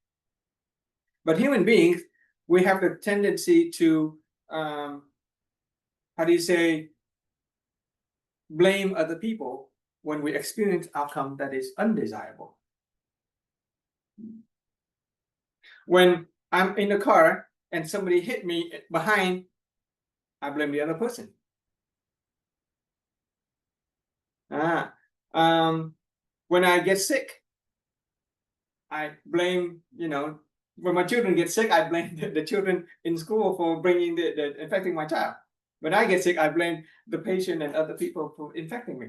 But human beings, we have the tendency to, blame other people when we experience outcome that is undesirable. When I'm in the car and somebody hit me behind, I blame the other person. When I get sick, I blame, when my children get sick, I blame the children in school for infecting my child. When I get sick, I blame the patient and other people for infecting me.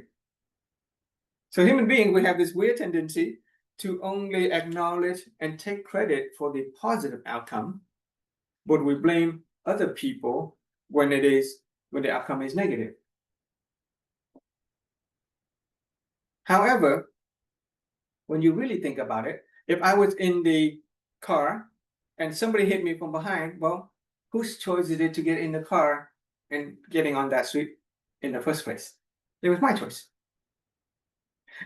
So human beings, we have this weird tendency to only acknowledge and take credit for the positive outcome, but we blame other people when the outcome is negative. However, when you really think about it, if I was in the car and somebody hit me from behind, well, whose choice is it to get in the car and getting on that street in the first place? It was my choice.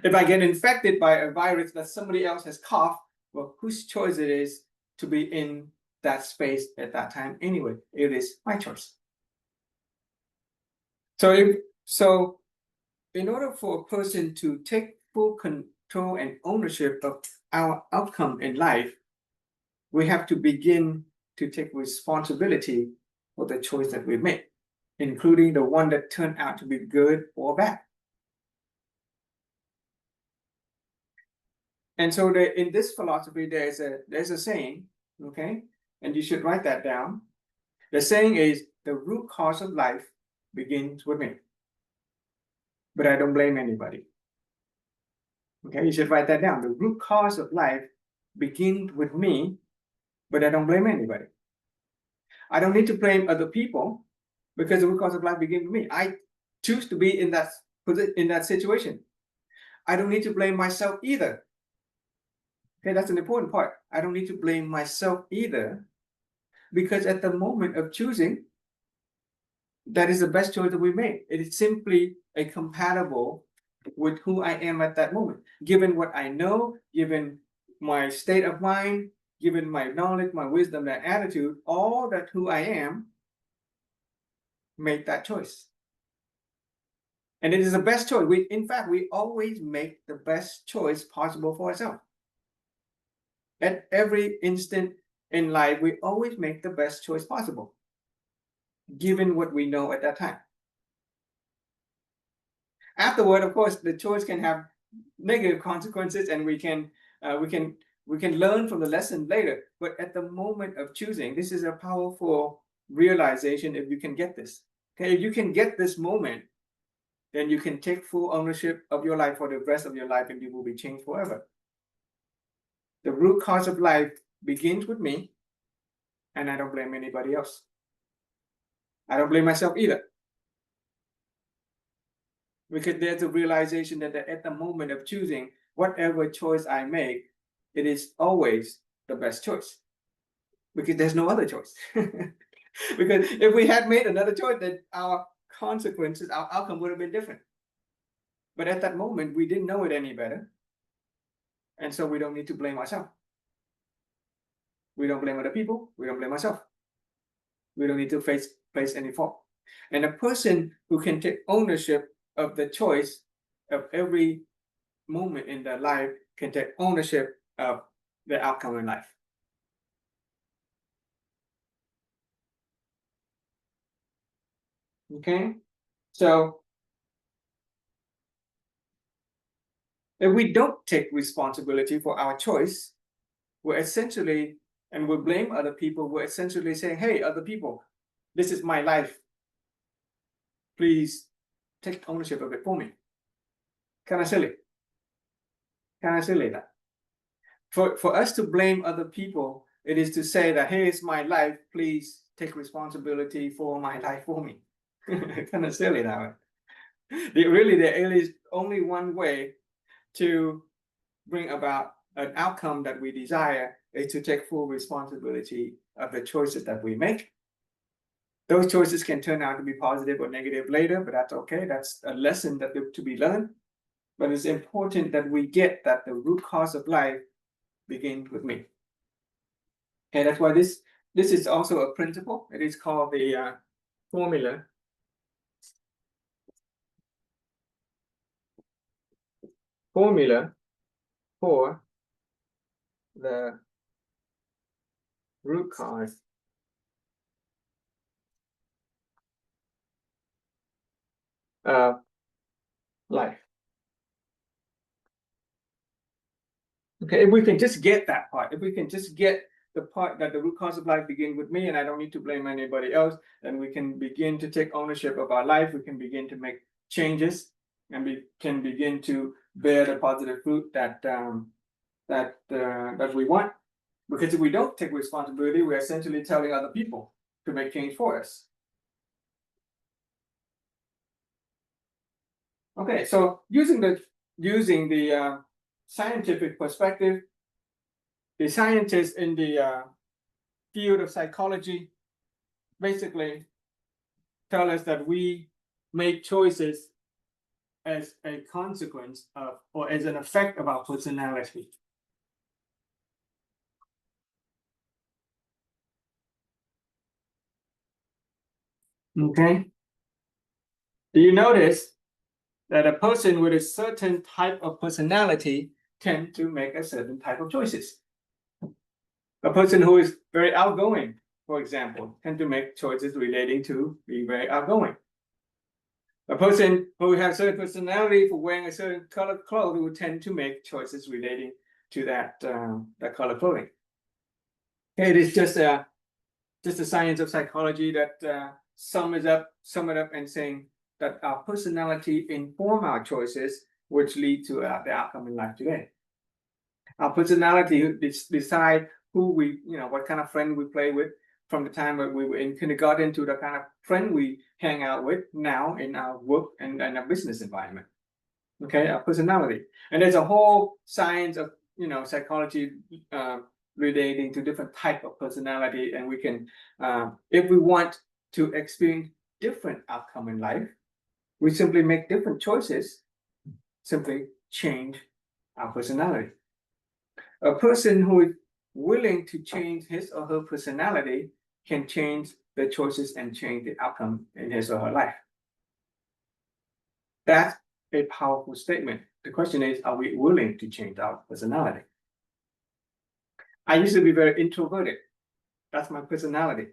If I get infected by a virus that somebody else has coughed, well, whose choice it is to be in that space at that time anyway? It is my choice. So in order for a person to take full control and ownership of our outcome in life, we have to begin to take responsibility for the choice that we make, including the one that turned out to be good or bad. And so in this philosophy, there's a saying, okay, and you should write that down. The saying is, the root cause of life begins with me, but I don't blame anybody. Okay, you should write that down. The root cause of life begins with me, but I don't blame anybody. I don't need to blame other people because the root cause of life begins with me. I choose to be in that situation. I don't need to blame myself either. Okay, that's an important part. I don't need to blame myself either, because at the moment of choosing, that is the best choice that we make. It is simply a compatible with who I am at that moment, given what I know, given my state of mind, given my knowledge, my wisdom, that attitude, all that who I am, make that choice. And it is the best choice. In fact, we always make the best choice possible for ourselves. At every instant in life, we always make the best choice possible, given what we know at that time. Afterward, of course, the choice can have negative consequences, and we can learn from the lesson later. But at the moment of choosing, this is a powerful realization. If you can get this, okay, if you can get this moment, then you can take full ownership of your life for the rest of your life, and you will be changed forever. The root cause of life begins with me, and I don't blame anybody else. I don't blame myself either. Because there's a realization that at the moment of choosing, whatever choice I make, it is always the best choice. Because there's no other choice. Because if we had made another choice, then our consequences, our outcome would have been different. But at that moment, we didn't know it any better. And so we don't need to blame ourselves. We don't blame other people. We don't blame ourselves. We don't need to place any fault. And a person who can take ownership of the choice of every moment in their life can take ownership of the outcome in life. Okay, so if we don't take responsibility for our choice, we're essentially, and we blame other people, we're essentially saying, hey, other people, this is my life. Please take ownership of it for me. Kind of silly. Kind of silly that. For us to blame other people, it is to say that, hey, it's my life, please take responsibility for my life for me. Kind of silly that way. There is only one way to bring about an outcome that we desire, is to take full responsibility of the choices that we make. Those choices can turn out to be positive or negative later, but that's okay. That's a lesson that to be learned. But it's important that we get that the root cause of life begins with me. And that's why this is also a principle. It is called the formula for the root cause of life. Okay, if we can just get that part, if we can just get the part that the root cause of life begin with me and I don't need to blame anybody else, then we can begin to take ownership of our life. We can begin to make changes and we can begin to bear the positive fruit that we want. Because if we don't take responsibility, we're essentially telling other people to make change for us. Okay, so using the scientific perspective, the scientists in the field of psychology basically tell us that we make choices as a consequence of or as an effect of our personality. Okay. Do you notice that a person with a certain type of personality tend to make a certain type of choices? A person who is very outgoing, for example, tend to make choices relating to being very outgoing. A person who has a certain personality for wearing a certain color of clothing would tend to make choices relating to that color of clothing. Okay, it is just a science of psychology that sum it up and saying that our personality inform our choices, which lead to the outcome in life today. Our personality decide who we, what kind of friend we play with from the time that we were in kindergarten to the kind of friend we hang out with now in our work and our business environment. Okay, our personality. And there's a whole science of, psychology relating to different type of personality. And we can, if we want to experience different outcome in life, we simply make different choices, simply change our personality. A person who is willing to change his or her personality can change the choices and change the outcome in his or her life. That's a powerful statement. The question is, are we willing to change our personality? I used to be very introverted. That's my personality.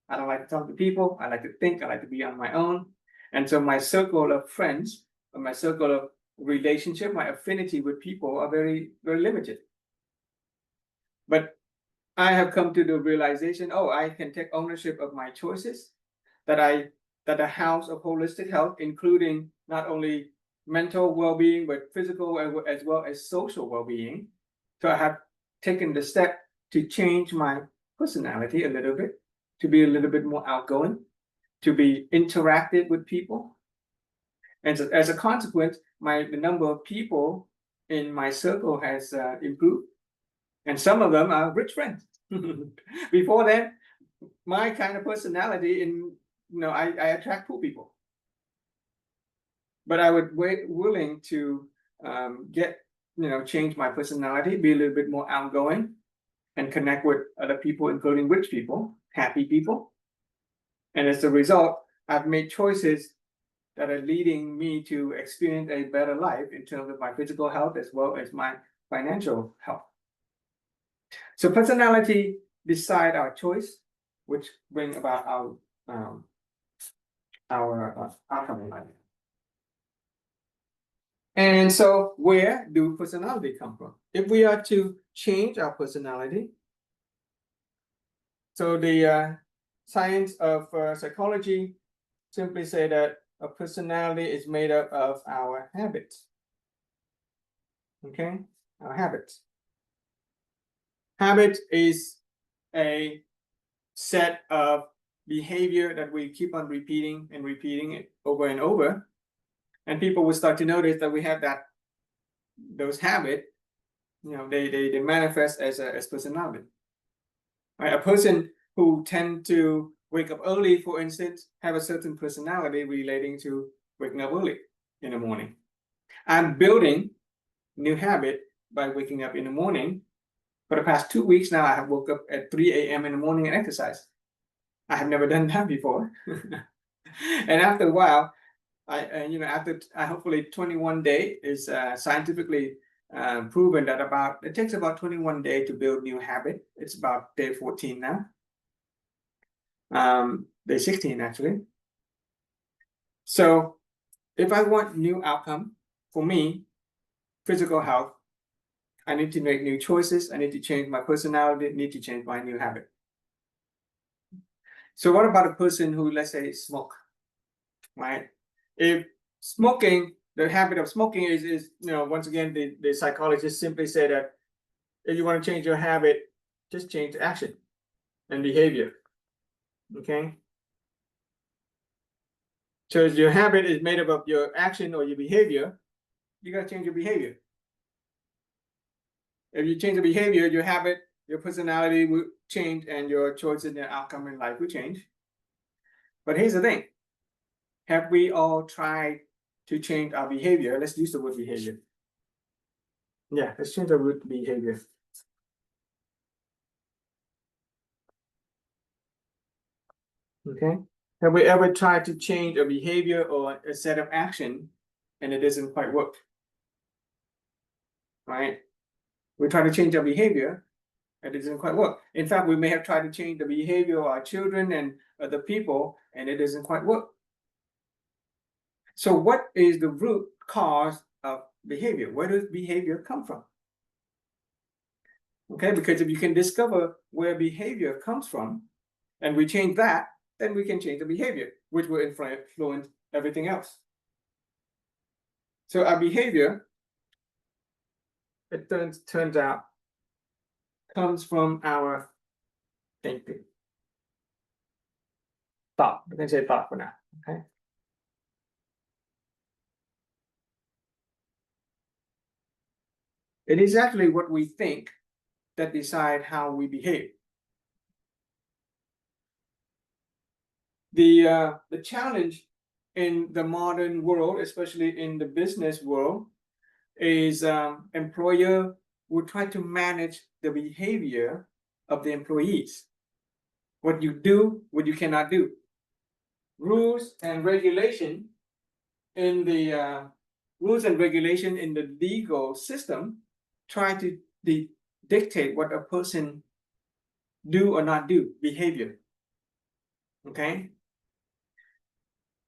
I don't like to talk to people. I like to think. I like to be on my own. And so my circle of friends, or my circle of relationship, my affinity with people are very, very limited. But I have come to the realization, I can take ownership of my choices, that a house of holistic health, including not only mental well-being, but physical as well as social well-being. So I have taken the step to change my personality a little bit, to be a little bit more outgoing, to be interactive with people. And so as a consequence, the number of people in my circle has improved. And some of them are rich friends. Before then, my kind of personality, I attract poor people. But I would willing to change my personality, be a little bit more outgoing, and connect with other people, including rich people, happy people. And as a result, I've made choices that are leading me to experience a better life in terms of my physical health as well as my financial health. So personality decide our choice, which bring about our outcome in life. And so where do personality come from? If we are to change our personality, so the science of psychology simply say that a personality is made up of our habits. Okay, our habits. Habit is a set of behavior that we keep on repeating it over and over. And people will start to notice that we have those habits, they manifest as personality. Right? A person who tend to wake up early, for instance, have a certain personality relating to waking up early in the morning. I'm building new habit by waking up in the morning. For the past 2 weeks now, I have woke up at 3 a.m. in the morning and exercise. I have never done that before. And after a while, after hopefully 21 days is scientifically proven that it takes about 21 days to build new habit. It's about day 14 now. Day 16 actually. So if I want new outcome for me, physical health, I need to make new choices. I need to change my personality. I need to change my new habit. So what about a person who, let's say, smoke, right? If smoking, the habit of smoking is once again, the psychologists simply say that if you want to change your habit, just change action and behavior. Okay. So if your habit is made up of your action or your behavior, you gotta change your behavior. If you change the behavior, your habit, your personality will change, and your choices and outcome in life will change. But here's the thing: have we all tried to change our behavior? Let's use the word behavior. Yeah, let's change the word behavior. Okay. Have we ever tried to change a behavior or a set of action and it doesn't quite work? Right? We try to change our behavior and it doesn't quite work. In fact, we may have tried to change the behavior of our children and other people and it doesn't quite work. So what is the root cause of behavior? Where does behavior come from? Okay, because if you can discover where behavior comes from and we change that, then we can change the behavior, which will influence everything else. So our behavior, it turns out, comes from our thinking. Thought. We can say thought for now. Okay. It is actually what we think that decide how we behave. The challenge in the modern world, especially in the business world, is employer will try to manage the behavior of the employees. What you do, what you cannot do. Rules and regulation in the legal system try to dictate what a person do or not do, behavior. Okay.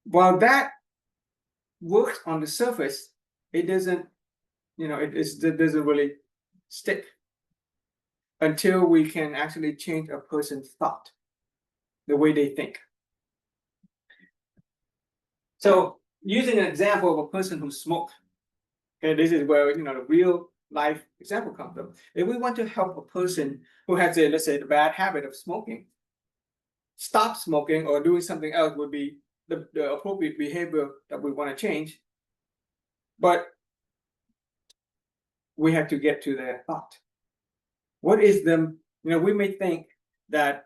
While that works on the surface, it doesn't, it doesn't really stick until we can actually change a person's thought, the way they think. So using an example of a person who smoked, okay, this is where the real life example comes from. If we want to help a person who has let's say, the bad habit of smoking, stop smoking or doing something else would be the appropriate behavior that we want to change. But we have to get to their thought. What is them? We may think that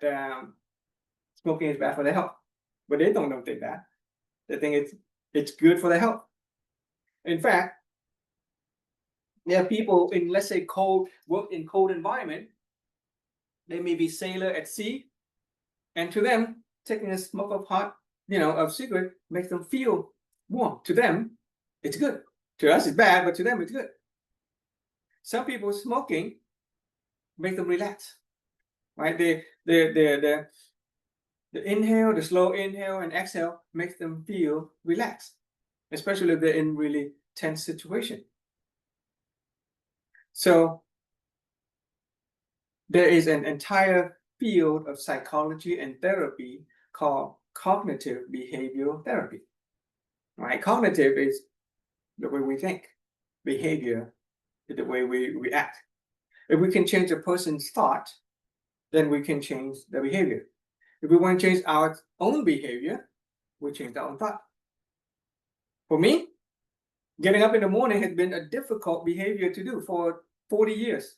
smoking is bad for their health, but they don't think that. They think it's good for their health. In fact, there are people in, let's say, work in cold environment. They may be sailor at sea, and to them, taking a smoke of cigarette makes them feel warm. To them, it's good. To us, it's bad, but to them, it's good. Some people smoking make them relax, right? The inhale, the slow inhale and exhale makes them feel relaxed, especially if they're in really tense situation. So there is an entire field of psychology and therapy called cognitive behavioral therapy. Right? Cognitive is the way we think. Behavior is the way we react. If we can change a person's thought, then we can change the behavior. If we want to change our own behavior, we change our own thought. For me, getting up in the morning has been a difficult behavior to do for 40 years.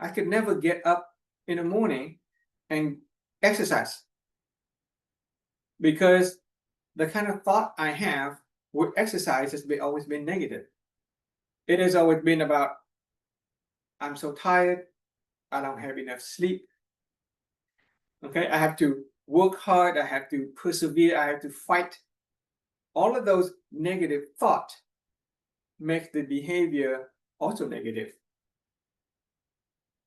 I could never get up in the morning and exercise because the kind of thought I have with exercise has always been negative. It has always been about, I'm so tired, I don't have enough sleep. Okay, I have to work hard, I have to persevere, I have to fight. All of those negative thoughts make the behavior also negative.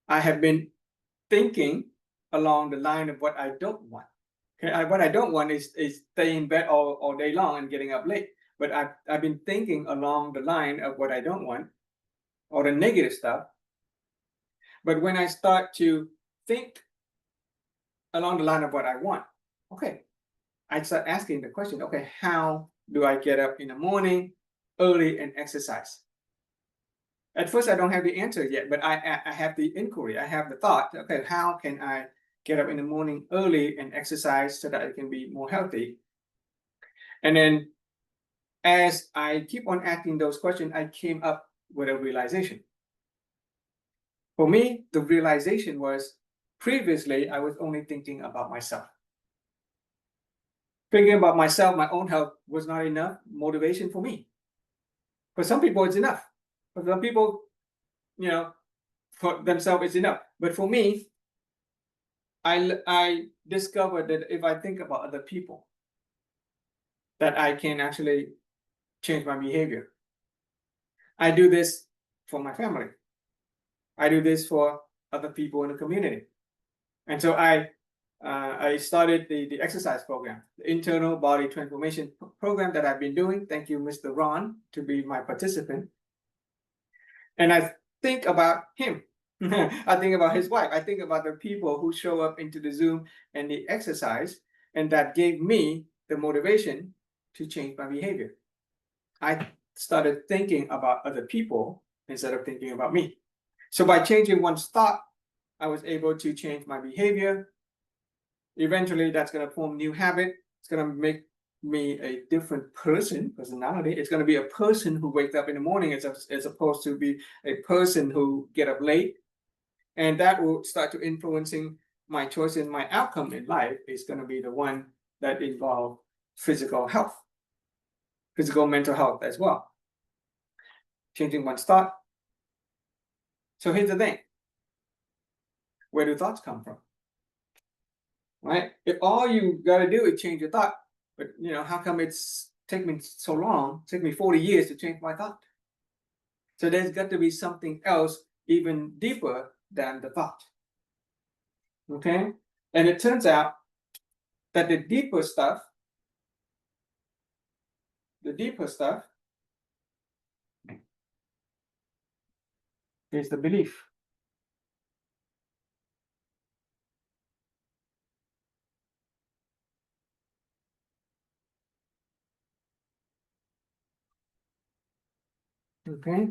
I have been thinking along the line of what I don't want. Okay, what I don't want is staying in bed all day long and getting up late. But I've been thinking along the line of what I don't want, or the negative stuff, But when I start to think along the line of what I want, okay, I start asking the question, okay, how do I get up in the morning early and exercise? At first, I don't have the answer yet, but I have the inquiry. I have the thought, okay, how can I get up in the morning early and exercise so that I can be more healthy? And then as I keep on asking those questions, I came up with a realization. For me, the realization was previously I was only thinking about myself. Thinking about myself, my own health was not enough motivation for me. For some people, it's enough. For some people, for themselves, it's enough. But for me, I discovered that if I think about other people, that I can actually change my behavior. I do this for my family. I do this for other people in the community. And so I started the exercise program, the internal body transformation program that I've been doing. Thank you, Mr. Ron, to be my participant. And I think about him. I think about his wife. I think about the people who show up into the Zoom and the exercise, and that gave me the motivation to change my behavior. I started thinking about other people instead of thinking about me. So by changing one's thought, I was able to change my behavior. Eventually, that's going to form new habit. It's going to make me a different personality. It's going to be a person who wakes up in the morning as opposed to be a person who get up late. And that will start to influencing my choice and my outcome in life is going to be the one that involve physical health, physical mental health as well. Changing one's thought. So here's the thing. Where do thoughts come from? Right? If all you got to do is change your thought, but how come it's take me so long, take me 40 years to change my thought? So there's got to be something else even deeper than the thought. Okay? And it turns out that the deeper stuff is the belief. Okay?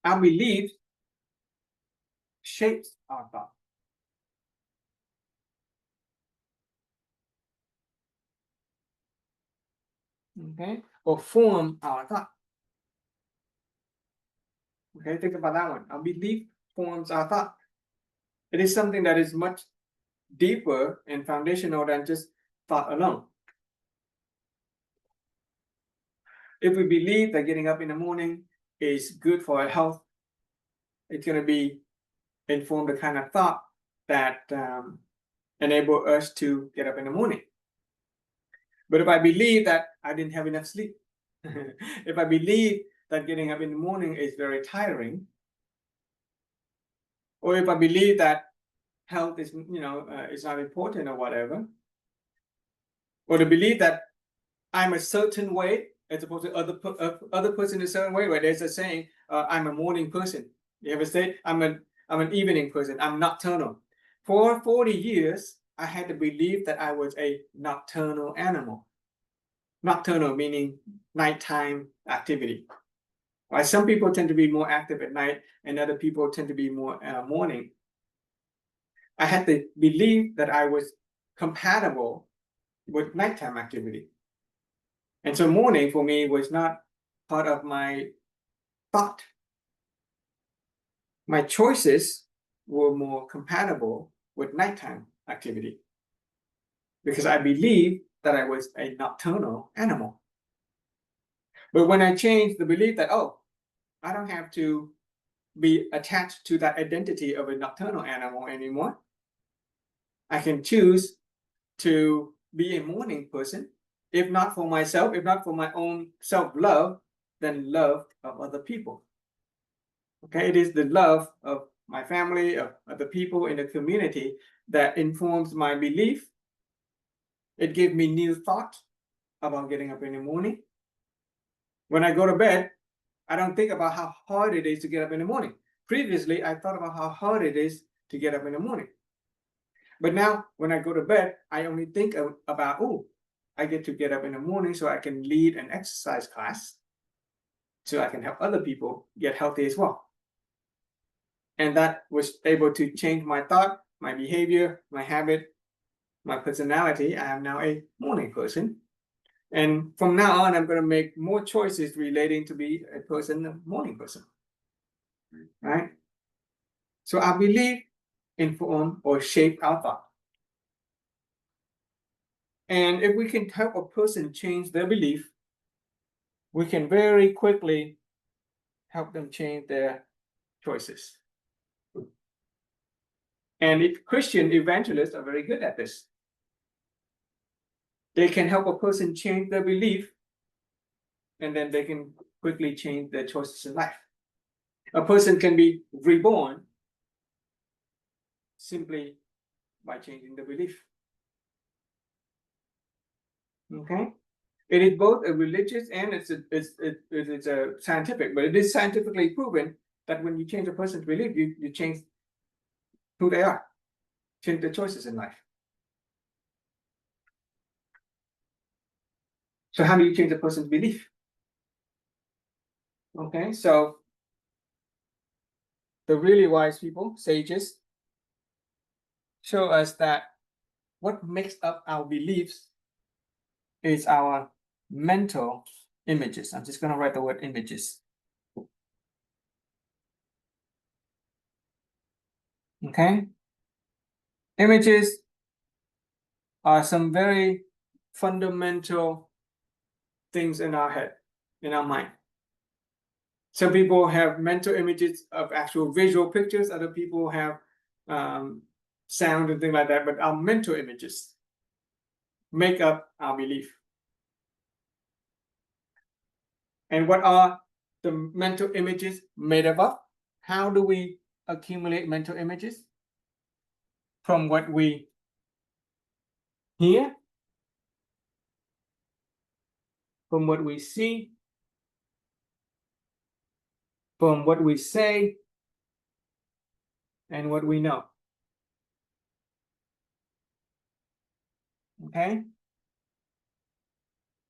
Our belief shapes our thought. Okay? Or form our thought. Okay, think about that one. Our belief forms our thought. It is something that is much deeper and foundational than just thought alone. If we believe that getting up in the morning is good for our health, it's going to be inform the kind of thought that enable us to get up in the morning. But if I believe that I didn't have enough sleep, if I believe that getting up in the morning is very tiring, or if I believe that health is is not important or whatever, or the belief that I'm a certain way as opposed to other person a certain way, where there's a saying, I'm a morning person. You ever say I'm an evening person, I'm nocturnal. For 40 years, I had to believe that I was a nocturnal animal. Nocturnal meaning nighttime activity. Right? Some people tend to be more active at night, and other people tend to be more morning. I had to believe that I was compatible with nighttime activity. And so morning for me was not part of my thought. My choices were more compatible with nighttime activity because I believed that I was a nocturnal animal. But when I changed the belief that, I don't have to be attached to that identity of a nocturnal animal anymore, I can choose to be a morning person, if not for myself, if not for my own self-love, then love of other people. Okay, it is the love of my family, of other people in the community that informs my belief. It gives me new thought about getting up in the morning. When I go to bed, I don't think about how hard it is to get up in the morning. Previously, I thought about how hard it is to get up in the morning. But now when I go to bed, I only think about, oh, I get to get up in the morning so I can lead an exercise class, so I can help other people get healthy as well. And that was able to change my thought, my behavior, my habit, my personality. I am now a morning person. And from now on, I'm going to make more choices relating to be a morning person. Right? So our belief inform or shape our thought. And if we can help a person change their belief, we can very quickly help them change their choices. And Christian evangelists are very good at this. They can help a person change their belief, and then they can quickly change their choices in life. A person can be reborn simply by changing the belief. Okay? It is both a religious and it's a scientific, but it is scientifically proven that when you change a person's belief, you change who they are, change their choices in life. So how do you change a person's belief? Okay, so the really wise people, sages, show us that what makes up our beliefs is our mental images. I'm just going to write the word images. Okay? Images are some very fundamental things in our head, in our mind. Some people have mental images of actual visual pictures, other people have sound and things like that, but our mental images make up our belief. And what are the mental images made up of? How do we accumulate mental images? From what we hear, from what we see, from what we say, and what we know. Okay?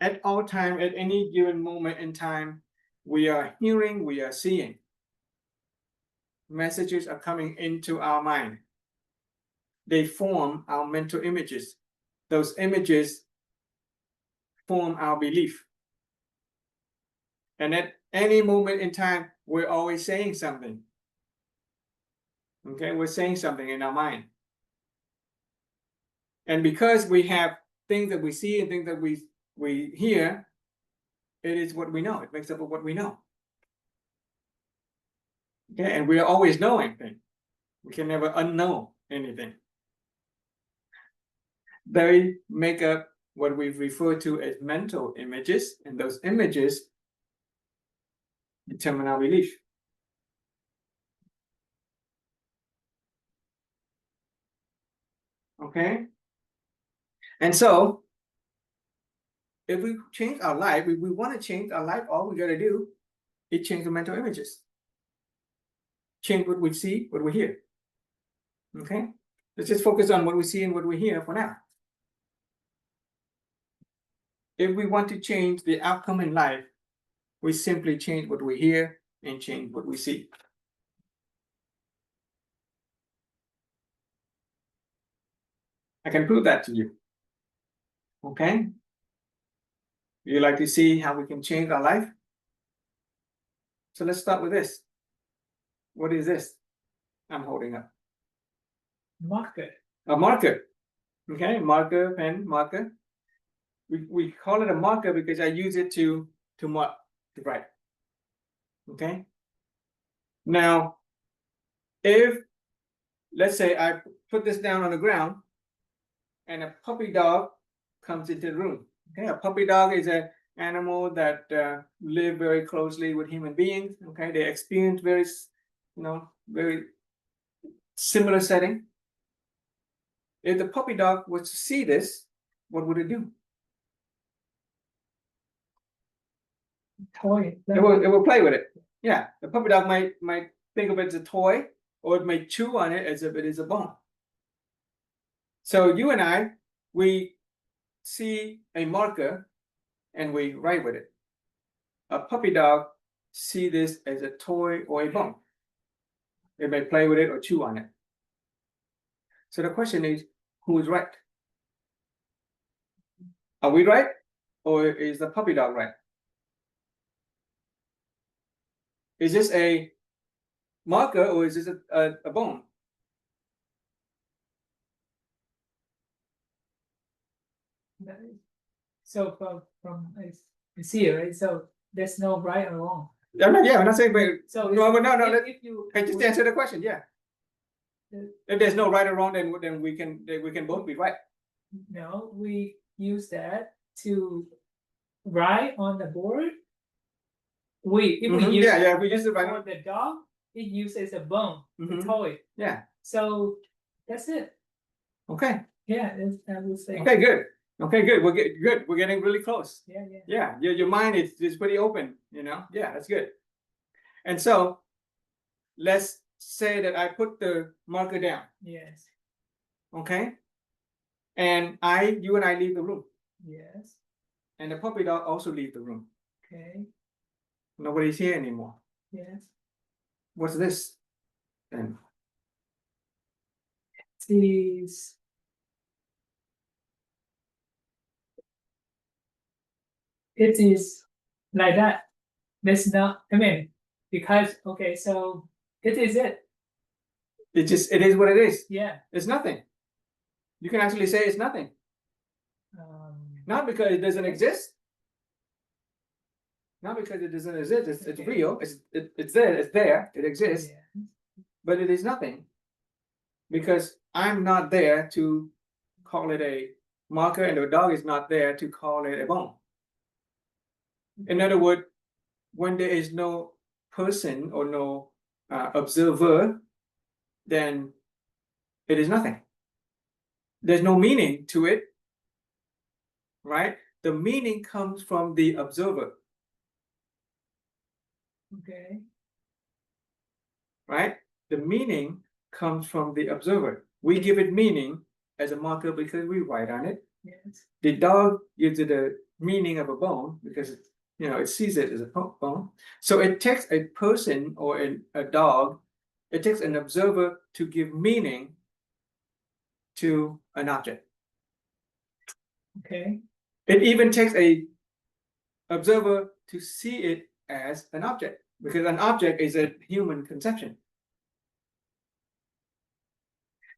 At all time, at any given moment in time, we are hearing, we are seeing. Messages are coming into our mind. They form our mental images. Those images form our belief. And at any moment in time, we're always saying something. Okay, we're saying something in our mind. And because we have things that we see and things that we hear, it is what we know. It makes up of what we know. Okay, and we are always knowing things. We can never unknow anything. They make up what we refer to as mental images, and those images determine our belief. Okay? And so, if we change our life, if we want to change our life, all we got to do is change the mental images. Change what we see, what we hear. Okay? Let's just focus on what we see and what we hear for now. If we want to change the outcome in life, we simply change what we hear and change what we see. I can prove that to you. Okay? You like to see how we can change our life? So let's start with this. What is this I'm holding up? Marker. A marker. Okay, marker, pen, marker. We call it a marker because I use it to mark, to write. Okay. Now, if let's say I put this down on the ground and a puppy dog comes into the room. Okay, a puppy dog is an animal that live very closely with human beings. Okay, they experience very similar setting. If the puppy dog was to see this, what would it do? toy. It will play with it. Yeah, the puppy dog might think of it as a toy, or it may chew on it as if it is a bone. So you and I, we see a marker and we write with it. A puppy dog see this as a toy or a bone. It may play with it or chew on it. So the question is, who is right? Are we right, or is the puppy dog right? Is this a marker or is this a bone? So from I see it, right? So there's no right or wrong. I'm not saying, but So no, but no, if you I just answer the question. Yeah. If there's no right or wrong, then we can both be right. no, we use that to write on the board. If we Mhm, use yeah, we use it for right. the dog, it uses a bone, Mhm. a toy. Yeah. So that's it. Okay. Yeah, I would say. Okay. Good. Okay. Good. Good. We're getting really close. Yeah, yeah. Yeah. Your mind is pretty open. Yeah, that's good. And so, let's say that I put the marker down. Yes. Okay. And you and I leave the room, Yes. and the puppy dog also leave the room. Okay. Nobody's here anymore. Yes. What's this? Then Is it is like that. There's not. I mean, because okay, so it is it. it is what it is. Yeah. It's nothing. You can actually say it's nothing. Not because it doesn't exist. Not because it doesn't exist. It's Okay. real. It's there. It's there. It exists. Yeah. But it is nothing. Because I'm not there to call it a marker, and the dog is not there to call it a bone. In other words, when there is no person or no observer, then it is nothing. There's no meaning to it, right? The meaning comes from the observer, Okay. right? The meaning comes from the observer. We give it meaning as a marker because we write on it. Yes. The dog gives it a meaning of a bone because it sees it as a bone. So it takes a person or a dog, it takes an observer to give meaning to an object. Okay. It even takes a observer to see it as an object, because an object is a human conception.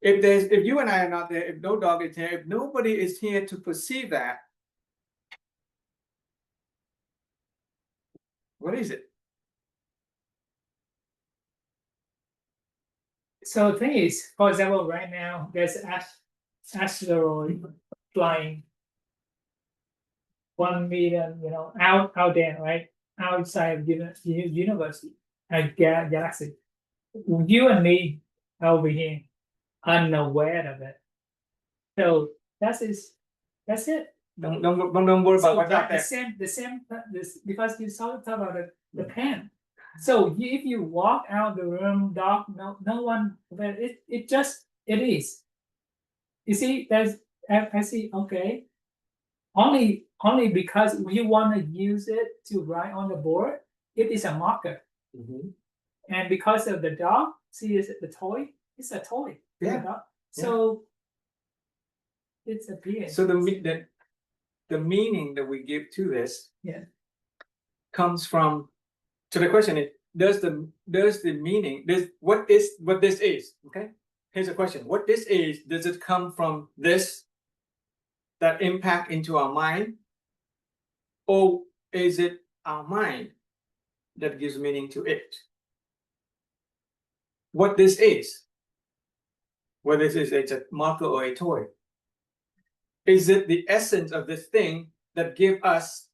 If you and I are not there, if no dog is here, if nobody is here to perceive that, what is it? So the thing is, for example, right now there's asteroid flying 1 million, out there, right? Outside of universe, a galaxy. You and me over here, unaware of it. So that's it. Don't worry about what's out there. The same because you talk about the pen. So if you walk out the room, dog, no one, but it is. You see, I see. Okay, only because you want to use it to write on the board, it is a marker. Mhm. And because of the dog, see, is it the toy? It's a toy. Yeah. So it's a being. So the meaning that we give to this, Yeah. comes from. So the question is, does the meaning what this is? Okay, here's a question: what this is, does it come from this that impact into our mind, or is it our mind that gives meaning to it? What this is, whether it's a marker or a toy, is it the essence of this thing that give us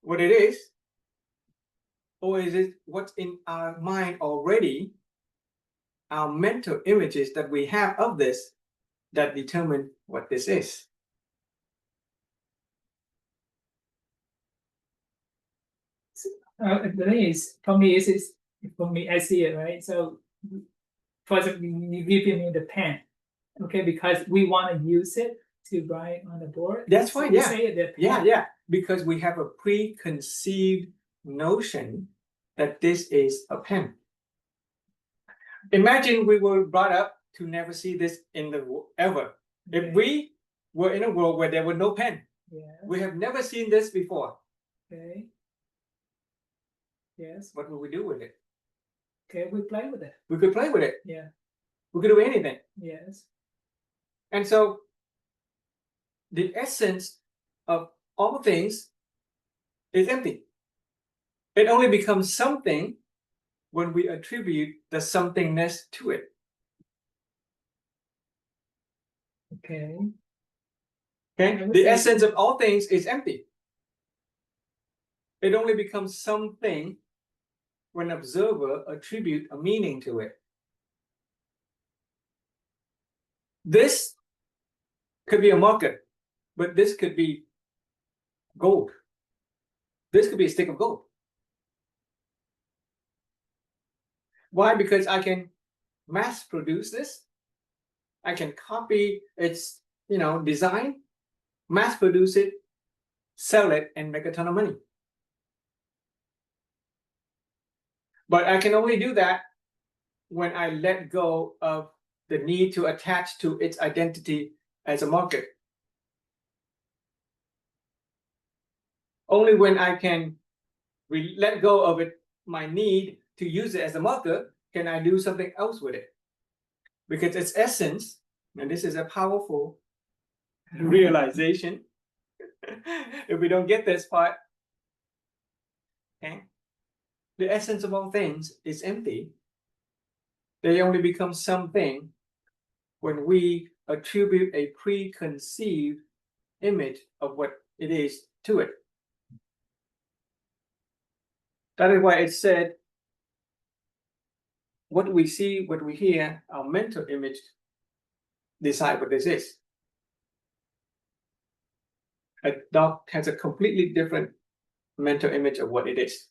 what it is, or is it what's in our mind already, our mental images that we have of this, that determine what this is? The thing is, for me, for me, I see it, right? So, for example, you give me the pen, okay, because we want to use it to write on the board. That's So fine, we yeah. say the pen. Yeah, because we have a preconceived notion that this is a pen. Imagine we were brought up to never see this in the ever. Okay. If we were in a world where there were no pen, Yeah, we have never seen this before. okay. Yes, What would we do with it? okay, we play with it. We could play with it. Yeah, We could do anything. yes, And so the essence of all things is empty. It only becomes something when we attribute the somethingness to it. okay. Okay? I would The say- essence of all things is empty. It only becomes something when observer attribute a meaning to it. This could be a market, but this could be gold. This could be a stick of gold. Why? Because I can mass produce this. I can copy its, design, mass produce it, sell it, and make a ton of money. But I can only do that when I let go of the need to attach to its identity as a market. Only when I can let go of it, my need to use it as a marker, can I do something else with it. Because its essence, and this is a powerful realization. If we don't get this part, okay, the essence of all things is empty. They only become something when we attribute a preconceived image of what it is to it. That is why it said, what we see, what we hear, our mental image decide what this is. A dog has a completely different mental image of what it is.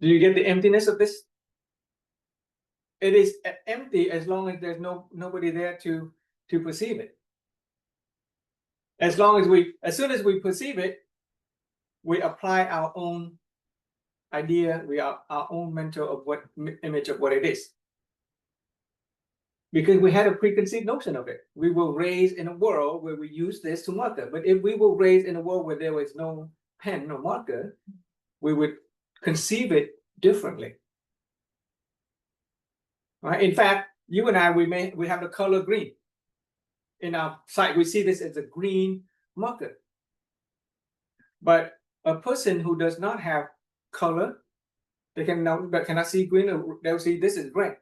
Do you get the emptiness of this? It is empty as long as there's nobody there to perceive it. As soon as we perceive it, we apply our own idea, we are our own mental of what image of what it is. Because we had a preconceived notion of it. We were raised in a world where we use this to marker. But if we were raised in a world where there was no pen, no marker, we would conceive it differently. Right? In fact, you and I, we have the color green. In our sight, we see this as a green marker. But a person who does not have color, they cannot see green, or they'll see this is gray.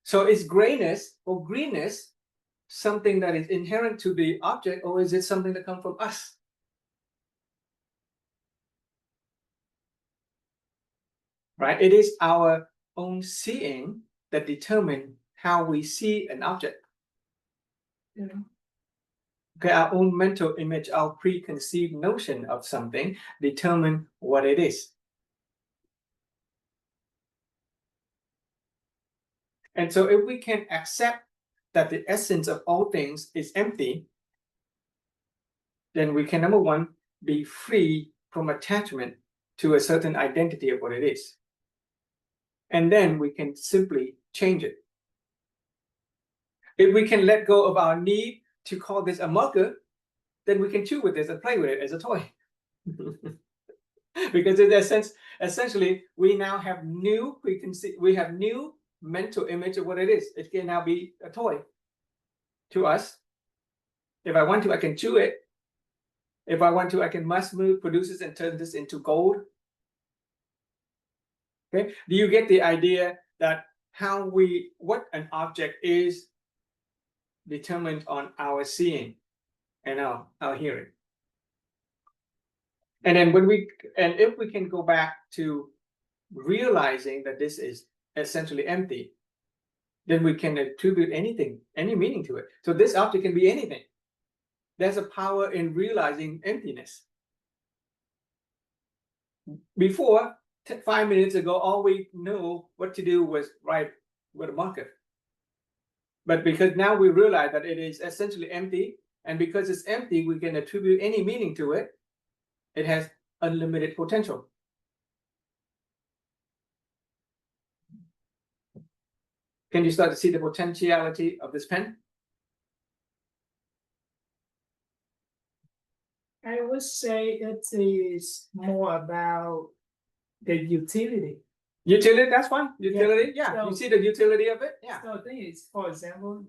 So is grayness or greenness something that is inherent to the object, or is it something that comes from us? Right? It is our own seeing that determine how we see an object. Okay, our own mental image, our preconceived notion of something determine what it is. And so if we can accept that the essence of all things is empty, then we can, number one, be free from attachment to a certain identity of what it is. And then we can simply change it. If we can let go of our need to call this a marker, then we can chew with this and play with it as a toy. Because in that sense, essentially, we now have new mental image of what it is. It can now be a toy to us. If I want to, I can chew it. If I want to, I can mass produce this and turn this into gold. Okay, do you get the idea that what an object is determined on our seeing and our hearing? And then if we can go back to realizing that this is essentially empty, then we can attribute anything, any meaning to it. So this object can be anything. there's a power in realizing emptiness. Before 5 minutes ago, all we knew what to do was write with a marker. But because now we realize that it is essentially empty, and because it's empty, we can attribute any meaning to it. It has unlimited potential. Can you start to see the potentiality of this pen? I would say it is more about the utility. Utility, that's fine. Utility, yeah. So- You see the utility of it? Yeah. So the thing is, for example,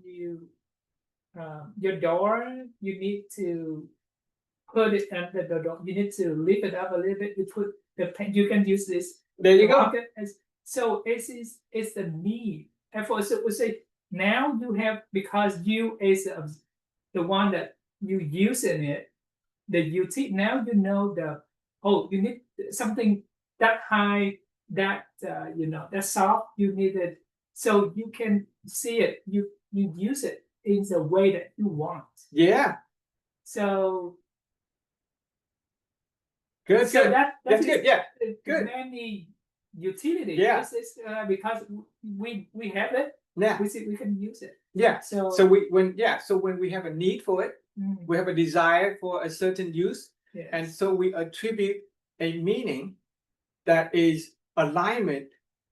your door, you need to put it under the door. You need to lift it up a little bit. You put the pen. You can use this. There you go. pocket so it's the need. And for so we say now you have, because you is the one that you using it, the utility. Now you know you need something that high, that that soft. You need it so you can see it. You use it in the way that you want. Yeah. So Good. so Good. That's good. Yeah. Good. Many utility. Yeah. This is because we have it. Yeah. We can use it. Yeah. So So when we have a need for it, mm, we have a desire for a certain use, yes. and so we attribute a meaning that is alignment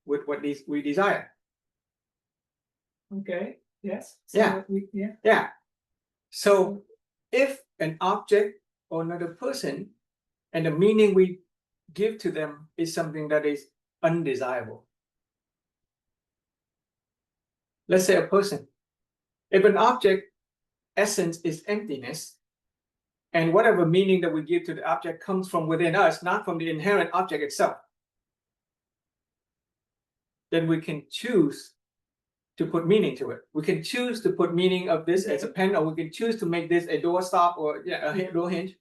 with what we desire. Okay. Yes. Yeah. Yeah. Yeah. So if an object or another person, and the meaning we give to them is something that is undesirable. Let's say a person. If an object essence is emptiness, and whatever meaning that we give to the object comes from within us, not from the inherent object itself, then we can choose to put meaning to it. We can choose to put meaning of this as a pen, or we can choose to make this a door stop or a door hinge.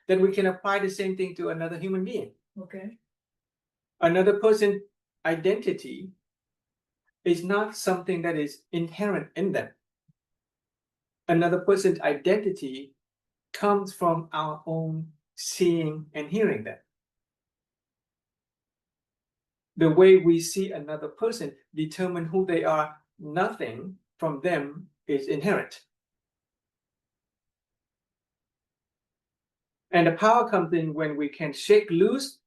Then we can apply the same thing to another human being. Okay. Another person's identity is not something that is inherent in them. Another person's identity comes from our own seeing and hearing them. The way we see another person determine who they are. Nothing from them is inherent. And the power comes in when we can shake loose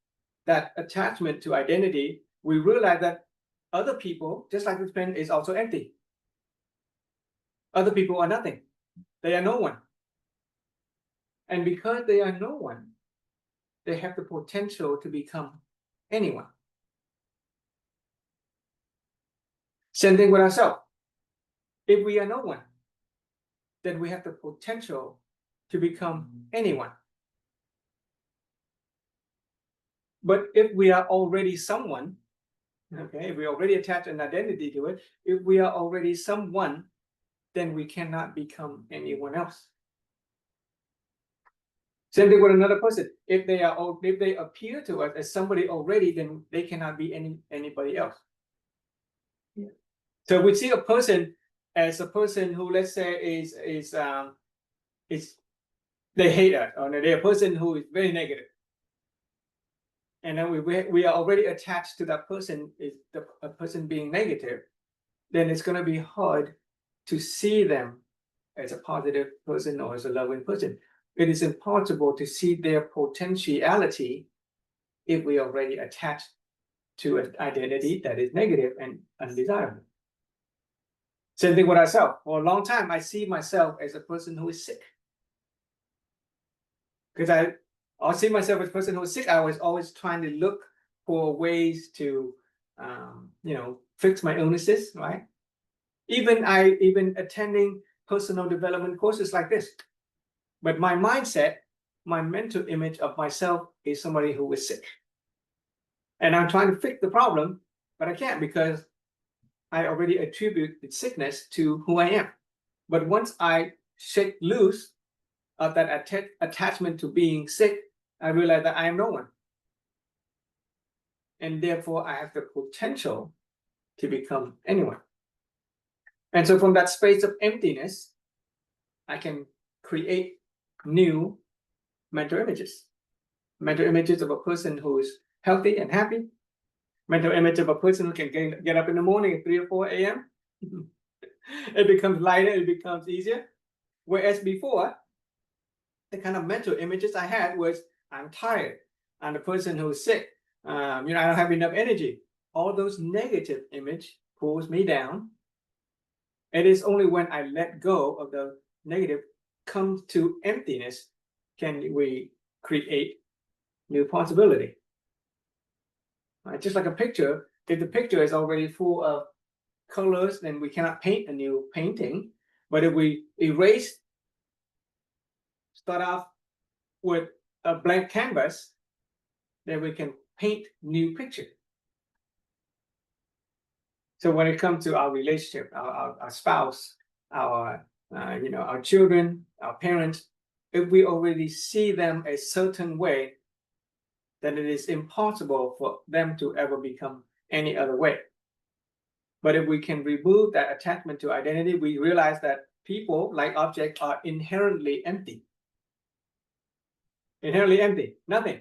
that attachment to identity. We realize that other people, just like this pen, is also empty. Other people are nothing. They are no one. And because they are no one, they have the potential to become anyone. Same thing with ourselves. If we are no one, then we have the potential to become anyone. But if we are already someone, okay, if we already attach an identity to it, if we are already someone, then we cannot become anyone else. Same thing with another person. If they appear to us as somebody already, then they cannot be anybody else. Yeah. So we see a person as a person who, let's say, is they hate us, or they're a person who is very negative. And then we are already attached to that person, is a person being negative, then it's going to be hard to see them as a positive person or as a loving person. It is impossible to see their potentiality if we already attached to an identity that is negative and undesirable. Same thing with ourselves. For a long time, I see myself as a person who is sick. Because I see myself as a person who is sick. I was always trying to look for ways to, fix my illnesses, right? Even attending personal development courses like this. But my mindset, my mental image of myself is somebody who is sick. And I'm trying to fix the problem, but I can't because I already attribute the sickness to who I am. But once I shake loose of that attachment to being sick, I realize that I am no one. And therefore, I have the potential to become anyone. And so from that space of emptiness, I can create new mental images. Mental images of a person who's healthy and happy. Mental image of a person who can get up in the morning at 3 or 4 a.m. It becomes lighter, it becomes easier. Whereas before, the kind of mental images I had was I'm tired, I'm the person who's sick, I don't have enough energy. All those negative image pulls me down. It is only when I let go of the negative, come to emptiness, can we create new possibility. Just like a picture, if the picture is already full of colors, then we cannot paint a new painting. But if we start off with a blank canvas, then we can paint new picture. So when it comes to our relationship, our spouse, our children, our parents, if we already see them a certain way, then it is impossible for them to ever become any other way. But if we can remove that attachment to identity, we realize that people, like objects, are inherently empty. Inherently empty, nothing.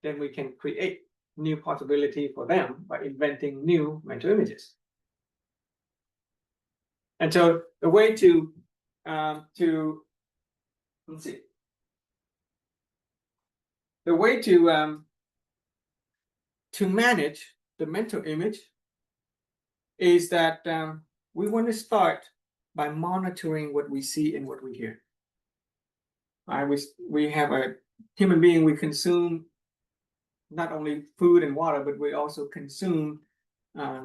Then we can create new possibility for them by inventing new mental images. And so the way to let's see. The way to manage the mental image is that we want to start by monitoring what we see and what we hear. We have a human being, we consume not only food and water, but we also consume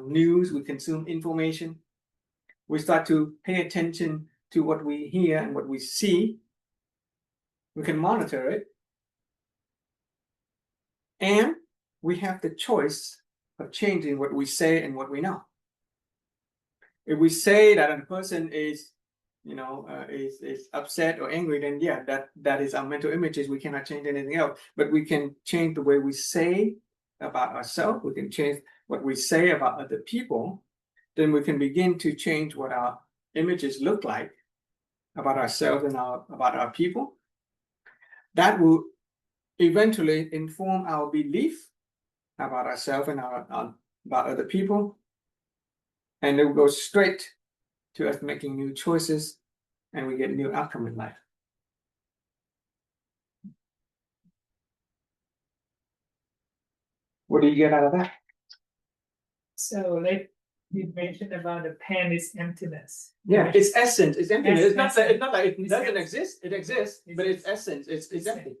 news, we consume information. We start to pay attention to what we hear and what we see. We can monitor it. And we have the choice of changing what we say and what we know. If we say that a person is upset or angry, then yeah, that is our mental images. We cannot change anything else, but we can change the way we say about ourselves. We can change what we say about other people. Then we can begin to change what our images look like about ourselves and about our people. That will eventually inform our belief about ourselves and about other people. And it will go straight to us making new choices, and we get a new outcome in life. What do you get out of that? So like you mentioned about the pen is emptiness. Yeah, right? its essence is emptiness. It's not like it It's doesn't essence. exist. It exists, but its essence is empty.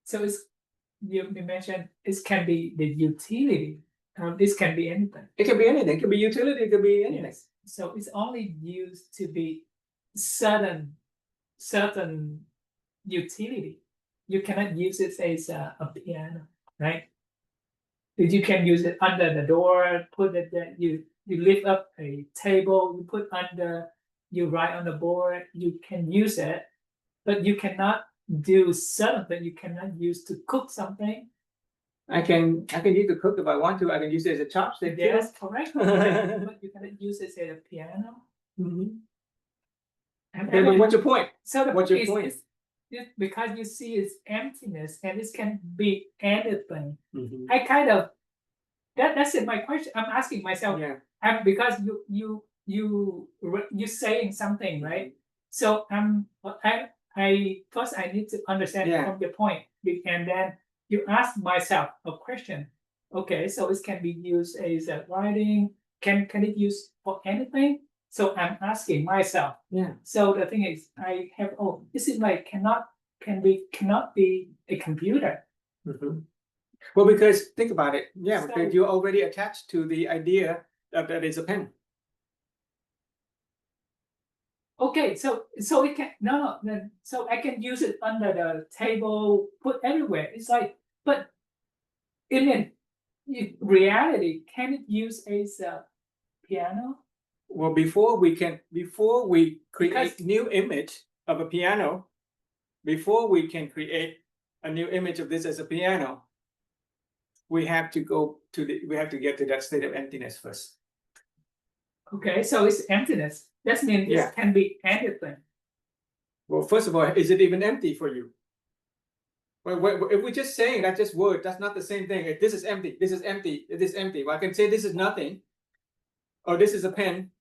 So you mentioned this can be the utility. This can be anything. It can be anything. It could be utility. It could be anything. Yes. So it's only used to be certain utility. You cannot use it as a piano, right? You can use it under the door, put it there, you lift up a table, you put under, you write on the board, you can use it, but you cannot do something you cannot use to cook something. I can use the cook if I want to. I can use it as a chopstick. Yes, correct. But you cannot use it as a piano. Mm-hmm. And Okay, but what's your point? so the what's your point? is because you see its emptiness and it can be anything. Mm-hmm. I kind of that's it. My question I'm asking myself. Yeah. Because you saying something, right? So I first I need to understand from your point, and then you ask myself a question. Okay, so it can be used as a writing. Can it use for anything? So I'm asking myself. Yeah. So the thing is, I have this is like cannot be a computer. Mm-hmm. Well, because think about it. Yeah, So- because you're already attached to the idea that it's a pen. Okay, so it can so I can use it under the table, put everywhere. It's like, but in reality, can it use as a piano? Well, before we create Because- new image of a piano, before we can create a new image of this as a piano, we have to get to that state of emptiness first. Okay, so it's emptiness. That means Yeah. it can be anything. Well, first of all, is it even empty for you? Well, if we're just saying that just word, that's not the same thing. If this is empty, this is empty, it is empty. Well, I can say this is nothing. Or this is a pen.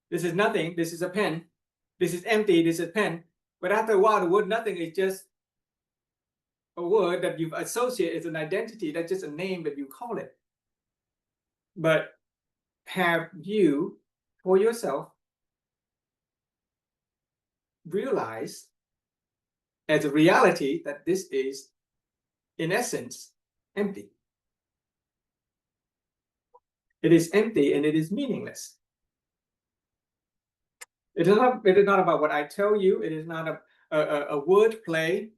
This is nothing. This is a pen. This is empty. This is a pen. But after a while, the word nothing is just a word that you've associated. It's an identity. That's just a name that you call it. But have you, for yourself, realized as a reality that this is, in essence, empty? It is empty and it is meaningless. It is not about what I tell you. It is not a word play.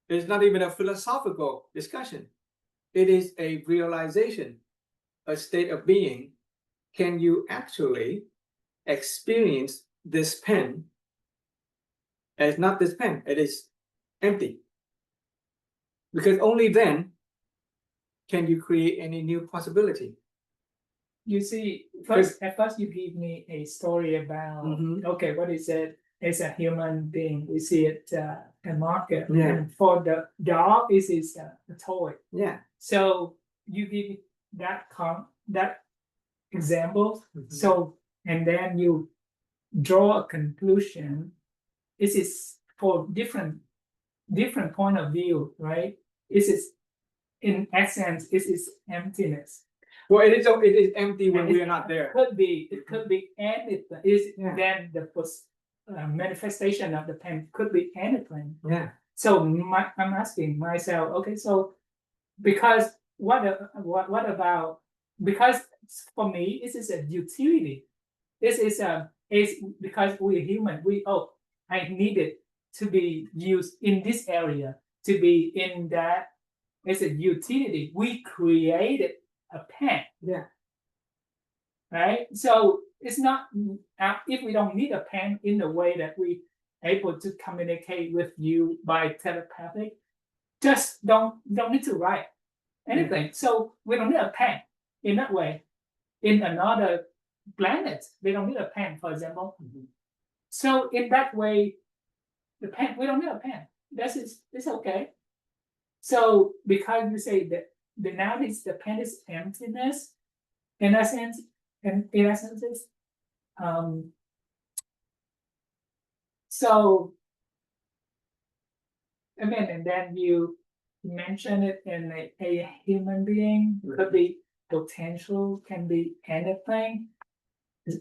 It's not even a philosophical discussion. It is a realization, a state of being. Can you actually experience this pen as not this pen? It is empty. Because only then can you create any new possibility. You see, at first you give me a story about Mhm. okay, what is it? It's a human being. We see it in market. Yeah. And for the dog, it is a toy. Yeah. So you give that example. Mhm. So and then you draw a conclusion. This is for different point of view, right? This is in essence, this is emptiness. Well, it is empty when And we it are not there. It could be anything. Is Yeah. then the manifestation of the pen could be anything. Yeah. So I'm asking myself, okay, so because what about, because for me this is a utility. This is because we're human. I need it to be used in this area, to be in that. It's a utility. We created a pen. Yeah. Right? So it's not if we don't need a pen in the way that we able to communicate with you by telepathic, just don't need to write anything. So we don't need a pen in that way. In another planet, they don't need a pen, for example. Mhm. So in that way, the pen, we don't need a pen. It's okay. So because you say that the pen is emptiness, in essence, is so again, and then you mention it in a human being, could be potential, can be anything.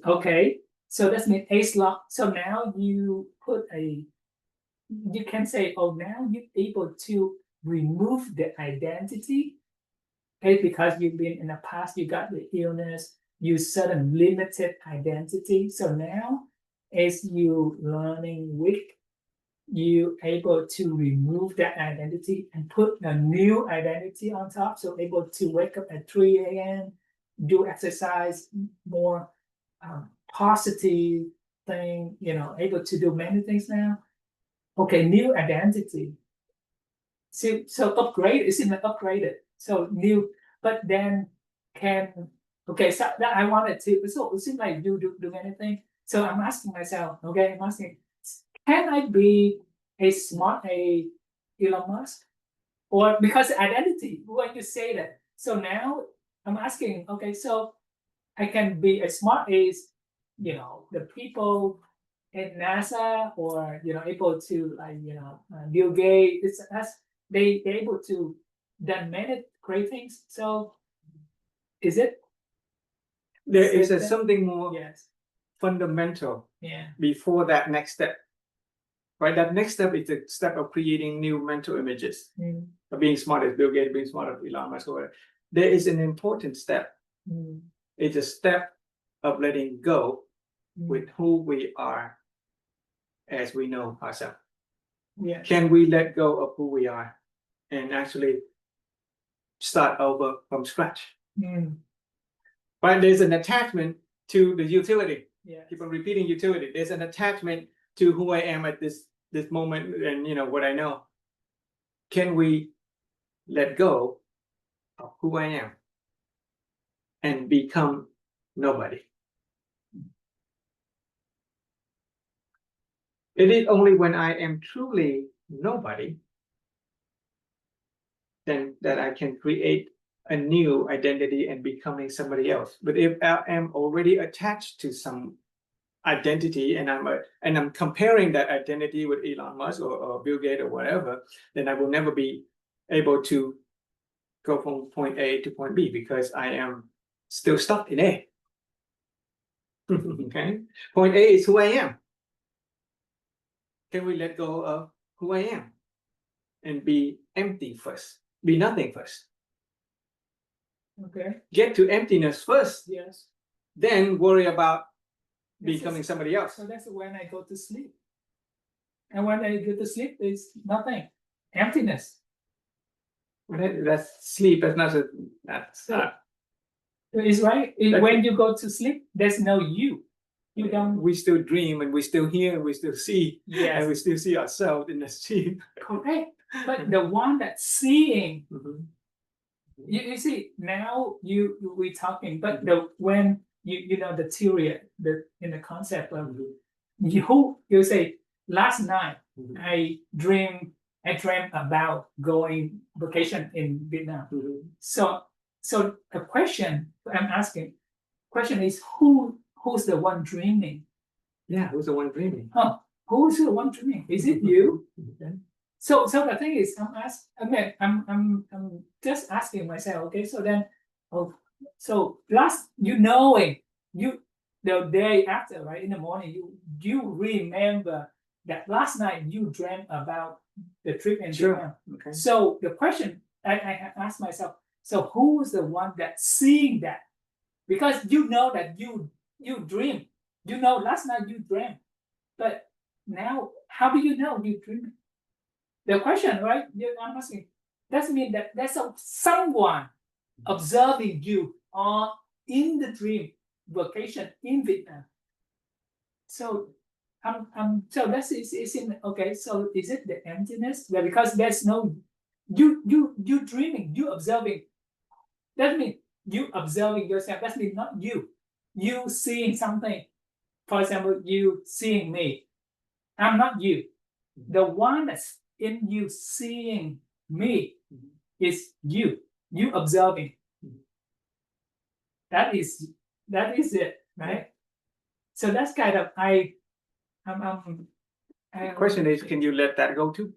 Okay, so that's mean ace lock. So now you can say, oh, now you're able to remove the identity. Okay, because you've been in the past, you got the illness, you certain limited identity. So now, as you learning week, you able to remove that identity and put a new identity on top. So able to wake up at 3 a.m., do exercise, more positive thing, able to do many things now. Okay, new identity. So upgrade, it's even upgraded. So new, but then okay, so that I wanted to, so it seems like you do anything. So I'm asking myself, okay, I'm asking, can I be a Elon Musk? Or because identity, when you say that. So now I'm asking, okay, so I can be as smart as, the people in NASA, or, able to, like, Bill Gates, they able to done many great things. So is it? There is Is it- something more Yes. fundamental Yeah. before that next step. Right? That next step is the step of creating new mental images. Mm, Of being smart as Bill Gates, being smart as Elon Musk. There is an important step. mm, It's a step of letting go mm. with who we are as we know ourselves. Yeah. Can we let go of who we are and actually start over from scratch? Mm, Right? There's an attachment to the utility. yeah. Keep on repeating utility. There's an attachment to who I am at this moment, and what I know. Can we let go of who I am and become nobody. It is only when I am truly nobody then that I can create a new identity and becoming somebody else. But if I am already attached to some identity and I'm comparing that identity with Elon Musk or Bill Gates or whatever, then I will never be able to go from point A to point B because I am still stuck in A. Okay, point A is who I am. Can we let go of who I am and be empty first? Be nothing first. Okay, Get to emptiness first, yes. then worry about This becoming is- somebody else. So that's when I go to sleep. And when I go to sleep, it's nothing, emptiness. That's sleep. That's not a. That's not. It's right. That- When you go to sleep, there's no you. You don't. We still dream and we still hear and we still see and we Yes, still see ourselves in the sleep. correct. But the one that's seeing, Mhm. you see, now we talking, but the when you know the theory, the in the concept of you say last night Mhm. I dreamed about going vacation in Vietnam. Mhm. So the question I'm asking, question is who's the one dreaming? Yeah, who's the one dreaming? Huh? Who's the one dreaming? Is it you? Okay. So the thing is, I'm just asking myself. Okay, so then, so last knowing the day after, right, in the morning, you remember that last night you dreamt about the trip in Sure. Vietnam. Okay. So the question I asked myself, so who's the one that's seeing that? Because you know that you dream. You know last night you dreamt, but now how do you know you dream? The question, right? I'm asking. That means that there's someone observing you in the dream vacation in Vietnam. So so that is in okay. So is it the emptiness? Yeah, because there's no you dreaming, you observing. That means you observing yourself. That means not you. You seeing something. For example, you seeing me. I'm not you. The one that's in you seeing me is you. You observing. That is it, right? So that's kind of I'm The question is, can you let that go too?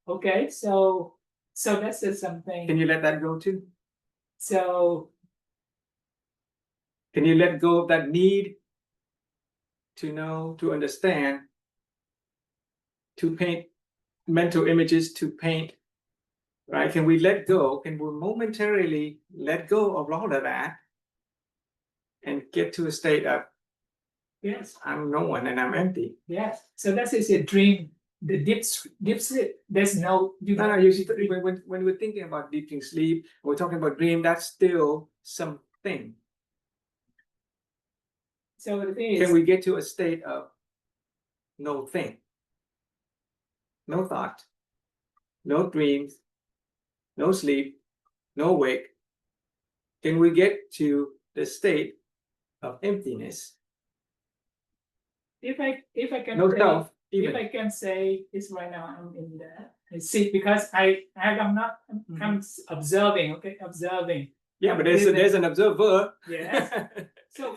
okay, so that's just something. Can you let that go too? So Can you let go of that need to know, to understand, to paint mental images, to paint, right? Can we let go? Can we momentarily let go of all of that and get to a state of yes, I'm no one and I'm empty? yes. So that is a dream. The deep sleep. There's no No, you see, when we're thinking about deep sleep, we're talking about dream, that's still something. So the thing is, Can we get to a state of no thing, no thought, no dreams, no sleep, no wake? Can we get to the state of emptiness? if I can No say, self, if even. I can say is right now I'm in the seat because I'm not I'm observing, okay, observing. Yeah, but there's an observer. Yes. So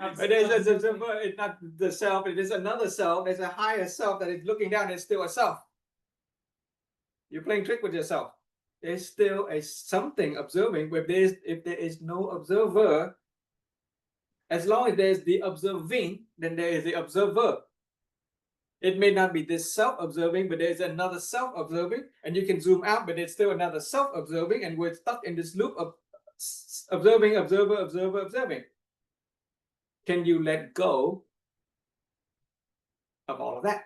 But there's an observer, it's not the self, it is another self, there's a higher self that is looking down, it's still a self. You're playing trick with yourself. There's still a something observing, but if there is no observer, as long as there's the observing, then there is the observer. It may not be this self-observing, but there's another self-observing, and you can zoom out, but there's still another self-observing, and we're stuck in this loop of observing, observer, observer, observing. Can you let go of all of that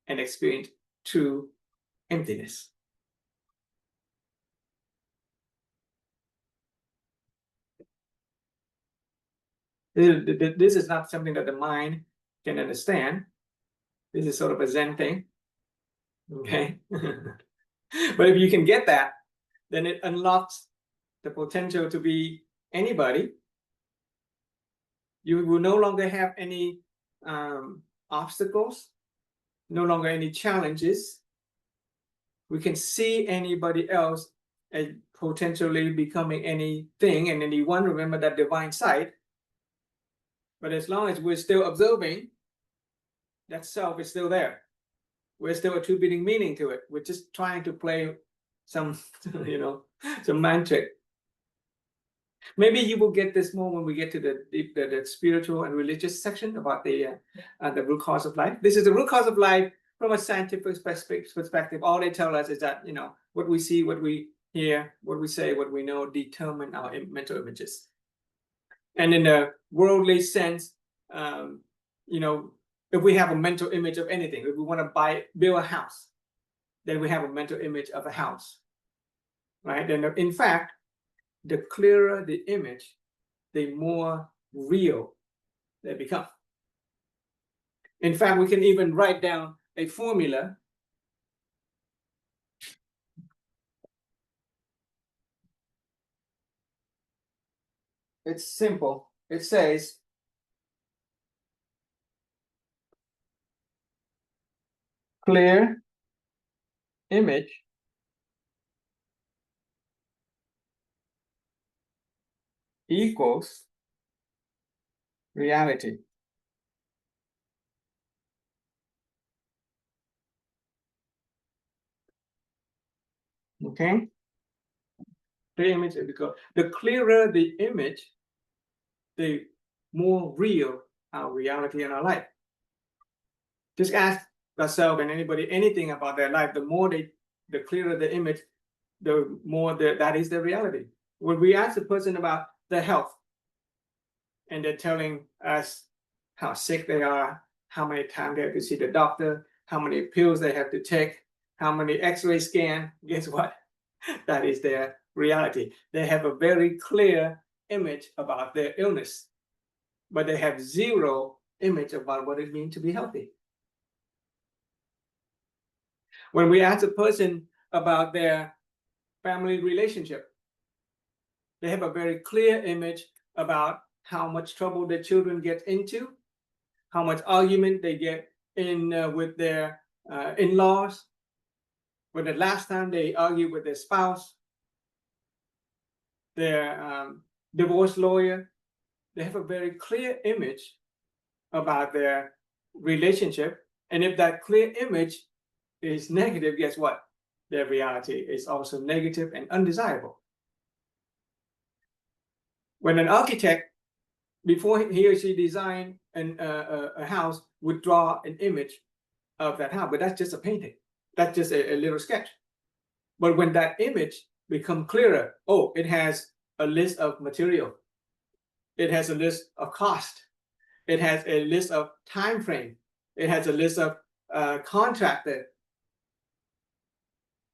and experience true emptiness? This is not something that the mind can understand. This is sort of a Zen thing. Okay. But if you can get that, then it unlocks the potential to be anybody. You will no longer have any obstacles, no longer any challenges. We can see anybody else as potentially becoming anything and anyone. Remember that divine sight. But as long as we're still observing, that self is still there. We're still attributing meaning to it. We're just trying to play some, some magic. Maybe you will get this more when we get to the spiritual and religious section about the root cause of life. This is the root cause of life from a scientific perspective. All they tell us is that, what we see, what we hear, what we say, what we know determine our mental images. And in a worldly sense, if we have a mental image of anything, if we want to build a house, then we have a mental image of a house, right? And in fact, the clearer the image, the more real they become. In fact, we can even write down a formula. It's simple. It says, clear image equals reality. Okay? The image, because the clearer the image, the more real our reality in our life. Just ask yourself and anybody anything about their life. The clearer the image, the more that is the reality. When we ask a person about their health, and they're telling us how sick they are, how many times they have to see the doctor, how many pills they have to take, how many X-ray scans, guess what? That is their reality. They have a very clear image about their illness, but they have zero image about what it means to be healthy. When we ask a person about their family relationship, they have a very clear image about how much trouble their children get into, how much argument they get in with their in-laws, when the last time they argued with their spouse, their divorce lawyer. They have a very clear image about their relationship. And if that clear image is negative, guess what? Their reality is also negative and undesirable. When an architect, before he or she design a house, would draw an image of that house, but that's just a painting. That's just a little sketch. But when that image becomes clearer, it has a list of material. It has a list of cost. It has a list of time frame. It has a list of contractor.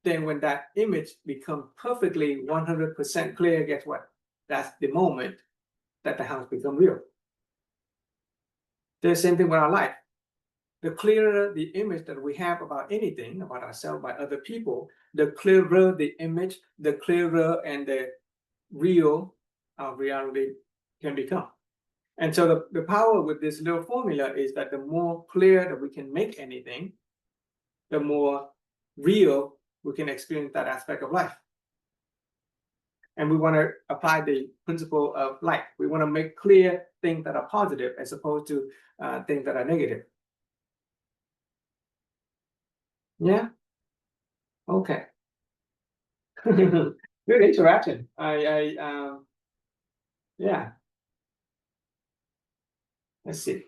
Then when that image becomes perfectly 100% clear, guess what? That's the moment that the house becomes real. The same thing with our life. The clearer the image that we have about anything, about ourselves, by other people, the clearer the image, the clearer and the real our reality can become. And so the power with this little formula is that the more clear that we can make anything, the more real we can experience that aspect of life. And we want to apply the principle of light. We want to make clear things that are positive as opposed to things that are negative. Yeah. Okay. Good interaction. Yeah. Let's see.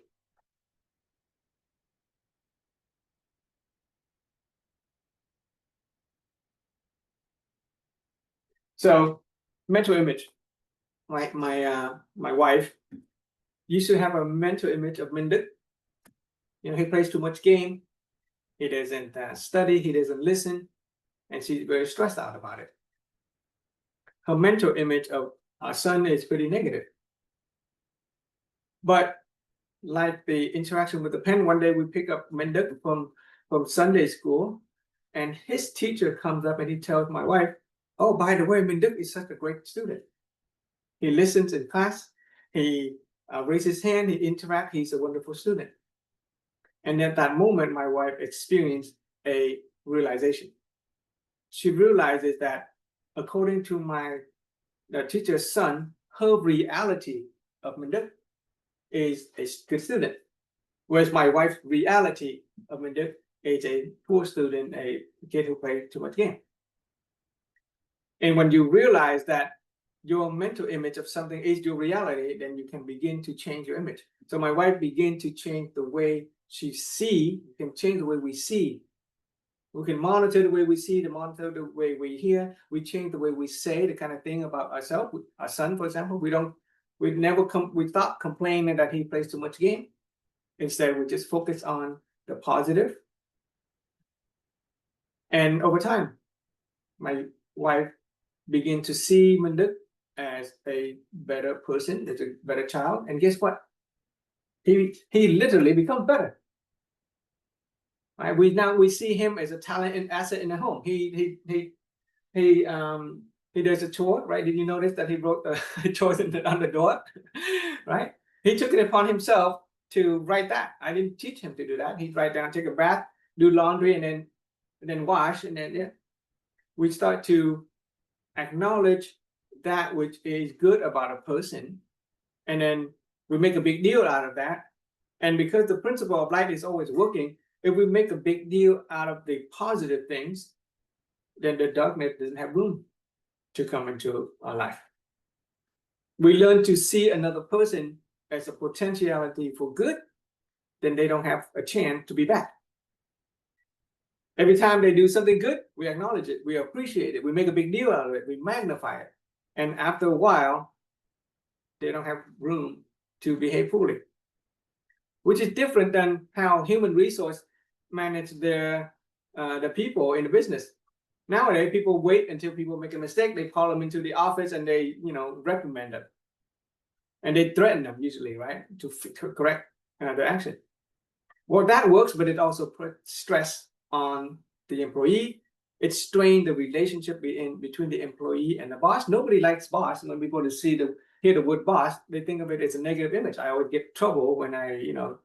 So, mental image. My wife used to have a mental image of Minduk. He plays too much game. He doesn't study. He doesn't listen, and she's very stressed out about it. Her mental image of our son is pretty negative. But like the interaction with the pen, one day we pick up Minduk from Sunday school, and his teacher comes up and he tells my wife, oh, by the way, Minduk is such a great student. He listens in class, he raises his hand, he interacts, he's a wonderful student. And at that moment, my wife experienced a realization. She realizes that according to the teacher's son, her reality of Minduk is a good student. Whereas my wife's reality of Minduk is a poor student, a kid who plays too much game. And when you realize that your mental image of something is your reality, then you can begin to change your image. So my wife began to change the way she see, can change the way we see. We can monitor the way we see, monitor the way we hear. We change the way we say the kind of thing about ourselves. Our son, for example, we stop complaining that he plays too much game. Instead, we just focus on the positive. And over time, my wife began to see Minduk as a better person, as a better child. And guess what? He literally becomes better. Right? We see him as a talent and asset in the home. He does a chore, right? Did you notice that he wrote the chores on the door? Right? He took it upon himself to write that. I didn't teach him to do that. He'd write down, take a bath, do laundry, and then wash, and then we start to acknowledge that which is good about a person, and then we make a big deal out of that. And because the principle of light is always working, if we make a big deal out of the positive things, then the darkness doesn't have room to come into our life. We learn to see another person as a potentiality for good, then they don't have a chance to be bad. Every time they do something good, we acknowledge it, we appreciate it, we make a big deal out of it, we magnify it. And after a while, they don't have room to behave poorly, which is different than how human resource manage the people in the business. Nowadays, people wait until people make a mistake, they call them into the office and they, reprimand them. And they threaten them usually, right, to correct the action. Well, that works, but it also puts stress on the employee. It strains the relationship between the employee and the boss. Nobody likes boss. When people hear the word boss, they think of it as a negative image. I always get trouble when I,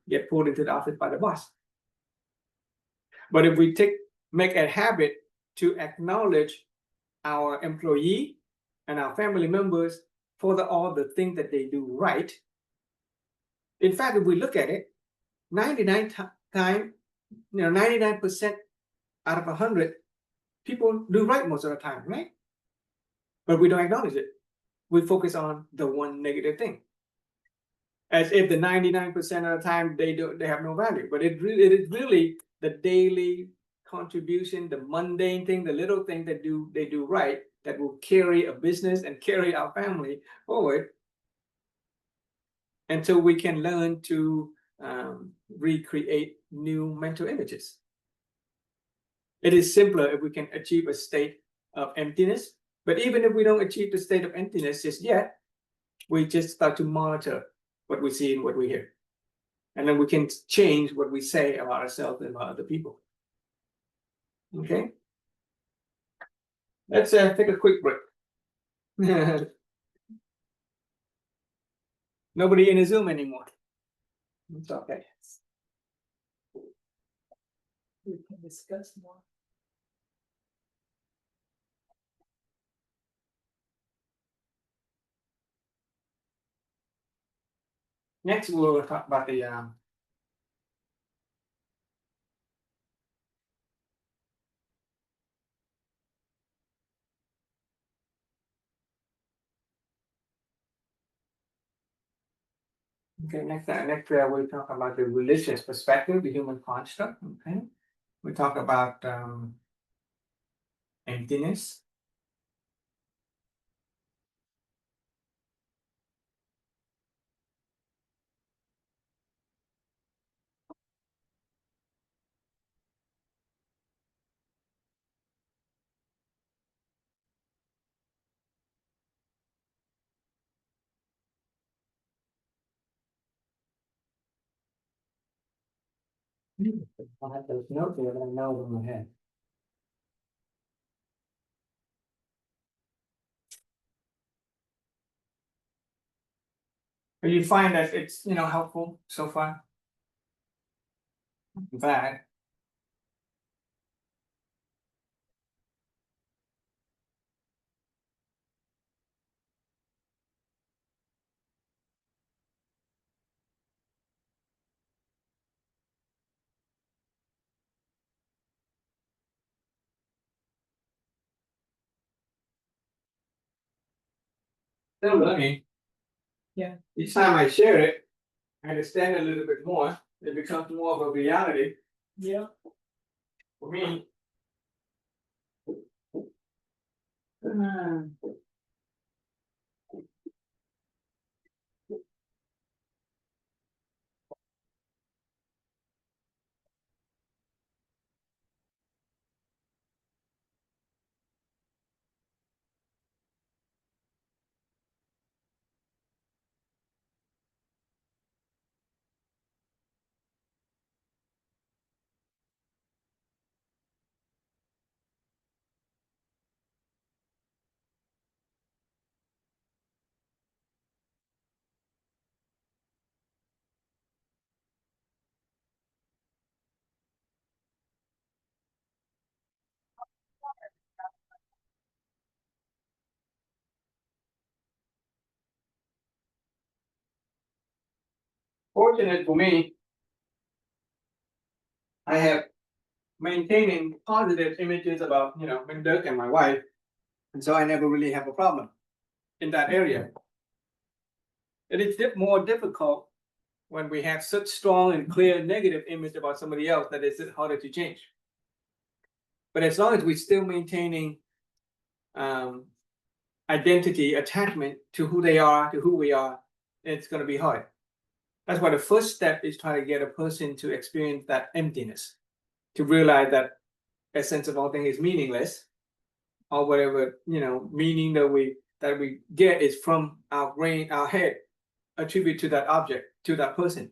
get pulled into the office by the boss. But if we make a habit to acknowledge our employee and our family members for all the things that they do right. In fact, if we look at it, 99% out of 100 people do right most of the time, right? But we don't acknowledge it. We focus on the one negative thing, as if the 99% of the time they have no value. But it is really the daily contribution, the mundane thing, the little thing that they do right that will carry a business and carry our family forward until we can learn to recreate new mental images. It is simpler if we can achieve a state of emptiness. But even if we don't achieve the state of emptiness just yet, we just start to monitor what we see and what we hear. And then we can change what we say about ourselves and about other people. Okay? Let's take a quick break. Nobody in the Zoom anymore. It's okay. We can discuss more. Next, we'll talk about the okay, next we'll talk about the religious perspective, the human construct. Okay, we talk about emptiness. I have those notes there that I know in my head. Do you find that it's, helpful so far? Glad. Still learning. Yeah. Each time I share it, I understand a little bit more. It becomes more of a reality Yeah. for me. Fortunate for me, I have maintaining positive images about, Minderk and my wife. And so I never really have a problem in that area. It is more difficult when we have such strong and clear negative image about somebody else that it's harder to change. But as long as we're still maintaining identity, attachment to who they are, to who we are, it's going to be hard. That's why the first step is trying to get a person to experience that emptiness, to realize that essence of all things is meaningless, or whatever meaning that we get is from our brain, our head, attribute to that object, to that person.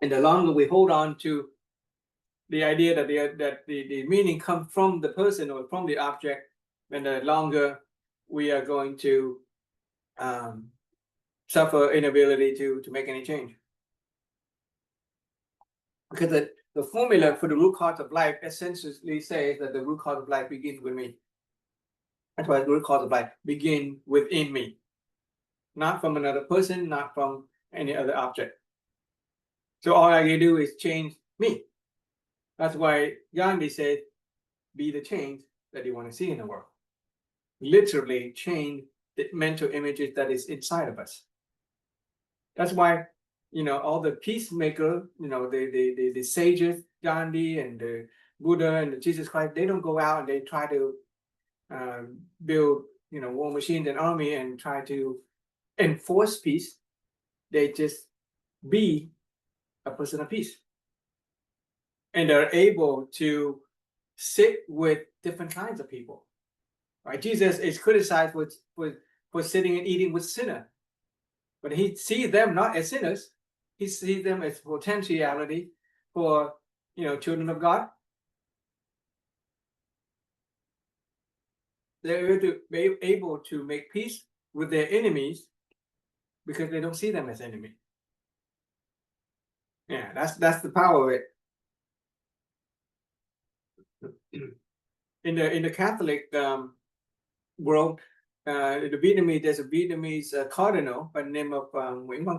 And the longer we hold on to the idea that the meaning comes from the person or from the object, then the longer we are going to suffer inability to make any change. Because the formula for the root cause of life essentially says that the root cause of life begins with me. That's why the root cause of life begins within me, not from another person, not from any other object. So all I can do is change me. That's why Gandhi said, be the change that you want to see in the world. Literally change the mental images that is inside of us. That's why, all the peacemaker, the sages, Gandhi and the Buddha and the Jesus Christ, they don't go out and they try to build, war machines and army and try to enforce peace. They just be a person of peace. And they're able to sit with different kinds of people. Right? Jesus is criticized for sitting and eating with sinners. But he sees them not as sinners. He sees them as potentiality for, children of God. They're able to make peace with their enemies because they don't see them as enemies. Yeah, that's the power of it. In the Catholic world, the Vietnamese, there's a Vietnamese cardinal by the name of Nguyễn Văn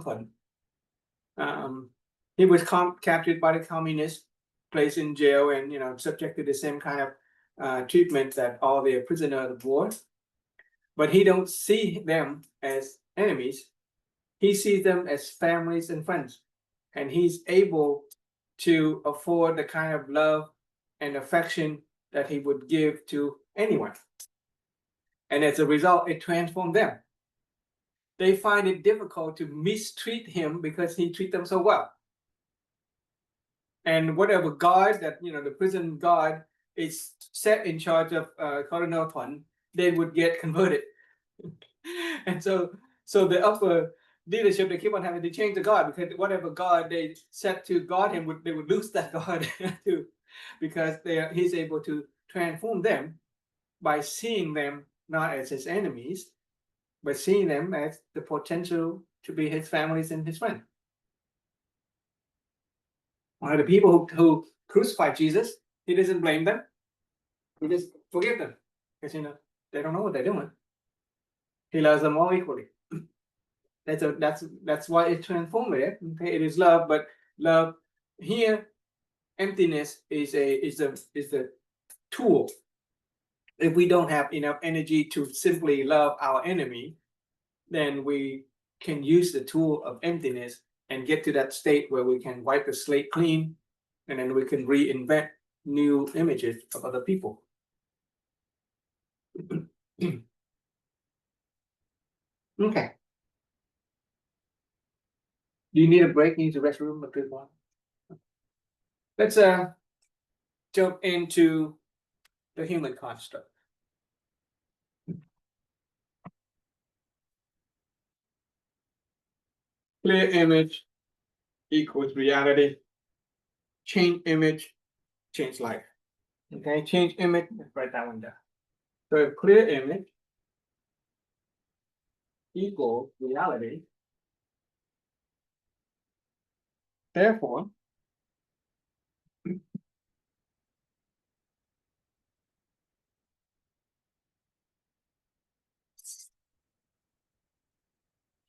Thuận. He was captured by the communists, placed in jail, and subject to the same kind of treatment that all the prisoners of war. But he don't see them as enemies. He sees them as families and friends, and he's able to afford the kind of love and affection that he would give to anyone. And as a result, it transformed them. They find it difficult to mistreat him because he treats them so well. And whatever guard that, the prison guard is set in charge of Cardinal Thuận, they would get converted. And so the upper leadership, they keep on having to change the guard because whatever guard they set to guard him, they would lose that guard too, because he's able to transform them by seeing them not as his enemies, but seeing them as the potential to be his families and his friends. The people who crucified Jesus, he doesn't blame them. He just forgive them because they don't know what they're doing. He loves them all equally. That's why it's transformative. Okay, it is love, but love here, emptiness is the tool. If we don't have enough energy to simply love our enemy, then we can use the tool of emptiness and get to that state where we can wipe the slate clean, and then we can reinvent new images of other people. Okay. Do you need a break? Need the restroom? A good one. Let's jump into the human construct. Clear image equals reality. Change image, change life. Okay, change image, let's write that one down. So clear image equals reality. Therefore,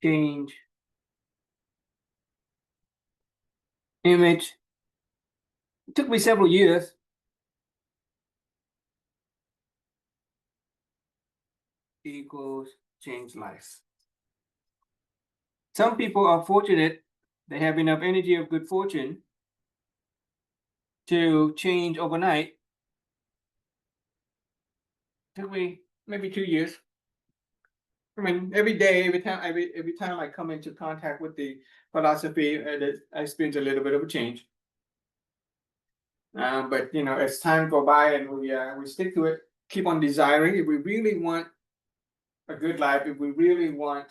change image. It took me several years. Equals change life. Some people are fortunate, they have enough energy of good fortune to change overnight. Took me maybe 2 years. I mean, every day, every time I come into contact with the philosophy, I experience a little bit of a change. But as time go by and we stick to it, keep on desiring. If we really want a good life, if we really want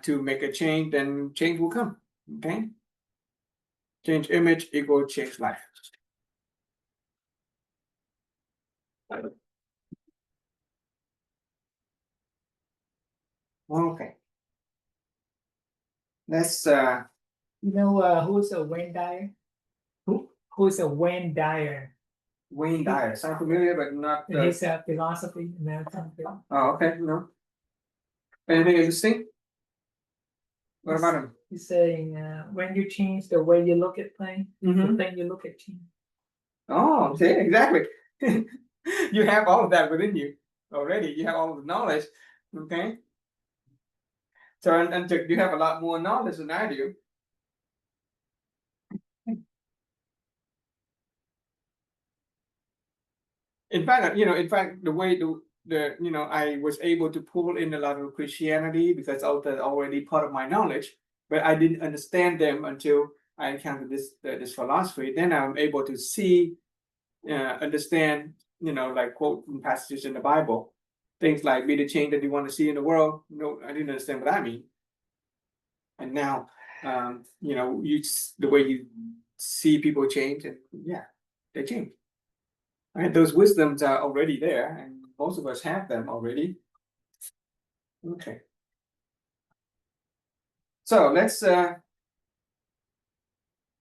to make a change, then change will come. Okay. Change image equal change life. Okay. Let's Who's a Wayne Dyer? Who's a Wayne Dyer? Wayne Dyer. Sound familiar, but not. His philosophy, American philosophy. Oh, okay. No. Anything interesting? What about him? He's saying when you change the way you look at things, Mhm. the thing you look at change. Oh, see, exactly. You have all of that within you already. You have all of the knowledge. Okay. So, and you have a lot more knowledge than I do. In fact, the way I was able to pull in a lot of Christianity because of that already part of my knowledge, but I didn't understand them until I encountered this philosophy. Then I'm able to see, understand, like quote from passages in the Bible, things like "Be the change that you want to see in the world." No, I didn't understand what I mean. And now, the way you see people change, and yeah, they change. Right, those wisdoms are already there, and most of us have them already. Okay. So let's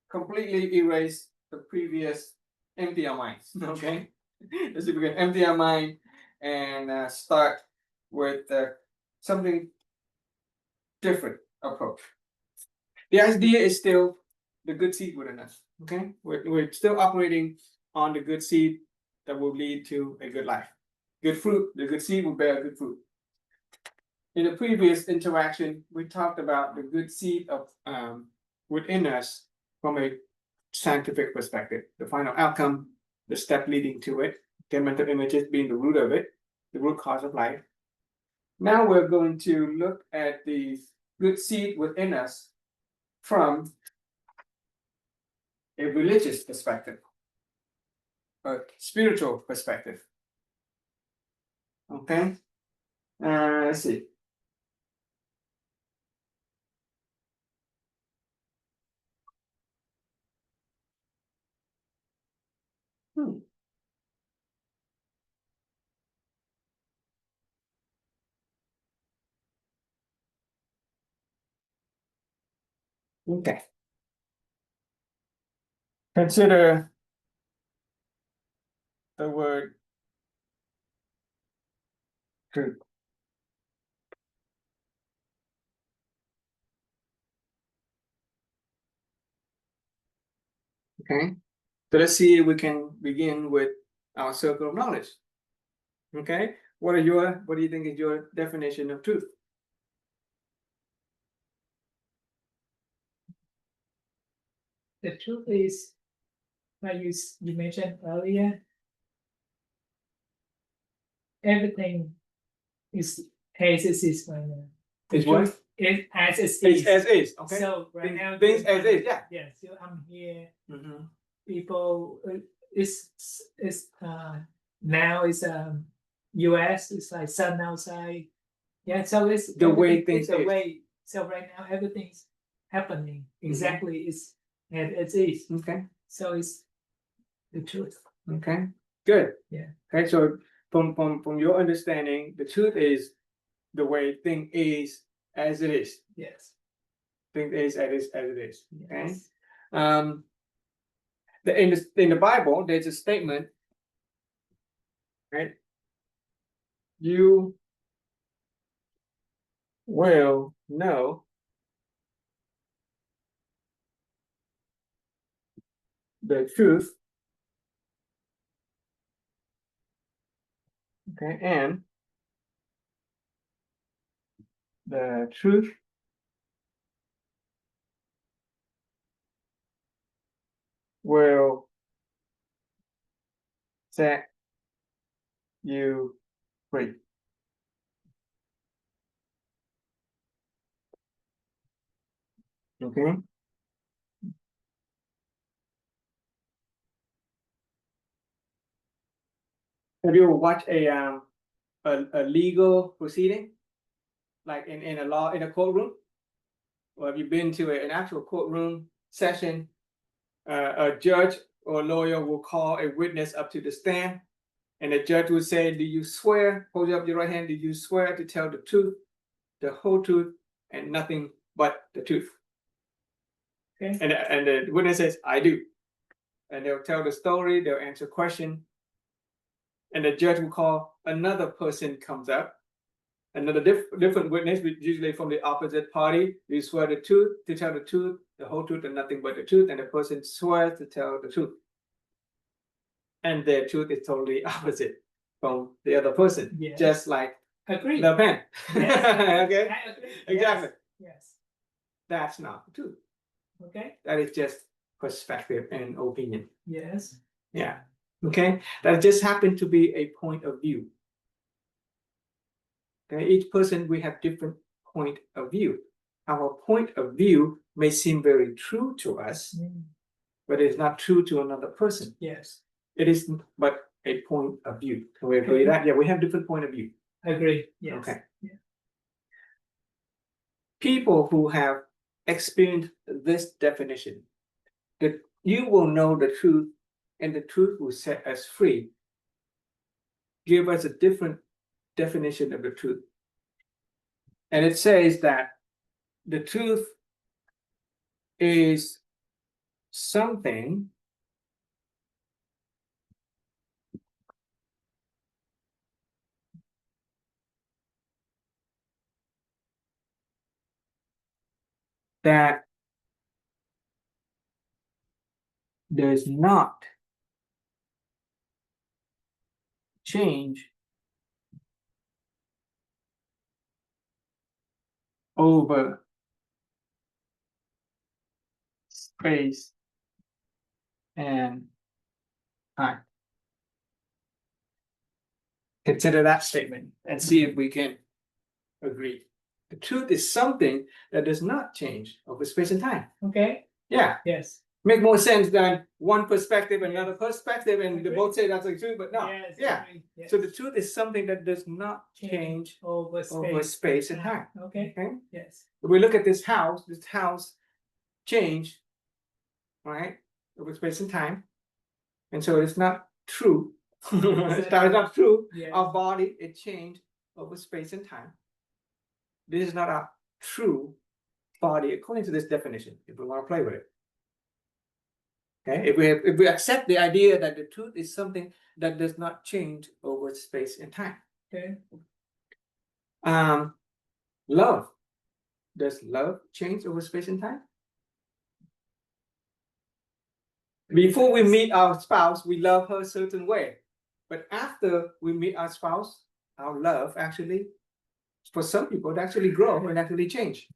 completely erase the previous, empty our minds. Okay. Let's see if we can empty our mind and start with something different approach. The idea is still the good seed within us. Okay, we're still operating on the good seed that will lead to a good life. Good fruit, the good seed will bear good fruit. In the previous interaction, we talked about the good seed of within us from a scientific perspective, the final outcome, the step leading to it, the mental images being the root of it, the root cause of life. Now we're going to look at the good seed within us from a religious perspective, a spiritual perspective. Okay, let's see. Okay. Consider the word truth. Okay, so let's see if we can begin with our circle of knowledge. Okay, what do you think is your definition of truth? The truth is, like you mentioned earlier, everything is as it is right now. The Is what? truth is as it It's is. as is, okay? So right now, Things as is, yeah. Yes, so I'm here. Mhm. People, it's now it's US. It's like sun outside. Yeah, so it's The way everything- things it's the is. way. So right now everything's happening Mm-hmm. exactly as it is. Okay, So it's the truth. okay, good. Yeah. Okay, so from your understanding, the truth is the way thing is as it is. Yes. Thing is as it is. Okay. Yes. In the Bible, there's a statement, right? You will know the truth. Okay, and the truth will set you free. Okay. Have you ever watched a legal proceeding, like in a courtroom? Or have you been to an actual courtroom session? A judge or lawyer will call a witness up to the stand, and the judge would say, "Do you swear? Hold up your right hand. Do you swear to tell the truth, the whole truth, and nothing but the truth?" Okay. And the witness says, "I do," and they'll tell the story. They'll answer question, and the judge will call another person comes up, another different witness, usually from the opposite party. You swear the truth to tell the truth, the whole truth, and nothing but the truth, and the person swears to tell the truth, and their truth is totally opposite from the other person. Yes. Just like Agree. the pen. Yes. Okay, I agree. exactly. Yes. That's not the truth. Okay. That is just perspective and opinion. Yes. Yeah. Okay, that just happened to be a point of view. Okay, each person, we have different point of view. Our point of view may seem very true to us, but it's not true to another person. Yes. It is but a point of view. Can we agree that? Yeah, we have different point of view. Agree. Yes. Okay. Yeah. People who have experienced this definition, that you will know the truth and the truth will set us free, give us a different definition of the truth. And it says that the truth is something that does not change over space and time. Consider that statement and see if we can agree. The truth is something that does not change over space and time. Okay. Yeah, Yes. make more sense than one perspective, another perspective, and they Agree. both say that's the truth, but no. Yes. Yeah. Agree. Yes. So the truth is something that does not change over space. over space and time. Okay. Okay. Yes. If we look at this house changed, right, over space and time. And so it's not true. It's not true. Yes. Our body, it changed over space and time. This is not a true body according to this definition, if we want to play with it. Okay, if we accept the idea that the truth is something that does not change over space and time. Okay. Love. Does love change over space and time? Before we meet our spouse, we love her a certain way. But after we meet our spouse, our love actually, for some people, it actually grow and actually change.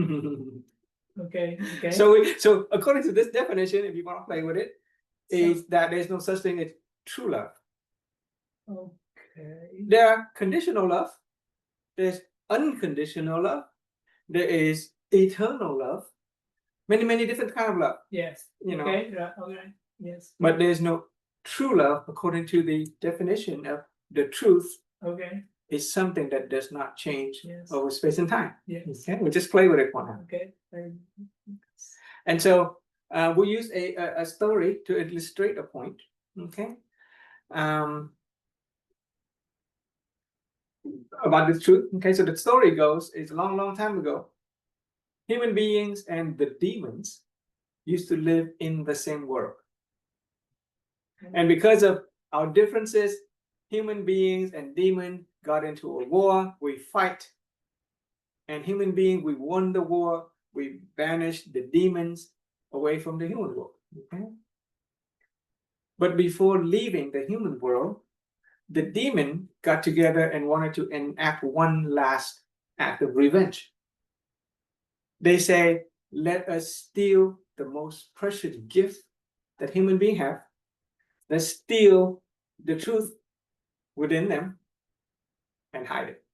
Okay. Okay. So according to this definition, if you want to play with it, is that there's no such thing as true love. Okay. There are conditional love, there's unconditional love, there is eternal love, many different kind of love, Yes. you know. Okay. Right. Okay. Yes. But there's no true love according to the definition of the truth Okay. is something that does not change Yes. over space and time. Yes. Okay, we just play with it for now. Okay. And so we use a story to illustrate a point. Okay. About the truth. Okay, so the story goes, it's a long time ago. Human beings and the demons used to live in the same world. And because of our differences, human beings and demon got into a war, we fight. And human beings, we won the war, we banished the demons away from the human world. Okay? But before leaving the human world, the demon got together and wanted to enact one last act of revenge. They say, let us steal the most precious gift that human beings have. Let's steal the truth within them and hide it.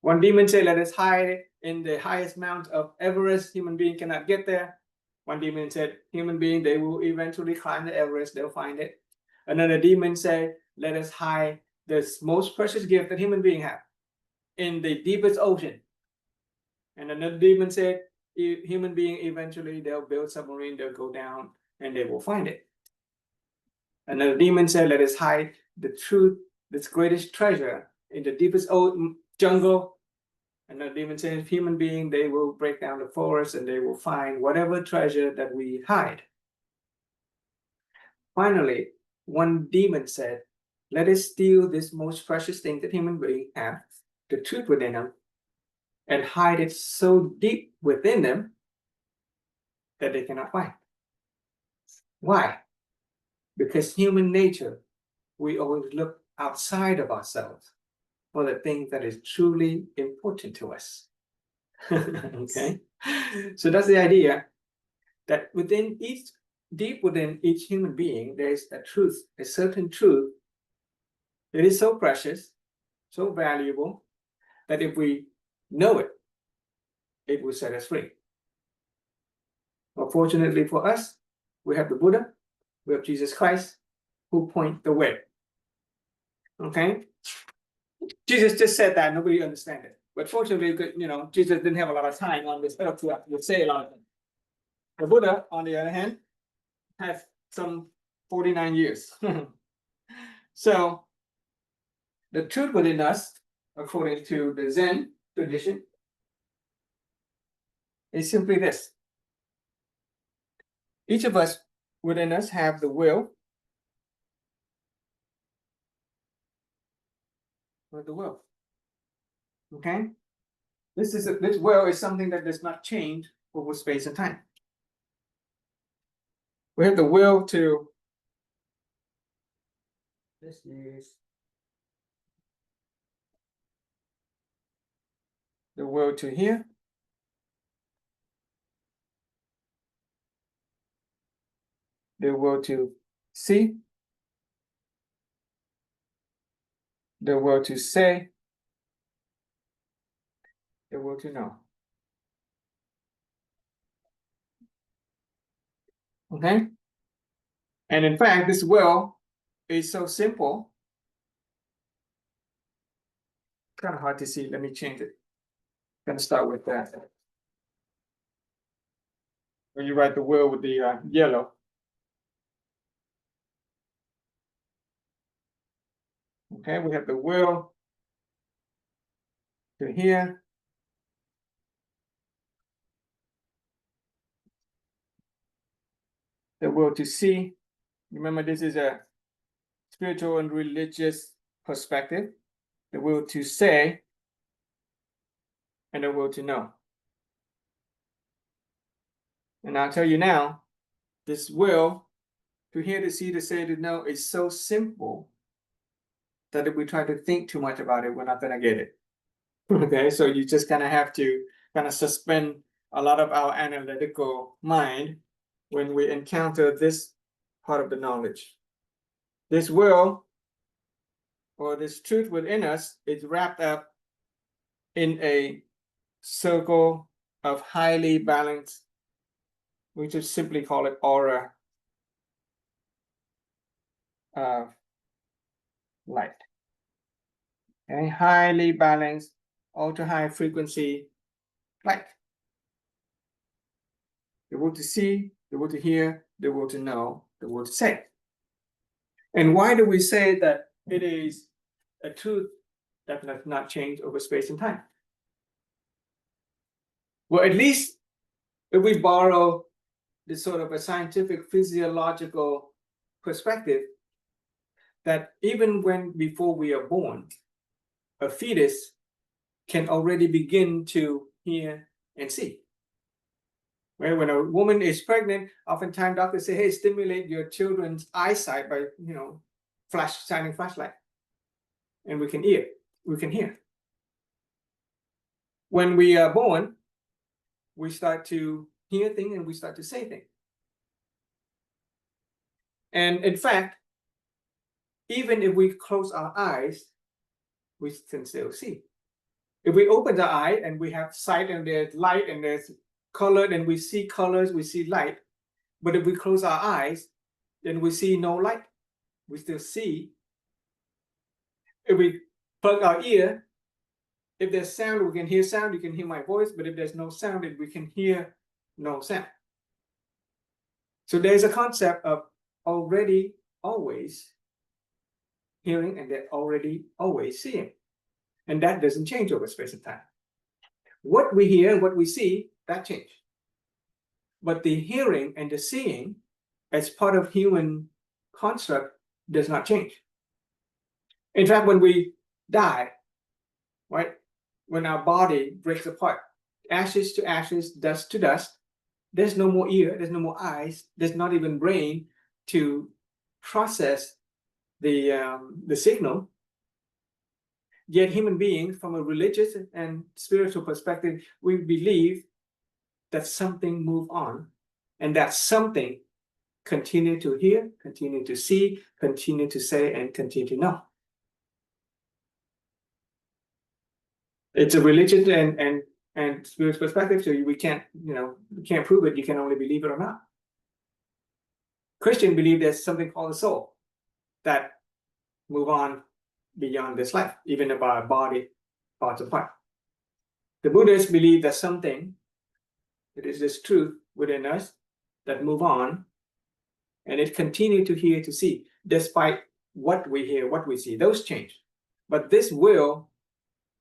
One demon said, let us hide it in the highest mount of Everest. Human being cannot get there. One demon said, human being, they will eventually climb the Everest, they'll find it. Another demon said, let us hide this most precious gift that human beings have in the deepest ocean. And another demon said, human being, eventually they'll build submarine, they'll go down and they will find it. Another demon said, let us hide the truth, this greatest treasure in the deepest jungle. Another demon says, human being, they will break down the forest and they will find whatever treasure that we hide. Finally, one demon said, let us steal this most precious thing that human beings have, the truth within them, and hide it so deep within them that they cannot find. Why? Because human nature, we always look outside of ourselves for the things that is truly important to us. Okay, so that's the idea that deep within each human being, there is a truth, a certain truth. It is so precious, so valuable, that if we know it, it will set us free. But fortunately for us, we have the Buddha, we have Jesus Christ, who point the way. Okay? Jesus just said that, nobody understands it. But fortunately, Jesus didn't have a lot of time on this earth to say a lot of things. The Buddha, on the other hand, has some 49 years. So, the truth within us, according to the Zen tradition, is simply this. Each of us within us have the will. With the will. Okay? This will is something that does not change over space and time. We have the will to. This is the will to hear. The will to see. The will to say. The will to know. Okay? And in fact, this will is so simple. Kind of hard to see. Let me change it. I'm gonna start with that. When you write the will with the yellow. Okay, we have the will to hear, the will to see. Remember, this is a spiritual and religious perspective. The will to say and the will to know. And I'll tell you now, this will to hear, to see, to say, to know is so simple that if we try to think too much about it, we're not going to get it. Okay, so you just kind of have to kind of suspend a lot of our analytical mind when we encounter this part of the knowledge. This will, or this truth within us, is wrapped up in a circle of highly balanced, we just simply call it aura of light. Okay, highly balanced, ultra high frequency light. The will to see, the will to hear, the will to know, the will to say. And why do we say that it is a truth that does not change over space and time? Well, at least if we borrow this sort of a scientific physiological perspective, that even when before we are born, a fetus can already begin to hear and see. Right? When a woman is pregnant, oftentimes doctors say, hey, stimulate your children's eyesight by, shining flashlight. And we can hear. When we are born, we start to hear things and we start to say things. And in fact, even if we close our eyes, we can still see. If we open our eye and we have sight and there's light and there's color and we see colors, we see light. But if we close our eyes, then we see no light. We still see. If we plug our ear, if there's sound, we can hear sound, you can hear my voice, but if there's no sound, then we can hear no sound. So there's a concept of already always hearing and they're already always seeing. And that doesn't change over space and time. What we hear, what we see, that changes. But the hearing and the seeing as part of human construct does not change. In fact, when we die, right, when our body breaks apart, ashes to ashes, dust to dust, there's no more ear, there's no more eyes, there's not even brain to process the signal. Yet human beings, from a religious and spiritual perspective, we believe that something moved on, and that something continue to hear, continue to see, continue to say, and continue to know. It's a religious and spiritual perspective, so we can't, we can't prove it. You can only believe it or not. Christians believe there's something called the soul that move on beyond this life, even if our body falls apart. The Buddhists believe there's something, it is this truth within us that move on, and it continue to hear, to see, despite what we hear, what we see, those change. But this will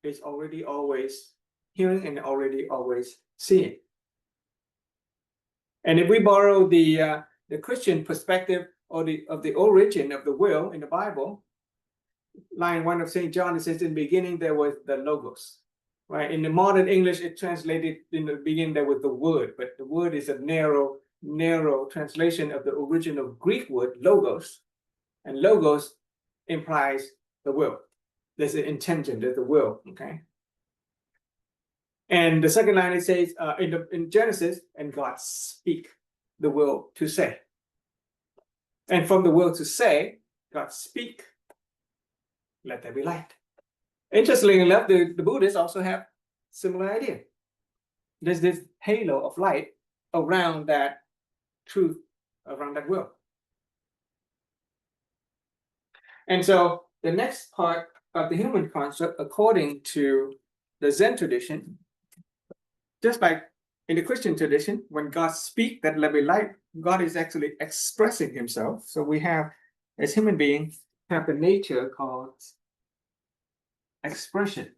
is already always hearing and already always seeing. And if we borrow the Christian perspective or of the origin of the will in the Bible, line 1 of St. John, it says, in the beginning there was the Logos. Right? In the modern English, it translated in the beginning there was the Word, but the word is a narrow translation of the original Greek word, logos. And logos implies the will. There's an intention, there's the will, okay? And the second line, it says in Genesis, and God speak the will to say. And from the will to say, God speak, let there be light. Interestingly enough, the Buddhists also have similar idea. There's this halo of light around that truth, around that will. And so the next part of the human construct, according to the Zen tradition, just like in the Christian tradition, when God speaks that let be light, God is actually expressing himself. So we have, as human beings, have the nature called expression.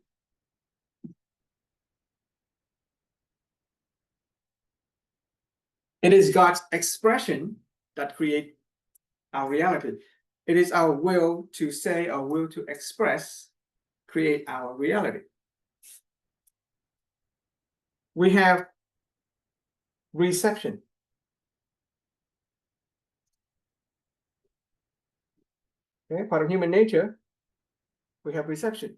It is God's expression that create our reality. It is our will to say, our will to express, create our reality. We have reception. Okay, part of human nature, we have reception.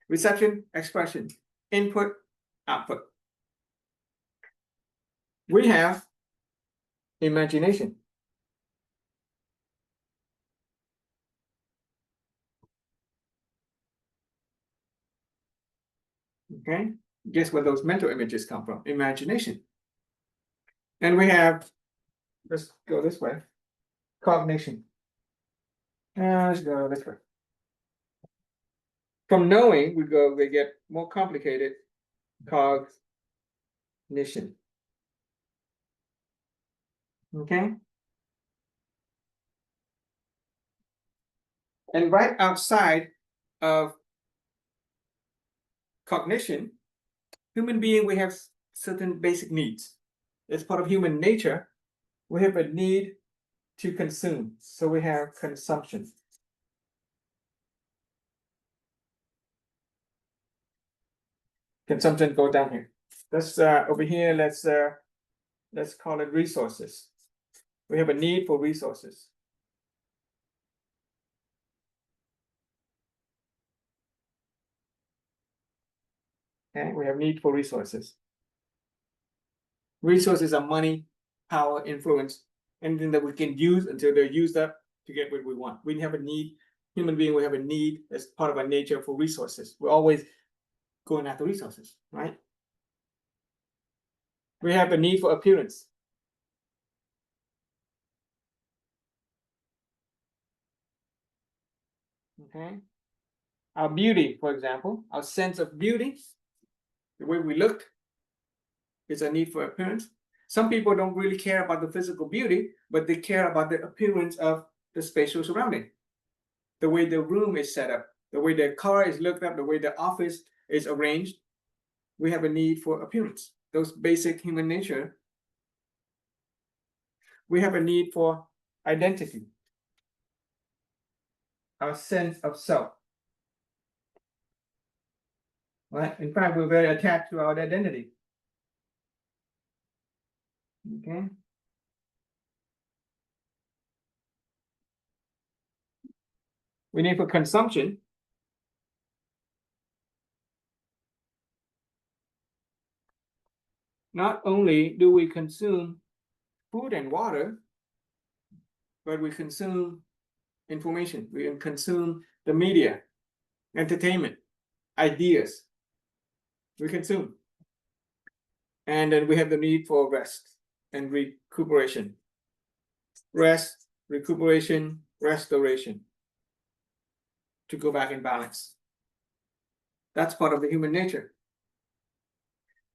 Reception, expression, input, output. We have imagination. Okay, guess where those mental images come from? Imagination. And we have, let's go this way, cognition. Let's go this way. From knowing, we get more complicated, cognition. Okay. And right outside of cognition, human being, we have certain basic needs. As part of human nature, we have a need to consume. So we have consumption. Consumption go down here. Let's over here, let's call it resources. We have a need for resources. Okay, we have need for resources. Resources are money, power, influence, anything that we can use until they're used up to get what we want. We have a need, human being, we have a need as part of our nature for resources. We're always going after resources, right? We have the need for appearance. Okay. Our beauty, for example, our sense of beauty, the way we look, is a need for appearance. Some people don't really care about the physical beauty, but they care about the appearance of the spatial surrounding. The way the room is set up, the way the car is looked up, the way the office is arranged. We have a need for appearance. Those basic human nature. We have a need for identity. Our sense of self. Right? In fact, we're very attached to our identity. Okay. We need for consumption. Not only do we consume food and water, but we consume information. We consume the media, entertainment, ideas. We consume. And then we have the need for rest and recuperation. Rest, recuperation, restoration. To go back in balance. That's part of the human nature.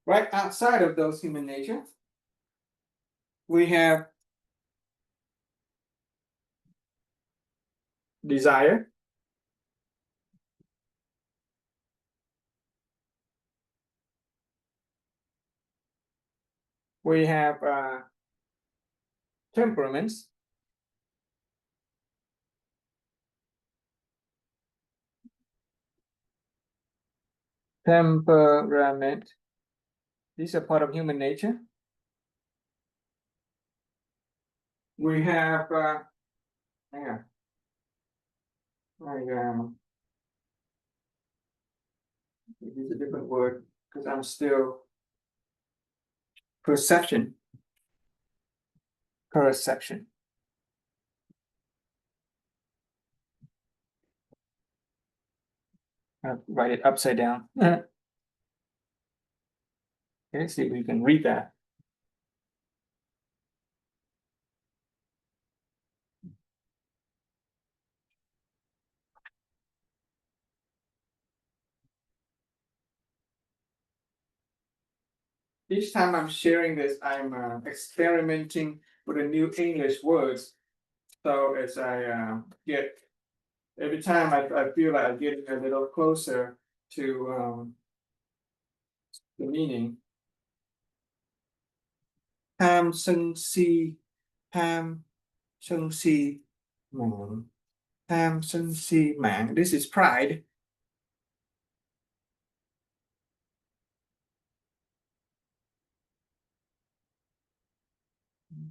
Right outside of those human nature, we have desire. We have temperaments. Temperament. These are part of human nature. We have hang on. Use a different word because I'm still perception. Perception. I'll write it upside down. Okay, see if we can read that. Each time I'm sharing this, I'm experimenting with a new English words. So as I get, every time I feel like I'm getting a little closer to the meaning. Ham, Sun, Si, Ham, sân si mạng. Tham sân si mạng. This is pride.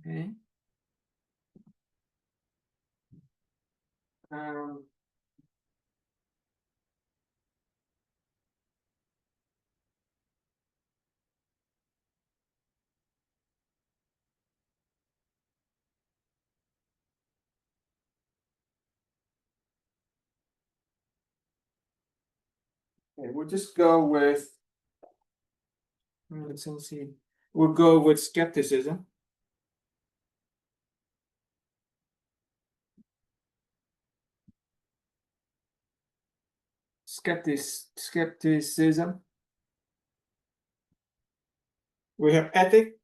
Okay. Um, okay, we'll just go with. Let's see. We'll go with skepticism. Skepticism. We have ethic.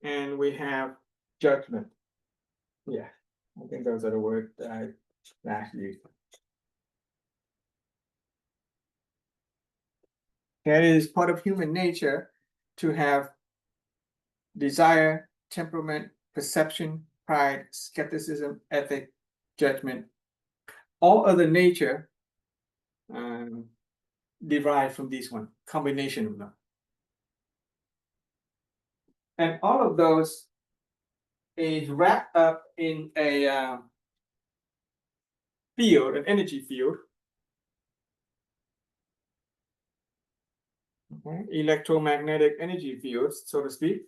And we have judgment. Yeah, I think those are the words that I last used. It is part of human nature to have desire, temperament, perception, pride, skepticism, ethic, judgment. All other nature derived from this one, combination of them. And all of those is wrapped up in a field, an energy field. Okay. Electromagnetic energy fields, so to speak.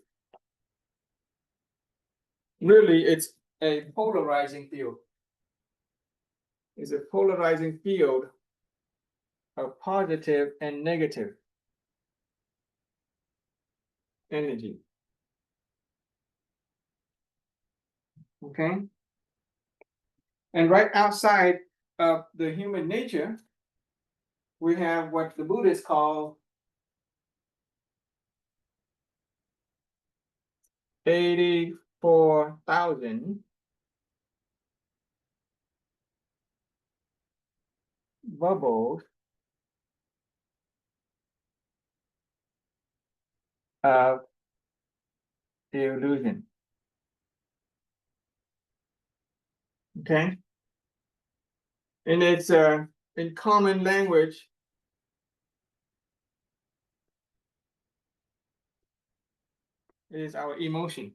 Really, it's a polarizing field. It's a polarizing field of positive and negative energy. Okay. And right outside of the human nature, we have what the Buddhists call 84,000 bubbles of illusion. Okay. And it's in common language. It is our emotion.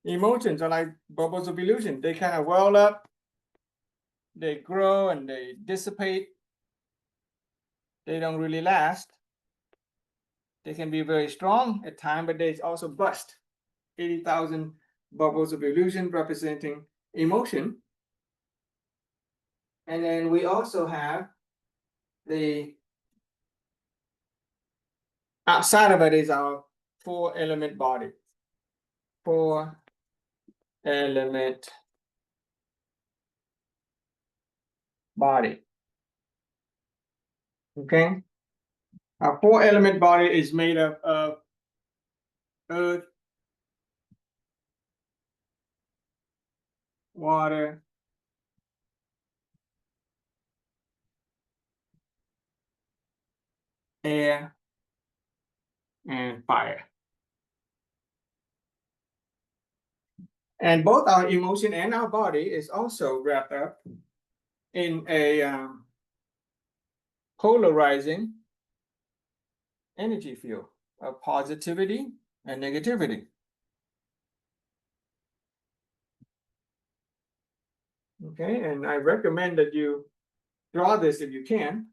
Emotions are like bubbles of illusion. They kind of well up, they grow and they dissipate. They don't really last. They can be very strong at times, but they also burst. 80,000 bubbles of illusion representing emotion. And then we also have the outside of it is our 4-element body. 4-element body. Okay. Our 4-element body is made up of earth, water, air, and fire. And both our emotion and our body is also wrapped up in a polarizing energy field of positivity and negativity. Okay, and I recommend that you draw this if you can.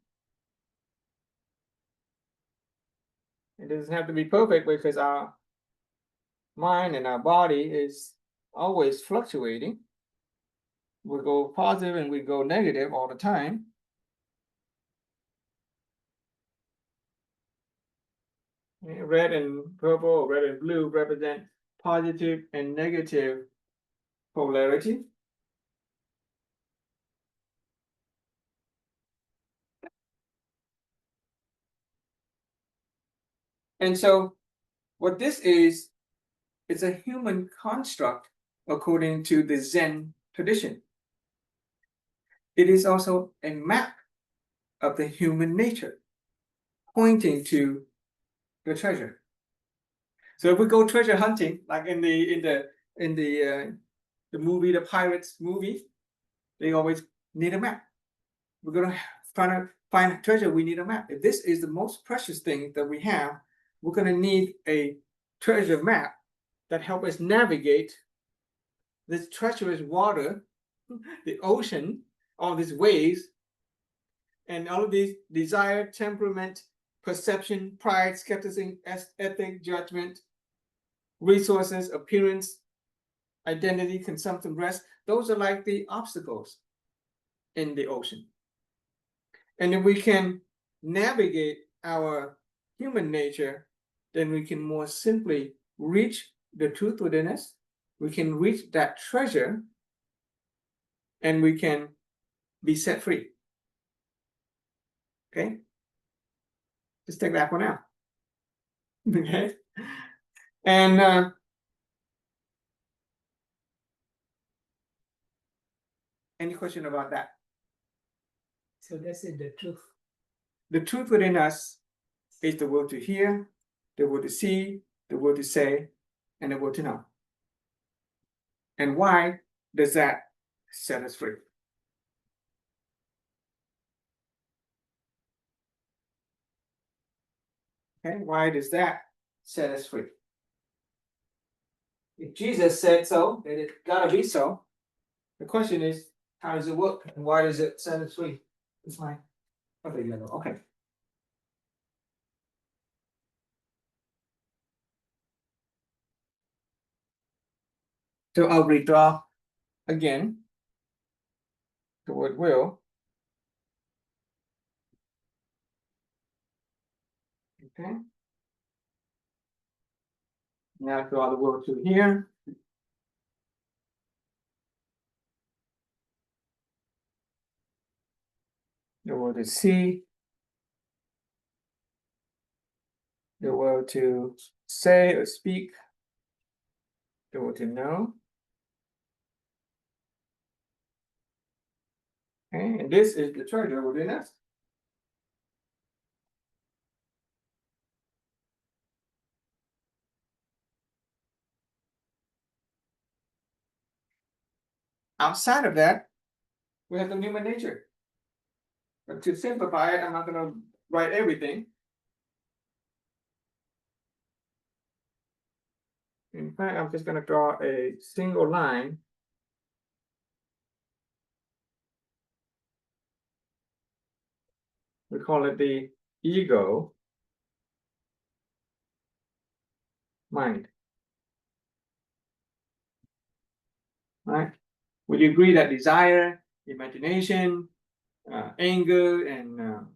It doesn't have to be perfect because our mind and our body is always fluctuating. We go positive and we go negative all the time. Red and purple, or red and blue represent positive and negative polarity. And so what this is, it's a human construct according to the Zen tradition. it is also a map of the human nature, pointing to the treasure. So if we go treasure hunting, like in the movie, the Pirates movie, they always need a map. We're gonna find treasure, we need a map. If this is the most precious thing that we have, we're gonna need a treasure map that help us navigate this treacherous water, the ocean, all these waves, and all of these desire, temperament, perception, pride, skepticism, ethic, judgment, resources, appearance, identity, consumption, rest. Those are like the obstacles in the ocean. And if we can navigate our human nature, then we can more simply reach the truth within us. We can reach that treasure, and we can be set free. Okay? Just take that one out. Okay? And any question about that? So that's it, the truth. The truth within us is the will to hear, the will to see, the will to say, and the will to know. And why does that set us free? Okay, why does that set us free? If Jesus said so, then it gotta be so. The question is, how does it work and why does it set us free? It's fine. Okay, yellow. Okay. So I'll redraw again the word will. Okay. Now draw the will to here. The word to see. The word to say or speak. The word to know. Okay, and this is the treasure within us. Outside of that, we have the human nature. But to simplify it, I'm not going to write everything. In fact, I'm just going to draw a single line. We call it the ego mind. Right? Would you agree that desire, imagination, anger, and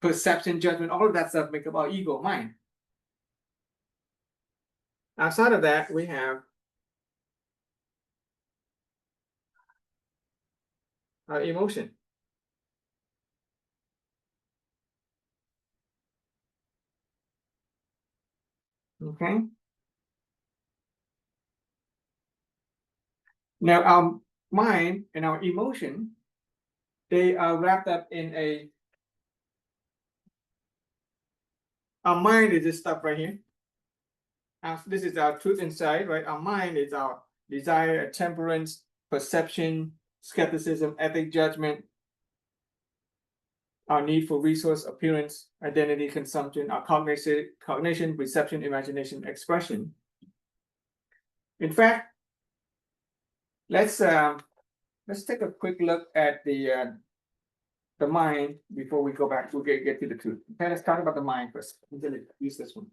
perception, judgment, all of that stuff make up our ego mind? Outside of that, we have our emotion. Okay. Now, our mind and our emotion, they are wrapped up in a. Our mind is this stuff right here. This is our truth inside, right? Our mind is our desire, temperance, perception, skepticism, ethic, judgment, our need for resource, appearance, identity, consumption, our cognition, perception, imagination, expression. In fact, let's take a quick look at the mind before we go back. We'll get to the truth. Okay, let's talk about the mind first. Use this one.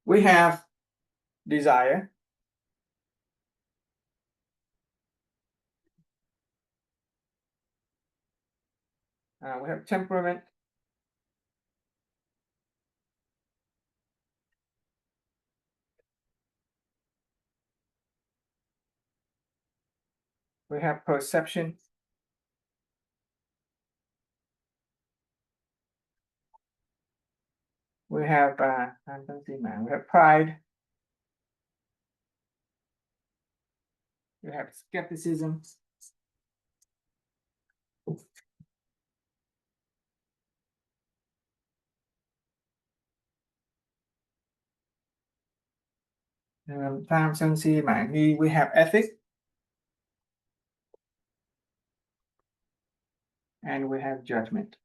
We have desire. We have temperament. We have perception. We have we have pride. We have skepticism. tham sân si mạn nghi, we have ethic. And we have judgment.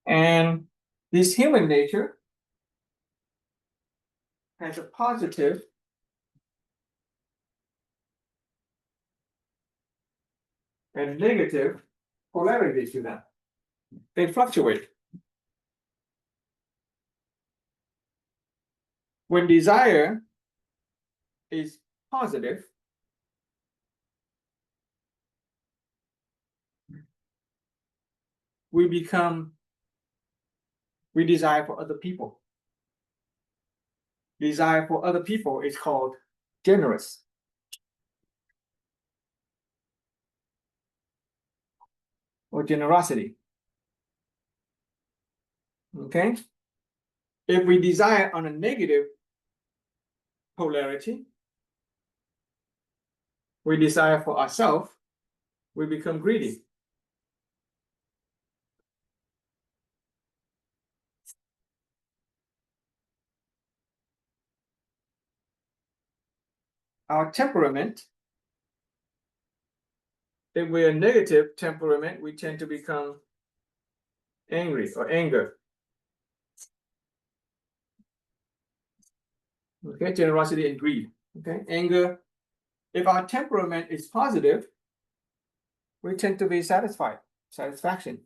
And this human nature has a positive and negative polarity to them. They fluctuate. When desire is positive, we desire for other people. Desire for other people is called generous. Or generosity. Okay? If we desire on a negative polarity, we desire for ourselves, we become greedy. Our temperament, if we're a negative temperament, we tend to become angry or anger. Okay, generosity and greed. Okay, anger. If our temperament is positive, we tend to be satisfaction.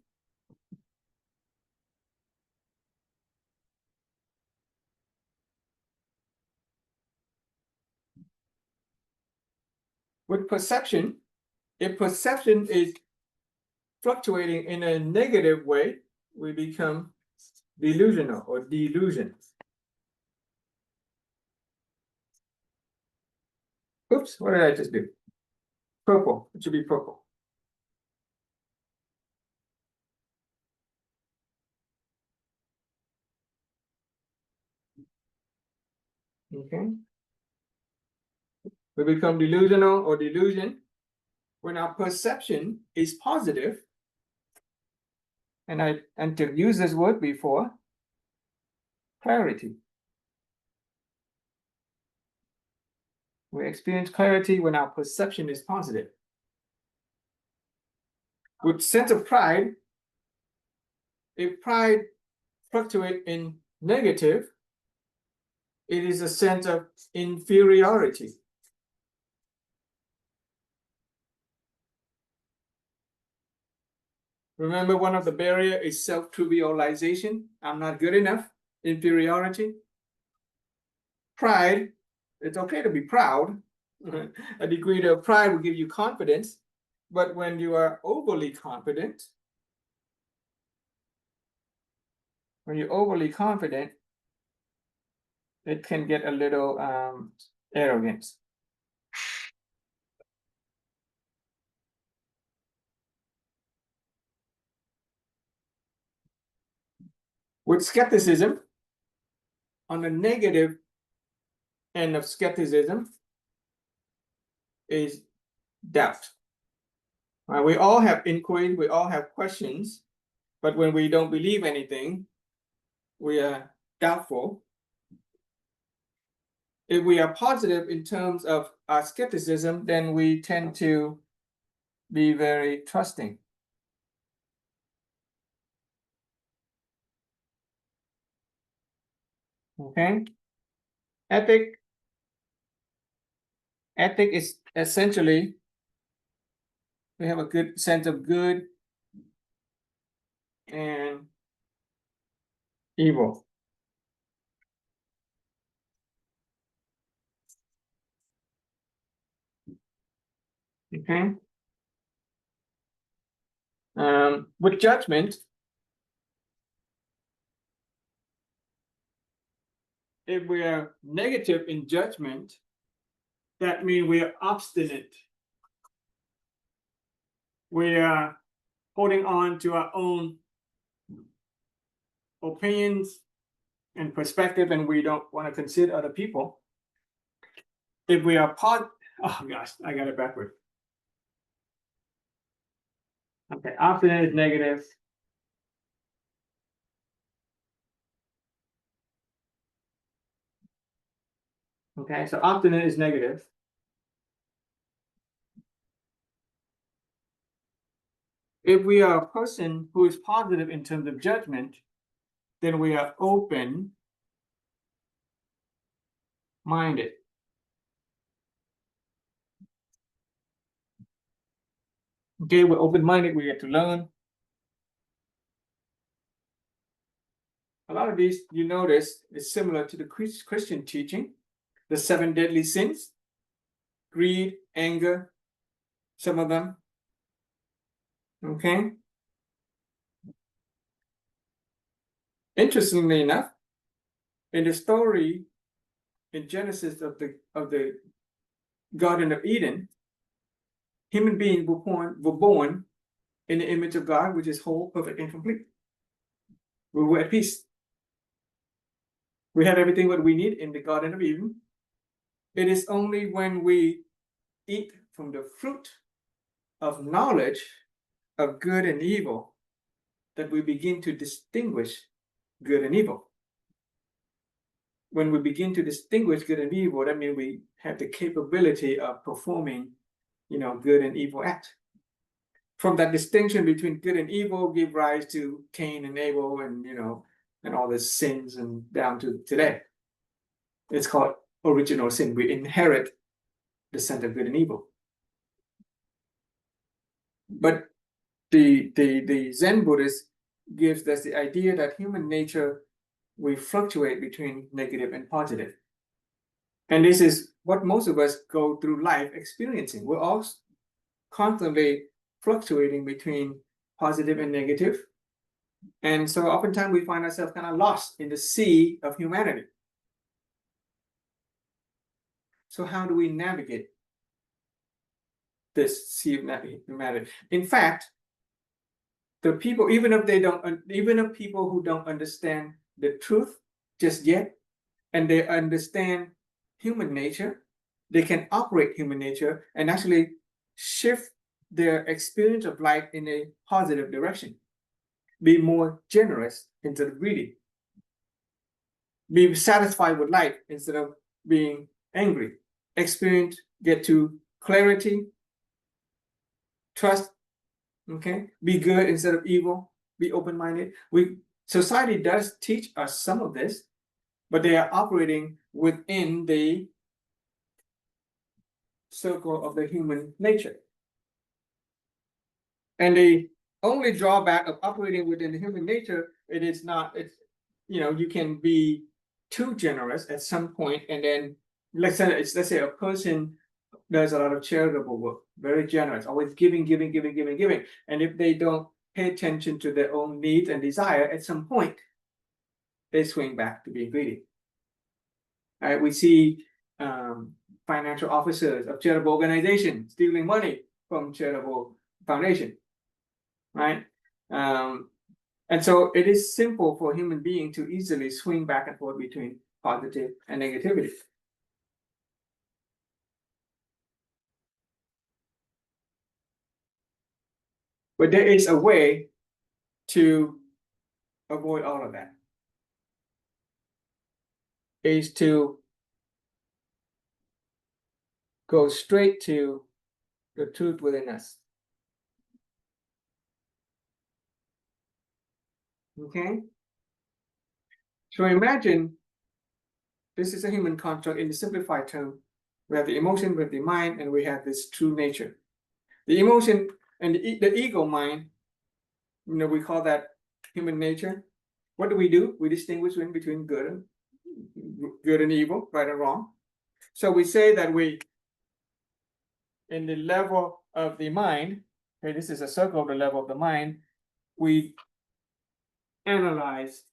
With perception, if perception is fluctuating in a negative way, we become delusional or delusion. Oops, what did I just do? Purple, it should be purple. Okay. We become delusional or delusion when our perception is positive. And I to use this word before, clarity. We experience clarity when our perception is positive. With sense of pride, if pride fluctuates in negative, it is a sense of inferiority. Remember, one of the barriers is self-trivialization. I'm not good enough. Inferiority. Pride, it's okay to be proud. A degree of pride will give you confidence. But when you are overly confident, it can get a little arrogant. With skepticism, on the negative end of skepticism is doubt. We all have inquiry, we all have questions, but when we don't believe anything, we are doubtful. If we are positive in terms of our skepticism, then we tend to be very trusting. Okay? Ethic is essentially, we have a good sense of good and evil. Okay? With judgment, if we are negative in judgment, that means we are obstinate. We are holding on to our own opinions and perspective, and we don't want to consider other people. If we are oh gosh, I got it backward. Okay, obstinate is negative. Okay, so obstinate is negative. If we are a person who is positive in terms of judgment, then we are open minded. Okay, we're open minded, we get to learn. A lot of these, you notice, is similar to the Christian teaching, the 7 deadly sins, greed, anger, some of them. Okay. Interestingly enough, in the story in Genesis of the Garden of Eden, human beings were born in the image of God, which is whole, perfect, and complete. We were at peace. We had everything what we need in the Garden of Eden. It is only when we eat from the fruit of knowledge of good and evil that we begin to distinguish good and evil. When we begin to distinguish good and evil, that means we have the capability of performing, good and evil acts. From that distinction between good and evil, give rise to Cain and Abel, and all the sins, and down to today. It's called original sin. We inherit the sense of good and evil. But the Zen Buddhist gives us the idea that human nature, we fluctuate between negative and positive. And this is what most of us go through life experiencing. We're all constantly fluctuating between positive and negative. And so oftentimes we find ourselves kind of lost in the sea of humanity. So how do we navigate this sea of humanity? In fact, the people, even if people who don't understand the truth just yet, and they understand human nature, they can operate human nature and actually shift their experience of life in a positive direction. Be more generous instead of greedy. Be satisfied with life instead of being angry. Get to clarity, trust, okay? Be good instead of evil, be open-minded. Society does teach us some of this, but they are operating within the circle of the human nature. And the only drawback of operating within the human nature, you can be too generous at some point, and then let's say a person does a lot of charitable work, very generous, always giving. And if they don't pay attention to their own needs and desire, at some point, they swing back to being greedy. All right, we see financial officers of charitable organizations stealing money from charitable foundation, right? And so it is simple for a human being to easily swing back and forth between positive and negativity. But there is a way to avoid all of that. Is to go straight to the truth within us. Okay? So imagine this is a human construct in the simplified term. We have the emotion, we have the mind, and we have this true nature. The emotion and the ego mind, we call that human nature. What do? We distinguish between good and evil, right and wrong. So we say that in the level of the mind, okay, this is a circle of the level of the mind, we analyze,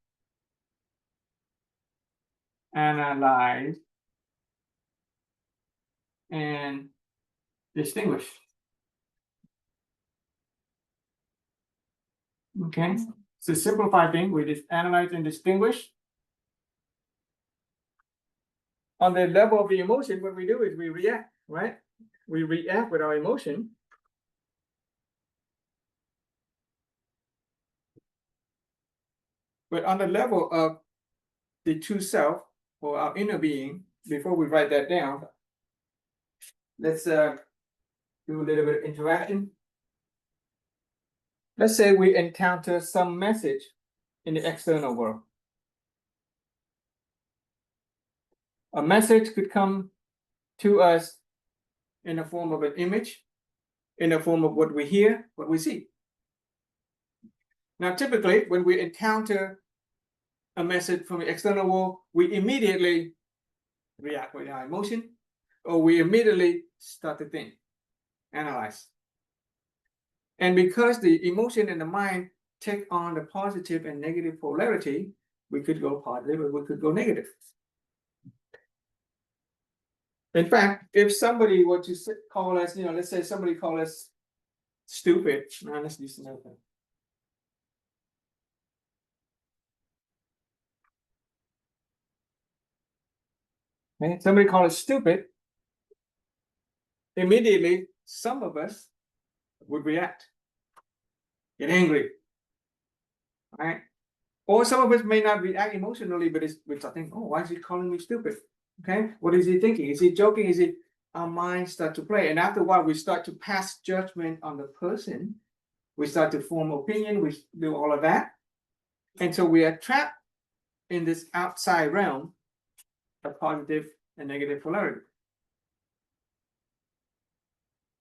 and distinguish. Okay, so simplify thing, we just analyze and distinguish. On the level of the emotion, what we do is we react, right? We react with our emotion. But on the level of the true self or our inner being, before we write that down, let's do a little bit of interaction. Let's say we encounter some message in the external world. A message could come to us in the form of an image, in the form of what we hear, what we see. Now, typically, when we encounter a message from the external world, we immediately react with our emotion, or we immediately start to think, analyze. And because the emotion and the mind take on the positive and negative polarity, we could go positive or we could go negative. In fact, if somebody were to call us, let's say somebody call us stupid. Now let's do some other thing. Okay, somebody call us stupid. Immediately, some of us would react, get angry, right? Or some of us may not react emotionally, but we're thinking, oh, why is he calling me stupid? Okay, what is he thinking? Is he joking? Is it our minds start to play? And after a while, we start to pass judgment on the person. We start to form opinion. We do all of that. And so we are trapped in this outside realm of positive and negative polarity.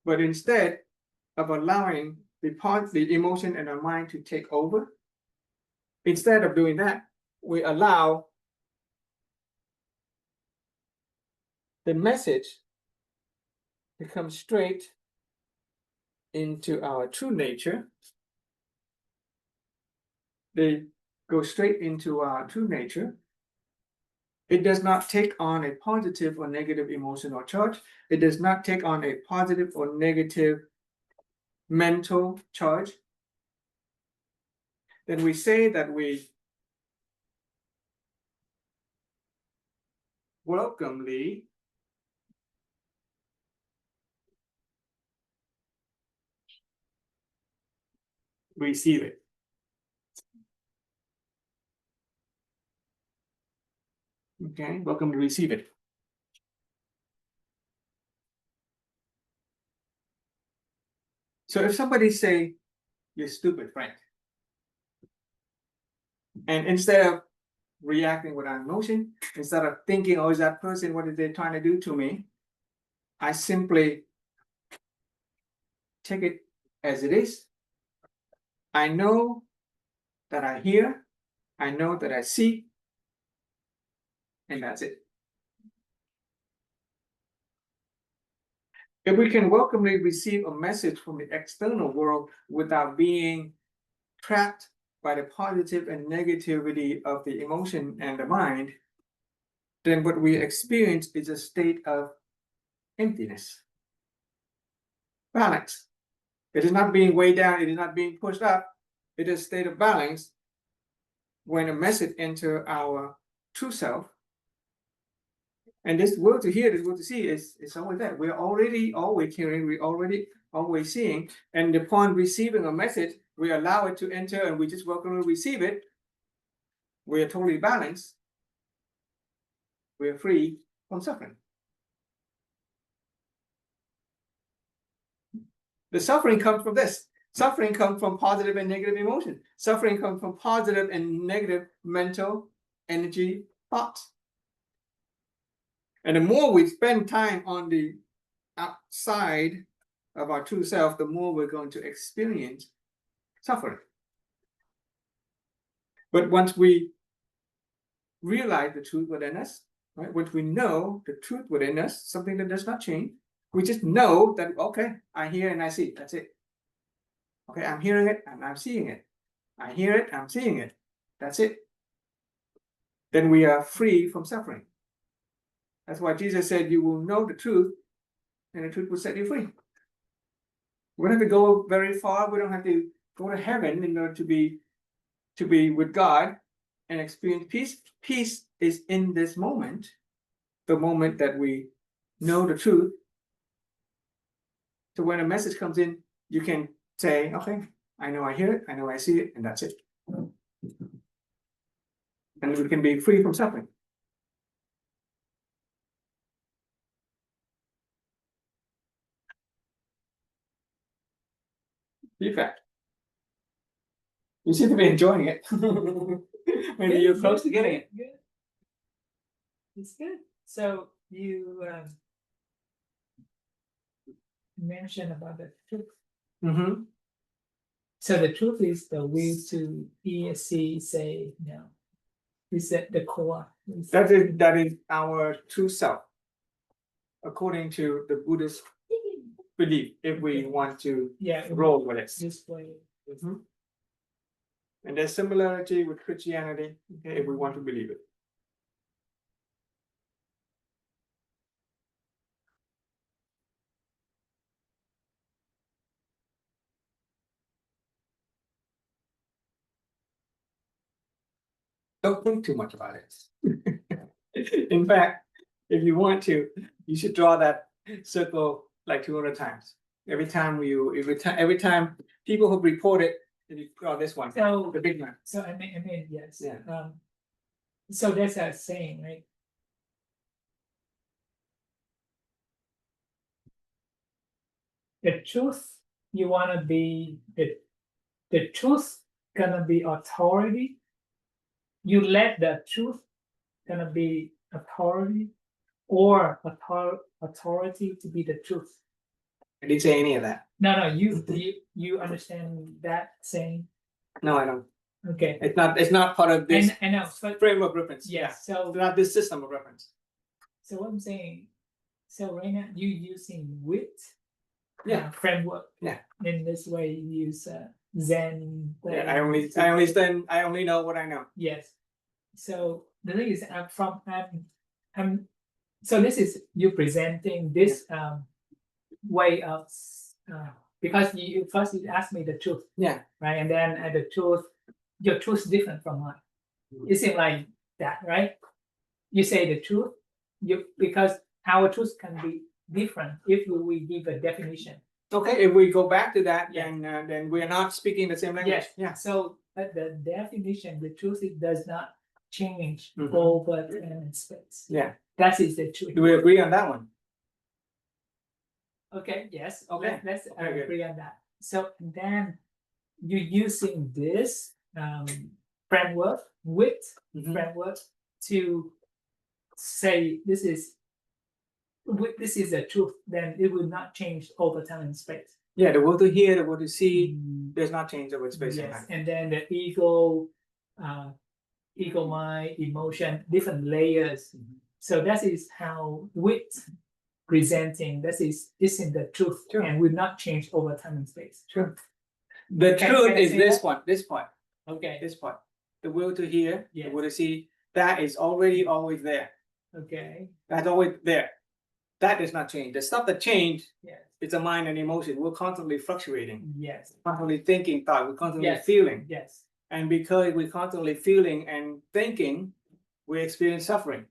But instead of allowing the emotion and our mind to take over, instead of doing that, we allow the message to come straight into our true nature. They go straight into our true nature. It does not take on a positive or negative emotion or charge. It does not take on a positive or negative mental charge. Then we say that we welcomely receive it. Okay, welcome to receive it. So if somebody say, you're stupid, Frank, and instead of reacting with our emotion, instead of thinking, oh, is that person, what are they trying to do to me? I simply take it as it is. I know that I hear, I know that I see, and that's it. If we can welcomely receive a message from the external world without being trapped by the positive and negativity of the emotion and the mind, then what we experience is a state of emptiness, balance. It is not being weighed down, it is not being pushed up, it is a state of balance when a message enters our true self. And this will to hear, this will to see is always that. We're already always hearing, we're already always seeing. And upon receiving a message, we allow it to enter and we just welcome to receive it. We are totally balanced. We are free from suffering. The suffering comes from this. Suffering comes from positive and negative emotion. Suffering comes from positive and negative mental energy thoughts. And the more we spend time on the outside of our true self, the more we're going to experience suffering. But once we realize the truth within us, right? Once we know the truth within us, something that does not change, we just know that, okay, I hear and I see, that's it. Okay, I'm hearing it and I'm seeing it. I hear it, I'm seeing it. That's it. Then we are free from suffering. That's why Jesus said, you will know the truth and the truth will set you free. We don't have to go very far. We don't have to go to heaven in order to be with God and experience peace. Peace is in this moment, the moment that we know the truth. So when a message comes in, you can say, okay, I know I hear it, I know I see it, and that's it. And we can be free from suffering. Feedback. You seem to be enjoying it. Maybe you're close to getting it. Good. It's good. So you mentioned about the truth. Mm-hmm. So the truth is the will to hear, see, say, no. Is that the core? That is our true self, according to the Buddhist belief. If we want to Yeah. roll with it. This way. Mhm. And there's similarity with Christianity, okay, if we want to believe it. Don't think too much about it. In fact, if you want to, you should draw that circle like 200 times. Every time people who report it, you draw this one, So the big one. So I mean, yes. Yeah. So that's a saying, right? The truth you wanna be the truth gonna be authority. You let the truth gonna be authority or authority to be the truth. I didn't say any of that. No, you understand that saying? No, I don't. Okay. It's not part of this I know, but frame of reference. yes, Yeah. so It's not this system of reference. so what I'm saying, so right now you using wit Yeah. framework. Yeah. In this way you use Zen. Yeah, I only know what I know. Yes. So the thing is I'm so this is you presenting this way of because you first you asked me the truth, Yeah. right? And then the truth, your truth is different from mine. It seems like that, right? You say the truth, because our truth can be different if we give a definition. Okay, if we go back to that, Yeah. then we are not speaking the same language. Yes. Yeah. So the definition, the truth, it does not change Mhm. over time and space. Yeah. That is the truth. Do we agree on that one? Okay, yes, Okay, let's okay, good. agree on that. So then you're using this framework with Mhm. framework to say this is the truth, then it will not change over time and space. Yeah, the will to hear, the will to see, does not change over space and Yes, time. and then the ego mind, emotion, different layers. Mhm. So that is how wit presenting, this in the truth, Sure. and will not change over time and space. Sure. The Can truth I is say this that? one, this part, Okay, this part. The will to hear, the Yes. will to see, that is already always there. okay, That's always there. That does not change. The stuff that change, yes, it's a mind and emotion. We're constantly fluctuating, yes, constantly thinking thought, we're constantly Yes. feeling. yes, And because we're constantly feeling and thinking, we experience suffering.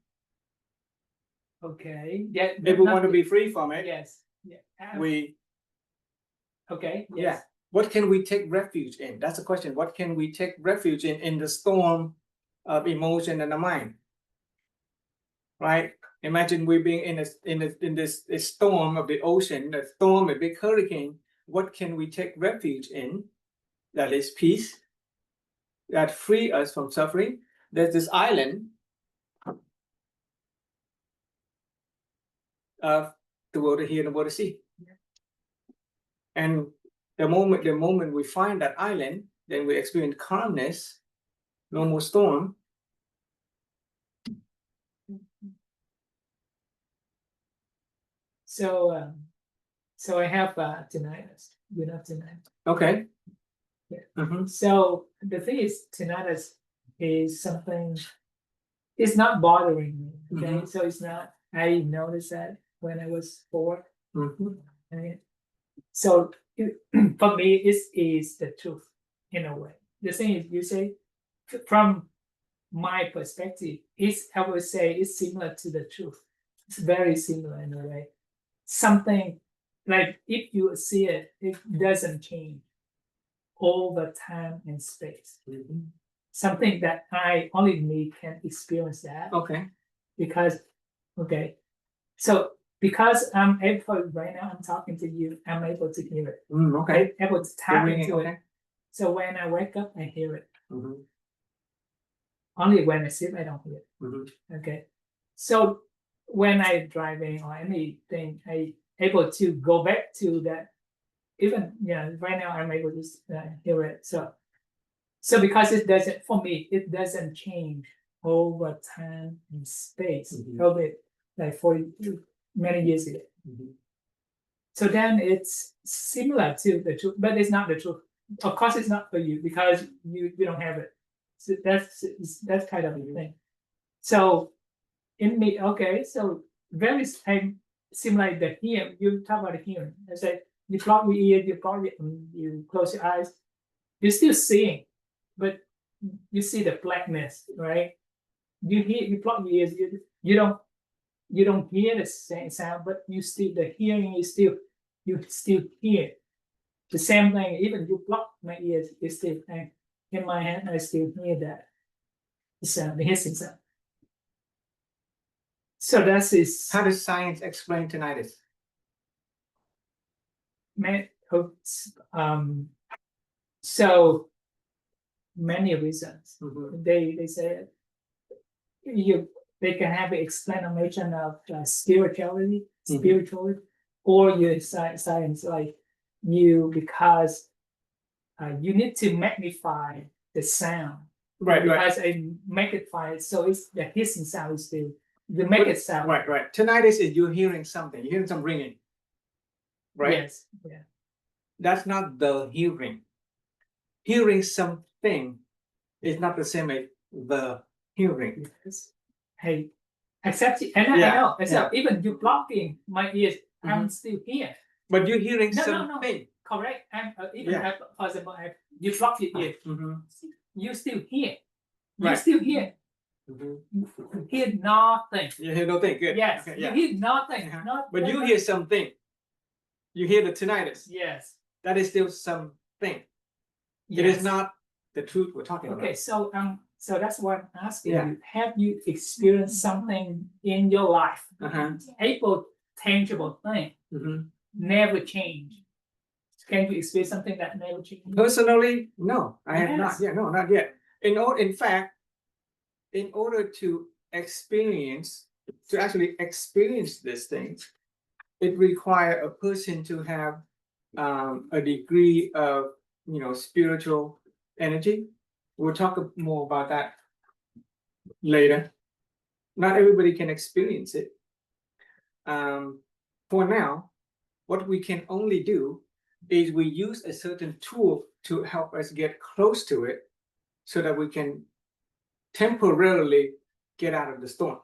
okay, yeah. If we want to be free from it, Yes, yeah, we, okay, yeah. yes, What can we take refuge in? That's the question. What can we take refuge in the storm of emotion and the mind? Right? Imagine we being in this storm of the ocean, a storm, a big hurricane. What can we take refuge in? That is peace, that free us from suffering. There's this island of the world to hear and the world to see. And the moment we find that island, then we experience calmness, no more storm. so so I have tinnitus, tonight. Okay. Yeah. Mhm. So the thing is, tinnitus is something. It's not bothering me. Okay, Mhm. so it's not. I noticed that when I was 4. Mhm. Right? So for me, it is the truth in a way. The thing is, you say from my perspective, I would say it's similar to the truth. It's very similar in a way. Something like if you see it, it doesn't change over time and space. Mhm. Something that only me can experience that Okay. because okay, so because I'm able right now, I'm talking to you, I'm able to hear it. Okay. I'm able to The tap ringing, into it. okay. So when I wake up, I hear it. Mhm, Only when I sleep, I don't hear it. mhm. Okay. So when I driving or anything, I able to go back to that. Even right now I'm able to hear it. So because it doesn't for me, it doesn't change over time and space. Mhm. Probably like for many years ago. Mhm. So then it's similar to the truth, but it's not the truth. Of course, it's not for you because you don't have it. So that's kind of the thing. So in me, okay, so very similar the hearing. You talk about the hearing. I say you plug your ear, you close your eyes, you're still seeing, but you see the blackness, right? You plug your ears, you don't hear the same sound, but you still the hearing is still you still hear the same thing. Even you block my ears, it's still in my hand. I still hear that the sound, the hissing sound. So that is How does science explain tinnitus? So many reasons. Mhm. They say they can have an explanation of spirituality, or your science like because you need to magnify the sound. Right, Because I magnify it, so it's the hissing sound is still the make it sound. right. Tinnitus is you're hearing something, you're hearing some ringing. Right? Yes. Yeah. That's not the hearing. Hearing something is not the same as the hearing. Yes. Hey, except and I know. Except even you blocking my ears, I'm still here. But you're hearing No. something. Correct. And even for example, you block your ear, Mhm. you still hear. You Right. still hear. Mhm. You hear nothing. You hear nothing. Good. Yes. Okay, You yeah. hear nothing. But you hear something. You hear the tinnitus. Yes. That is still something. It is not the truth we're talking Okay, about. so that's what I'm asking Yeah. you. Have you experienced something in your life, able, tangible thing, Mhm. never change? Can you experience something that never changed? Personally, no, I have not. Yes. Yeah, no, not yet. In fact, in order to actually experience these things, it requires a person to have a degree of spiritual energy. We'll talk more about that later. Not everybody can experience it. For now, what we can only do is we use a certain tool to help us get close to it so that we can temporarily get out of the storm.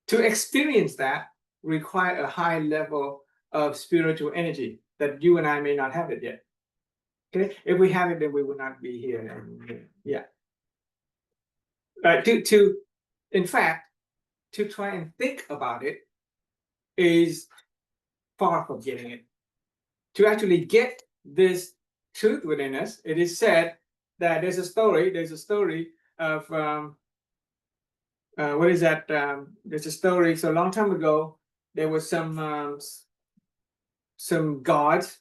To experience that require a high level of spiritual energy that you and I may not have it yet. Okay, if we have it, then we would not be here. And yeah, in fact, to try and think about it is far from getting it. To actually get this truth within us, it is said that there's a story of what is that? There's a story. So a long time ago, there was some gods,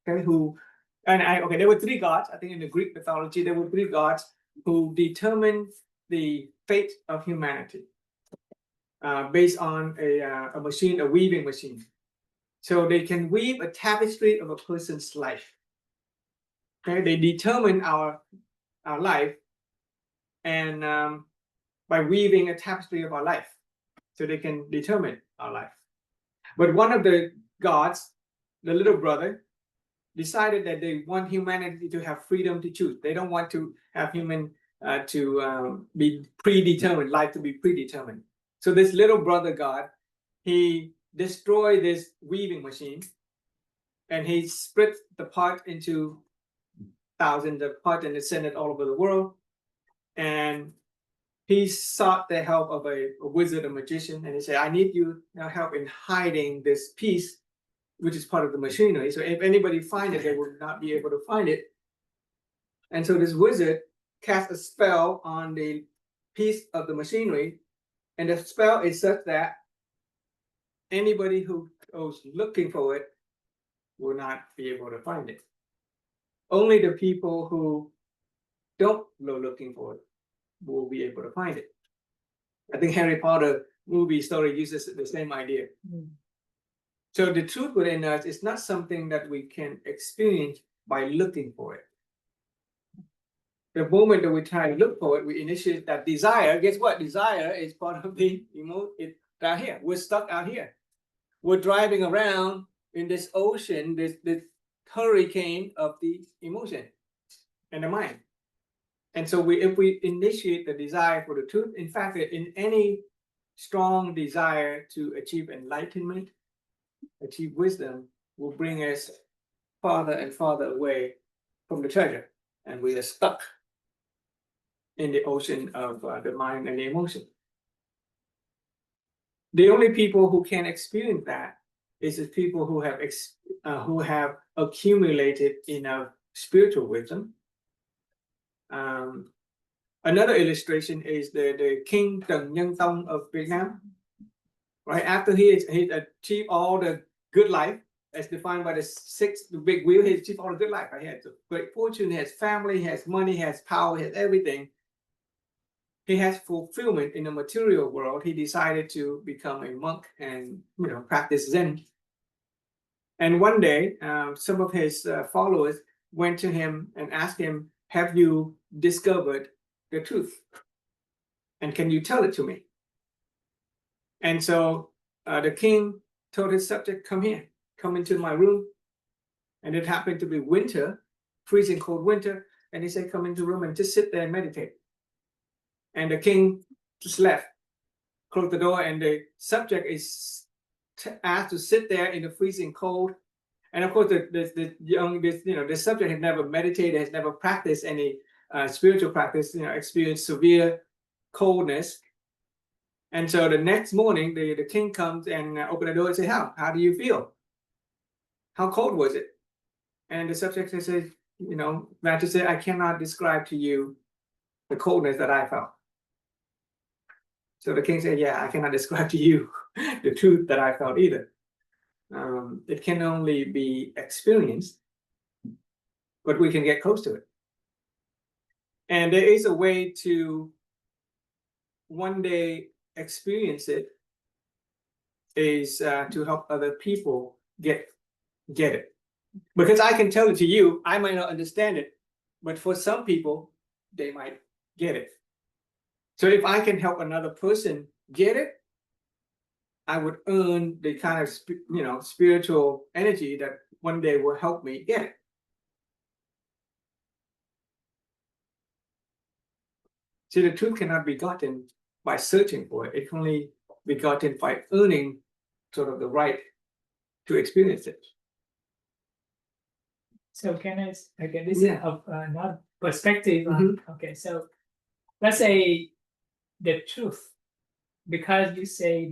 okay, there were three gods. I think in the Greek mythology, there were three gods who determined the fate of humanity based on a machine, a weaving machine. So they can weave a tapestry of a person's life. Okay, they determine our life, and by weaving a tapestry of our life, so they can determine our life. But one of the gods, the little brother, decided that they want humanity to have freedom to choose. They don't want to have human to be predetermined, life to be predetermined. So this little brother God, he destroyed this weaving machine, and he split the part into thousands of parts and sent it all over the world. And he sought the help of a wizard, a magician, and he said, I need you now help in hiding this piece, which is part of the machinery. So if anybody find it, they will not be able to find it. And so this wizard cast a spell on the piece of the machinery, And the spell is such that anybody who goes looking for it will not be able to find it. Only the people who don't go looking for it will be able to find it. I think Harry Potter movie story uses the same idea. Mm. So the truth within us is not something that we can experience by looking for it. The moment that we try to look for it, we initiate that desire. Guess what? Desire is part of the it's out here. We're stuck out here. We're driving around in this ocean, this hurricane of the emotion and the mind. And so if we initiate the desire for the truth, in fact, in any strong desire to achieve enlightenment, achieve wisdom, will bring us farther and farther away from the treasure. And we are stuck in the ocean of the mind and the emotion. The only people who can experience that is the people who have accumulated enough spiritual wisdom. Another illustration is the King Trần Nhân Tông of Vietnam. Right after he achieved all the good life, as defined by the big wheel, he achieved all the good life. He had great fortune, he has family, he has money, he has power, he has everything. He has fulfillment in the material world. He decided to become a monk and practice Zen. And one day, some of his followers went to him and asked him, "Have you discovered the truth? And can you tell it to me?" And so the king told his subject, "Come here, come into my room." And it happened to be winter, freezing cold winter. And he said, "Come into the room and just sit there and meditate." And the king just left, closed the door, and the subject is asked to sit there in the freezing cold. And of course, the subject had never meditated, has never practiced any spiritual practice, experienced severe coldness. And so the next morning, the king comes and opens the door and says, "How do you feel? How cold was it?" And the subject says, Master said, "I cannot describe to you the coldness that I felt." So the king said, "Yeah, I cannot describe to you the truth that I felt either. It can only be experienced, but we can get close to it." And there is a way to one day experience it, is to help other people get it. Because I can tell it to you, I might not understand it, but for some people, they might get it. So if I can help another person get it, I would earn the kind of spiritual energy that one day will help me get it. See, the truth cannot be gotten by searching for it. It can only be gotten by earning sort of the right to experience it. So can I, again, this Yeah. is of another perspective. Okay, so let's say the truth, because you say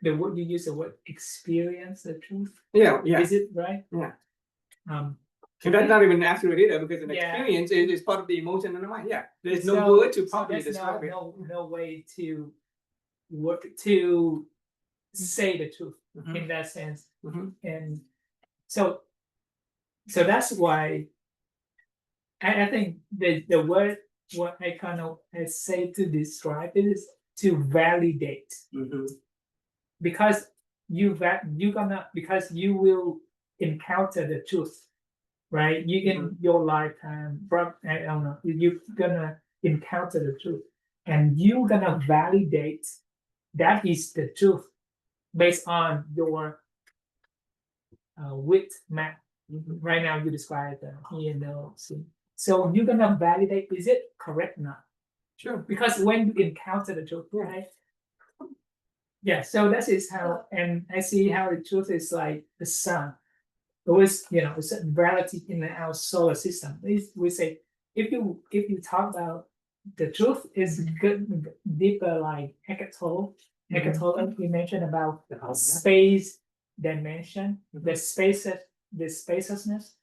the word, you use the word experience the truth. Yeah. Is it right? Yeah. And that's not even accurate either, because an Yeah. experience is part of the emotion and the mind. Yeah, there's no so- word to so properly there's describe it. no way to to say the truth Mhm. in that sense. Mhm. And so that's why I think the word, what I kind of say to describe it, is to validate, Mhm. because because you will encounter the truth, right? You in your lifetime, I don't know, you're gonna encounter the truth, and you're gonna validate that is the truth based on your width map. Right now you describe the E&O. So you're gonna validate, is it correct or not? Sure. Because when you encounter the truth, right? Yeah, so that is how, and I see how the truth is like the sun. Always, a certain reality in our solar system. We say, if you talk about the truth is good, deeper, like Eckhart Tolle, we mentioned about space dimension, the spaciousness.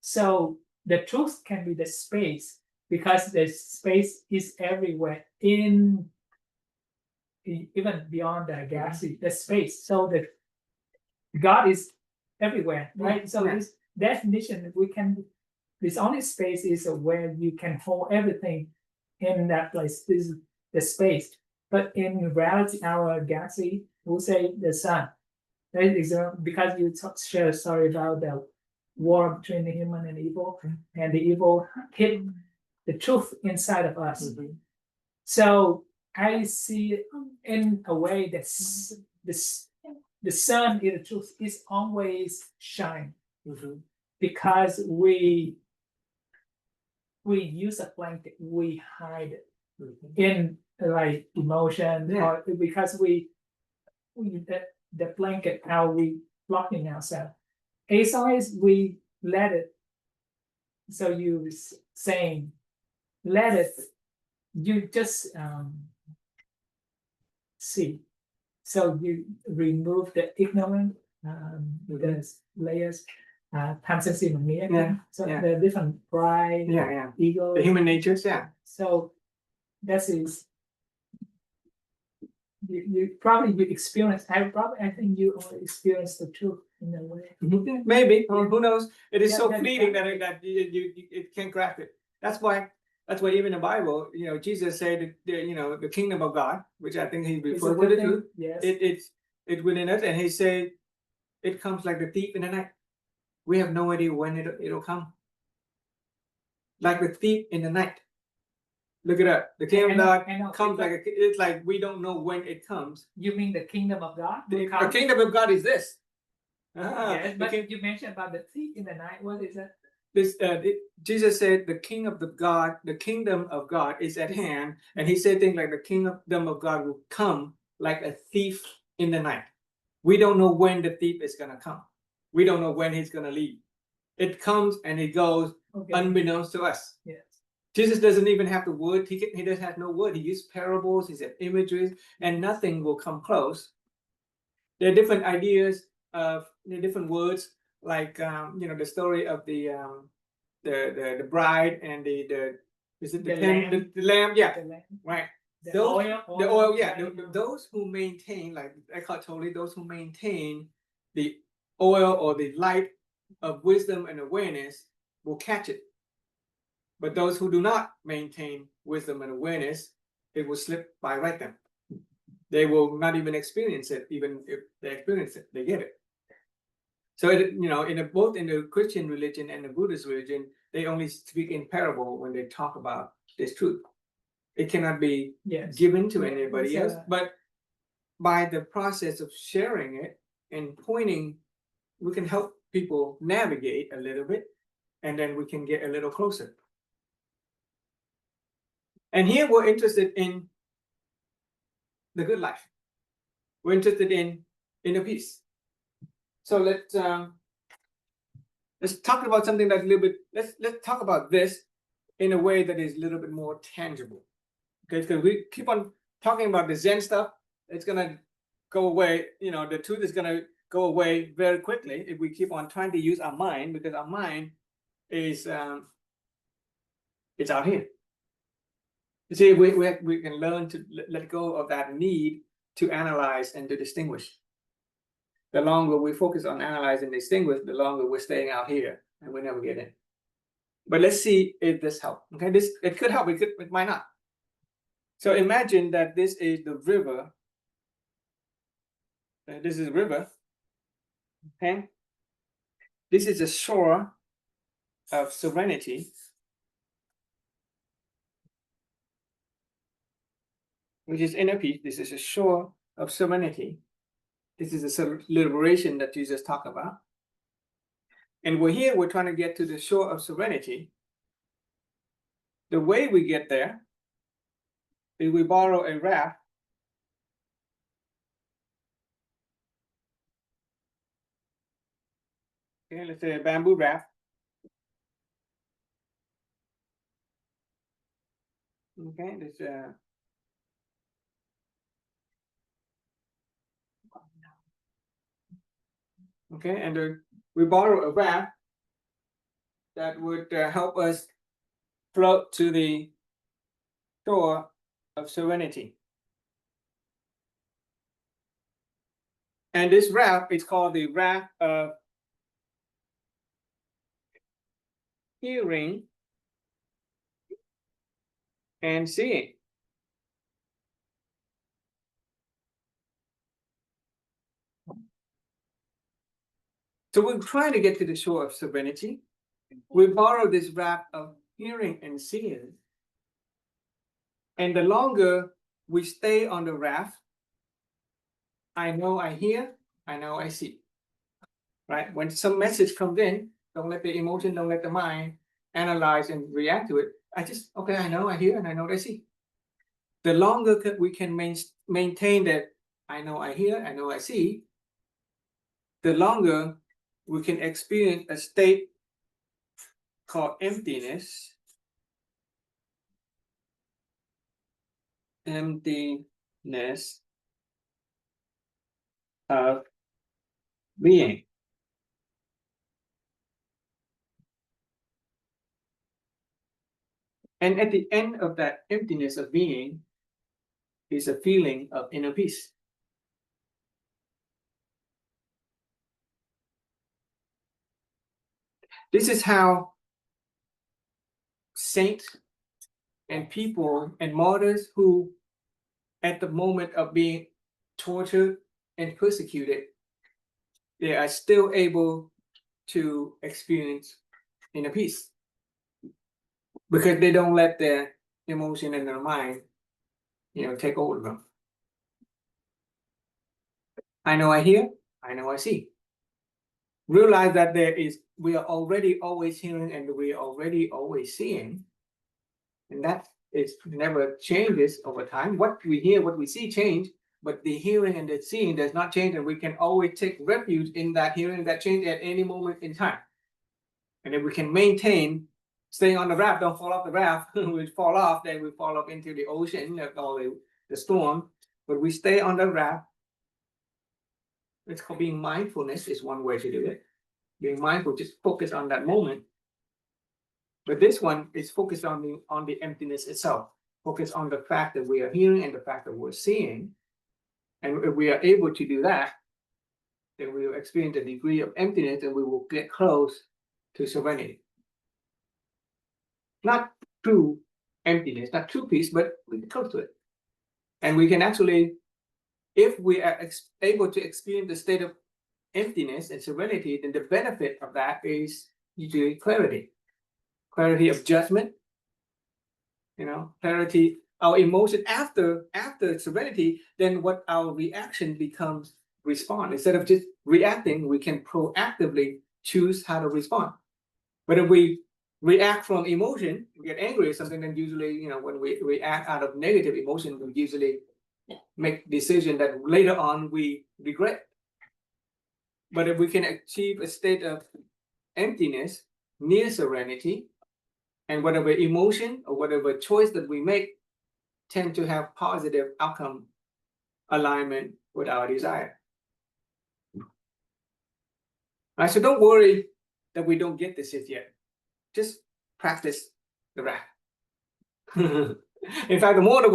So the truth can be the space, because the space is everywhere in even beyond the galaxy, the space. So the God is everywhere, right? So yeah. this definition we can. This only space is where you can hold everything in that place. This is the space. But in reality, our galaxy, we'll say the sun. That is because you share a story about the war between the human and evil, and the evil hid the truth inside of us. Mhm. So I see it in a way that the sun in the truth is always shine Mhm. because we use a blanket, we hide it Mhm. in like emotion, Yeah. or because we the blanket how we blocking ourselves. As long as we let it, so you saying let it, you just see. So you remove the ignorant, the layers, Tansensi Mamiya. Yeah, So yeah. the different pride, Yeah. ego. The human natures, yeah. So that is you probably you experience. I think you only experience the truth in a way. Mhm. Maybe, or who knows? It is Yeah, so that- fleeting that- that you it can't grasp it. That's why even in the Bible, Jesus said that, the kingdom of God, which I think he It's a referred to good the thing. truth. Yes. It's within us, and he said it comes like the thief in the night. We have no idea when it'll come. Like the thief in the night. Look it up. The kingdom of God I know. comes it's like we don't know when it comes. You mean the kingdom of God? will The come? kingdom of God is this. Yes, the but king- you mentioned about the thief in the night. What is that? Jesus said the kingdom of God is at hand, and he said things like the kingdom of God will come like a thief in the night. We don't know when the thief is gonna come. We don't know when he's gonna leave. It comes and it goes Okay. unbeknownst to us. Yes. Jesus doesn't even have the word. He doesn't have no word. He used parables. He said imageries, and nothing will come close. There are different ideas of different words, like the story of the bride and the is it the lamb? The lamb, yeah, The lamp, right. the Those- oil, The oil, yeah. right? Those who maintain, like Eckhart Tolle, those who maintain the oil or the light of wisdom and awareness will catch it. But those who do not maintain wisdom and awareness, it will slip by right them. They will not even experience it, even if they experience it, they get it. So both in the Christian religion and the Buddhist religion, they only speak in parable when they talk about this truth. It cannot be Yes. given to Yeah, anybody it's else, a- but by the process of sharing it and pointing, we can help people navigate a little bit, and then we can get a little closer. And here we're interested in the good life. We're interested in inner peace. So let's talk about something that's a little bit. Let's talk about this in a way that is a little bit more tangible. Okay, because we keep on talking about the Zen stuff, it's gonna go away. The truth is gonna go away very quickly if we keep on trying to use our mind, because our mind is it's out here. You see, we can learn to let go of that need to analyze and to distinguish. The longer we focus on analyze and distinguish, the longer we're staying out here and we never get in. But let's see if this helps. Okay, it could help. It might not. So imagine that this is the river. This is a river. Okay, this is a shore of serenity, which is inner peace. This is a shore of serenity. This is a liberation that Jesus talked about. And we're trying to get to the shore of serenity. The way we get there is we borrow a raft. Okay, let's say a bamboo raft. Okay, this okay, and we borrow a raft that would help us float to the shore of serenity. And this wrap is called the wrap of hearing and seeing. So we're trying to get to the shore of serenity. We borrow this wrap of hearing and seeing. And the longer we stay on the raft, I know I hear, I know I see. Right? When some message comes in, don't let the emotion, don't let the mind analyze and react to it. I just, okay, I know I hear and I know what I see. The longer we can maintain that I know I hear, I know I see, the longer we can experience a state called emptiness. Emptiness of being. And at the end of that emptiness of being is a feeling of inner peace. This is how saints and people and martyrs who, at the moment of being tortured and persecuted, they are still able to experience inner peace because they don't let their emotion and their mind, take over them. I know I hear, I know I see. Realize that we are already always hearing and we are already always seeing. And that is never changes over time. What we hear, what we see change, but the hearing and the seeing does not change, and we can always take refuge in that hearing that change at any moment in time. And if we can maintain staying on the raft, don't fall off the raft, we fall off, then we fall off into the ocean or the storm. But we stay on the raft. It's called being mindfulness is one way to do it. Being mindful, just focus on that moment. But this one is focused on the emptiness itself. Focus on the fact that we are hearing and the fact that we're seeing. And if we are able to do that, then we will experience a degree of emptiness and we will get close to serenity. Not true emptiness, not true peace, but we get close to it. And we can actually, if we are able to experience the state of emptiness and serenity, then the benefit of that is usually clarity. Clarity of judgment, clarity, our emotion after serenity, then what our reaction becomes respond. Instead of just reacting, we can proactively choose how to respond. But if we react from emotion, we get angry or something, then usually, when we react out of negative emotion, we usually make decisions that later on we regret. But if we can achieve a state of emptiness near serenity, and whatever emotion or whatever choice that we make tend to have positive outcome alignment with our desire. All right, so don't worry that we don't get this yet. Just practice the raft. In fact, the more that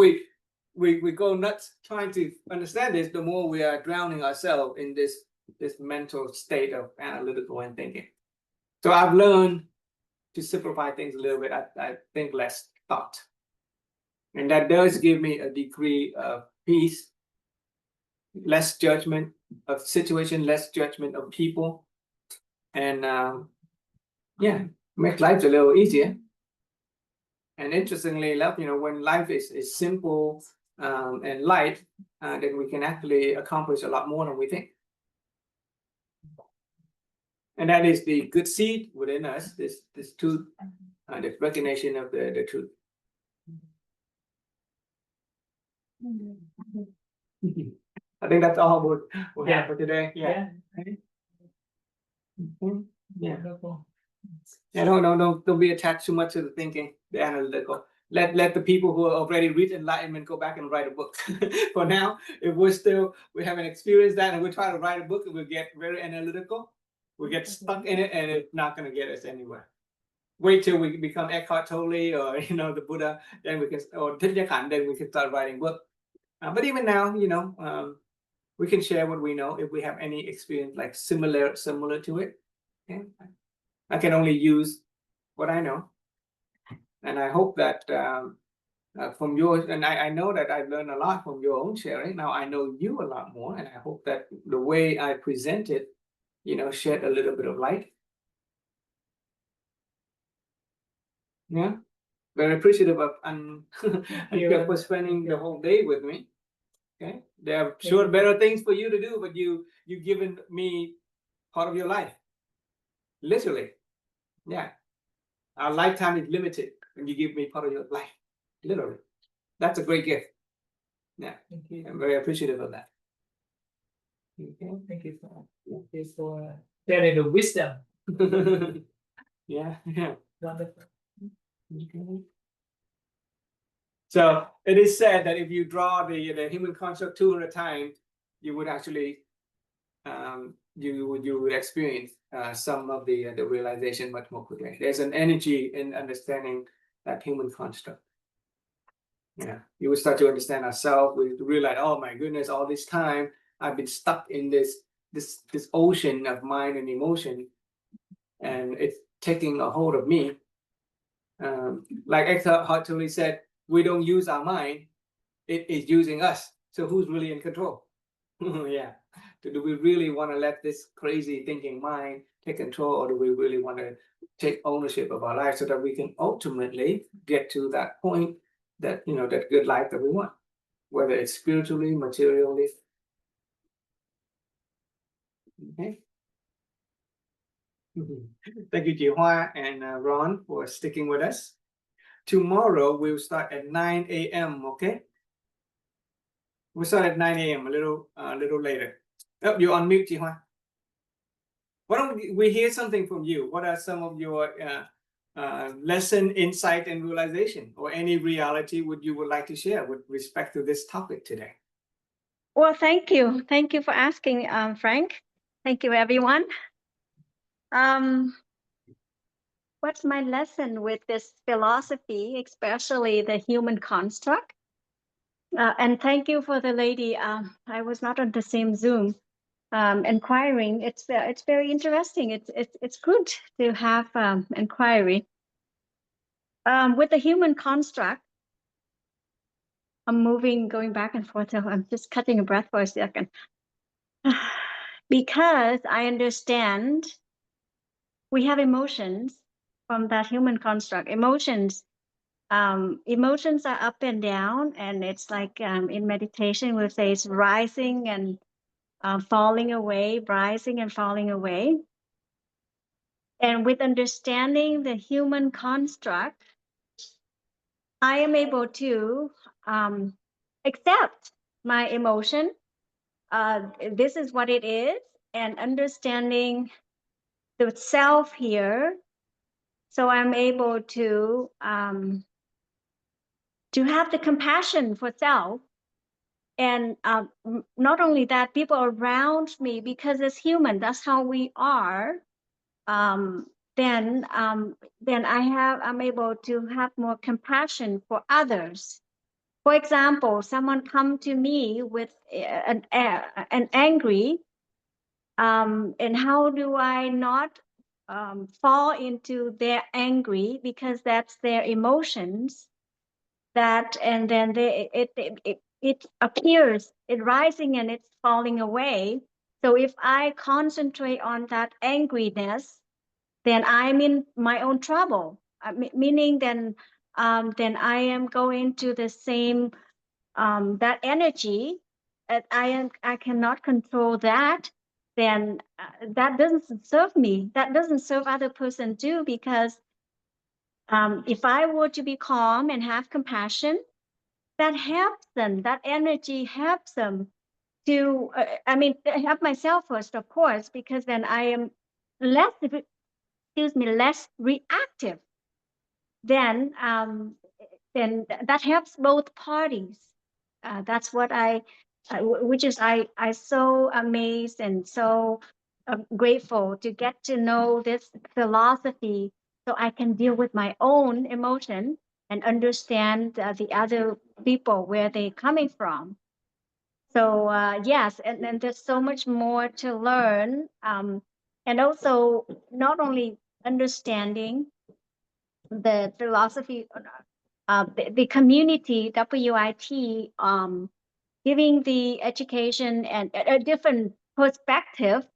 we go nuts trying to understand this, the more we are drowning ourselves in this mental state of analytical and thinking. So I've learned to simplify things a little bit. I think less thought. And that does give me a degree of peace, less judgment of situation, less judgment of people. And make life a little easier. And interestingly enough, when life is simple and light, then we can actually accomplish a lot more than we think. And that is the good seed within us, this truth, the recognition of the truth. I think that's all we'll have for today. Yeah. Yeah. Yeah. Don't be attached too much to the thinking, the analytical. Let the people who already reach enlightenment go back and write a book. For now, if we haven't experienced that and we try to write a book and we get very analytical, we get stuck in it and it's not going to get us anywhere. Wait till we become Eckhart Tolle or the Buddha, then we can, or Thich Nhat Hanh, then we can start writing book. But even now, we can share what we know if we have any experience like similar to it. Okay, I can only use what I know, and I hope that from yours, and I know that I've learned a lot from your own sharing. Now I know you a lot more, and I hope that the way I present it, shed a little bit of light. Yeah, very appreciative of you. for spending the whole day with me. Okay, there are sure better things for you to do, but you've given me part of your life, literally. Yeah, our lifetime is limited, and you give me part of your life, literally. That's a great gift. Yeah, Thank you. I'm very appreciative of that. Okay. Thank you for sharing the wisdom. Yeah. Wonderful. Okay. So it is said that if you draw the human construct 200 times, you would actually you would experience some of the realization much more quickly. There's an energy in understanding that human construct. Yeah, you would start to understand ourselves. We realize, oh my goodness, all this time I've been stuck in this ocean of mind and emotion, and it's taking a hold of me. Like Eckhart Tolle said, we don't use our mind; it is using us. So who's really in control? Yeah. Do we really want to let this crazy thinking mind take control, or do we really want to take ownership of our life so that we can ultimately get to that point, that that good life that we want, whether it's spiritually, materially? Okay. Thank you, Ji Hua and Ron, for sticking with us. Tomorrow we'll start at 9 a.m. Okay. We'll start at 9 a.m. a little later. Oh, you're on mute, Ji Hua. Why don't we hear something from you? What are some of your lesson, insight, and realization, or any reality you would like to share with respect to this topic today? Well, thank you. Thank you for asking, Frank. Thank you, everyone. What's my lesson with this philosophy, especially the human construct? And thank you for the lady. I was not on the same Zoom inquiring. It's very interesting. It's good to have inquiry. With the human construct, I'm going back and forth. So I'm just cutting a breath for a second. Because I understand we have emotions from that human construct. Emotions are up and down, and it's like in meditation we'll say it's rising and falling away, rising and falling away. And with understanding the human construct, I am able to accept my emotion. This is what it is, and understanding the self here. So I'm able to have the compassion for self, and not only that, people around me, because as human, that's how we are. Then I'm able to have more compassion for others. For example, someone come to me with an angry, and how do I not fall into their angry, because that's their emotions. That, and then it appears, it rising and it's falling away. So if I concentrate on that angriness, then I'm in my own trouble. Meaning then I am going to the same that energy. I cannot control that. Then that doesn't serve me. That doesn't serve other person too, because if I were to be calm and have compassion, that helps them. That energy helps them to. Help myself first, of course, because then I am less reactive. Then that helps both parties. That's what which is I so amazed and so grateful to get to know this philosophy, so I can deal with my own emotion and understand the other people, where they're coming from. So yes, and then there's so much more to learn. And also not only understanding the philosophy, the community, WIT, giving the education and a different perspective.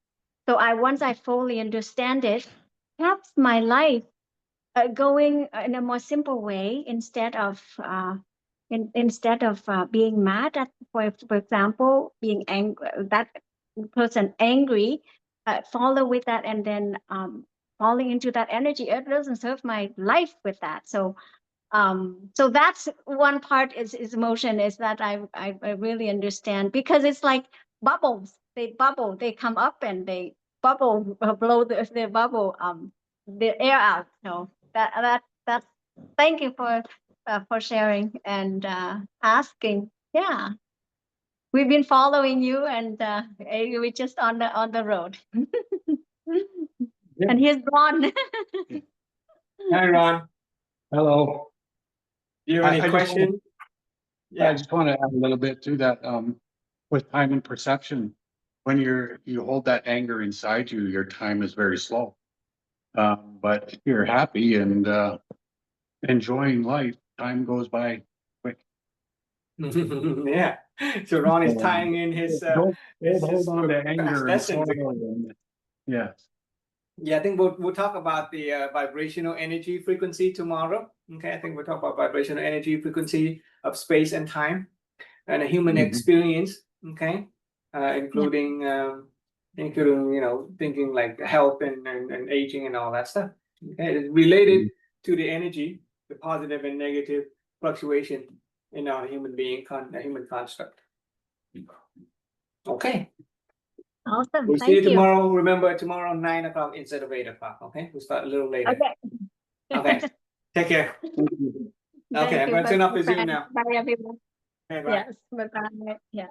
So once I fully understand it, helps my life going in a more simple way instead of being mad at, for example, being angry, that person angry, follow with that, and then falling into that energy. It doesn't serve my life with that. So so that's one part is emotion, is that I really understand, because it's like bubbles. They bubble, they come up and they bubble, blow the bubble, the air out. So that's thank you for sharing and asking. Yeah, we've been following you, and we're just on the road. And here's Ron. Hi, Ron. Hello. Do you have I any just wanna- question? I Yeah. just want to add a little bit to that, with time and perception. When you hold that anger inside you, your time is very slow. But if you're happy and, enjoying life, time goes by quick. Yeah. So Ron is tying in his Don't his hold on to past anger and lessons. sorrow and- Yes. Yeah, I think we'll talk about the vibrational energy frequency tomorrow. Okay, I think we'll talk about vibrational energy frequency of space and time and a human Mhm. experience. Okay, including thinking like health and aging and all that stuff. Okay, it's related to the energy, the positive and negative fluctuation in our human human construct. Okay. Awesome. We'll see Thank you you. tomorrow. Remember, tomorrow 9 o'clock instead of 8 o'clock. Okay, we'll start a little later. Okay. Okay. Take care. Thank you. Okay, I'm Thank you. gonna turn off the Bye. Zoom now. Bye, everyone. Okay, bye. Yes. Bye. Yeah.